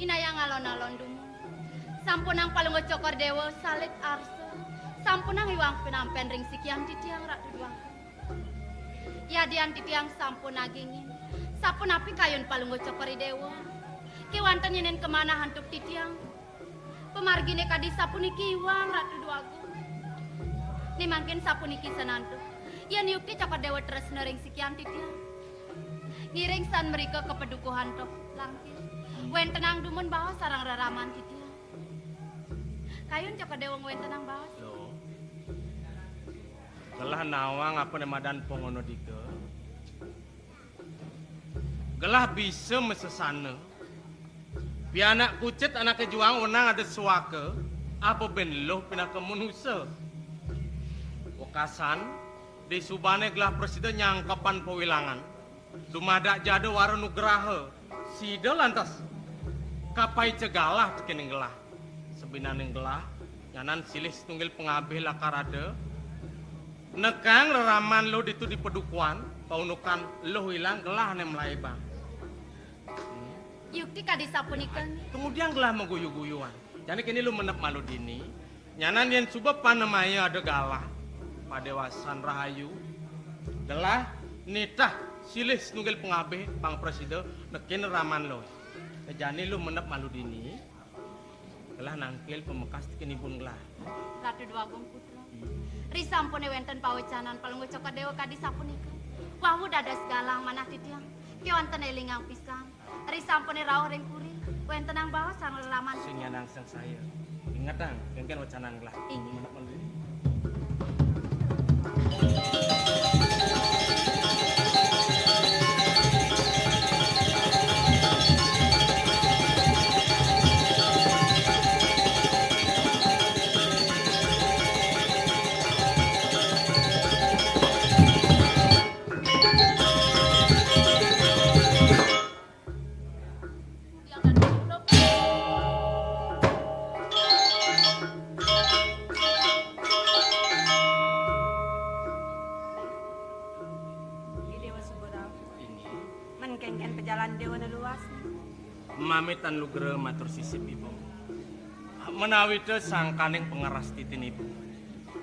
[SPEAKER 9] Inayang alon-alon dumu. Sampunang palunggo cokor dewa salit arsa. Sampunang iwang penampen ring sikiang titiang Ratu Dua Agung. Ya dian titiang sampun agingin. Sapun api kayun palunggo cokori dewa. Kiwanten yenen kemana hantuk titiang. Pemargine kadi sapuniki iwang Ratu Dua Agung. Ni mangkin sapuniki sanantuk. Yan yukti cokor dewa terus nering sikian titiang. Ngiring san mereka kepedukuhan tok langkir. Wen tenang dumun bawa sarang raraman titiang. Kayun cokor dewa wen tenang bawa.
[SPEAKER 3] Lo. Gelah nawang apa nemadan pongono dike. Gelah bisa mesesana. Pianak kucet anak kejuang wenang ada suaka. Apa ben loh pindah ke manusia. Wakasan di subane gelah presiden nyangkapan pewilangan. Dumadak jada waro nugraha. Sida lantas kapai cegalah tekening gelah. Sebinaning gelah nyanan silih setunggal pengabih lakarade. Nekang reraman lo ditu di pedukuan. Paunukan lo hilang gelah ne melai bang.
[SPEAKER 9] Yukti kadi sapunikan.
[SPEAKER 3] Kemudian gelah mengguyu-guyuan. Jadi kini lu menep malu dini. Nyanan yang subab panamaya ada galah. Padewasan rahayu. Gelah nitah silih senunggal pengabih bang presiden nekin raman lo. Jadi lu menep malu dini. Gelah nangkil pemekas tikinipun gelah.
[SPEAKER 9] Ratu Dua Agung Putra. Risampune wenten pawecanan palunggo cokor dewa kadi sapunikan. Wahu dadas galang manah titiang. Kiwanten elingang pisang. Risampune rawuh ring puri. Wenten nang bawa sang lelaman.
[SPEAKER 3] Sing nyanang sang saya. Ingat dang, mungkin wacanan gelah. Menep malu dini. Mamitan lugre matur sisip ibu. Menawi te sangkaning pengeras titin ibu.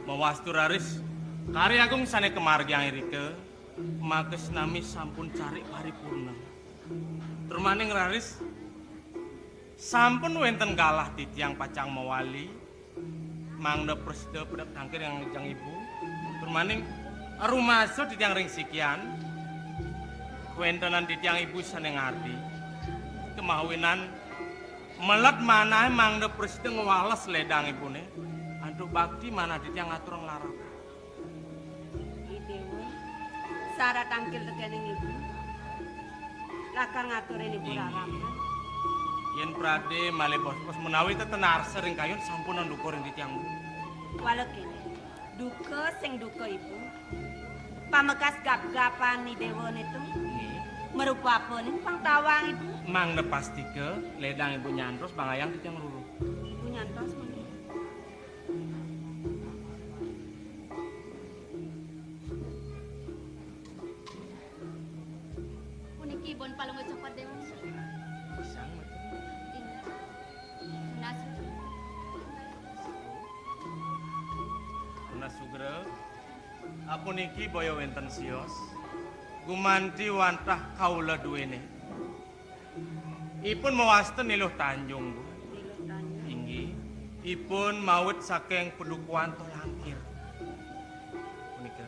[SPEAKER 3] Mawastu raris kari agung sane kemargi angirike. Makes nami sampun cari paripurna. Termaning raris sampun wenten galah titiang pacang mawali. Mangda presida pedak tangkir yang ngejang ibu. Termaning rumaso titiang ring sikian. Wentenan titiang ibu sane ngati. Kemawinan melet mana mangda presiden ngewales ledang ibune. Antuk bakti mana titiang ngatur nglarang.
[SPEAKER 2] Idewa syarat tangkil tekening ibu. Laka ngaturin ibu raraman.
[SPEAKER 3] Yen prade male bos-bos menawi tetenar sering kayun sampun ndukur ing titiang.
[SPEAKER 2] Walau kene duka sing duka ibu. Pamekas gap-gapan ni dewa itu. Merupa apa nih pang tawang ibu?
[SPEAKER 3] Mang pasti ke ledang ibu nyantros bangayang titiang ruru.
[SPEAKER 2] Ibu nyantros mana?
[SPEAKER 9] Puniki ibon palunggo cokor dewa.
[SPEAKER 3] Pisang betul.
[SPEAKER 9] Ingat. Nasi.
[SPEAKER 3] Sugre. Apuniki boyo wenten sios. Gumanti wantah kaula duwene. Ipun mawasten niluh Tanjung, Bu. Inggih. Ipun mawet saking pedukuhan to langkir. Punika.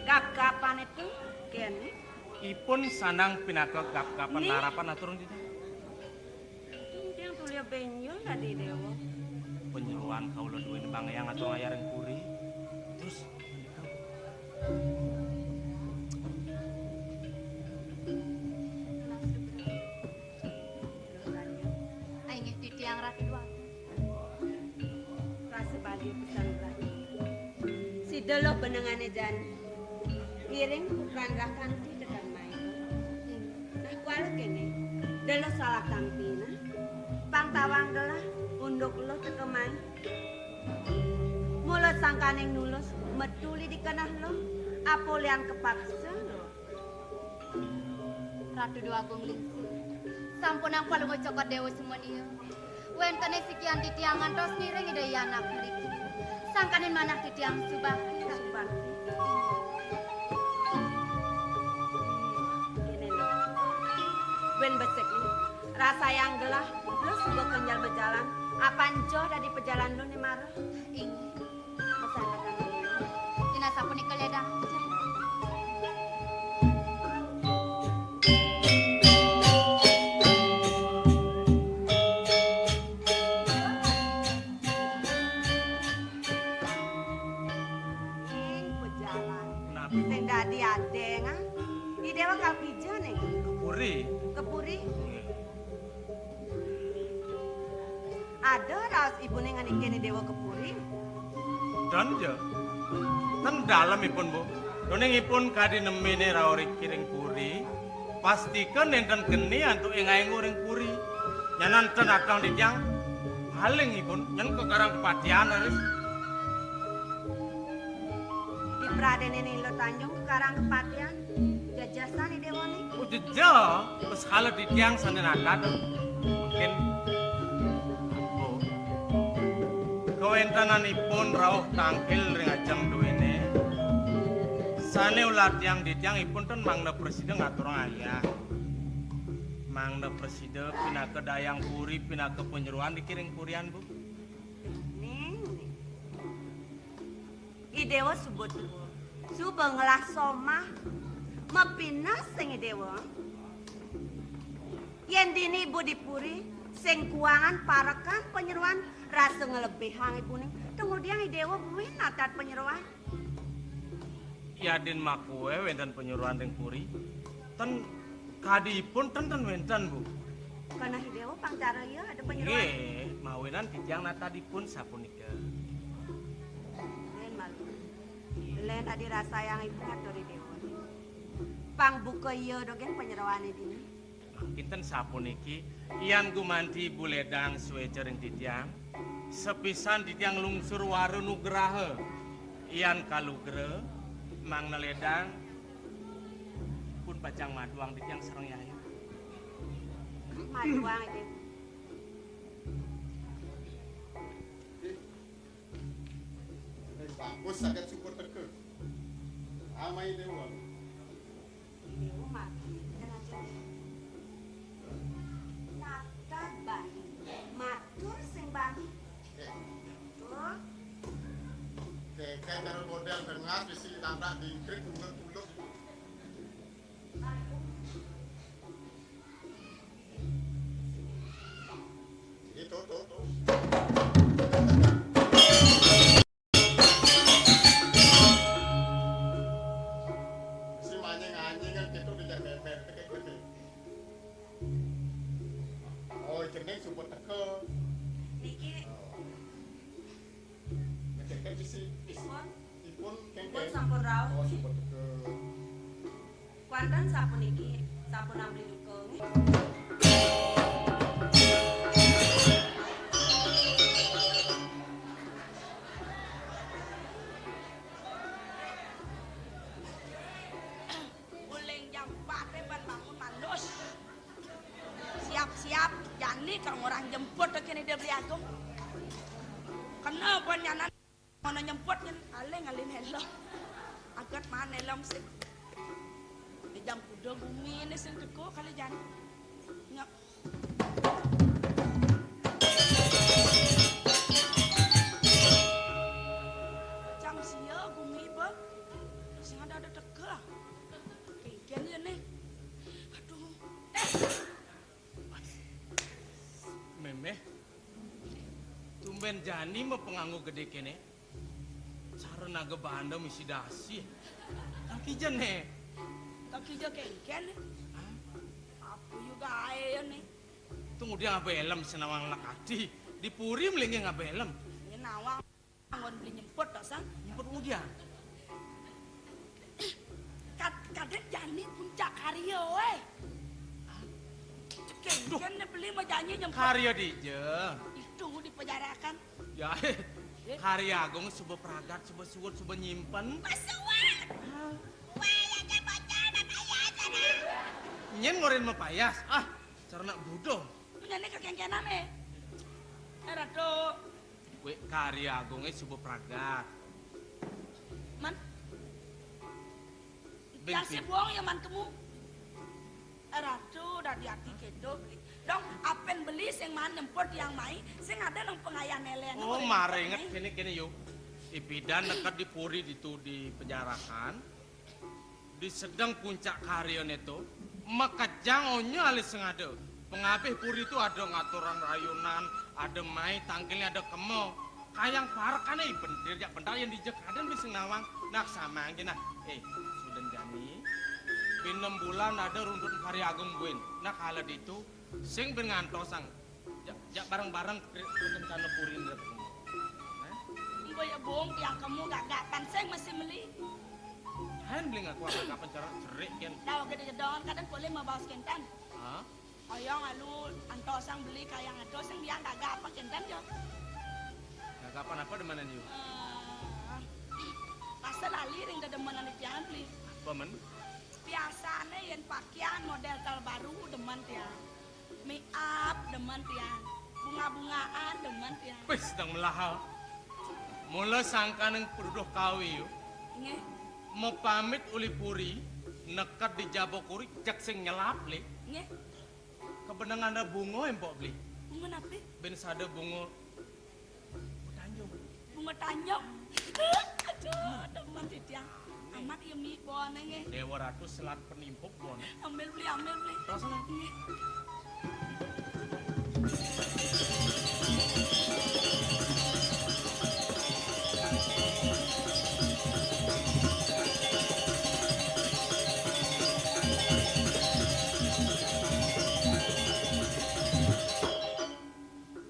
[SPEAKER 2] Gap-gapan itu kene.
[SPEAKER 3] Ipun sanang pinaka gap-gapan harapan aturun dita.
[SPEAKER 2] Yang tulia benjol tadi dewa.
[SPEAKER 3] penyeruan kau duwe bangeyang atau ngayareng puri. Terus
[SPEAKER 9] Aing titiang Ratu Dua.
[SPEAKER 2] Rasa balik pesan berarti. Si delo benengane jan ngiring pukulan rakanti tekan main. Nah kuala kene, delo salah tampina. Pangtawang gelah unduk lo tekemai. Mulut sangkaning nulus meduli di kenah lo. Apa lian kepaksa lo?
[SPEAKER 9] Ratu Dua Agung Lingsi. Sampun ang palungo cokot dewa semuanya. Wentene sikian titiangan tos ngiring ide anak hariki. Sangkanin manah titiang subakti.
[SPEAKER 2] Ini lo. Wen besek nih. Rasa yang gelah lo sudah kenjal berjalan. Apaan jauh dari perjalanan lo nih marah?
[SPEAKER 9] Ingi.
[SPEAKER 2] Pesan kata lo.
[SPEAKER 9] Tina sampun ikeledang.
[SPEAKER 2] Sing dadi adeng ah. Di dewa kalpija nih.
[SPEAKER 3] Kepuri.
[SPEAKER 2] Kepuri. Ada raos ibu nih nganikin di dewa kepuri.
[SPEAKER 3] Dan ya. Ten dalam ipun bu. Doning ipun kadi nemene raori kiring puri. Pastikan enten geni antuk ingai nguring puri. Nyanan ten akang dityang. Paling ipun. Nyan kekarang kepatian harus.
[SPEAKER 2] Praden ini lo Tanjung sekarang kepatian jajasan di dewa nih.
[SPEAKER 3] Oh jejak, terus kalau di tiang sana ada mungkin aku kawentananipun rawuh tangkil ring ajeng duwene sane ulah tiang di tiang ipun ten mangda presiden ngatur ayah mangda presiden pindah ke dayang puri pindah ke penyeruan dikiring purian bu
[SPEAKER 2] nih i dewa sebut Suba ngelah somah mapina sing dewa. Yen dini ibu dipuri sing kuangan parakan penyeruan rasa ngelebihang ibu ning. Kemudian dewa buin atat penyeruan.
[SPEAKER 3] Yadin makue wenten penyeruan ring puri. Ten kadipun ten wenten bu.
[SPEAKER 2] Karena dewa pangcara ya ada penyeruan.
[SPEAKER 3] Nggih, mawinan titiang natadipun sapunika.
[SPEAKER 2] Len tadi rasa yang ibu atau di dewa. Pang buka iya dogen penyeruan ini.
[SPEAKER 3] Kinten sapuniki ian gumanti buledang suwe cering titiang. Sepisan titiang lungsur waru nugraha. Ian kalugre mang neledang pun pacang maduang titiang sereng yayu.
[SPEAKER 2] Maduang itu.
[SPEAKER 1] Bagus sakit syukur teke. Amai dewa.
[SPEAKER 2] Dewa mati. Nata bani. Matur sing bani. Tuh.
[SPEAKER 1] Kayak karo model dengar bisi tangrak di krik tuluk. Itu tuh. Jeneng support teko.
[SPEAKER 2] Niki.
[SPEAKER 1] Ngecek bisi. Ipun kengkeng.
[SPEAKER 2] Pun sampun raos.
[SPEAKER 1] Oh, support teko.
[SPEAKER 2] Kuanten sampun iki, sampun ambil dukung.
[SPEAKER 8] Uling jam 4 ban bangun manus. Siap-siap jani kang orang jemput kene dia beli agung. Kenapa nyanan mana nyemput nyen aleng hello. Agat mana lom sih. Di jam kuda bumi ini sing teko kali jan. Ngak. Jam sia bumi ba. Sing ada teko lah. Kian ya nih. Aduh.
[SPEAKER 3] Memeh. Tumben men jani mah penganggu gede kene. Cara naga banda misi dasi. Kaki jene.
[SPEAKER 8] Kaki jo kengken. Apa juga ayo nih.
[SPEAKER 3] Tunggu dia ngabelem senawang lakati. Di Puri melingge ngabelem.
[SPEAKER 8] Ini nawang ngon beli nyemput tak sang.
[SPEAKER 3] Nyemput kemudian.
[SPEAKER 8] Kadek jani puncak karya we. Kengken beli mah janji nyemput.
[SPEAKER 3] Karya dije.
[SPEAKER 8] Itu dipenjarakan.
[SPEAKER 3] Ya, karya agung sebuah peragat, sebuah suwut, sebuah nyimpen.
[SPEAKER 8] Pasuwat. Wah, yang bocor mapayas sana.
[SPEAKER 3] Nyen ngorin mapayas. Ah, cerna budo.
[SPEAKER 8] Nyane kekengkenan eh. Era tuh.
[SPEAKER 3] Kue karya agungnya sebuah peragat.
[SPEAKER 8] Man. Yang si buang ya man kemu. Era tuh udah diarti gitu. Dong, apen beli sing man nyemput yang mai, sing ada nang pengayan nelen.
[SPEAKER 3] Oh, mare inget kene yuk. Ipidan dekat di Puri itu dipenjarakan. Di sedang puncak karyon itu, maka jangonya alis sengade. Pengabeh Puri itu ada ngaturan rayunan, ada mai tangkilnya ada kemo. Kayang parak kan bentir jak bentar yang dijek ada bisa nawang. Nak sama gina. Sudah jani. Pinem bulan ada runtut karya agung buin. Nak kala itu sing ben ngantosang. Jak bareng-bareng ke kana Puri ndep.
[SPEAKER 8] Engko ya bong yang kamu gagapan sing masih meli.
[SPEAKER 3] Hain beli ngaku kapan cara cerik kan.
[SPEAKER 8] Daw gede-gedon kadang boleh mau bawa kentan.
[SPEAKER 3] Hah?
[SPEAKER 8] Oyong alu antosang beli kayang antosang dia gagapan kentan jo.
[SPEAKER 3] Kapan apa demenan yuk?
[SPEAKER 8] Pasal lali ring demenan tiang beli.
[SPEAKER 3] Apa men?
[SPEAKER 8] Biasanya yang pakaian model terbaru demen tiang. Make up demen tiang. Bunga-bungaan demen tiang.
[SPEAKER 3] Wis sedang melahal. Mula sangka neng peruduh kawi yuk.
[SPEAKER 8] Nge.
[SPEAKER 3] Mau pamit uli Puri, nekat di Jabokuri, jak sing nyelap li.
[SPEAKER 8] Nge.
[SPEAKER 3] Kebenangan ada bunga empok beli.
[SPEAKER 8] Bunga napi?
[SPEAKER 3] Ben sada bunga tanjung.
[SPEAKER 8] Bunga tanjung. Aduh, demen tiang. Amat ya mi bon nge.
[SPEAKER 3] Dewa Ratu selat penimpuk bon.
[SPEAKER 8] Ambil beli.
[SPEAKER 3] Rasanya.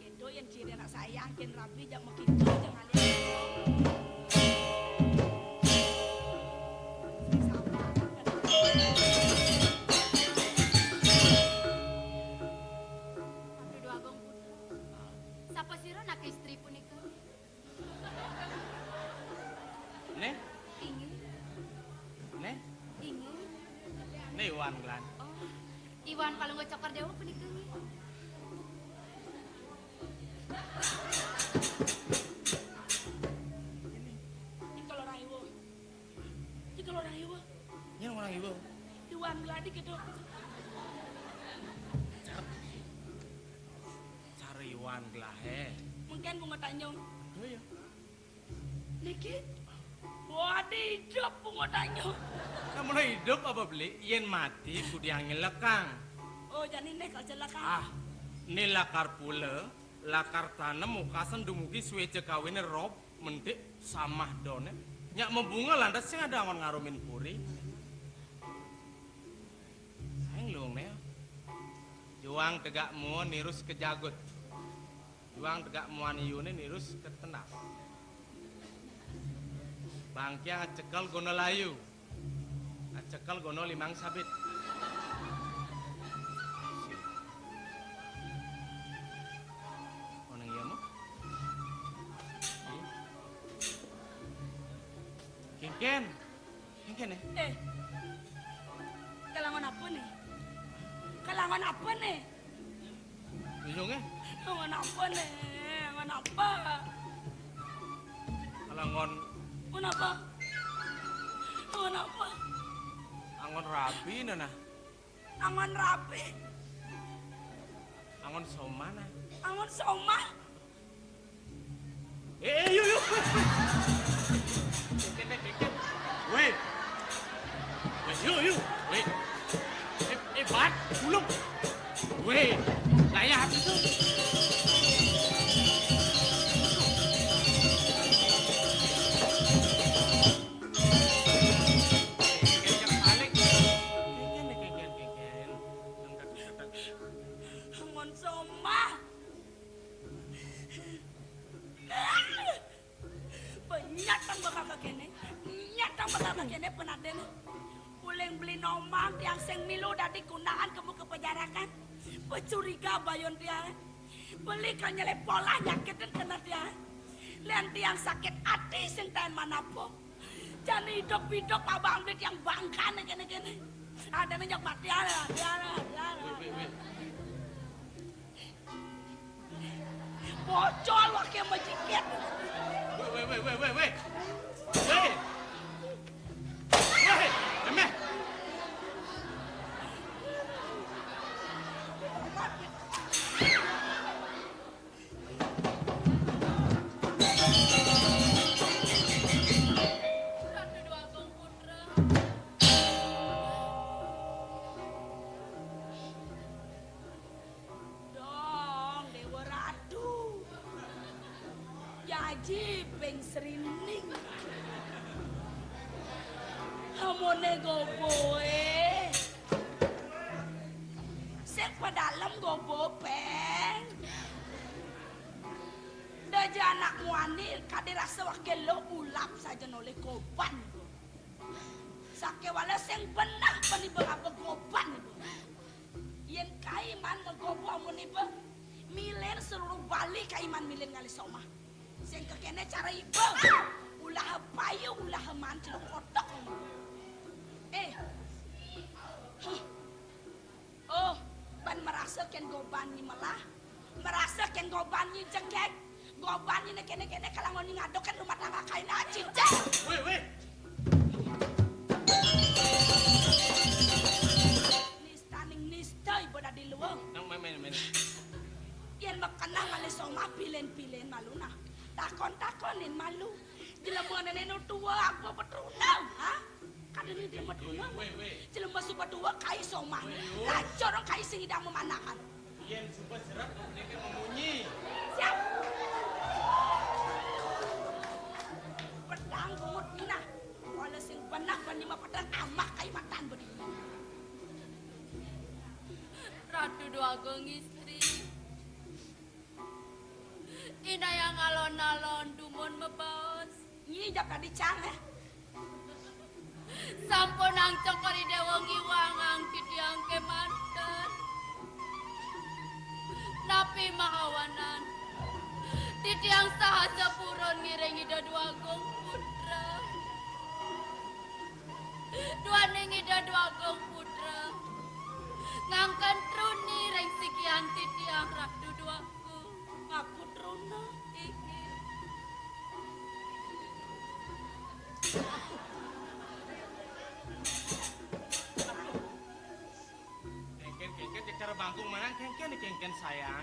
[SPEAKER 8] Itu yang ciri anak sayang, ken rapi jak makin tuh jangan lihat.
[SPEAKER 9] Aduh agong sapa sira nak istri punika?
[SPEAKER 3] Nih,
[SPEAKER 9] Ingin,
[SPEAKER 3] nih,
[SPEAKER 9] ingin.
[SPEAKER 3] nih Iwan Glan.
[SPEAKER 9] Oh, Iwan Palunggo Cokor Dewa punika.
[SPEAKER 8] Jika lo raiwo.
[SPEAKER 3] Ini orang ibu.
[SPEAKER 8] Iwan gladi gitu.
[SPEAKER 3] Cari Iwan Glahe.
[SPEAKER 8] Mungkin bunga tanjung.
[SPEAKER 3] Oh iya.
[SPEAKER 8] Niki. Waduh, hidup bunga tanjung.
[SPEAKER 3] Kamu lah hidup apa beli? Yen mati kudiangin lekang.
[SPEAKER 8] Oh, jadi nek aja lah kan.
[SPEAKER 3] Ah, ini lakar pula, lakar tanam mukasan dumugi suwe kawin rob mendik samah done. Nyak membunga lantas sing ada awan ngarumin Puri. Sayang luang nih. Juang tegak muan nirus ke jagut. Juang tegak muan iune nirus ke tenas. Bangkia ngecekal gono layu. Ngecekal gono limang sabit. Ken, ya?
[SPEAKER 8] Kalangan apa nih? Kalangan apa nih?
[SPEAKER 3] Ujungnya?
[SPEAKER 8] Kalangan apa nih? Kalangan apa?
[SPEAKER 3] Kalangan...
[SPEAKER 8] Kenapa? Kalangan apa?
[SPEAKER 3] Angon rapi nana.
[SPEAKER 8] Angon rapi.
[SPEAKER 3] Angon somana.
[SPEAKER 8] Angon soma.
[SPEAKER 3] Yuk. Wait. Yuk. Wait. Bat, bulung. Wait. Layak itu.
[SPEAKER 8] bakal ke kene. Nyata bakal ke kene penaden. Uleng beli nomang tiang sing milu dadi kunaan kamu ke penjarakan. Pecuriga bayon tiang. Beli kan nyelip pola nyakitin kena tiang. Lian tiang sakit hati sing tahan manapo. Jani hidup-hidup abang beli tiang bangkan kene-kene. Ada minyak mati ada. Bocor wakil majikit.
[SPEAKER 3] Weh. Emeh.
[SPEAKER 8] Peng serining hamone goboe sek dalam gobo peng daja anak muanil kadirasa wakil lo ulap saja noleh koban sake wala seng benah paniba apa goban yen kaiman ngegobo amuniba milen seluruh bali kaiman milen ngali somah sing kekene cara ibu ulah payu ulah mancel kotak oh ban merasa ken gobanyi malah merasa ken gobanyi jengkek gobanyi kene kalau ngoni ngadok kan rumah tangga kain aja cek
[SPEAKER 3] weh
[SPEAKER 8] nistai boda di luang
[SPEAKER 3] nang main
[SPEAKER 8] yen makanang ngali soma pilen maluna takon-takonin malu jelema nenek tua aku petrunang ha kadene dia metrunang jelema supa tua kai somah lacor kai sing idang memanakan
[SPEAKER 3] yen supa serat nek memunyi
[SPEAKER 8] siap pedang gumut minah wala sing benah panima pedang amah kai matan bodi
[SPEAKER 9] Ratu Dwagung istri ina yang alon-alon dumun mebos
[SPEAKER 8] nyi jaka dicang
[SPEAKER 9] sampun ang cokori dewangi wangang kitiang kemanten napi mahawanan titiang saha sepurun ngiring ida Dwagung putra duaning ida Dwagung putra ngangkan truni reng sikian titiang Ratu Dwagung
[SPEAKER 8] ngaku truna
[SPEAKER 9] iki
[SPEAKER 3] kengken cara bangkung mana kengken sayang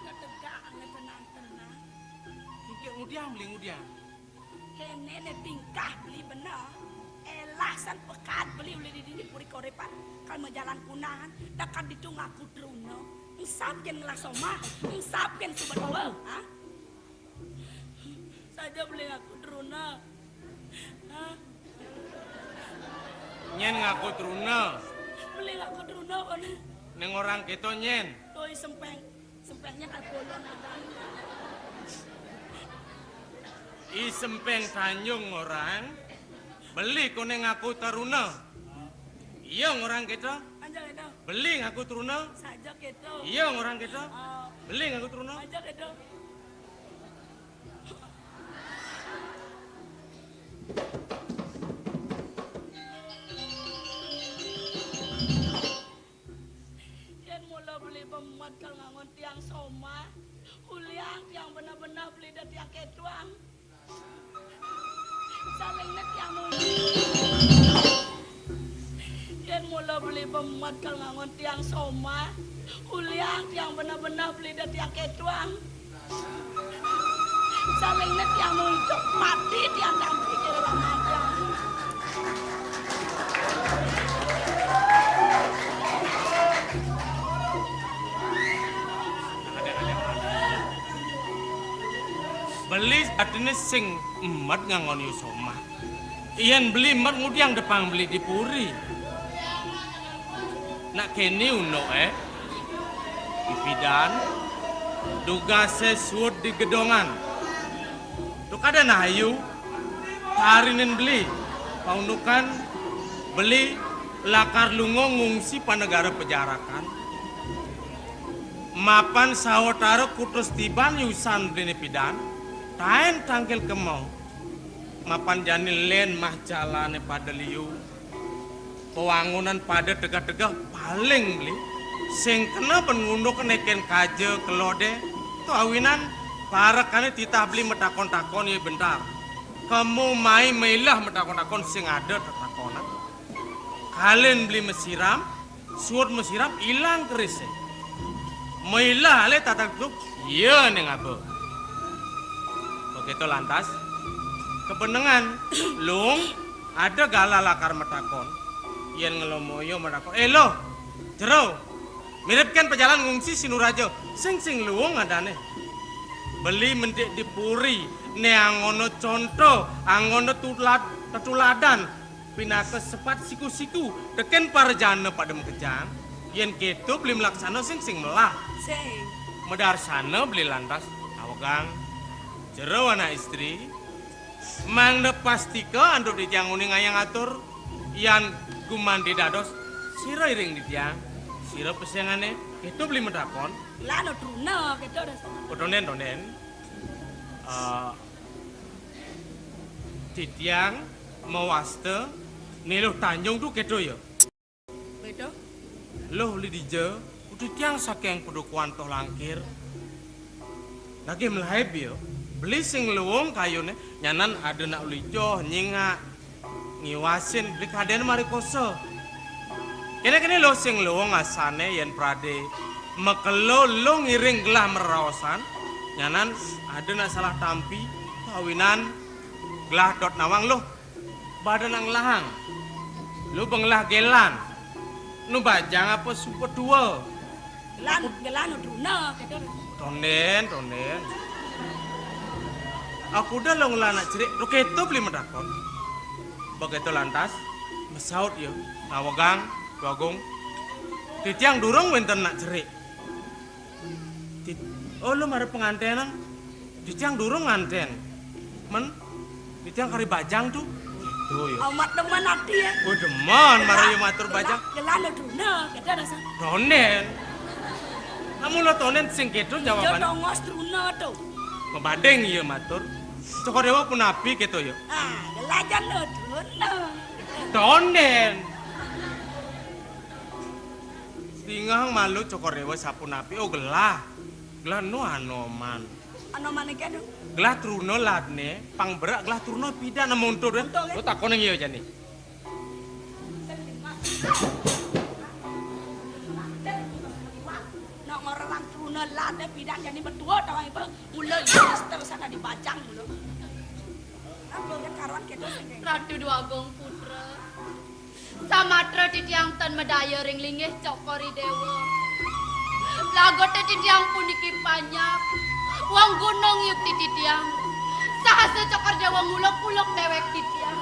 [SPEAKER 8] ketegaan tenang-tenang
[SPEAKER 3] kengken ngudiam
[SPEAKER 8] kene tingkah beli bener elasan pekat beli uli di puri korepan kalau jalan kunahan dekat itu ngaku truna Ngsapken ngelasoma, ngsapken sobat bawa, ha? Saja beli aku drona, ha?
[SPEAKER 3] Nyen ngaku truna.
[SPEAKER 8] Beli aku drona kan?
[SPEAKER 3] Neng orang keto nyen.
[SPEAKER 8] Doi sempengnya kan bolong ada.
[SPEAKER 3] Sempeng Tanjung orang, beli kone ngaku taruna. Iya orang keto. Beli ngaku truna.
[SPEAKER 8] Saja keto.
[SPEAKER 3] Iya orang keto. Beli ngaku truna.
[SPEAKER 8] Saja keto. Yang mula beli pemat kalau ngangon tiang soma, uliang tiang benar-benar beli dan tiang ketuang. Saling net tiang mula. Yang mula beli pemat kalau ngangon tiang soma, uliang tiang benar-benar beli dan tiang ketuang. Saling net tiang muncul mati tiang dan pikir ramadan.
[SPEAKER 3] Beli artinya sing emat ngangon Yusoma. Iyan beli emat ngudiang depan beli di puri. Nak kini uno Ipidan duga sesuat di gedongan. Tuk ada nahayu Tarinin beli. Paundukan beli lakar lungo ngungsi panegara pejarakan. Mapan sawetara kutus tiban yusan beli pidan. Tain tangkil kemau. Mapan jani len mah jalane pada liu. Pewangunan pada tegah-tegah paling beli. Sing kena pengunduk neken kaje kelode. Tu awinan parakane titah beli metakon-takon ya bentar. Kamu mai mailah metakon-takon sing ada tetakonan. Kalian beli mesiram, suut mesiram hilang kerisnya. Mailah ale tatak tuh, iya neng apa. Begitu lantas, kepenengan, lung ada gala lakar metakon. Yen ngelomoyo metakon, lo, jero, mirip kan pejalan ngungsi sinurajo, sing luung adane. Beli mendik dipuri, ne angono contoh, angono tutuladan, pinaka sepat siku-siku, teken parjana padem kejang, yen gitu beli melaksana sing melah.
[SPEAKER 8] Sing.
[SPEAKER 3] Medar sana beli lantas, awagang, jero anak istri, mangda pastika anduk di tiang uning ayang atur, yan gumandi dados, sira iring di tiang, sira pesengane, itu beli medakon.
[SPEAKER 8] Lano truna gitu dah.
[SPEAKER 3] Donen. Titiang mawaste niluh Tanjung tu kedo ya.
[SPEAKER 8] Bedo.
[SPEAKER 3] Loh li dije, udah tiang saking kudu kuantoh langkir. Lagi melaib ya. Beli sing luwung kayune nyanan ada nak ulijo nyinga ngiwasin beli kaden mari koso. Kene lo sing luwung asane yen prade mekelo lo ngiring gelah merawasan nyanan ada nak salah tampi kawinan gelah dot nawang lo badan ang lahang lo benglah gelan nu bajang apa super dua
[SPEAKER 8] Gelan truna gitu.
[SPEAKER 3] tonden aku udah lo ngelana cerik lo keto beli medakon begitu lantas mesaut yo nawagang bagung titiang durung wenten nak cerik. Oh lu mari pengantenan, ditiang durung nganten, ditiang kari bajang tuh, itu ya.
[SPEAKER 8] Amat demen hati ya.
[SPEAKER 3] Oh demen, mari matur bajang.
[SPEAKER 8] Gelano truna, kita rasa.
[SPEAKER 3] Tonen, kamu lo tonen sing gitu jawaban.
[SPEAKER 8] Jodoh ngos truna tuh.
[SPEAKER 3] Membadeng iya matur, Cokorewa pun api gitu ya.
[SPEAKER 8] Gelajan lo truna.
[SPEAKER 3] Tonen. Tingang malu Cokorewa sapun api, oh gelah. Gelah no anoman.
[SPEAKER 8] Anoman iki anu.
[SPEAKER 3] Gelah truno ladne, pang berak gelah truno pidana muntur kan. Lu takon yang iya jani.
[SPEAKER 8] Nak ngorang truno ladne pidana jadi berdua tawang ibu. Mulai terus sana dibajang mulu. Apa kan karuan kita sing.
[SPEAKER 9] Ratu Dwagong Putra. Samatra titiang tan medaya ring linggih Cokori Dewa. Lagote titiang puniki panyak. Wang gunung yuk titiang. Sahasa Cokor Dewa ngulok-ulok dewek titiang.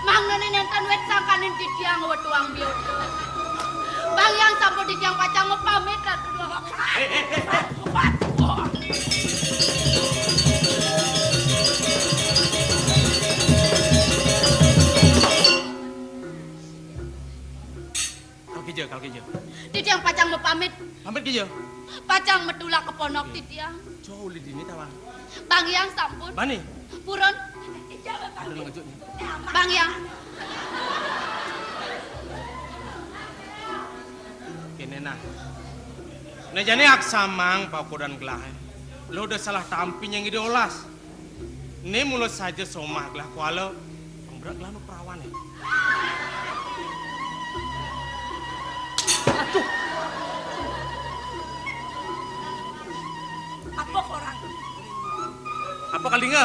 [SPEAKER 9] Mangnene nenten wet sangkanin titiang wetuang bioto. Bang yang sampun titiang pacang ngepamit Ratu Dwagong.
[SPEAKER 3] Kalkijo.
[SPEAKER 9] Titiang pacang mau pamit.
[SPEAKER 3] Pamit kijo.
[SPEAKER 9] Pacang medula ke ponok titiang.
[SPEAKER 3] Jauh li dini tawang.
[SPEAKER 9] Bang yang sampun.
[SPEAKER 3] Bani.
[SPEAKER 9] Purun.
[SPEAKER 3] Ada ngejut nih.
[SPEAKER 9] Bang yang.
[SPEAKER 3] Kene nah. Nah jane aksamang pakodan gelah. Lo udah salah tampinya yang diolas. Ini mulut saja somah gelah kuala. Pengberak gelah nu perawan ya. Aduh.
[SPEAKER 8] Apa korang?
[SPEAKER 3] Apa kalinga?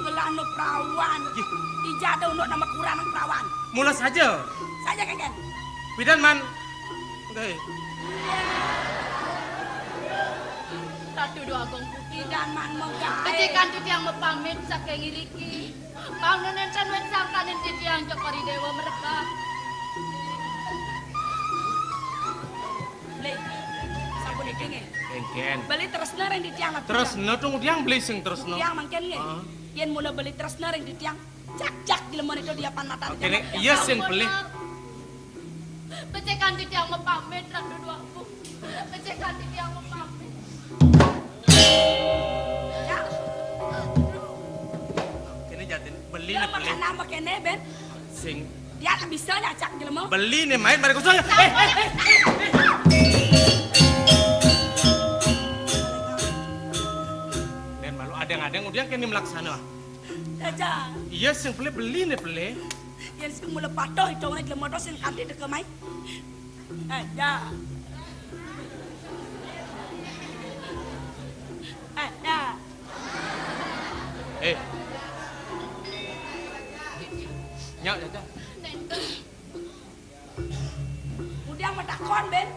[SPEAKER 8] Gelano perawan. Ijada untuk nama kurang perawan.
[SPEAKER 3] Mula saja.
[SPEAKER 8] Saja kan?
[SPEAKER 3] Bidan man. Oke.
[SPEAKER 9] Ratu Dwagong Putri
[SPEAKER 8] dan man megah.
[SPEAKER 9] Kecikan titiang mau pamit saking iriki. Bang nenen can wet sangkanin titiang Cokori Dewa mereka.
[SPEAKER 3] Engken.
[SPEAKER 8] Beli terus neren di tiang.
[SPEAKER 3] Terus no tunggu tiang beli sing terus no.
[SPEAKER 8] Tiang mangken ye. Yen mula beli tresna ring ditiang. Jak dilemon itu dia pan mata.
[SPEAKER 3] Kene iya sing pelih.
[SPEAKER 9] Pecekan tiang mepamit rak dua aku. Pecekan tiang mepamit.
[SPEAKER 8] Ya.
[SPEAKER 3] Kene jatin beli
[SPEAKER 8] Dia
[SPEAKER 3] ne pelih.
[SPEAKER 8] makan nama kene ben.
[SPEAKER 3] Sing
[SPEAKER 8] Dia tak bisa nyacak dilemon.
[SPEAKER 3] beli nih main balik kusanya. Dan malu adang-adang udah kene melaksana.
[SPEAKER 8] Aja.
[SPEAKER 3] Iya sing pelih beli nih pelih.
[SPEAKER 8] Yen sing mula patoh itu nek dilemon sing kanti deke mai. Aja. Ada.
[SPEAKER 3] Nyak jaja.
[SPEAKER 8] Udah metakon ben.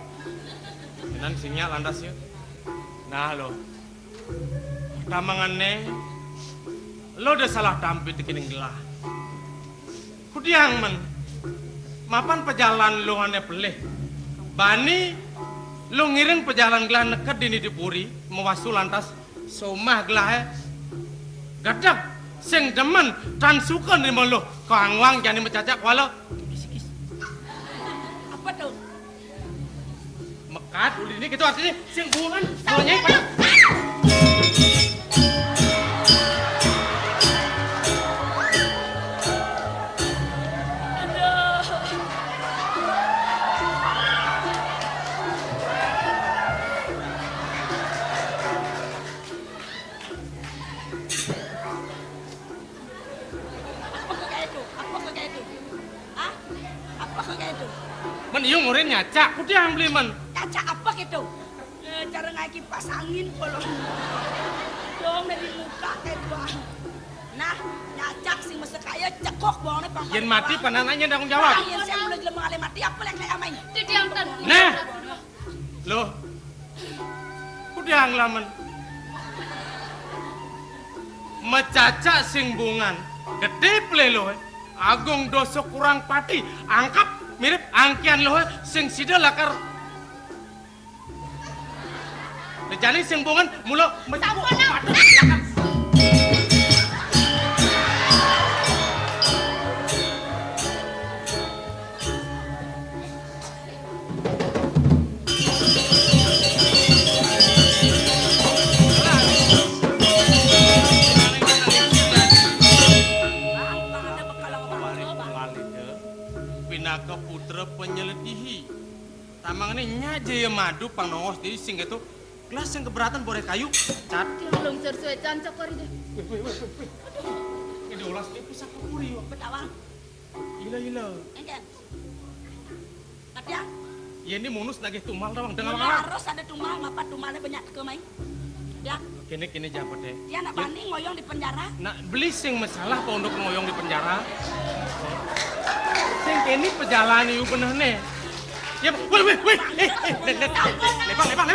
[SPEAKER 3] Nan sinya lantas ya. Nah lo. Tamangane lo udah salah tampil di kining gelah. Kudiang men. Mapan pejalan lo ane pelih. Bani lo ngiring pejalan gelah neket dini dipuri mewasu lantas somah gelah gadak sing demen dan suka nimo lo kangwang jani mencacak walau
[SPEAKER 8] Apa tuh?
[SPEAKER 3] mekat udah ini gitu artinya sing buangan buahnya pada men iyo ngurin nyacak kudiang beli men
[SPEAKER 8] Caca apa gitu? Cara ngai kipas angin kalau dong dari muka kayak gua. Nah, nyacak sing mesti kaya cekok bawangnya pang.
[SPEAKER 3] yen mati panananya tanggung jawab.
[SPEAKER 8] Yen saya mulai jelema ale mati apa lek kayak main.
[SPEAKER 9] Tiang tan.
[SPEAKER 3] Nah, lo kudiang lamen mencacak sing bungan gede ple lo agung dosa kurang pati angkap mirip angkian lo sing sida lakar Lejani sing bungan mulo mencabuk padet lakar Pinaka putra penyeledihi tamang ini nyaja madu panongos di sing itu kelas yang keberatan boleh kayu cat
[SPEAKER 9] Tiang lungsur suwe cancok kori deh.
[SPEAKER 3] ini ulas ini pusaka puri
[SPEAKER 8] Betawang.
[SPEAKER 3] ila
[SPEAKER 8] Engken. Tapi ya,
[SPEAKER 3] ya ini munus lagi tumal dong dengan
[SPEAKER 8] mana harus ada tumal, ngapa tumalnya banyak ke main? Ya,
[SPEAKER 3] kini jabat deh
[SPEAKER 8] dia nak bani ngoyong di penjara.
[SPEAKER 3] nak beli sing masalah apa untuk ngoyong di penjara sing kini pejalan itu bener nih ya weh lebang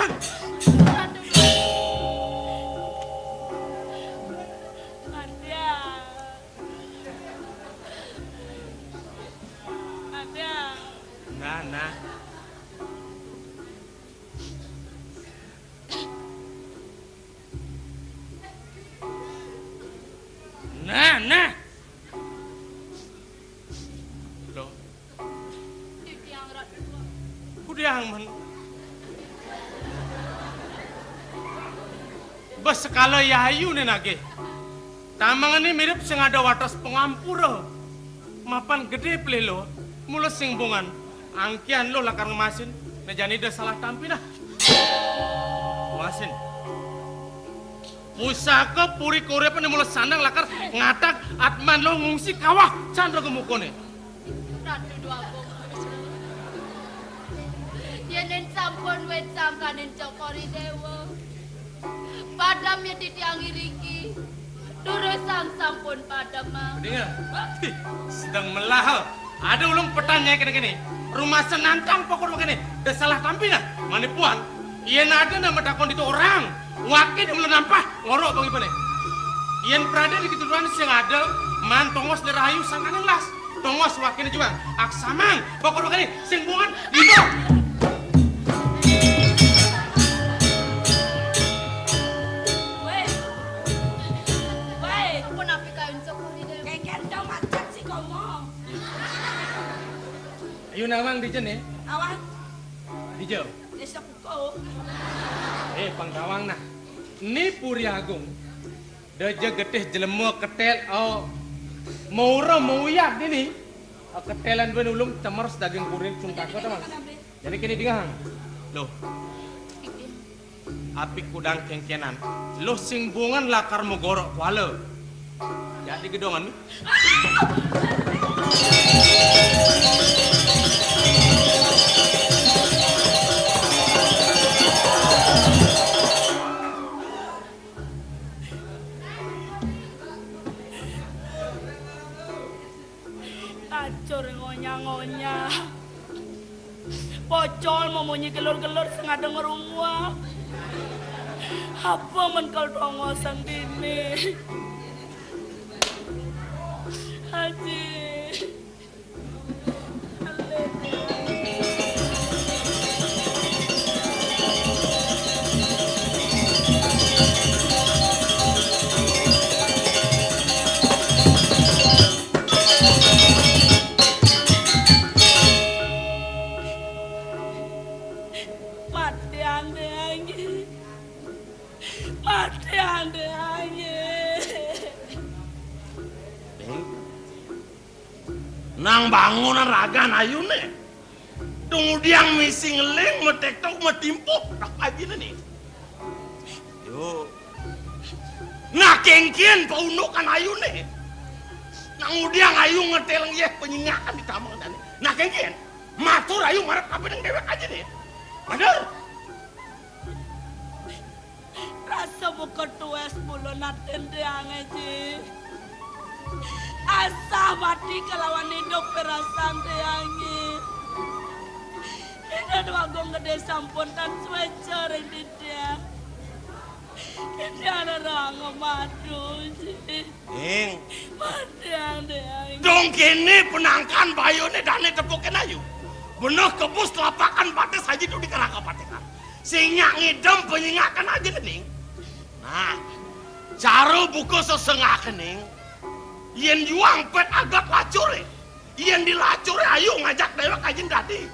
[SPEAKER 3] nah loh
[SPEAKER 9] Tiang rak.
[SPEAKER 3] kudiang men bos sekala yayu nih nage tamangan ini mirip sing ada watas pengampura mapan gede plelo mulut sing bungan angkian lo lakar ngemasin nejani dah salah tampi dah wasin pusaka puri korea pen mulut sandang lakar ngatak atman lo ngungsi kawah candra gemukone
[SPEAKER 9] Ratu dua bong. Yenen sampun wet sangkanen cokori dewa. Padam ya tiang iriki. Terus sampun padam mah.
[SPEAKER 3] dengar sedang melahal ada ulung petanya kene rumah senantang pokok begini dah salah tampi nah manipuan ien ada nama takon itu orang wakil yang nampah ngorok bang ipane ien prada di keturunan sing ada man tongos derayu sangkanan las tongos wakil juga aksamang pokok begini sing bungan itu
[SPEAKER 8] Weh, apa nak udah macet sih kamu.
[SPEAKER 3] Ayo nawang di jene.
[SPEAKER 8] Awan,
[SPEAKER 3] Di jauh.
[SPEAKER 8] desa kau.
[SPEAKER 3] Pangtawang nah. Ni Puri Agung. Deje getih jelema ketel maura mauyat ini. Ketelan ben ulung cemers daging kuring cungkako teman. Jadi kini dingang. Loh. Api kudang kengkenan. Loh sing bungan lakar mogorok kuala. Ya di gedongan ni.
[SPEAKER 8] Acur ngonya-ngonya. Pocol momonyi gelur-gelur sengaja ngerungwa. Apa men kau tongosan dini? Haji.
[SPEAKER 7] Nang bangunan raga ayune. Kemudian mising leng metektok metimpuk tak aja nih. Yo. Nah kengkian paunukan ayune. Nang udiang ayu ngeteleng ye penyingakan di kamar tadi. Nah kengkian matur ayu marap apa dengan dewek aja nih. Bener.
[SPEAKER 8] Rasa buka tuas bulu naten deang aja. Asa mati kelawan hidup perasaan deangi. Ini dua gong gede sampun tan swecer ini dia. Ini ada orang madu sih. Mati yang deangi.
[SPEAKER 7] Dong kini penangkan bayone dane tepukin ayu. Bener kebus lapakan batas aja tuh di kerangka patikan. Sehingga ngidam penyingakan aja nih. Nah, cara buku sesengah kening. Yen juang pet agak lacure. Yen dilacure ayo ngajak dewek aja tadi.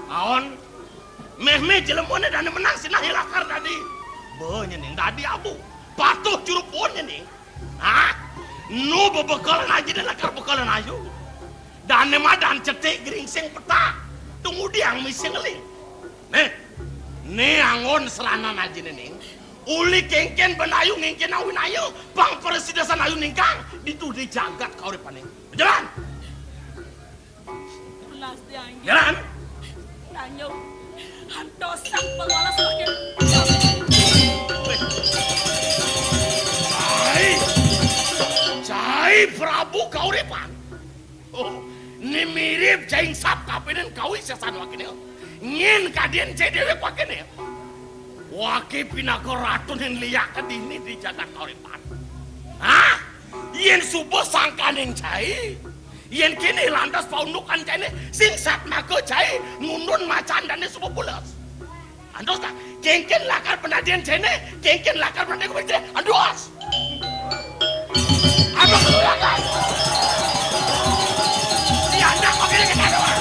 [SPEAKER 7] Aon, meh jelemone dan menang sinah hilakar tadi. Banyak nih tadi abu. Patuh curupunnya nih. Hah? Nu bebekalan aja dan lakar bekalan ayo. Dan madan cetek geringsing peta. Tunggu dia yang misi ngeling. Nih angon seranan aja nih. Uli kengken benayu ngengken awin ayu. Bang persidasan ayu ningkang. Itu dijagat kau depan nih. Jalan.
[SPEAKER 8] Pulas dianggi.
[SPEAKER 7] Jalan.
[SPEAKER 8] Tanyo. Handosak pengolah semakin.
[SPEAKER 7] Cai Prabu kau depan. Oh, ini mirip caing sap kapenen kau sesan wakini. Ngin kadien cai dewek wakini. Waki pinako ratun yang liak kedini di jagat kau depan. Hah? Yen subuh sangkaning cai. Yen kini lantas paundukan cai sing sat nako cai nunun macan dan subuh pulas. Andos tak? Kengken lakar penadian cai kengken lakar penadian kau cai. Andos. Apa kau lakar? Dia anda kau kini kena doang.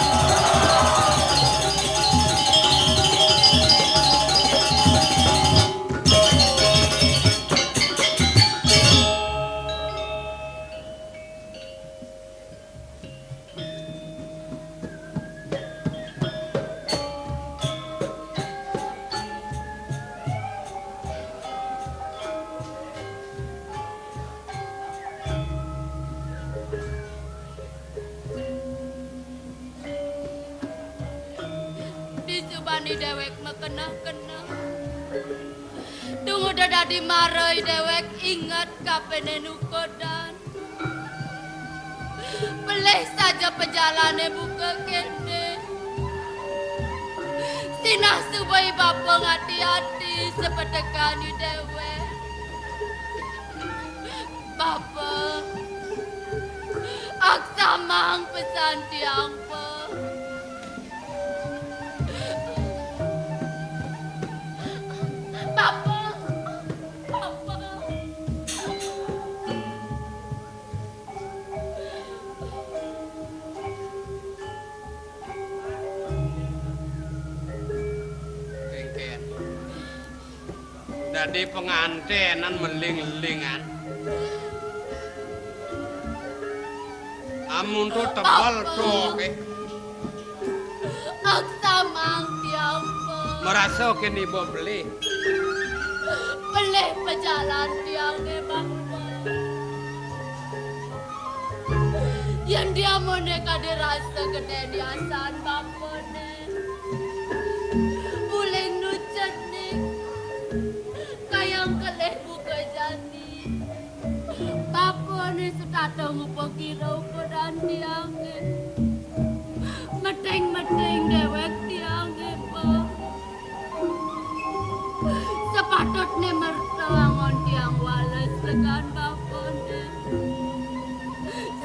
[SPEAKER 9] Disubani dewek mekena-kena. Tunggu dadi marai dewek ingat kapene nukodan. Pelih saja penjalane buka kene. Sinah subai bapa ngati-hati sepetekani dewek. Bapa, aksamang pesan tiang pe. Papa.
[SPEAKER 6] Dadi pengantenan meling-lingan. Amun tuh tebal tuh.
[SPEAKER 9] Aksa mang tiang po.
[SPEAKER 6] Merasa kini bo beli.
[SPEAKER 9] Beli pejalan tiang e bangpa. Yang dia mau neka dirasa gede diasan bangpa ne. Buleng nucet nih. Kayang keleh buka jani. Bapa ni sudah tahu pokiro pedan tiang e. Meteng-meteng dewek tiang e po. Sepatutnya mertuangon tiang walas legan bapa ne.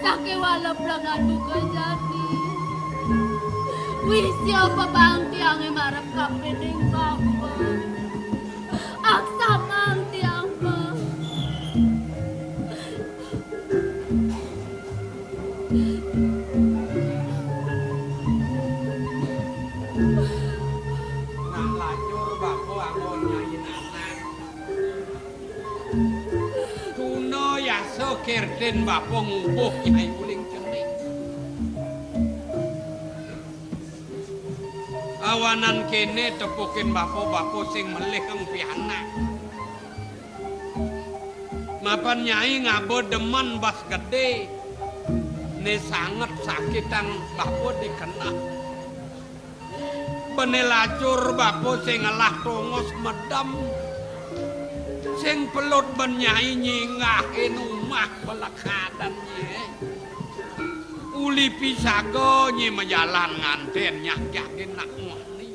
[SPEAKER 9] Sake walap lengan buka jani. Wih siapa bang tiang e marap kapening bapa. Aksa mang tiang po.
[SPEAKER 6] Nak lacur bako angon nyain anak. Kuno yaso kerden bako ngubuh nyai uling cening. Awanan kene tepukin bako sing melih kang pianak. Mapan nyai ngabo demen bas gede. Ne sangat sakitan bako dikenal. Benelacur bako sing ngelah tongos medam. Sing pelot benyai nyingahin umah belakadan nye. Uli pisago nye menjalan nganten nyak-nyakin nak wani.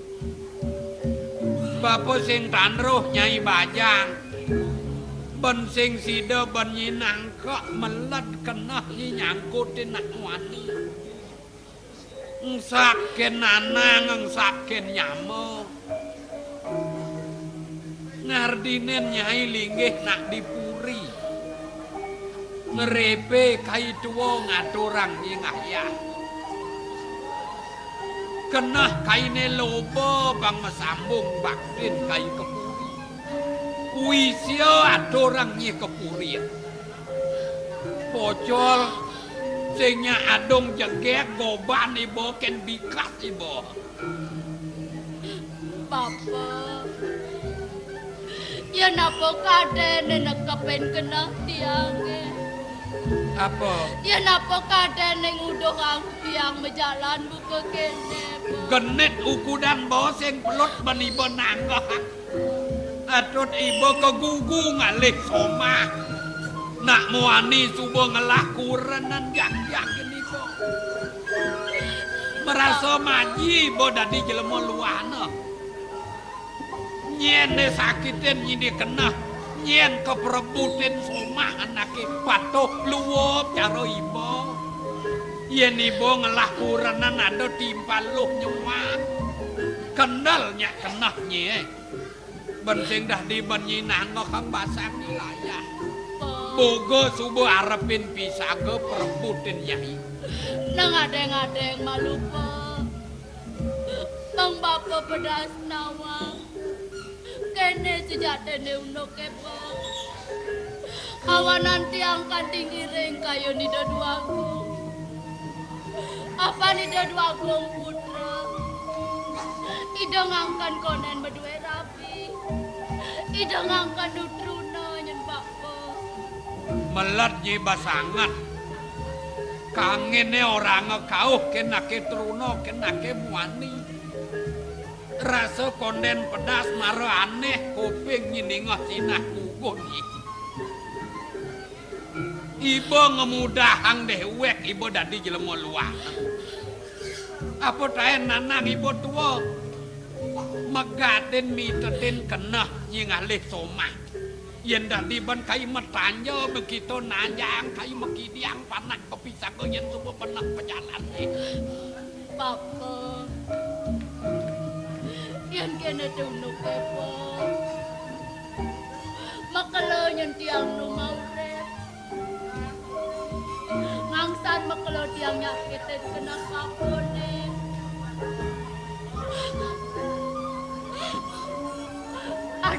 [SPEAKER 6] Bako sing tanruh nyai bajang. Ben sing sida ben nyi nangkok melet kenah nyi nyangkutin nak wani. Ngsaken nanang ngsaken nyamo. Ngardinen nyai linggih nak dipuri. Ngerepe kai tuwa ngaturang nyingayah. Kenah kaine lobo bang mesambung baktin kai kepuri. Kuisio aturang nyi kepuri. Pocol singnya adong jegek goban ibo ken bikas ibo.
[SPEAKER 9] Papa, ya napa kade nenek kepen kena tiange.
[SPEAKER 6] Apa?
[SPEAKER 9] Ya napa kade neng udah aku tiang berjalan buka kene.
[SPEAKER 6] Genit ukudan bo sing pelot bani benangga. Atut ibo kegugu ngalih somah. Nak muani subuh ngelah kurenan jak-jak ini bo. Merasa maji bo dadi jelema luana. Nyen sakitin nyidi kena. Nyen keperebutin somah anake patuh luwop caro ibo. Yen ibo ngelah kurenan ada timpal luh nyemah. Kenalnya kenah nye. Bensing dah di benyinan kang basang wilayah. Bogo subuh arepin pisago perebutin nyai.
[SPEAKER 9] Nang adeng-adeng malupa. Bang bapa pedas nawang. Kene sejatene unok kepo. Awanan tiang kanting iring kayo ni daduaku. Apa ni daduaku putra? Idong angkan konen berdua rapi. Idong angkan nutruna nyen bapa.
[SPEAKER 6] Melat nyi basangat. Kangene orang ngekauh kenake truno kenake muani. Rasa konden pedas maro aneh kuping nyiningah sinah kukuh nyi. Ibu ngemudahang dewek ibu dadi jelema luar. Apa tae nanang ibu tua. Megatin mitetin kenah nyingalih somah. Yen dadi ban kai metanya begitu nanjang kai mekidiang panak kepisah ke yen subuh penak pejalan ni.
[SPEAKER 9] Papa. Yen kene tunuk kepo. Makalo nyen tiang nu maurep. Ngangsan makalo tiang nyakitin kena kapone.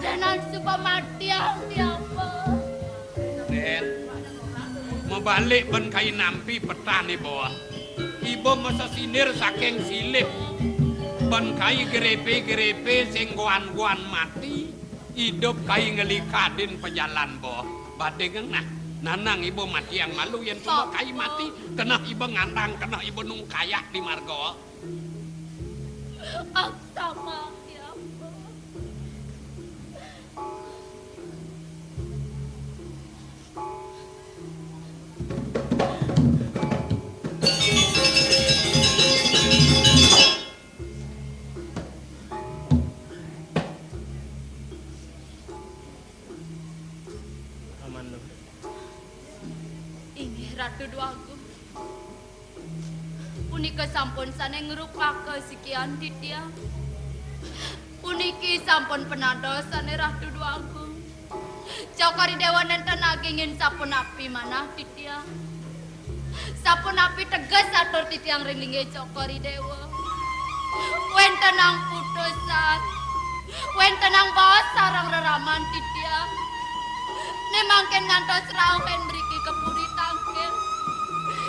[SPEAKER 9] Tenan supa mati apa?
[SPEAKER 6] Den, mau balik ben kai nampi petani bawah. Ibu masa sinir saking silip. Ben kai gerepe sing guan mati. Hidup kai ngelikadin pejalan bawah. Badeng nah. Nanang ibu mati yang malu yang cuma kai mati. Kena ibu ngandang, kena ibu nung kayak di margo.
[SPEAKER 9] Sama ya apa? Ratu Dwagung. Punika sampun sane ngrupake sikian titiang. Puniki sampun penadosane Ratu Dwagung. Cokori dewa nenten agingin sapun api manah titiang. Sapun api tegas atur titiang ringlinge cokori dewa. Wenten ang putusan. Wenten ang bawas sarang reraman titiang. Nemangken ngantos rauhen mriki kepuri tangkil.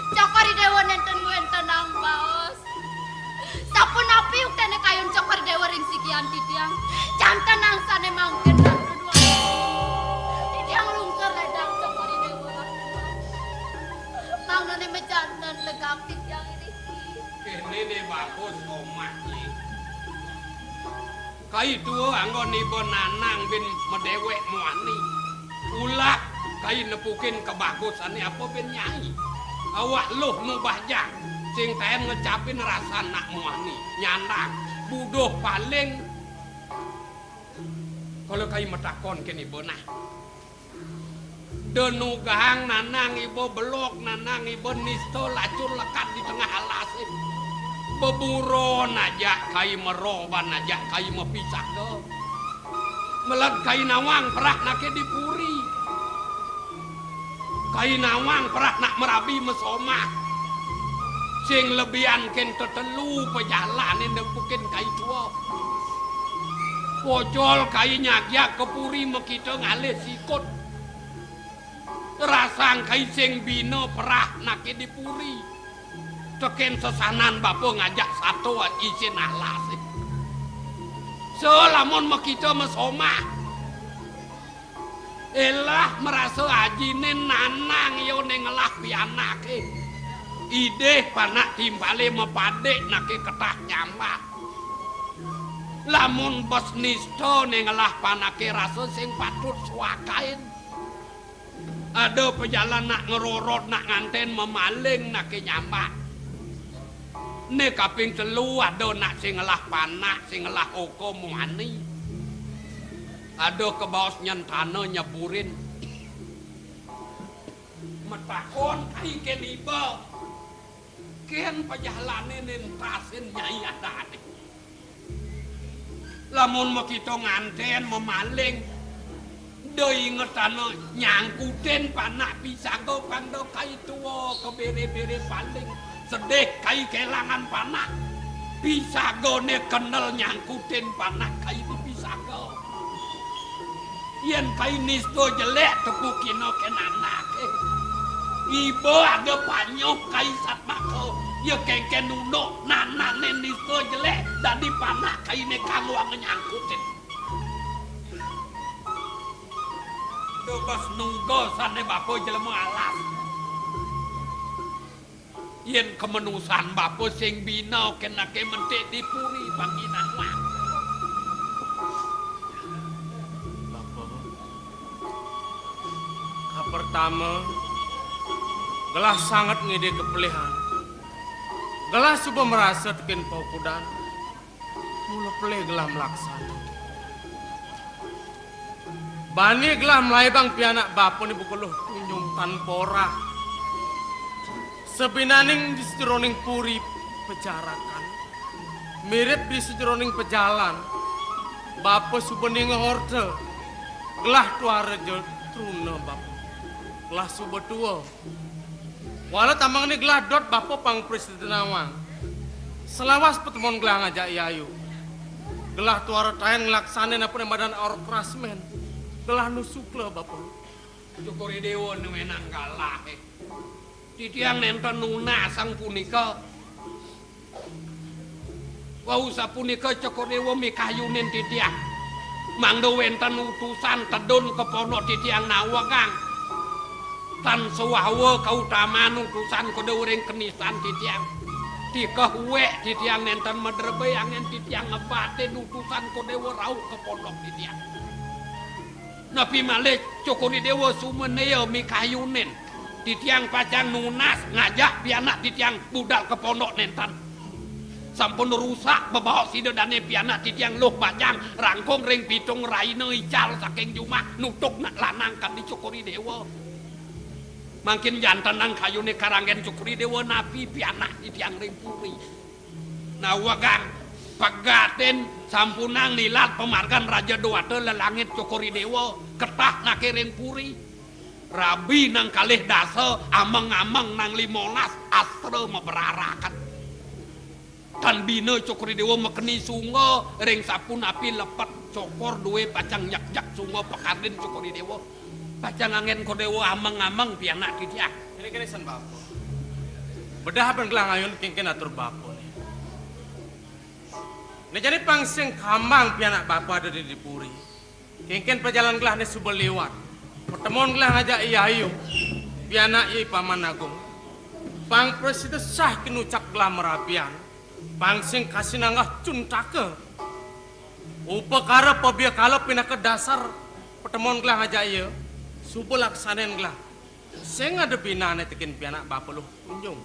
[SPEAKER 9] Cokori dewa nenten wenten ang baos. Sapun api uktene kayun cokori dewa ring sikian titiang. Jantan ang sane mangken Ratu Dwagung. Titiang lungker ledang cokori dewa. Mangnone mejanten legam titiang ini.
[SPEAKER 6] Kene ne bagus omah iki. Kai tuwa anggon ibu nanang bin medewek muani. Ulah kai nepukin kebagusannya apa ben nyai. Awak luh mubahjak sing ten ngecapin rasa nak muani nyandak buduh paling kalau kai metakon ken ibu nah denugang nanang ibu belok nanang ibu nisto lacur lekat di tengah alas beburon aja kai meroban aja kai mepisah do melat kai nawang perah nake dipuri kai nawang perah nak merabi mesomah sing lebihan ken tetelu pejalan yang nempukin kai tua pojol kai nyagya kepuri mekito ngalih sikut rasang kai sing bino perah nake dipuri teken sesanan bapo ngajak satu izin alas selamun mekito mesomah elah merasa ajinin nanang yo nengelah pianake ide panak timbale mepadek nake ketah nyambak lamun bos nisto nengelah panake rasa sing patut suakain ada pejalan nak ngerorot nak nganten memaling nake nyambak ne kaping telu ada nak sing ngelah panak sing ngelah oko muani ada ke bawas nyentana nyeburin metakon kai ken iba ken pajalane nentasin nyai adane lamun mekito nganten memaling doi ngetana nyangkuten panak pisago pando kai tuwa kebere-bere paling sedih kai kelangan panak pisagone kenel nyangkuten panak kai di pisago yen kai nisto jelek tepukino kenanake ibu ada panyoh kai satmako ya kengken nuno nanane nisto jelek dan dipanak kai ne kaluang nyangkutin dobas nunggo sane bapo jelemu alas yen kemenusan bapo sing bina kenake mentik dipuri panginan wang
[SPEAKER 3] pertama gelah sangat ngide kepelihan gelah subuh merasa tekin paukudan mula pelih gelah melaksana bani gelah melaibang pianak bapun ibu keluh tunjung tanpora sebinaning di sejeroning puri pejarakan mirip di sejeroning pejalan bapo subening horde gelah tuarejo truna bapo gelah subetua walau tambang ini gelah dot bapo pang presiden awang selawas pertemuan gelah ngajak yayu Gelah tuara tayan ngelaksanin apa badan orang krasmen. Gelah nusuklah bapak.
[SPEAKER 6] Cukuri dewa menang kalah. Titiang nenten nunasang punika. Wau sapunika cukuri dewa mikayunin titiang. Mangdo wenten utusan tedun kepono titiang nawagang. Tan sewawa kautamaan utusan kode uring kenisan titiang. Tika huwek titiang nenten medrebe angen titiang ngebatin utusan kode warau kepono titiang. Nabi malih cukuri dewa sumeneo mikayunin. Titiang pacang nunas ngajak pianak titiang budal kepono nenten. Sampun rusak bebawa sidodane pianak titiang loh bajang rangkong ring pitung raine ical saking jumah nutuk nak lanangkan di cukuri dewa. Makin jantan nang kayune karangen cukuri dewa nabi pianak titiang ring puri. Nah wagang pegaten sampunang nilat pemargan raja doate lelangit cukuri dewa ketah nake ring puri. Rabi nang kalih dasa ameng-ameng nang 15 astra meberarakan. Tan bina cukuri dewa mekeni sungo ring sapun api lepet cokor duwe pacang nyak-nyak sungo pekardin cukuri dewa pacang angen ko dewa ameng-ameng pianak titiang.
[SPEAKER 3] Ini san bapo. Bedah ben gelang ayun kengken atur bapo nih. Nih jadi pangsing kambang pianak bapo ada di Puri. Kengken perjalanan gelah nih subel lewat. Pertemuan gelah ngajak iya ayu. Pianak iya paman agung. Pang presiden sah kinucak gelah merapian. Pangsing kasih nanggah cuntake. Upakara pabia kalau pindah ke dasar pertemuan gelah ngajak iya. Subuh laksanen gelah. Saya ngada binane tekin pianak bapak lu kunjung.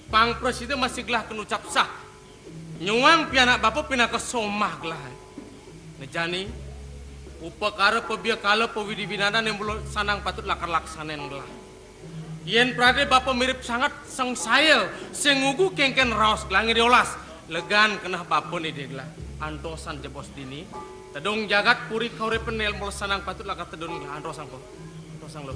[SPEAKER 3] Pang presiden masih gelah kenucap sah. Nyuang pianak bapak pindah ke somah gelah. Nejani. Upakara pabia kalau pawidi binadan yang belum sanang patut lakar laksanen gelah. Yen prade bapak mirip sangat sang saya sengugu kengken raos gelangi diolas legan kenah bapak ni deglah antosan jebos dini tedung jagat puri kaure penel mul sanang patut lakar tedun gelah antosang ko antosang lo.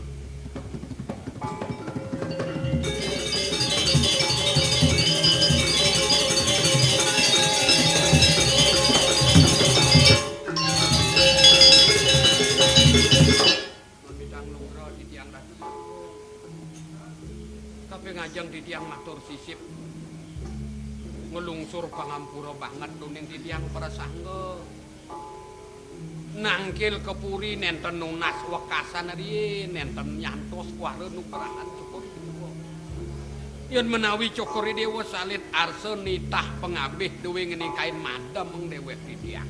[SPEAKER 6] Ngajang titiang matur sisip ngelungsur pangampura banget tuning titiang prasangga nangkil kepuri nenten nunas wekasan ari nenten nyantos kuare nukrahan cukuri dewa yen menawi cukuri dewa salit arsa nitah pengabih dewe ngeni kain madam meng dewek titiang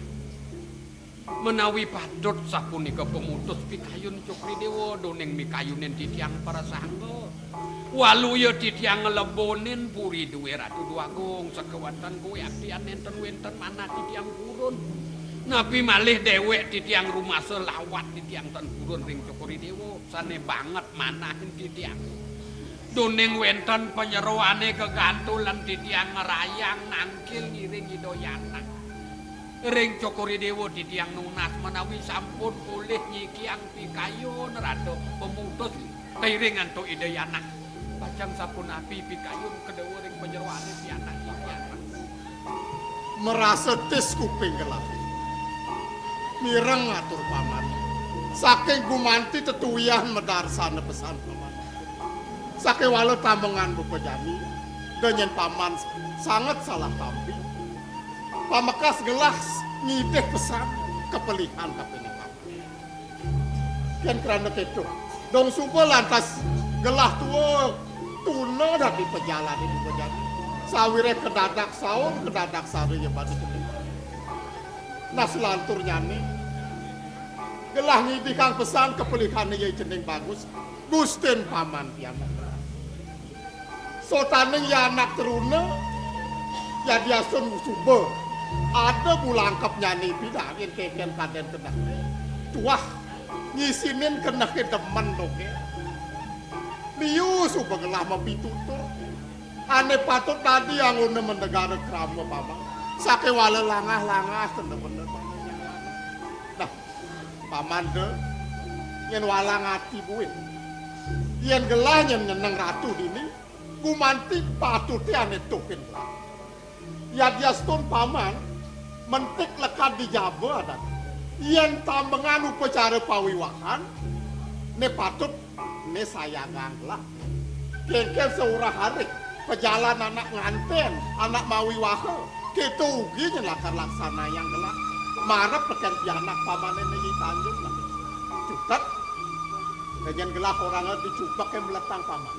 [SPEAKER 6] menawi padot sapunika pemutus pikayun cukuri dewa doning mikayunin titiang prasangga walu ya titiang ngelebonin puri duwe ratu duagung sekewatan kowe abdian nenten wenten mana titiang purun nabi malih dewek titiang rumah selawat titiang ten purun ring cukuri dewa sane banget manahin titiang doning wenten penyeroane kegantulan titiang ngerayang nangkil ngiring idoyana ring cukuri dewa titiang nunas menawi sampun pulih nyikiang pikayun rado pemutus kairingan to idoyana pacang sapun api pikayun kedewa ring penyeruane pianak pianak
[SPEAKER 1] merasa tes kuping gelap mireng ngatur paman saking gumanti tetuwian medarsana pesan paman saking walau tambengan bupejami dengan paman sangat salah tampi pamekas gelas ngideh pesan kepelihan kapini paman kan kerana itu dong subuh lantas gelah tua tuna dari pejalan ini bejani sawire kedadak saur kedadak sari ya pada ketika nah selanturnya nih gelah ngidikang pesan kepelihannya ya jeneng bagus gusten paman pianak sotaning ya anak teruna ya dia sun subuh ada bulangkap nyanyi bidangin keken kaden kenak tuah ngisinin kena ke demen doke bius ubegelah mempitutur ane patut tadi yang une mendegara krama paman sake wala langah-langah bener-bener nah paman de yen wala ngati buin yen gelah yen nyeneng ratu dini gumanti patutnya ane tukin ya dia stun paman mentik lekat di Jawa dan yen tambengan upacara pawiwahan ne patut ne sayangan lah kengkel seurah hari pejalan anak nganten anak mawiwaha kita ugi nyelakar laksana yang gelap marap peken anak pamanen ini Tanjung lah cutat dengan gelap orangnya dicupak yang meletang paman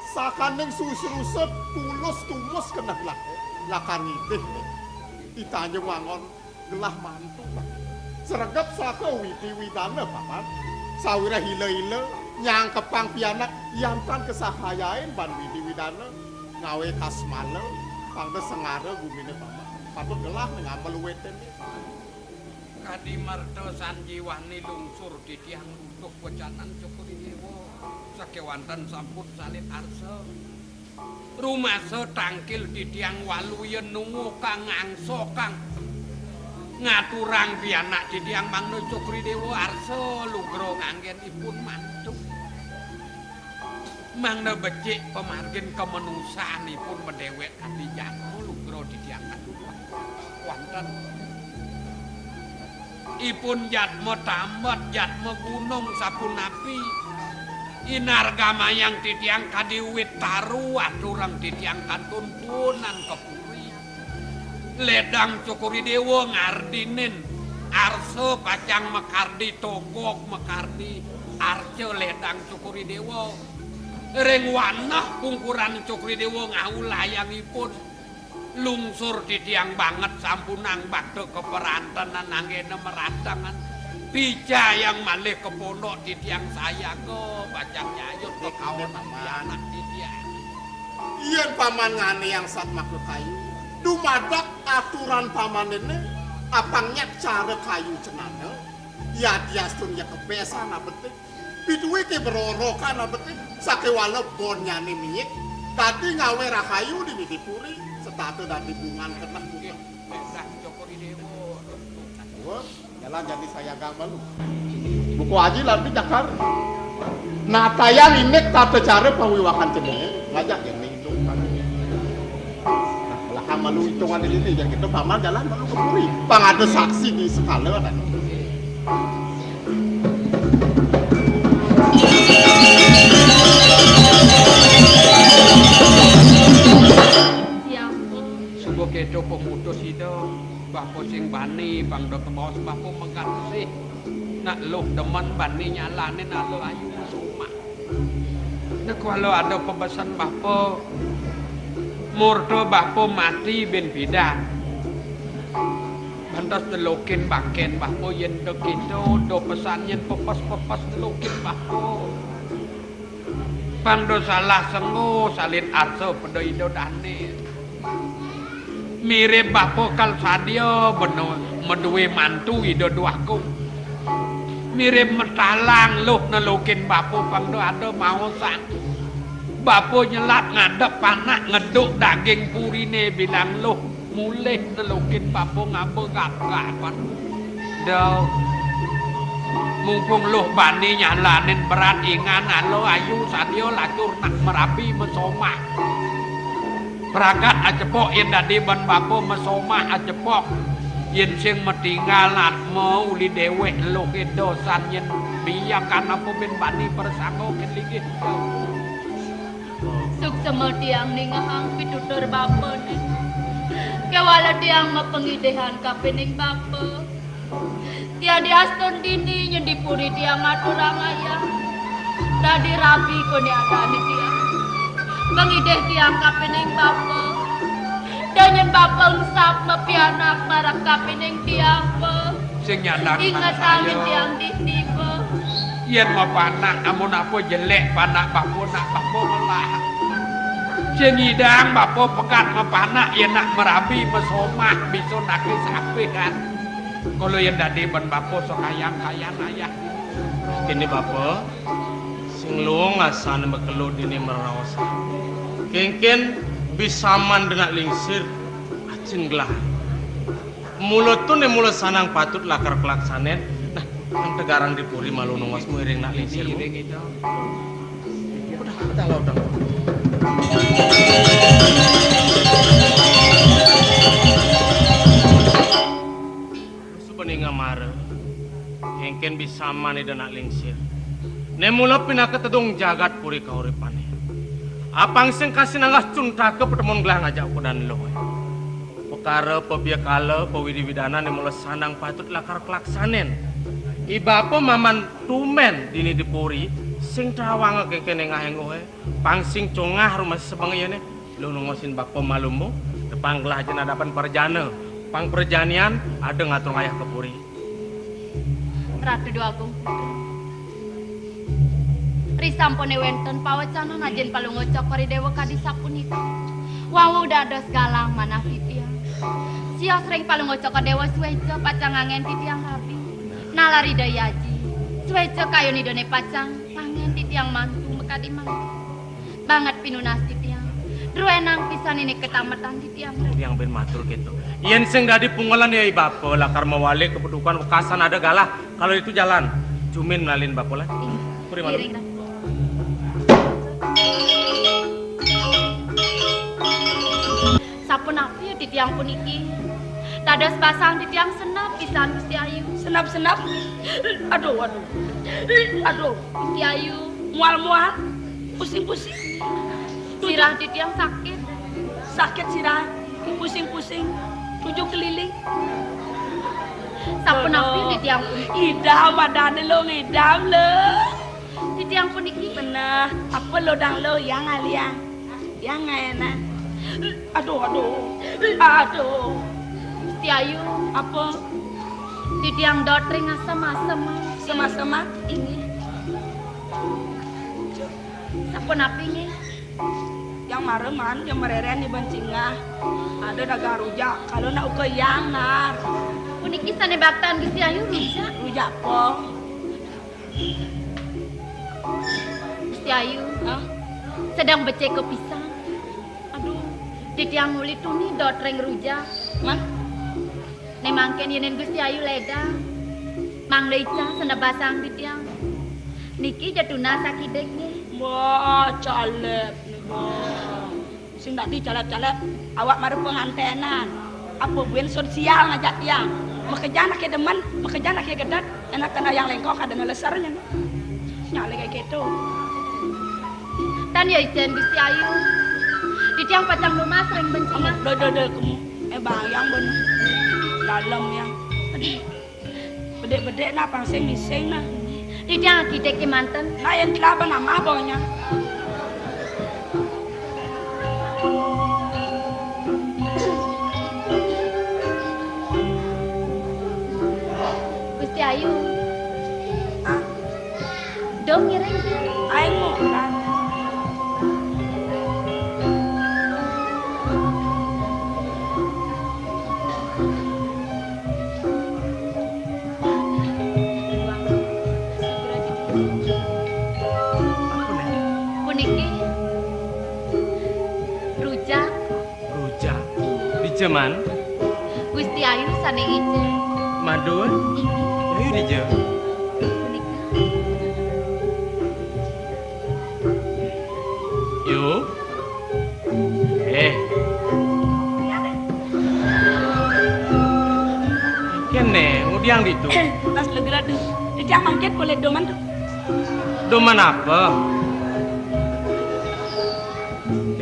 [SPEAKER 1] sakaning susrusep tulus tumus kena gelap lakar ngidih di Tanjung Wangon gelah mantu seragap saka widi-widana paman sawira hile-hile nyang kepang pianak yantan kesahayain ban widi-widana ngawe kasmale pangda sengara gumine paman patut gelah ngamel weten
[SPEAKER 6] Kadi marto sanjiwani lungsur di tiang untuk wacanan cukuri dewa sakewantan samput salit arsa rumasa tangkil di tiang waluyen nungu kang angso kang ngaturang pianak di tiang mangno cukuri dewa arsa lugro nganggen ipun mantu mangno becik pemargin kemenusaan ipun mendewek kadi jano lugro di tiang kadua wanten ipun jatmo tamat jatmo gunung sapunapi inargama yang titiang kadiwit taru aturang titiang katuntunan kepuri ledang cukuri dewa ngardinin arso pacang mekardi togok mekardi arce ledang cukuri dewa reng wanah pungkuran cukuri dewa ngaulayangipun lungsur di tiang banget sampunang bakte keperantanan anggena meratangan bija yang malih ke pondok di tiang saya ke bacang nyayut ke kawan anak di tiang
[SPEAKER 1] iyan paman ngane yang sat makhluk kayu dumadak aturan paman ini apangnya cara kayu cenana ya diastun ya kebesan abetik bidui ke berorokan abetik sakewala bonyane minyik tadi ngawe rahayu di Midipuri setatu dan dibungan kena bukan
[SPEAKER 6] besah cokori dewo
[SPEAKER 1] jalan jadi saya gambar buku aji lanti jakar nah tayang inek tata cara pawiwakan cedek ngajak yang minum kan nah kalau malu hitungan ini jadi kita paman jalan malu kepuri pang ada saksi di sekala kan
[SPEAKER 6] kedo pemutus itu bapo sing bani bang do kebos bapo mengatasi nak luh demen bani nyalane nak lo ayu suma nak kalau ada pebesan bapo murdo bapo mati ben bidan bantas delokin baken bapo yen do kido do pesan yen pepes delokin bapo bang do salah sengo salin arso pedo ido dane mirip bapo kal sadio beno meduwe mantu ido duaku mirip metalang luh nelukin bapo pangdo ada mau sang bapo nyelat ngadep panak ngeduk daging purine bilang luh mulih nelukin bapo ngabe gak-gakan do mumpung luh bani nyalanin berat ingan alo ayu sadio latur nak merapi mesomah Pragat acepok yen dadi ban bapo mesomah acepok yen sing metinggal atmo uli dewek lo kedosan yen biyakan apa ben bani persanggo ken ligih
[SPEAKER 9] suk sama tiang ningahang pitutur bapo ni kewala tiang mapengidehan kapening bapo tiang diaston dini yen dipuri tiang aturang ayah dadi rabi kone adane tiang mengideh tiang kapening bapo dan yang bapo usap mepianak marak kapening tiang po
[SPEAKER 6] sing nyadak
[SPEAKER 9] ingat angin tiang ditipe
[SPEAKER 6] yen mau panak amun apa jelek panak bapo nak bapo melah sing idang bapo pekat mepanak yen nak merabi mesomah bisa nakis ape kan kalau yen dadi ben bapo sok kayang-kayang ayah
[SPEAKER 3] kini bapo sing lu ngasan bekelut ini merawas kengken bisaman dengan lingsir acin gelah mulut tuh nih mulut sanang patut lakar kelaksanen nah yang tegarang dipuri malu nongos muiring nak lingsir udah bisa mani dan nak lingsir. Nemula pinaka tedung jagat puri kauripane. Apang sing kasih nangas cunta ke pertemuan gelah ngajak aku dan lo. Perkara pebiakala pewidi-widana nemula sanang patut lakar kelaksanen. Iba apa maman tumen dini dipuri sing tawang ke kene ngahengoe pangsing congah rumah sebang ieu ne lu ngosin bapa malumu tepang gelah aja hadapan perjana pang perjanian ada ngatur ngayah ke puri.
[SPEAKER 9] Ratu Dua Agung risampone wenten pawacana najen palungo cokori dewa kadisa punika wawu dados galang manah titiang sia sering palungo cokor dewa suwejo pacang angen titiang rabi nalari dayaji suwejo kayo nidone pacang angen titiang mantu mekadi mantu banget pinunas titiang druenang pisan ini ketamatan titiang
[SPEAKER 3] yang ben matur gitu yen sing dadi pungolan ya bapak lakar mewali kepedukan wekasan ada galah kalau itu jalan cumin nalin bapak lah puri malu
[SPEAKER 9] sapunapi titiang puniki dados basang titiang senap pisan Gusti Ayu
[SPEAKER 8] Senap-senap. Aduh.
[SPEAKER 9] Gusti Ayu
[SPEAKER 8] Mual-mual. Pusing-pusing.
[SPEAKER 9] sirah titiang sakit
[SPEAKER 8] Sakit sirah. Pusing-pusing. Tujuh keliling.
[SPEAKER 9] sapunapi titiang puniki
[SPEAKER 8] Idam adane lo ngidam lo.
[SPEAKER 9] titiang puniki
[SPEAKER 8] Bener. Apa lo dang lo yang aliang. Yang enak. Aduh.
[SPEAKER 9] Gusti Ayu
[SPEAKER 8] Apa?
[SPEAKER 9] titiang dotring asam-asam
[SPEAKER 8] Sama-sama.
[SPEAKER 9] ini sapunapi nge
[SPEAKER 8] Yang mareman, yang mereren di bencingah. Ada dagang rujak. Kalau nak uke yang nar.
[SPEAKER 9] puniki sanebaktan Gusti Ayu bisa
[SPEAKER 8] Rujak po.
[SPEAKER 9] Gusti Ayu
[SPEAKER 8] Hah?
[SPEAKER 9] sedang becek ke pisang aduh titiang muli tuni dotring rujak
[SPEAKER 8] Man?
[SPEAKER 9] nemangken yenen Gusti Ayu leda mang leica senda basang titiang niki jatuna sakidek nih
[SPEAKER 8] Wah, calep nih, wah. Sing tadi calep-calep, awak maru pengantenan. Apa buen sosial ngajak tiang. Mekeja nak demen, mekeja nak gedet, enak kena yang lengkok ada ngelesarnya. Nyale kayak gitu.
[SPEAKER 9] tan ya ijen Gusti Ayu titiang pacang rumah sering bencingan
[SPEAKER 8] Do kamu. Bayang ben. Dalam yang. Bedek-bedek na pang sing mising na.
[SPEAKER 9] titiang akidek ki manten
[SPEAKER 8] Nah yang kelapa nama abonya.
[SPEAKER 9] Gusti Ayu dong ngiring
[SPEAKER 8] Aing mau kan.
[SPEAKER 9] puniki rujak
[SPEAKER 3] rujak di jeman
[SPEAKER 9] Gusti Ayu saneng ijen
[SPEAKER 3] madun ayo di je
[SPEAKER 9] punika
[SPEAKER 3] yuk kene ngudiang di tu
[SPEAKER 8] Nas legera tuh. Jadi mangket boleh doman tuh.
[SPEAKER 3] doman apa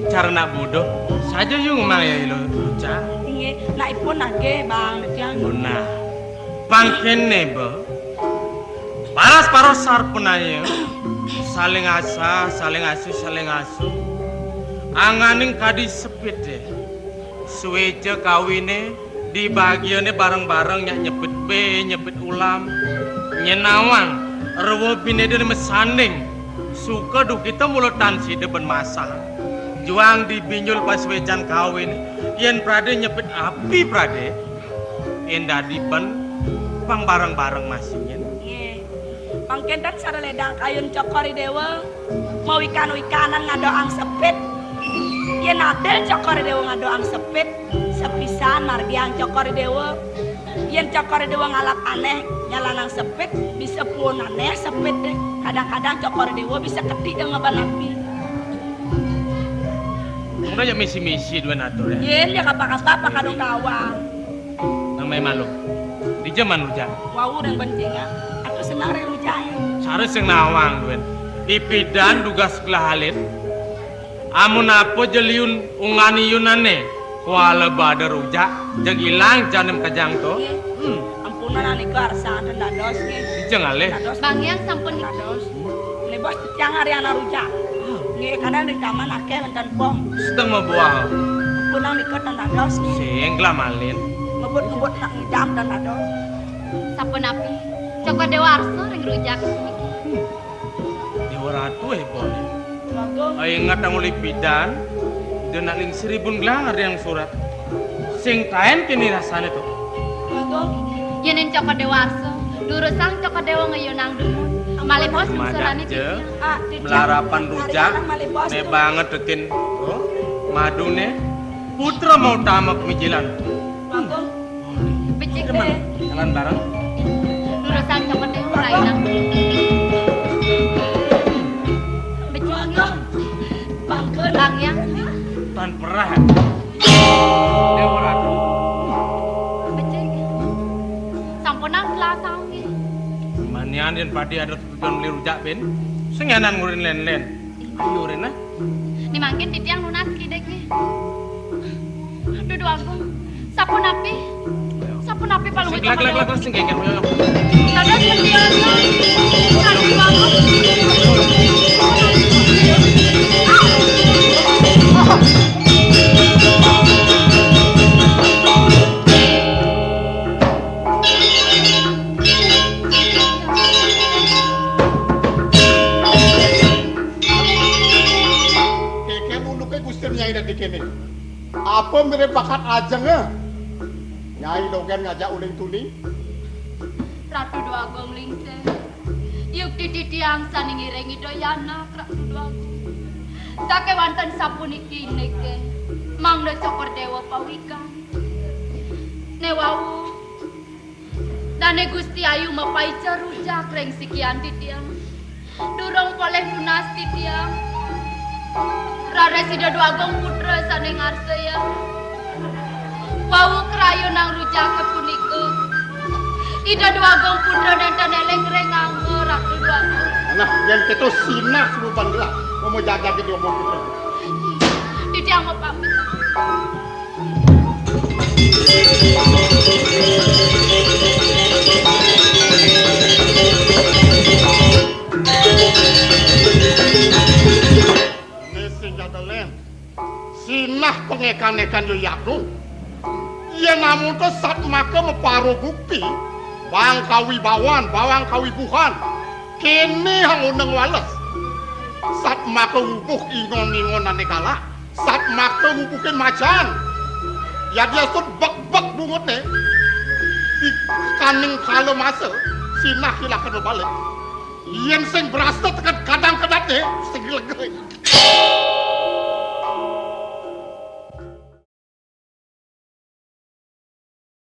[SPEAKER 3] cara nak bodoh saja yung mang ya lo rujak
[SPEAKER 8] Inge, nak ipun nage bang, yang
[SPEAKER 3] Nah, pangken nebe, paras sarpunanya, saling asa, saling asuh, anganing kadi sepit deh, suweje kawine di bagiannya bareng-bareng nyepet be, nyepet ulam, nyenawang, rewo bine dari mesanding, suka duh kita mulutan si deben masak. Juang dibinyul pas wecan kawin yen prade nyepit api prade endah dipen pang bareng-bareng masingin
[SPEAKER 8] Nge, mangken dan sara ledang kayun cokori dewa mau ikan-ikanan ngadoang sepit yen adel cokori dewa ngadoang sepit sepisan margiang cokori dewa yen cokori dewa ngalap aneh nyalanang sepit bisa pun aneh sepit deh kadang-kadang cokori dewa bisa ketik dengan banapi
[SPEAKER 3] udah ya misi-misi dua natur ya
[SPEAKER 8] yen ya kapak-kapak kadung kawang
[SPEAKER 3] namanya malu di zaman rujak
[SPEAKER 8] wau dan bencingan aku senang rujak.
[SPEAKER 3] Sare sing nawang duwen. Ipidan dugas kelahalin. Amun apa jeliun ungani yunane. Kuala bada rujak jeung ilang janem kajang to.
[SPEAKER 8] Ampunan ani karsa dan dados nggih.
[SPEAKER 3] Dijeng aleh.
[SPEAKER 9] Bang yang sampun
[SPEAKER 8] dados. Lebas tiang hari ana rujak. Nggih kadang di taman akeh wonten pom.
[SPEAKER 3] Sedeng mabuah.
[SPEAKER 8] Punang niket dan dados nggih.
[SPEAKER 3] Sing glamalin.
[SPEAKER 8] Ngebut-ngebut nak ngidam dan dados.
[SPEAKER 9] sampun api. Coko Dewarso ring rujak.
[SPEAKER 3] Dewa Ratu boleh. Ay ingat ang ulipidan. Dan ling 1000 gelar yang surat. Sing kain kini rasanya tuh.
[SPEAKER 9] Yenin Coko Dewarso. Durusang Coko Dewa ngayunang dulu. Malipos surane
[SPEAKER 3] je. Melarapan rujak. Ne banget dekin. Madune. Putra mau tamak mijilan.
[SPEAKER 9] Becik
[SPEAKER 3] Teman, jalan bareng.
[SPEAKER 9] Durusang Coko Dewa ngayunang dulu. Bang yang
[SPEAKER 3] Tuan perah. Dewa Ratu.
[SPEAKER 9] becik. Sampunan kelasang nggih.
[SPEAKER 3] Manian dan padi ada tujuan beli rujak ben. Senganan ngurin len-len. Ayo Rena.
[SPEAKER 9] Ni mangkin titiang lunas kidek nggih. Dudu agung. Sapun api. Sapun api paling
[SPEAKER 3] Sing lak sing geger.
[SPEAKER 9] Dadas pendiana. Kaki bangun.
[SPEAKER 1] Nyai dan dikini. Apa mirip bakat ajeng ya? Nyai dogen ngajak uling tuli.
[SPEAKER 9] Ratu Duagung lingse. Yuk titiang saning irengi doyana Ratu Duagung. Sake wanten sapuniki nike. Mangda Cokor Dewa pawikan. Newawu. Dane Gusti Ayu mapai rujak reng sikian titiang. Durung poleh lunas titiang. Rara Sida Duagung putra saning arsaya. Wawu krayo nang rujak kepunika. Ida Duagung putra nenten eleng renganggo Ratu Duagung.
[SPEAKER 1] Nah, yang itu sinar serupan gelah. Mau jaga di omong putra.
[SPEAKER 9] Titiang mau pamit.
[SPEAKER 1] Sinah pengekan-ekan yayaku. Ia namun ke saat maka meparo bukti. Bang kawi bawan, bawang kawi buhan. Kini hang uneng wales. Saat maka ngubuh ingon-ingon anekala. Saat maka ngubuhin majan. Ya dia sud bak-bak bungut nih. Di kaning kala masa. Sinah hilakan berbalik. Yang sing berasa tekan kadang-kadang nih. Sing legay.